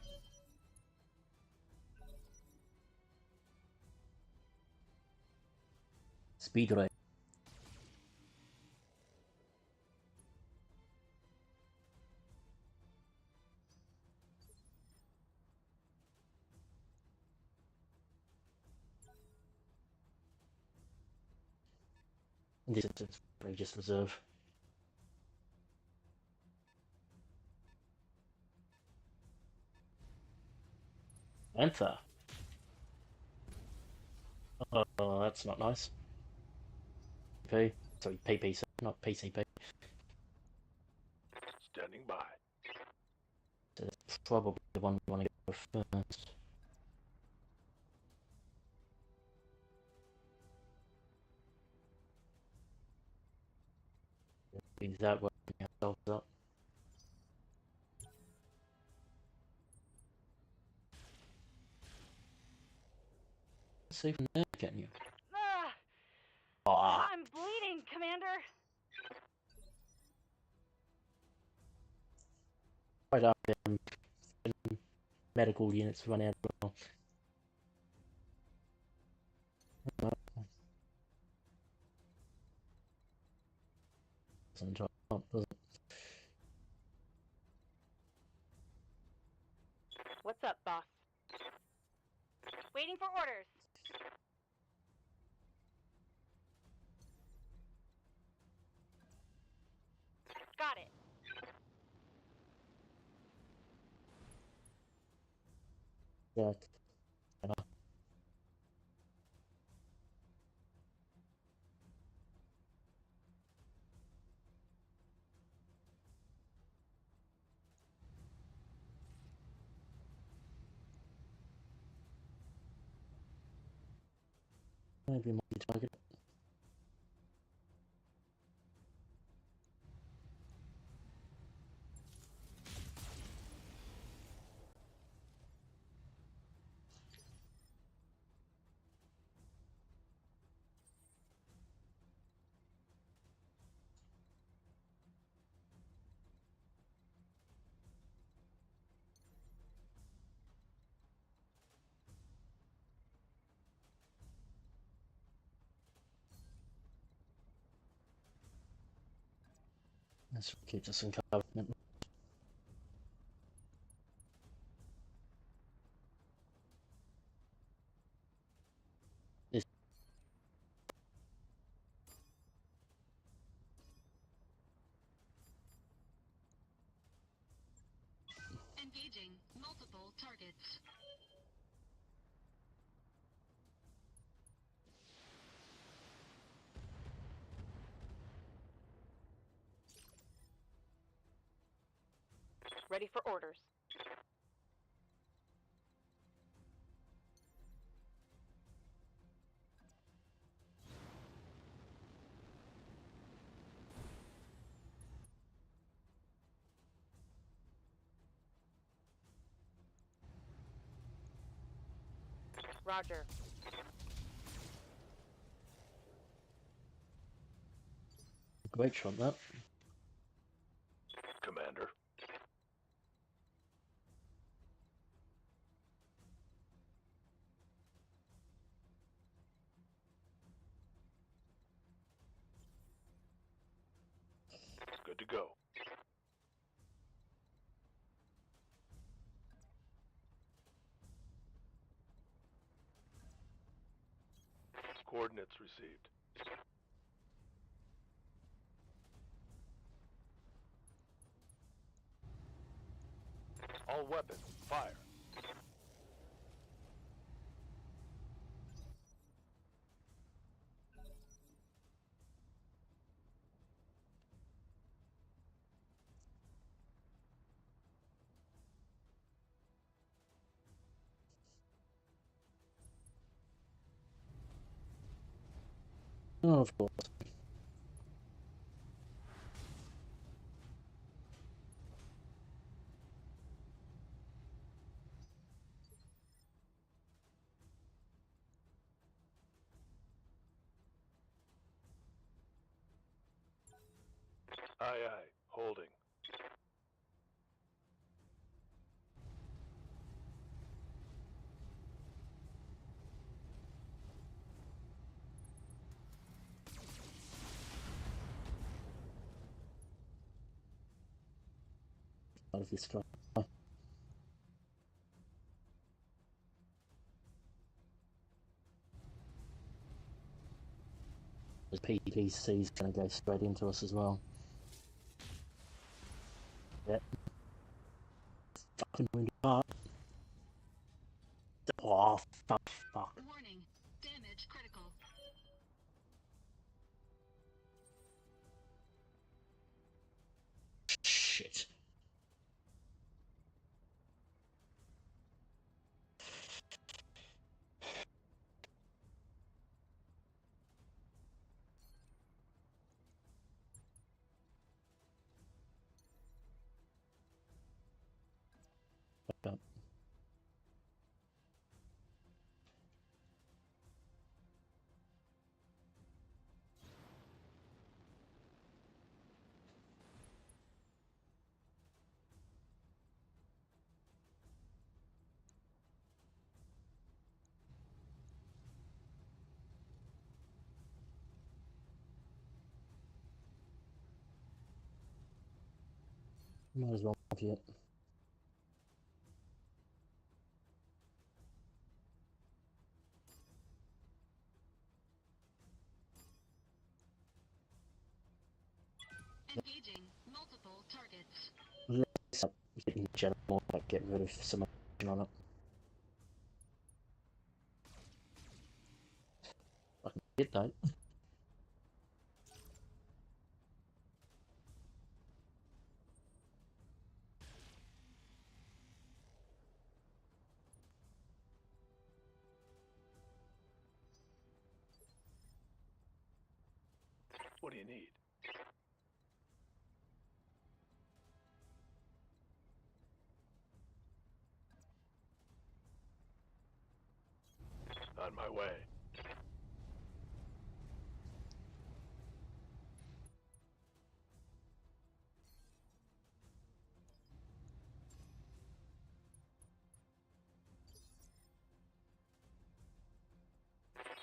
Speed ray. This is just reserve. Enter. Oh, that's not nice. P. Sorry, PPC, not PCP. Standing by. So that's probably the one we want to go first. Is that what ourselves up? Let's see from there, can you? Ah. I'm bleeding, Commander. Right up there, medical units run out as well. Doesn't drop, does it? What's up, boss? Waiting for orders. Got it. Yeah. Maybe multi-target. Let's keep this in cover. Engaging multiple targets. Ready for orders. Roger. Great shot, that. Commander. Good to go. Coordinates received. All weapons, fire. Oh, of course. Aye, aye. Holding. Out of this try. The PPC is going to go straight into us as well. Yep. Fucking really hard. Oh, fuck. Warning. Damage critical. Shit. But might as well have it. Engaging multiple targets. Let's in general, like, get rid of some action on it. I can get that. What do you need? On my way.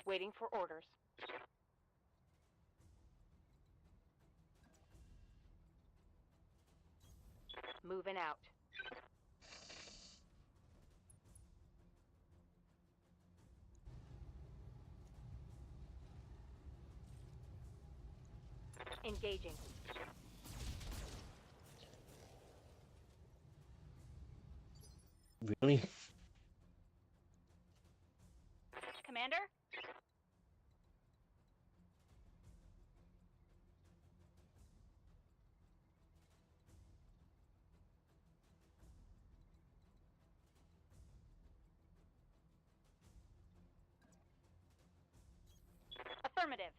Waiting for orders. Moving out. Engaging. Really? Commander? Affirmative.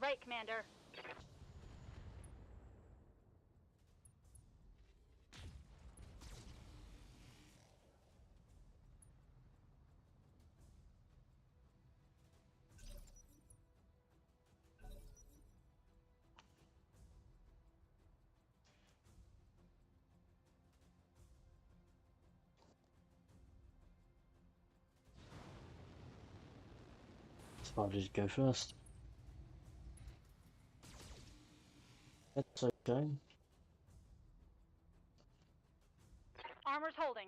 Right, Commander. Spiders go first. That's okay. Armor's holding.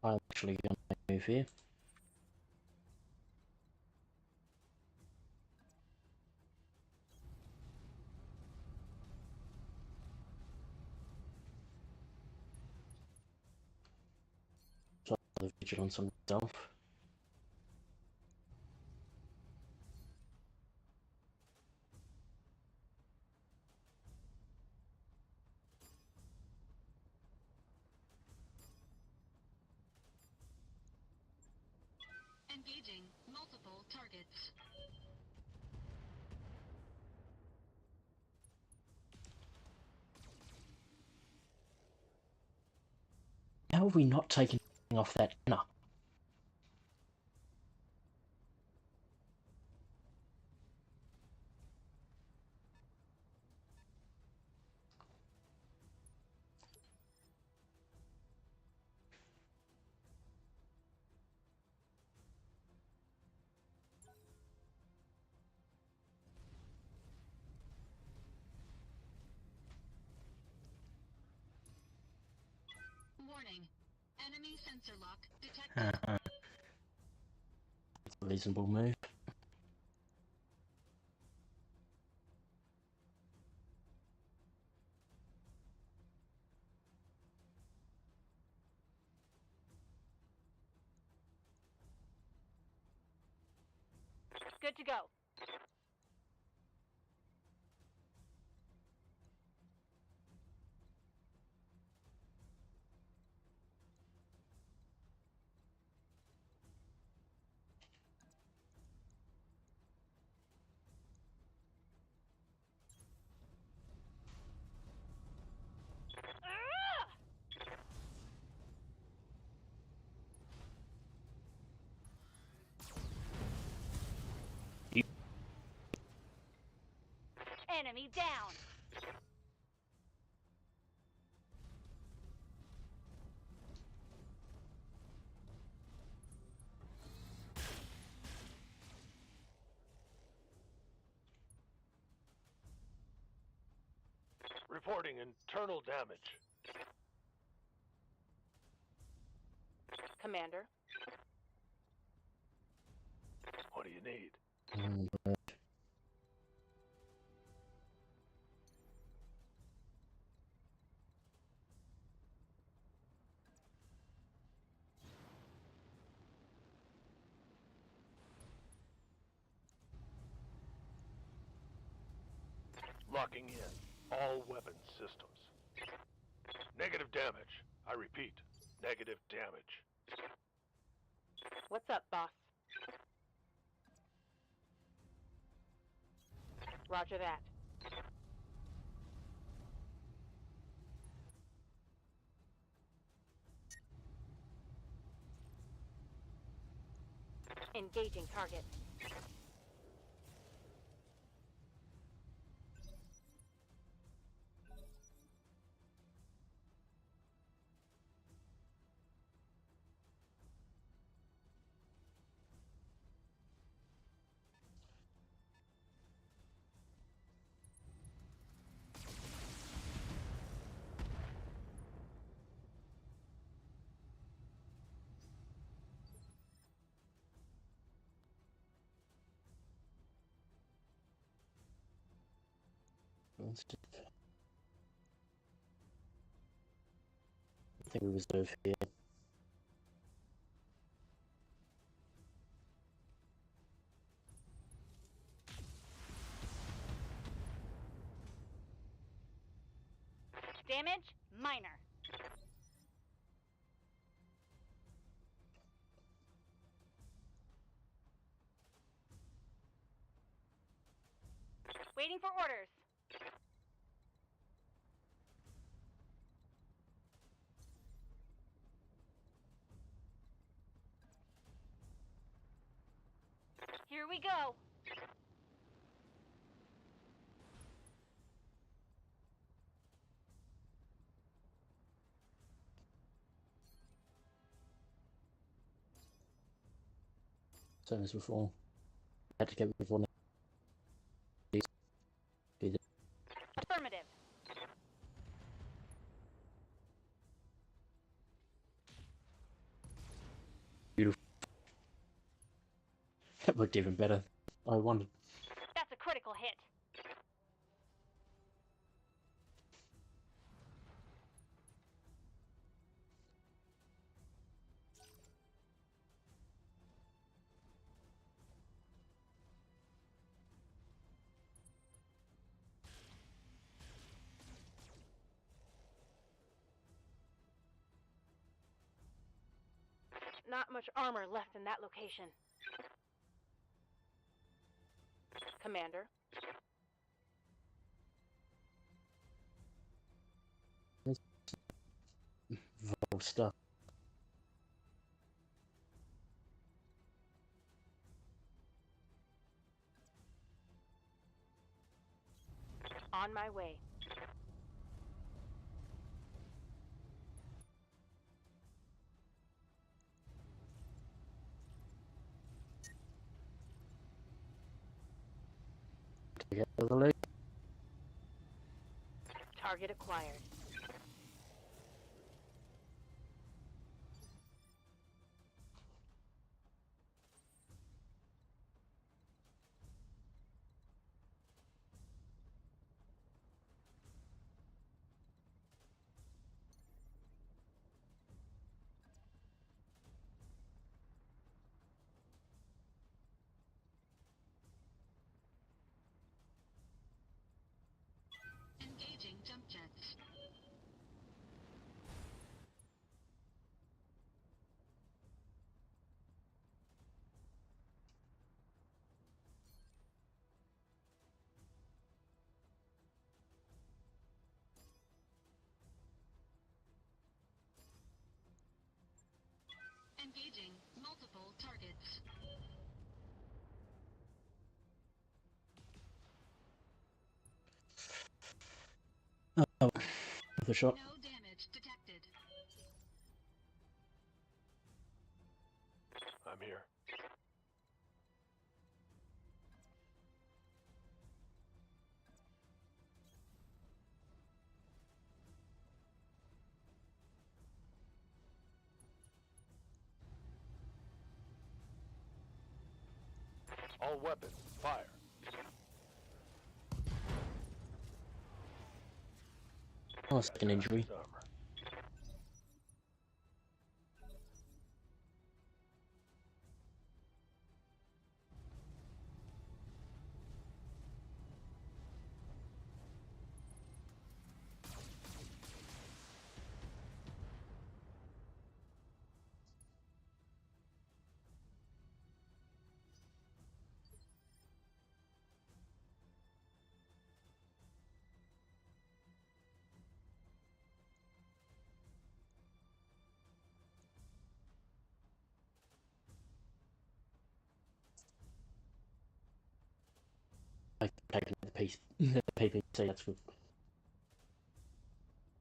I'm actually going to move here. So the vigilance on myself. Engaging multiple targets. How have we not taken off that cannon? Warning. Enemy sensor lock detected. That's a reasonable move. Good to go. Enemy down. Reporting internal damage. Commander. What do you need? Locking in all weapon systems. Negative damage. I repeat, negative damage. What's up, boss? Roger that. Engaging target. I think we reserve here. Damage minor. Waiting for orders. Here we go. Same as before. Had to get before. Affirmative. Beautiful. That looked even better. I wondered. That's a critical hit. Not much armor left in that location. Commander. Vol stuff. On my way. Get the leg. Target acquired. Engaging jump jets. Engaging multiple targets. Oh, the shot. No damage detected. I'm here. All weapons, fire. Oh, second injury. I've taken the piece, the PPC, that's good.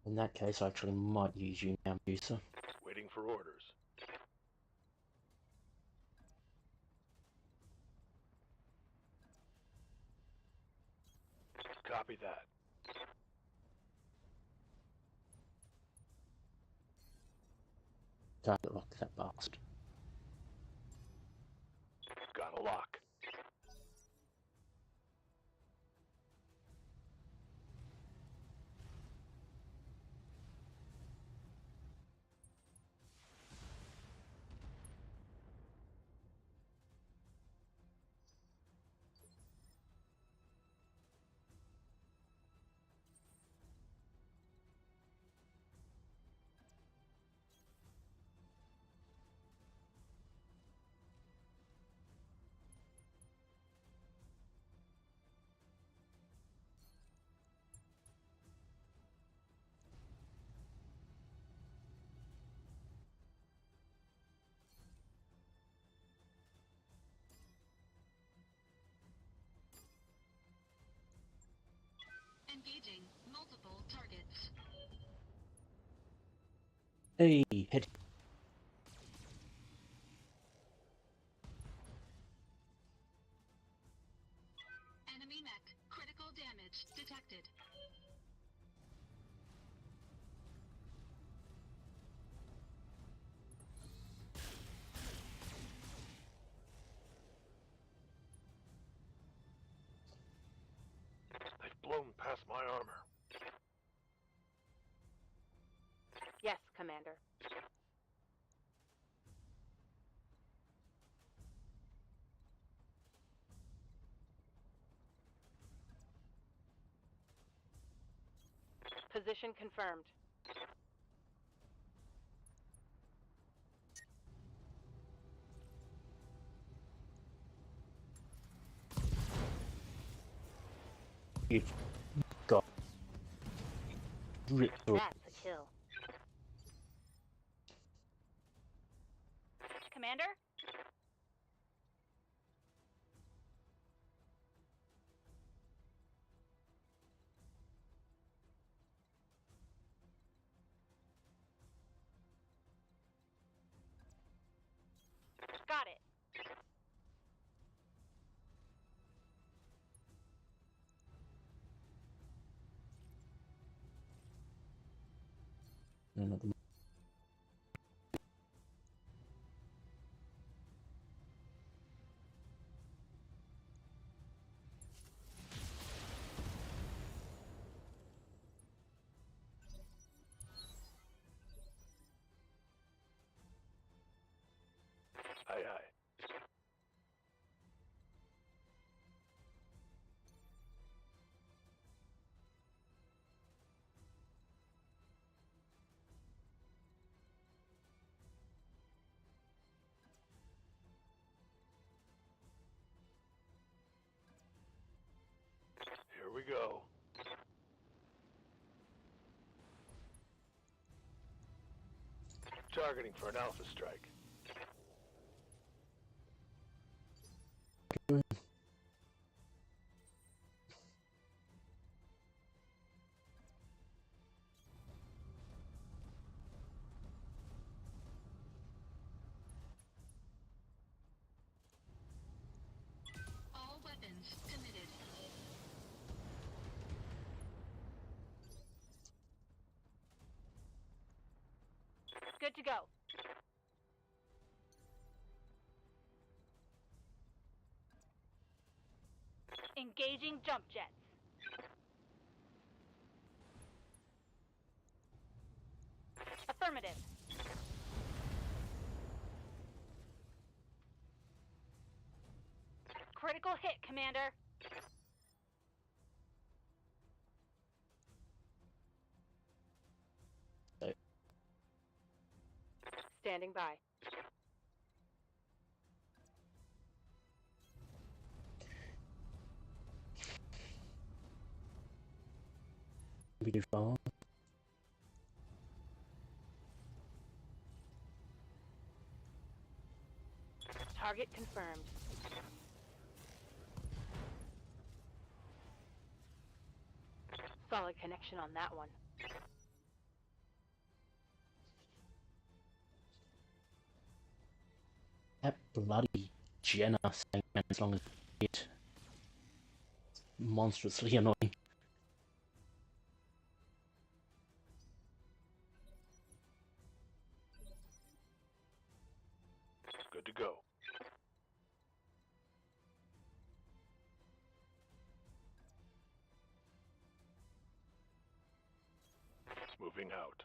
In that case, I actually might use you now, Musa. Waiting for orders. Copy that. Target lock that bastard. Got a lock. Engaging multiple targets. Hey, head. Enemy mech. Critical damage detected. They've blown past my armor. Yes, Commander. Position confirmed. You've got ripped through. That's a kill. Commander? Got it. Aye, aye. Here we go. Targeting for an alpha strike. All weapons committed. Good to go. Engaging jump jets. Affirmative. Critical hit, Commander. Standing by. We do far. Target confirmed. Solid connection on that one. That bloody Jenna thing, man, as long as it's monstrously annoying. Good to go. Moving out.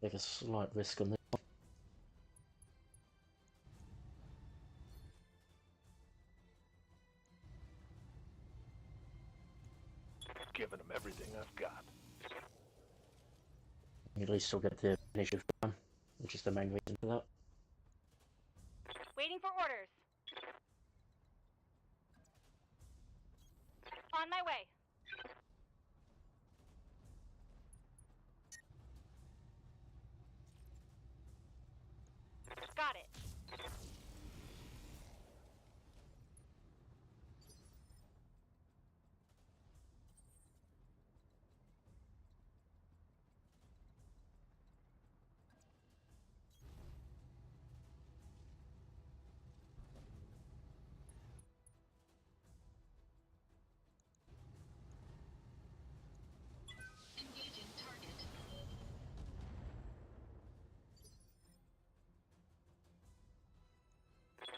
Take a slight risk on this one. Giving them everything I've got. At least still get the initiative done, which is the main reason for that. Waiting for orders. On my way. Got it.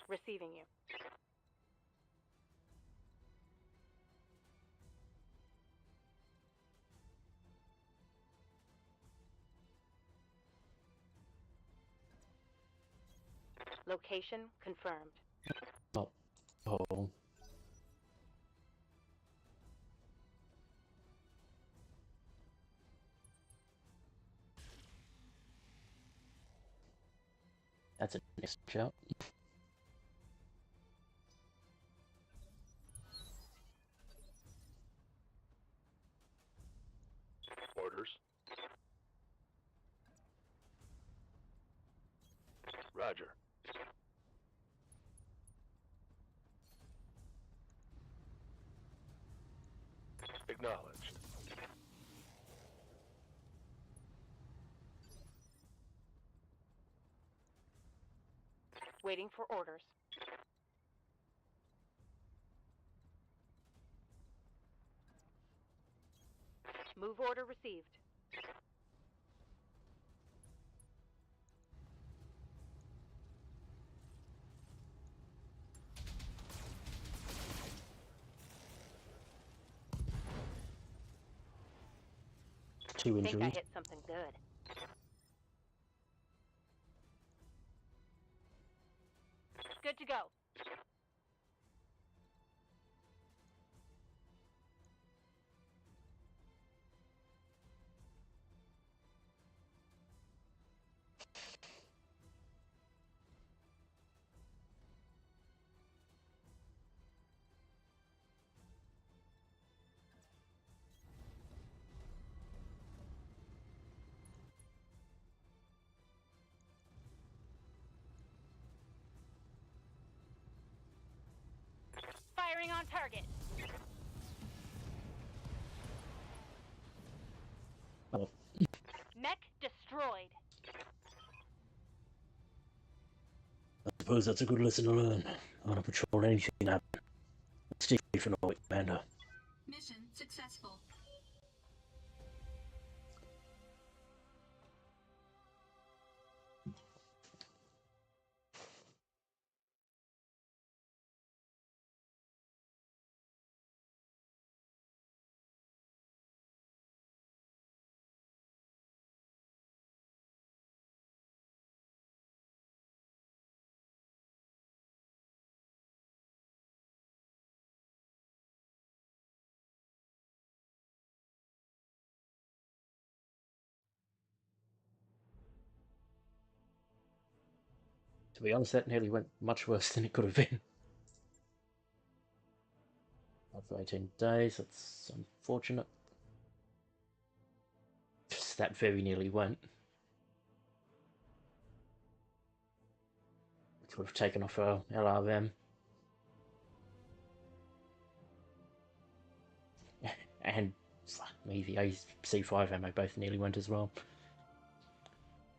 Receiving you. Location confirmed. Oh. That's a nice shot. Orders. Roger. Acknowledged. Waiting for orders. Move order received. Two I think I injuries. hit something good. Good to go. Firing on target. Oh. Mech destroyed. I suppose that's a good lesson to learn. I want to patrol anything that happens. Stay for now, Commander. Mission successful. To be honest, that nearly went much worse than it could have been. After 18 days, that's unfortunate. Just that very nearly went. It would have taken off our LRM. And me, the AC5 ammo both nearly went as well.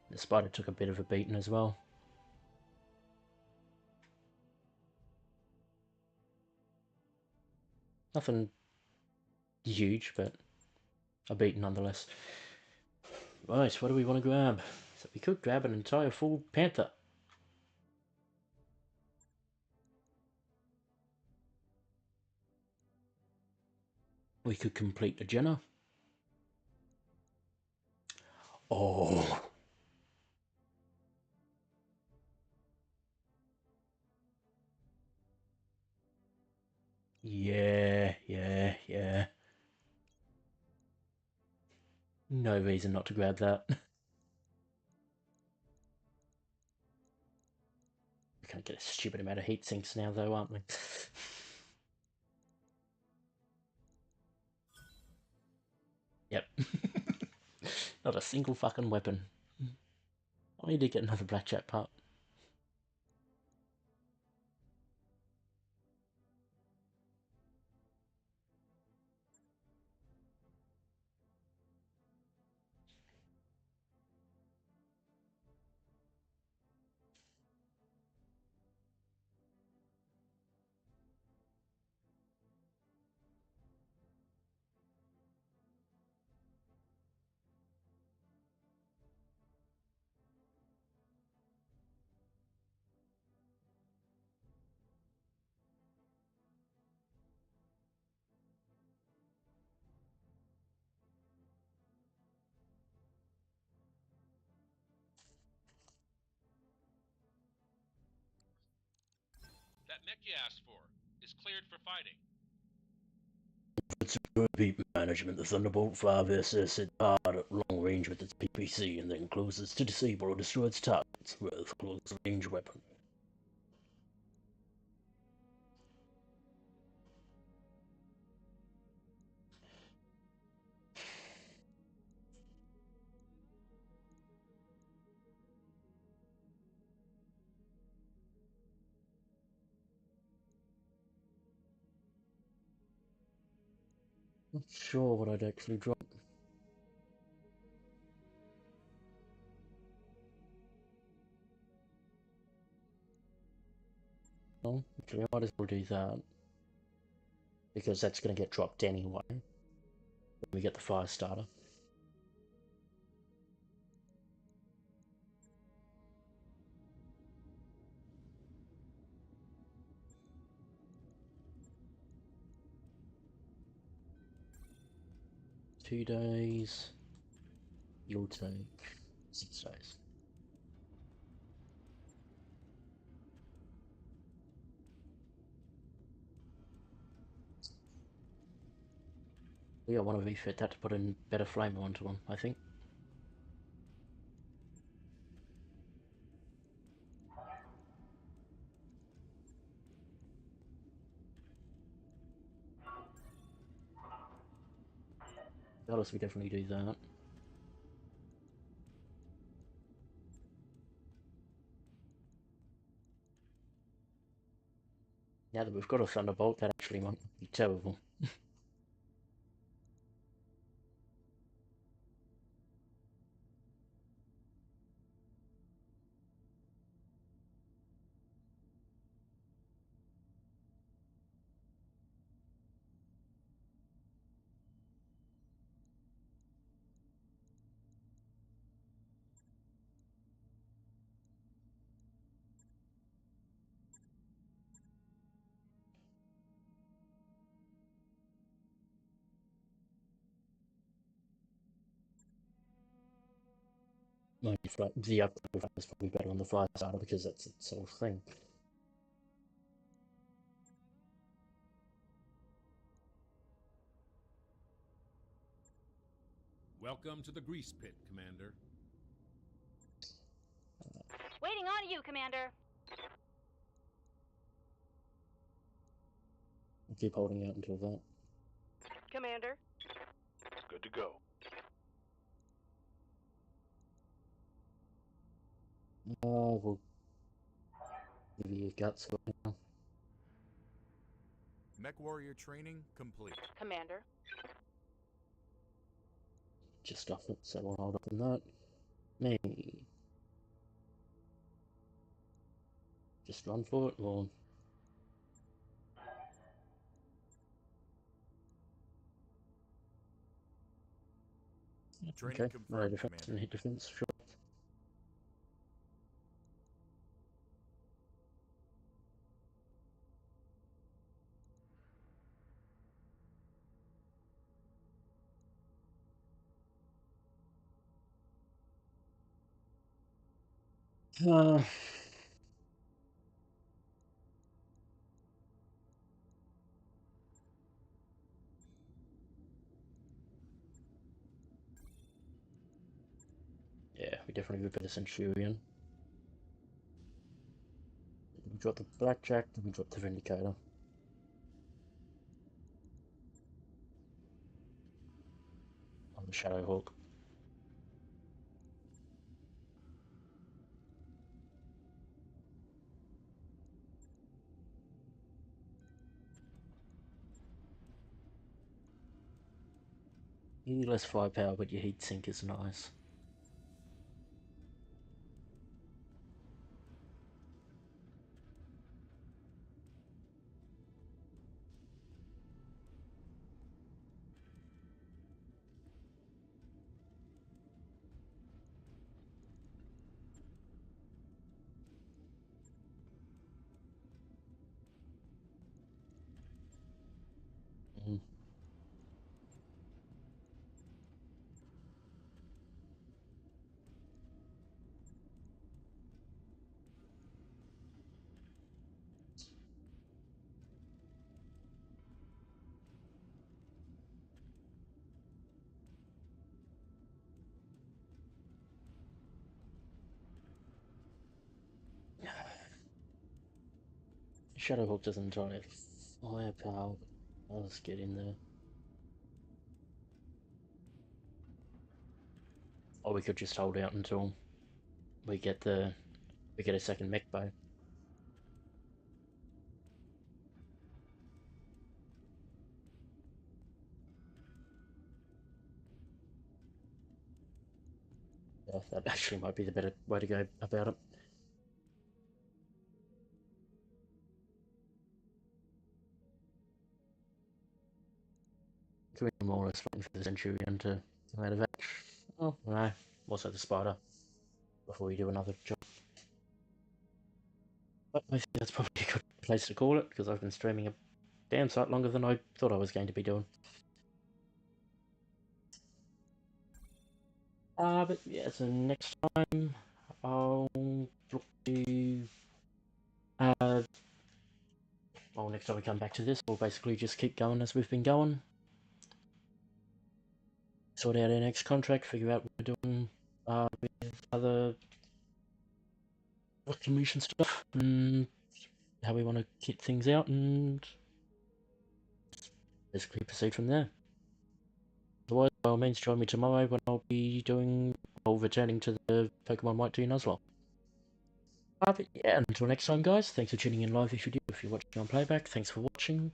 The Spider took a bit of a beating as well. Nothing huge, but a beating nonetheless. Right, what do we want to grab? So we could grab an entire full Panther. We could complete the Jenna. Oh. Yeah. No reason not to grab that. We're gonna get a stupid amount of heat sinks now though, aren't we? Yep. Not a single fucking weapon. I need to get another blackjack part. That mech you asked for is cleared for fighting. It's repeat management. The Thunderbolt 5SS hit hard at long range with its PPC and then closes to disable or destroy its targets with close range weapon. Not sure what I'd actually drop. Well, actually, I might as well do that. Because that's going to get dropped anyway. When we get the fire starter. Two days. You'll take 6 days. Yeah, I want to refit that to put in better flame onto them, I think. Dallas, we definitely do that. Now that we've got a Thunderbolt, that actually might be terrible. The upgrade is probably better on the fire starter because that's its whole thing. Welcome to the grease pit, Commander. Waiting on you, Commander. I'll keep holding out until that. Commander. Good to go. We'll give you your guts right now. Mech warrior training complete. Commander. Just off it, so we'll hold up on that. Me. Just run for it, or... Training Okay, confirmed, defense and hit defense, sure. Yeah, we definitely would better Centurion. We drop the Blackjack, then we drop the Vindicator. On the Shadowhawk. You need less firepower, but your heat sink is nice. Shadowhawk doesn't entirely have firepower. Let's get in there. Or we could just hold out until we get a second mech bay. Yeah, that actually might be the better way to go about it. We're more or less waiting for the Centurion to come out of action. Oh, no. Also the Spider. Before we do another job. But I think that's probably a good place to call it, because I've been streaming a damn sight longer than I thought I was going to be doing. But yeah, so next time I'll look to well, next time we come back to this, we'll basically just keep going as we've been going. Sort out our next contract, figure out what we're doing with other reclamation stuff, and how we want to keep things out, and basically proceed from there. Otherwise, by all means, join me tomorrow when I'll be returning to the Pokemon White 2 Nuzlocke. But yeah, until next time, guys, thanks for tuning in live if you do. If you're watching on playback, thanks for watching.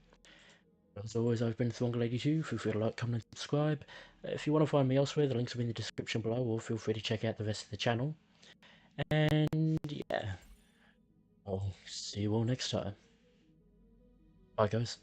As always, I've been Throngalady2. Feel free to like, comment, and subscribe. If you want to find me elsewhere, the links will be in the description below, or feel free to check out the rest of the channel. And yeah, I'll see you all next time. Bye, guys.